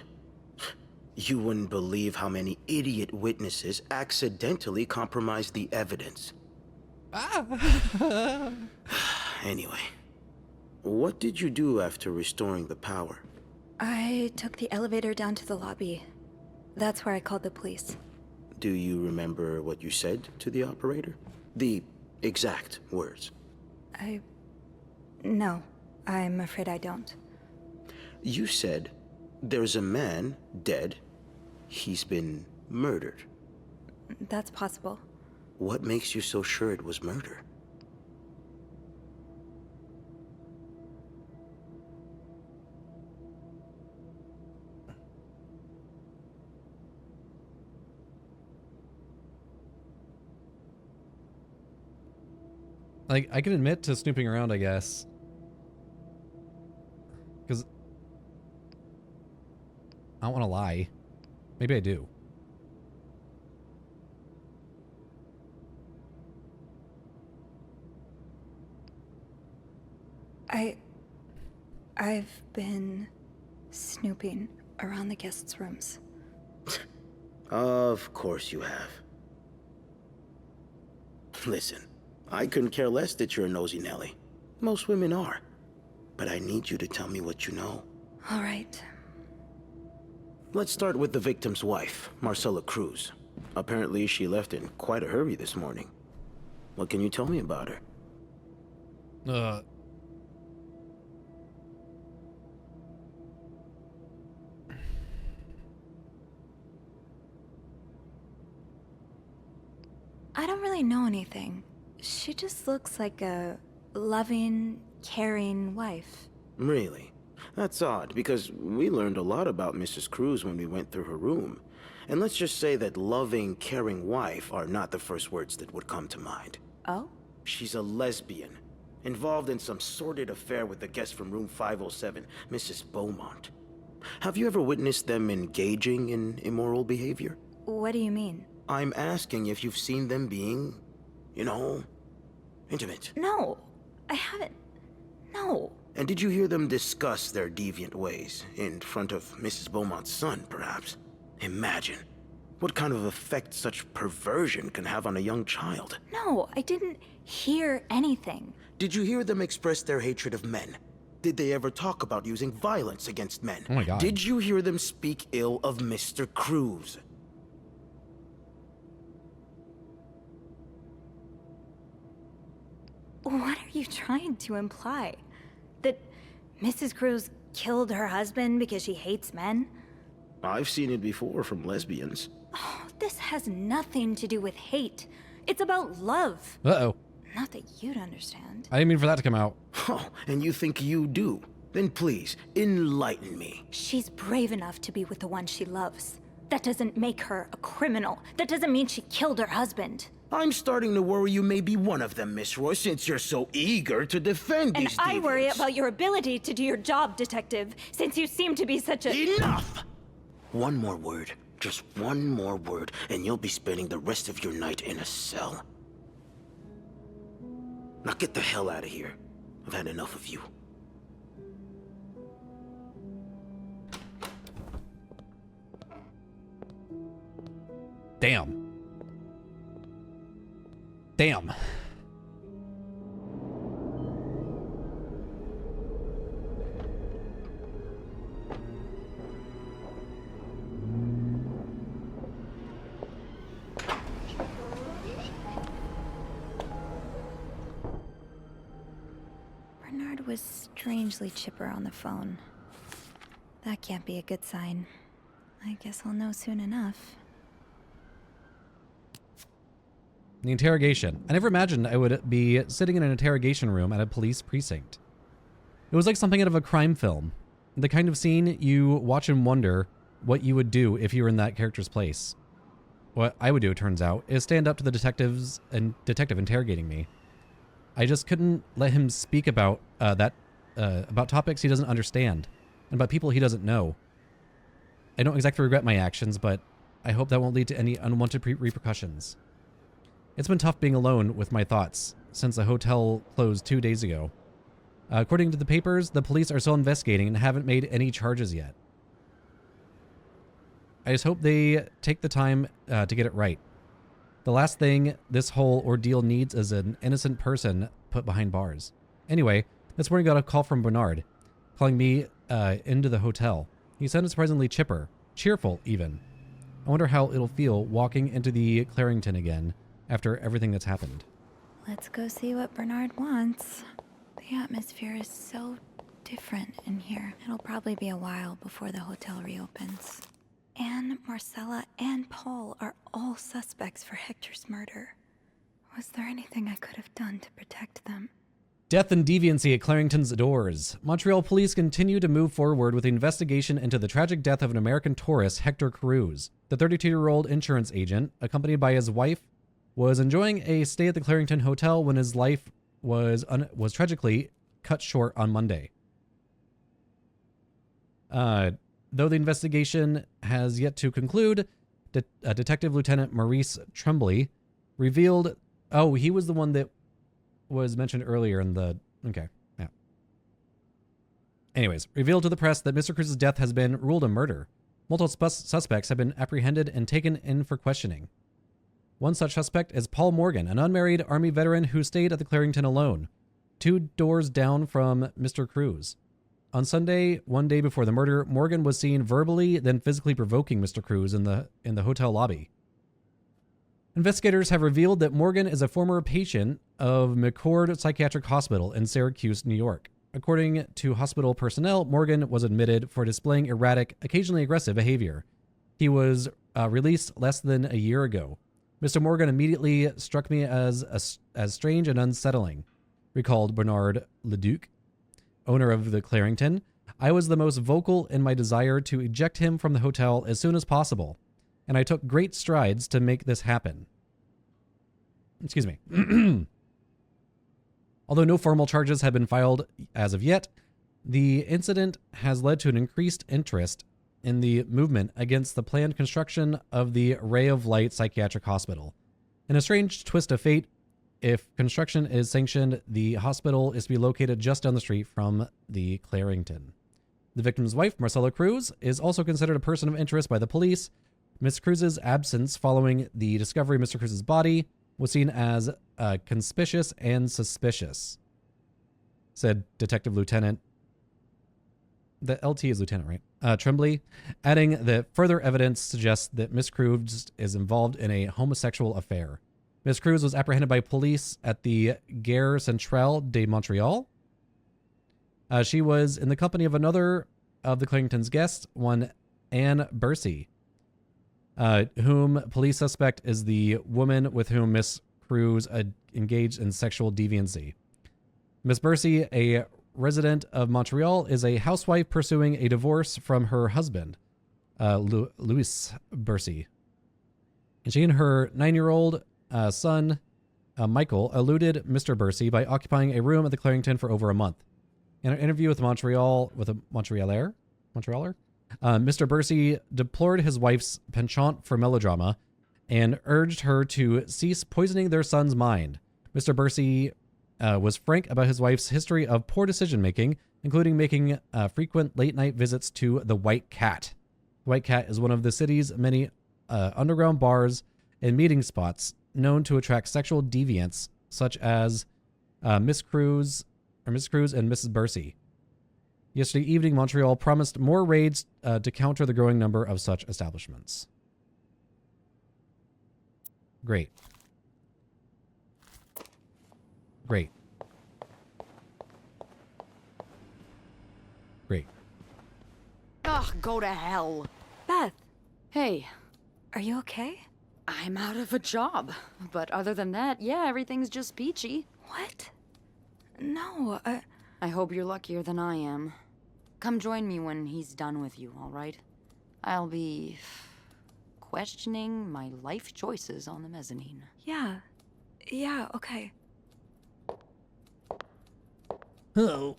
[SPEAKER 16] You wouldn't believe how many idiot witnesses accidentally compromised the evidence. Anyway, what did you do after restoring the power?
[SPEAKER 14] I took the elevator down to the lobby. That's where I called the police.
[SPEAKER 16] Do you remember what you said to the operator? The exact words.
[SPEAKER 14] No, I'm afraid I don't.
[SPEAKER 16] You said, there's a man dead. He's been murdered.
[SPEAKER 14] That's possible.
[SPEAKER 16] What makes you so sure it was murder?
[SPEAKER 1] Like, I can admit to snooping around, I guess. Because I don't want to lie. Maybe I do.
[SPEAKER 14] I've been snooping around the guests' rooms.
[SPEAKER 16] Of course you have. Listen, I couldn't care less that you're a nosy Nelly. Most women are. But I need you to tell me what you know.
[SPEAKER 14] All right.
[SPEAKER 16] Let's start with the victim's wife, Marcella Cruz. Apparently she left in quite a hurry this morning. What can you tell me about her?
[SPEAKER 14] I don't really know anything. She just looks like a loving, caring wife.
[SPEAKER 16] Really? That's odd, because we learned a lot about Mrs. Cruz when we went through her room. And let's just say that loving, caring wife are not the first words that would come to mind.
[SPEAKER 14] Oh?
[SPEAKER 16] She's a lesbian, involved in some sordid affair with the guest from room 507, Mrs. Beaumont. Have you ever witnessed them engaging in immoral behavior?
[SPEAKER 14] What do you mean?
[SPEAKER 16] I'm asking if you've seen them being, you know, intimate.
[SPEAKER 14] No, I haven't. No.
[SPEAKER 16] And did you hear them discuss their deviant ways in front of Mrs. Beaumont's son, perhaps? Imagine what kind of effect such perversion can have on a young child.
[SPEAKER 14] No, I didn't hear anything.
[SPEAKER 16] Did you hear them express their hatred of men? Did they ever talk about using violence against men?
[SPEAKER 1] Oh my God.
[SPEAKER 16] Did you hear them speak ill of Mr. Cruz?
[SPEAKER 14] What are you trying to imply? That Mrs. Cruz killed her husband because she hates men?
[SPEAKER 16] I've seen it before from lesbians.
[SPEAKER 14] Oh, this has nothing to do with hate. It's about love.
[SPEAKER 1] Uh-oh.
[SPEAKER 14] Not that you'd understand.
[SPEAKER 1] I didn't mean for that to come out.
[SPEAKER 16] Oh, and you think you do? Then please, enlighten me.
[SPEAKER 14] She's brave enough to be with the one she loves. That doesn't make her a criminal. That doesn't mean she killed her husband.
[SPEAKER 16] I'm starting to worry you may be one of them, Miss Roy, since you're so eager to defend these
[SPEAKER 14] And I worry
[SPEAKER 16] deviants.
[SPEAKER 14] about your ability to do your job, detective, since you seem to be such a—
[SPEAKER 16] Enough! One more word. Just one more word, and you'll be spending the rest of your night in a cell. Now get the hell out of here. I've had enough of you.
[SPEAKER 1] Damn. Damn.
[SPEAKER 14] Bernard was strangely chipper on the phone. That can't be a good sign. I guess I'll know soon enough.
[SPEAKER 1] The interrogation. I never imagined I would be sitting in an interrogation room at a police precinct. It was like something out of a crime film. The kind of scene you watch and wonder what you would do if you were in that character's place. What I would do, it turns out, is stand up to the detective interrogating me. I just couldn't let him speak about about topics he doesn't understand and about people he doesn't know. I don't exactly regret my actions, but I hope that won't lead to any unwanted repercussions. It's been tough being alone with my thoughts since the hotel closed 2 days ago. According to the papers, the police are still investigating and haven't made any charges yet. I just hope they take the time to get it right. The last thing this whole ordeal needs is an innocent person put behind bars. Anyway, this morning I got a call from Bernard, calling me into the hotel. He sounded surprisingly chipper, cheerful even. I wonder how it'll feel walking into the Clarington again after everything that's happened.
[SPEAKER 14] Let's go see what Bernard wants. The atmosphere is so different in here. It'll probably be a while before the hotel reopens. Anne, Marcella, and Paul are all suspects for Hector's murder. Was there anything I could have done to protect them?
[SPEAKER 1] Death and deviancy at Clarington's doors. Montreal police continue to move forward with the investigation into the tragic death of an American tourist, Hector Cruz. The 32-year-old insurance agent, accompanied by his wife, was enjoying a stay at the Clarington Hotel when his life was tragically cut short on Monday. Though the investigation has yet to conclude, Detective Lieutenant Maurice Tremblay revealed... Oh, he was the one that was mentioned earlier in the... Okay, yeah. Anyways, revealed to the press that Mr. Cruz's death has been ruled a murder. Multiple suspects have been apprehended and taken in for questioning. One such suspect is Paul Morgan, an unmarried Army veteran who stayed at the Clarington alone, 2 doors down from Mr. Cruz. On Sunday, 1 day before the murder, Morgan was seen verbally, then physically provoking Mr. Cruz in the hotel lobby. Investigators have revealed that Morgan is a former patient of McCord Psychiatric Hospital in Syracuse, New York. According to hospital personnel, Morgan was admitted for displaying erratic, occasionally aggressive behavior. He was released less than a year ago. Mr. Morgan immediately struck me as strange and unsettling, recalled Bernard Leduc, owner of the Clarington. I was the most vocal in my desire to eject him from the hotel as soon as possible, and I took great strides to make this happen. Excuse me. Although no formal charges have been filed as of yet, the incident has led to an increased interest in the movement against the planned construction of the Ray of Light Psychiatric Hospital. In a strange twist of fate, if construction is sanctioned, the hospital is to be located just down the street from the Clarington. The victim's wife, Marcella Cruz, is also considered a person of interest by the police. Ms. Cruz's absence following the discovery of Mr. Cruz's body was seen as conspicuous and suspicious, said Detective Lieutenant. The LT is Lieutenant, right? Tremblay, adding that further evidence suggests that Miss Cruz is involved in a homosexual affair. Miss Cruz was apprehended by police at the Gare Centrale de Montreal. She was in the company of another of the Clarington's guests, one Anne Bursey, whom police suspect is the woman with whom Miss Cruz engaged in sexual deviancy. Miss Bursey, a resident of Montreal, is a housewife pursuing a divorce from her husband, Louis Bursey. And she and her 9-year-old son, Michael, eluded Mr. Bursey by occupying a room at the Clarington for over a month. In an interview with a Montrealer, Mr. Bursey deplored his wife's penchant for melodrama and urged her to cease poisoning their son's mind. Mr. Bursey was frank about his wife's history of poor decision-making, including making frequent late-night visits to the White Cat. The White Cat is one of the city's many underground bars and meeting spots known to attract sexual deviants such as Miss Cruz and Mrs. Bursey. Yesterday evening, Montreal promised more raids to counter the growing number of such establishments. Great. Great. Great.
[SPEAKER 10] Ugh, go to hell.
[SPEAKER 15] Beth,
[SPEAKER 10] Hey,
[SPEAKER 15] are you okay?
[SPEAKER 10] I'm out of a job. But other than that, yeah, everything's just peachy.
[SPEAKER 15] What? No,
[SPEAKER 10] I hope you're luckier than I am. Come join me when he's done with you, all right? I'll be questioning my life choices on the mezzanine.
[SPEAKER 15] Yeah. Yeah, okay.
[SPEAKER 1] Hello.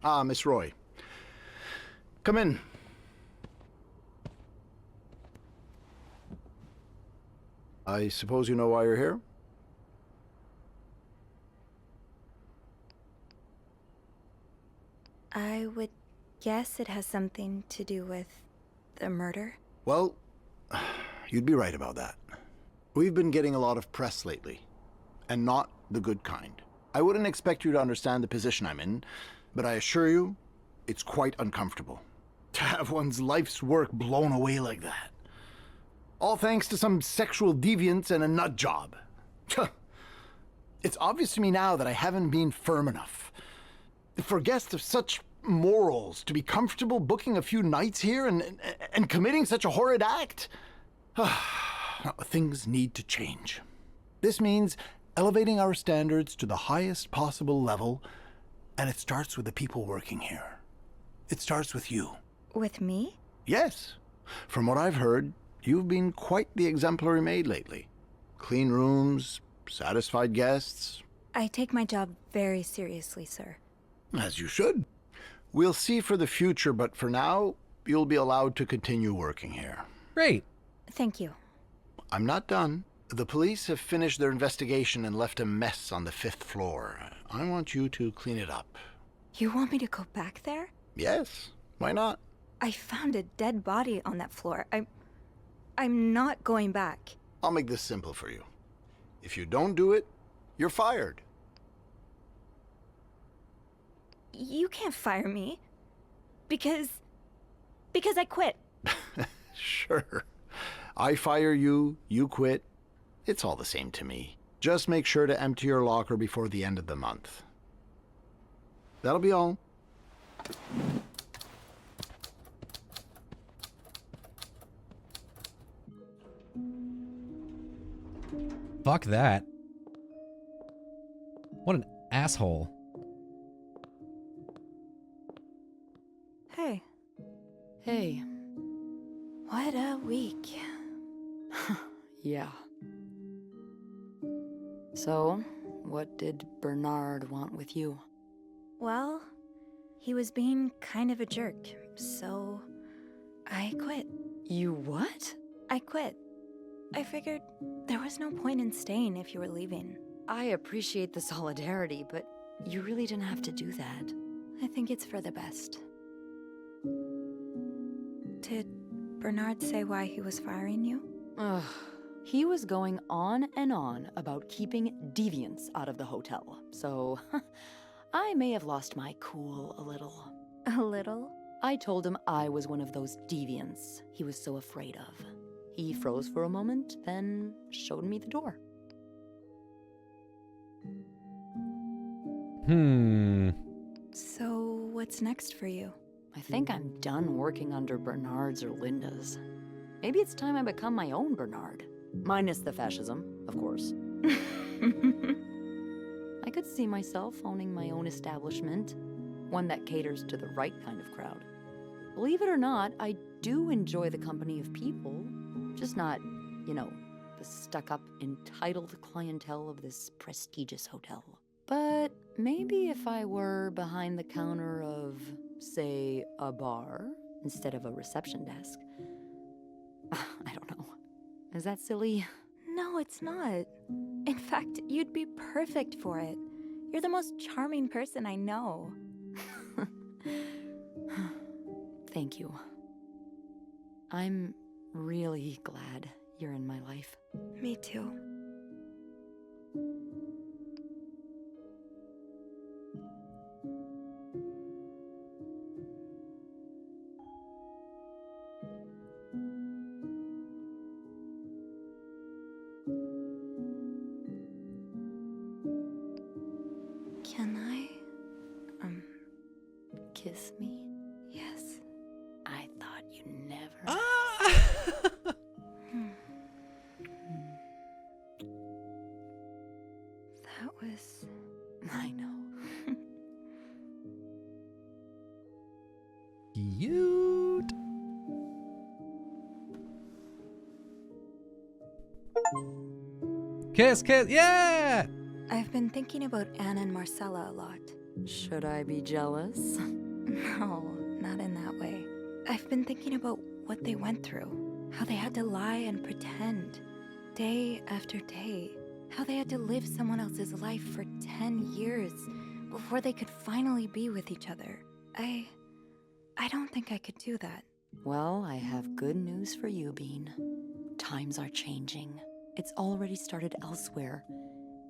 [SPEAKER 17] Ah, Miss Roy. Come in. I suppose you know why you're here?
[SPEAKER 15] I would guess it has something to do with the murder.
[SPEAKER 17] Well, you'd be right about that. We've been getting a lot of press lately, and not the good kind. I wouldn't expect you to understand the position I'm in, but I assure you, it's quite uncomfortable. To have one's life's work blown away like that. All thanks to some sexual deviance and a nut job. It's obvious to me now that I haven't been firm enough. For guests of such morals to be comfortable booking a few nights here and committing such a horrid act? Things need to change. This means elevating our standards to the highest possible level, and it starts with the people working here. It starts with you.
[SPEAKER 15] With me?
[SPEAKER 17] Yes. From what I've heard, you've been quite the exemplary maid lately. Clean rooms, satisfied guests.
[SPEAKER 15] I take my job very seriously, sir.
[SPEAKER 17] As you should. We'll see for the future, but for now, you'll be allowed to continue working here.
[SPEAKER 1] Great.
[SPEAKER 15] Thank you.
[SPEAKER 17] I'm not done. The police have finished their investigation and left a mess on the 5th floor. I want you to clean it up.
[SPEAKER 15] You want me to go back there?
[SPEAKER 17] Yes. Why not?
[SPEAKER 15] I found a dead body on that floor. I'm not going back.
[SPEAKER 17] I'll make this simple for you. If you don't do it, you're fired.
[SPEAKER 15] You can't fire me. Because I quit.
[SPEAKER 17] Sure. I fire you, you quit. It's all the same to me. Just make sure to empty your locker before the end of the month. That'll be all.
[SPEAKER 1] Fuck that. What an asshole.
[SPEAKER 15] Hey.
[SPEAKER 10] Hey.
[SPEAKER 15] What a week.
[SPEAKER 10] Yeah. So, what did Bernard want with you?
[SPEAKER 15] Well, he was being kind of a jerk, so I quit.
[SPEAKER 10] You what?
[SPEAKER 15] I quit. I figured there was no point in staying if you were leaving.
[SPEAKER 10] I appreciate the solidarity, but you really didn't have to do that.
[SPEAKER 15] I think it's for the best. Did Bernard say why he was firing you?
[SPEAKER 10] Ugh. He was going on and on about keeping deviants out of the hotel, so I may have lost my cool a little.
[SPEAKER 15] A little?
[SPEAKER 10] I told him I was one of those deviants he was so afraid of. He froze for a moment, then showed me the door.
[SPEAKER 15] So, what's next for you?
[SPEAKER 10] I think I'm done working under Bernard's or Linda's. Maybe it's time I become my own Bernard. Minus the fascism, of course. I could see myself owning my own establishment, one that caters to the right kind of crowd. Believe it or not, I do enjoy the company of people, just not, stuck-up, entitled clientele of this prestigious hotel. But maybe if I were behind the counter of, say, a bar instead of a reception desk. I don't know. Is that silly?
[SPEAKER 14] No, it's not. In fact, you'd be perfect for it. You're the most charming person I know.
[SPEAKER 10] Thank you. I'm really glad you're in my life.
[SPEAKER 15] Me too.
[SPEAKER 14] Can I,
[SPEAKER 10] kiss me?
[SPEAKER 14] yes.
[SPEAKER 10] I thought you never.
[SPEAKER 14] That was...
[SPEAKER 10] I know.
[SPEAKER 1] Cute. Kiss, kiss, yeah!
[SPEAKER 14] I've been thinking about Anne and Marcella a lot.
[SPEAKER 10] Should I be jealous?
[SPEAKER 14] No, not in that way. I've been thinking about what they went through. How they had to lie and pretend. Day after day. How they had to live someone else's life for 10 years before they could finally be with each other. I don't think I could do that.
[SPEAKER 10] Well, I have good news for you, Bean. Times are changing. It's already started elsewhere,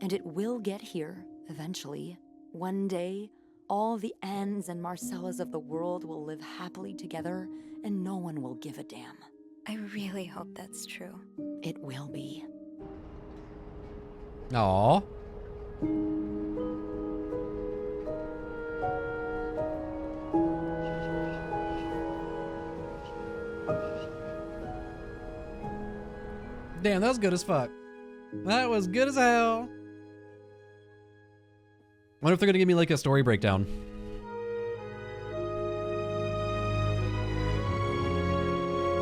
[SPEAKER 10] and it will get here eventually. One day, all the Annes and Marcellas of the world will live happily together, and no one will give a damn.
[SPEAKER 14] I really hope that's true.
[SPEAKER 10] It will be.
[SPEAKER 1] Aww. Damn, that was good as fuck. That was good as hell. Wonder if they're gonna give me like a story breakdown.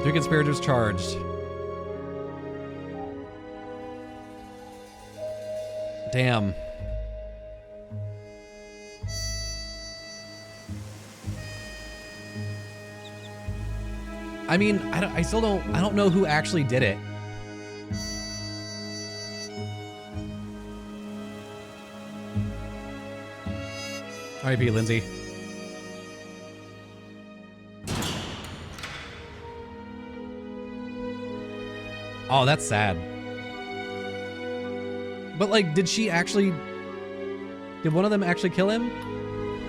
[SPEAKER 1] Three conspirators charged. Damn. I mean, I still don't know who actually did it. R.I.P. Lindsay. Oh, that's sad. But like, did one of them actually kill him?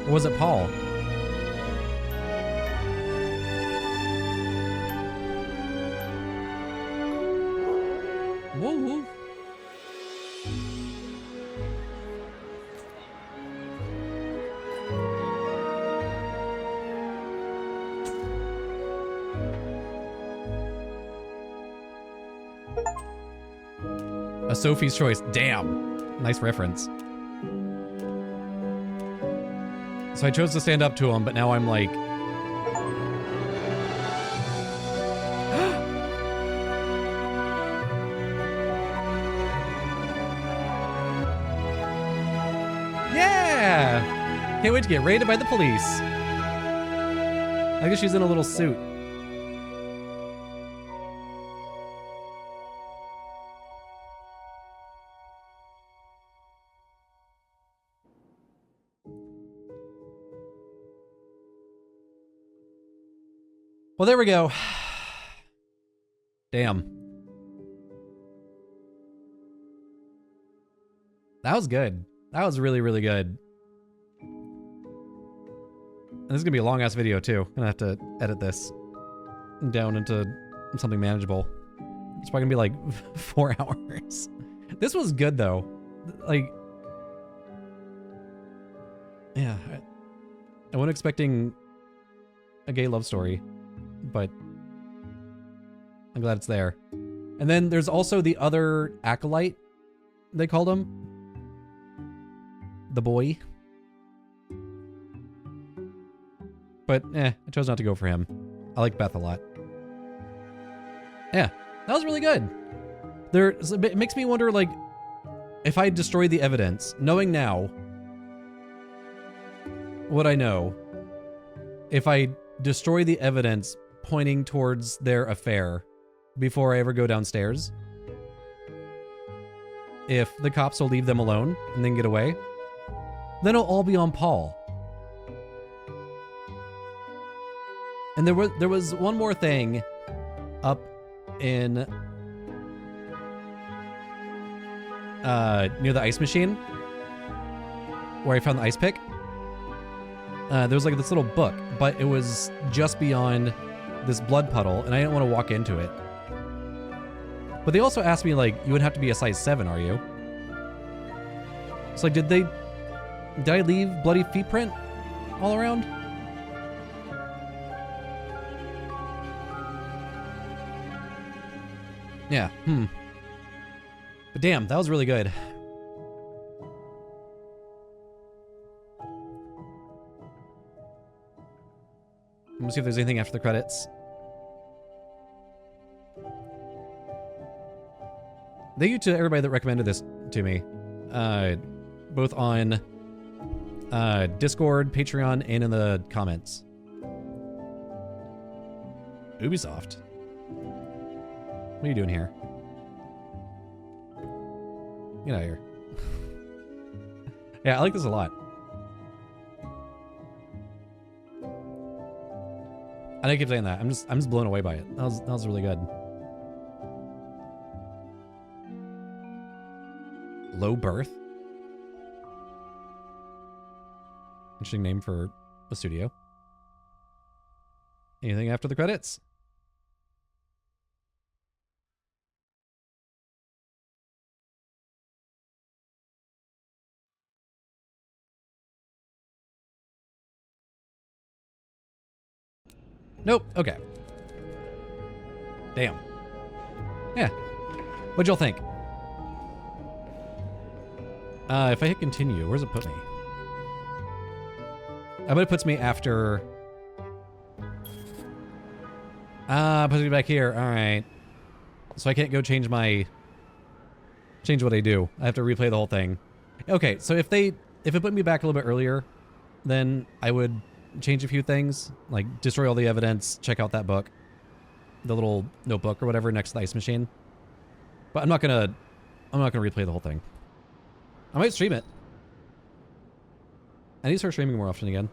[SPEAKER 1] Or was it Paul? Whoa, whoa. A Sophie's Choice. Damn. Nice reference. So I chose to stand up to him, but now I'm like... Yeah! Can't wait to get raided by the police. I guess she's in a little suit. Well, there we go. Damn. That was good. That was really, really good. And this is gonna be a long ass video too. I'm gonna have to edit this down into something manageable. It's probably gonna be like 4 hours. This was good though. Like, yeah, I wasn't expecting a gay love story, but I'm glad it's there. And then there's also the other acolyte, they called him. The boy. But, I chose not to go for him. I like Beth a lot. Yeah, that was really good. It makes me wonder, like, if I destroyed the evidence, knowing now what I know, if I destroy the evidence pointing towards their affair before I ever go downstairs, if the cops will leave them alone and then get away, then it'll all be on Paul. And there was one more thing up in near the ice machine where I found the ice pick. There was like this little book, but it was just beyond this blood puddle, and I didn't want to walk into it. But they also asked me, like, you would have to be a size 7, are you? It's like, did I leave bloody feet print all around? Yeah, But damn, that was really good. I'm gonna see if there's anything after the credits. Thank you to everybody that recommended this to me. Both on Discord, Patreon, and in the comments. Ubisoft. What are you doing here? Get out of here. Yeah, I like this a lot. And I keep saying that. I'm just blown away by it. That was really good. Low Birth. Interesting name for a studio. Anything after the credits? Nope. Okay. Damn. Yeah. What'd y'all think? If I hit continue, where's it put me? I bet it puts me after... puts me back here. Alright. So I can't go change what I do. I have to replay the whole thing. Okay, so if it put me back a little bit earlier, then I would change a few things, like destroy all the evidence, check out that book, the little notebook or whatever next to the ice machine. But I'm not gonna replay the whole thing. I might stream it. I need to start streaming more often again.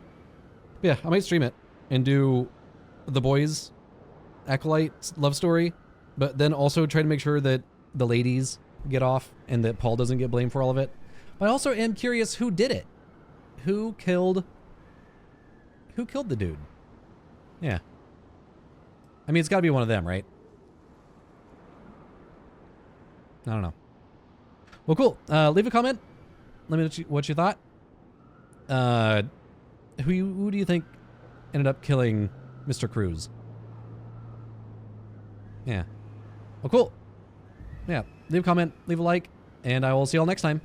[SPEAKER 1] But yeah, I might stream it and do the boys' acolyte love story, but then also try to make sure that the ladies get off and that Paul doesn't get blamed for all of it. But I also am curious who did it. Who killed the dude? Yeah. I mean, it's got to be one of them, right? I don't know. Well, cool. Leave a comment. Let me know what you thought. Who do you think ended up killing Mr. Cruz? Yeah. Well, cool. Yeah. Leave a comment, leave a like, and I will see y'all next time.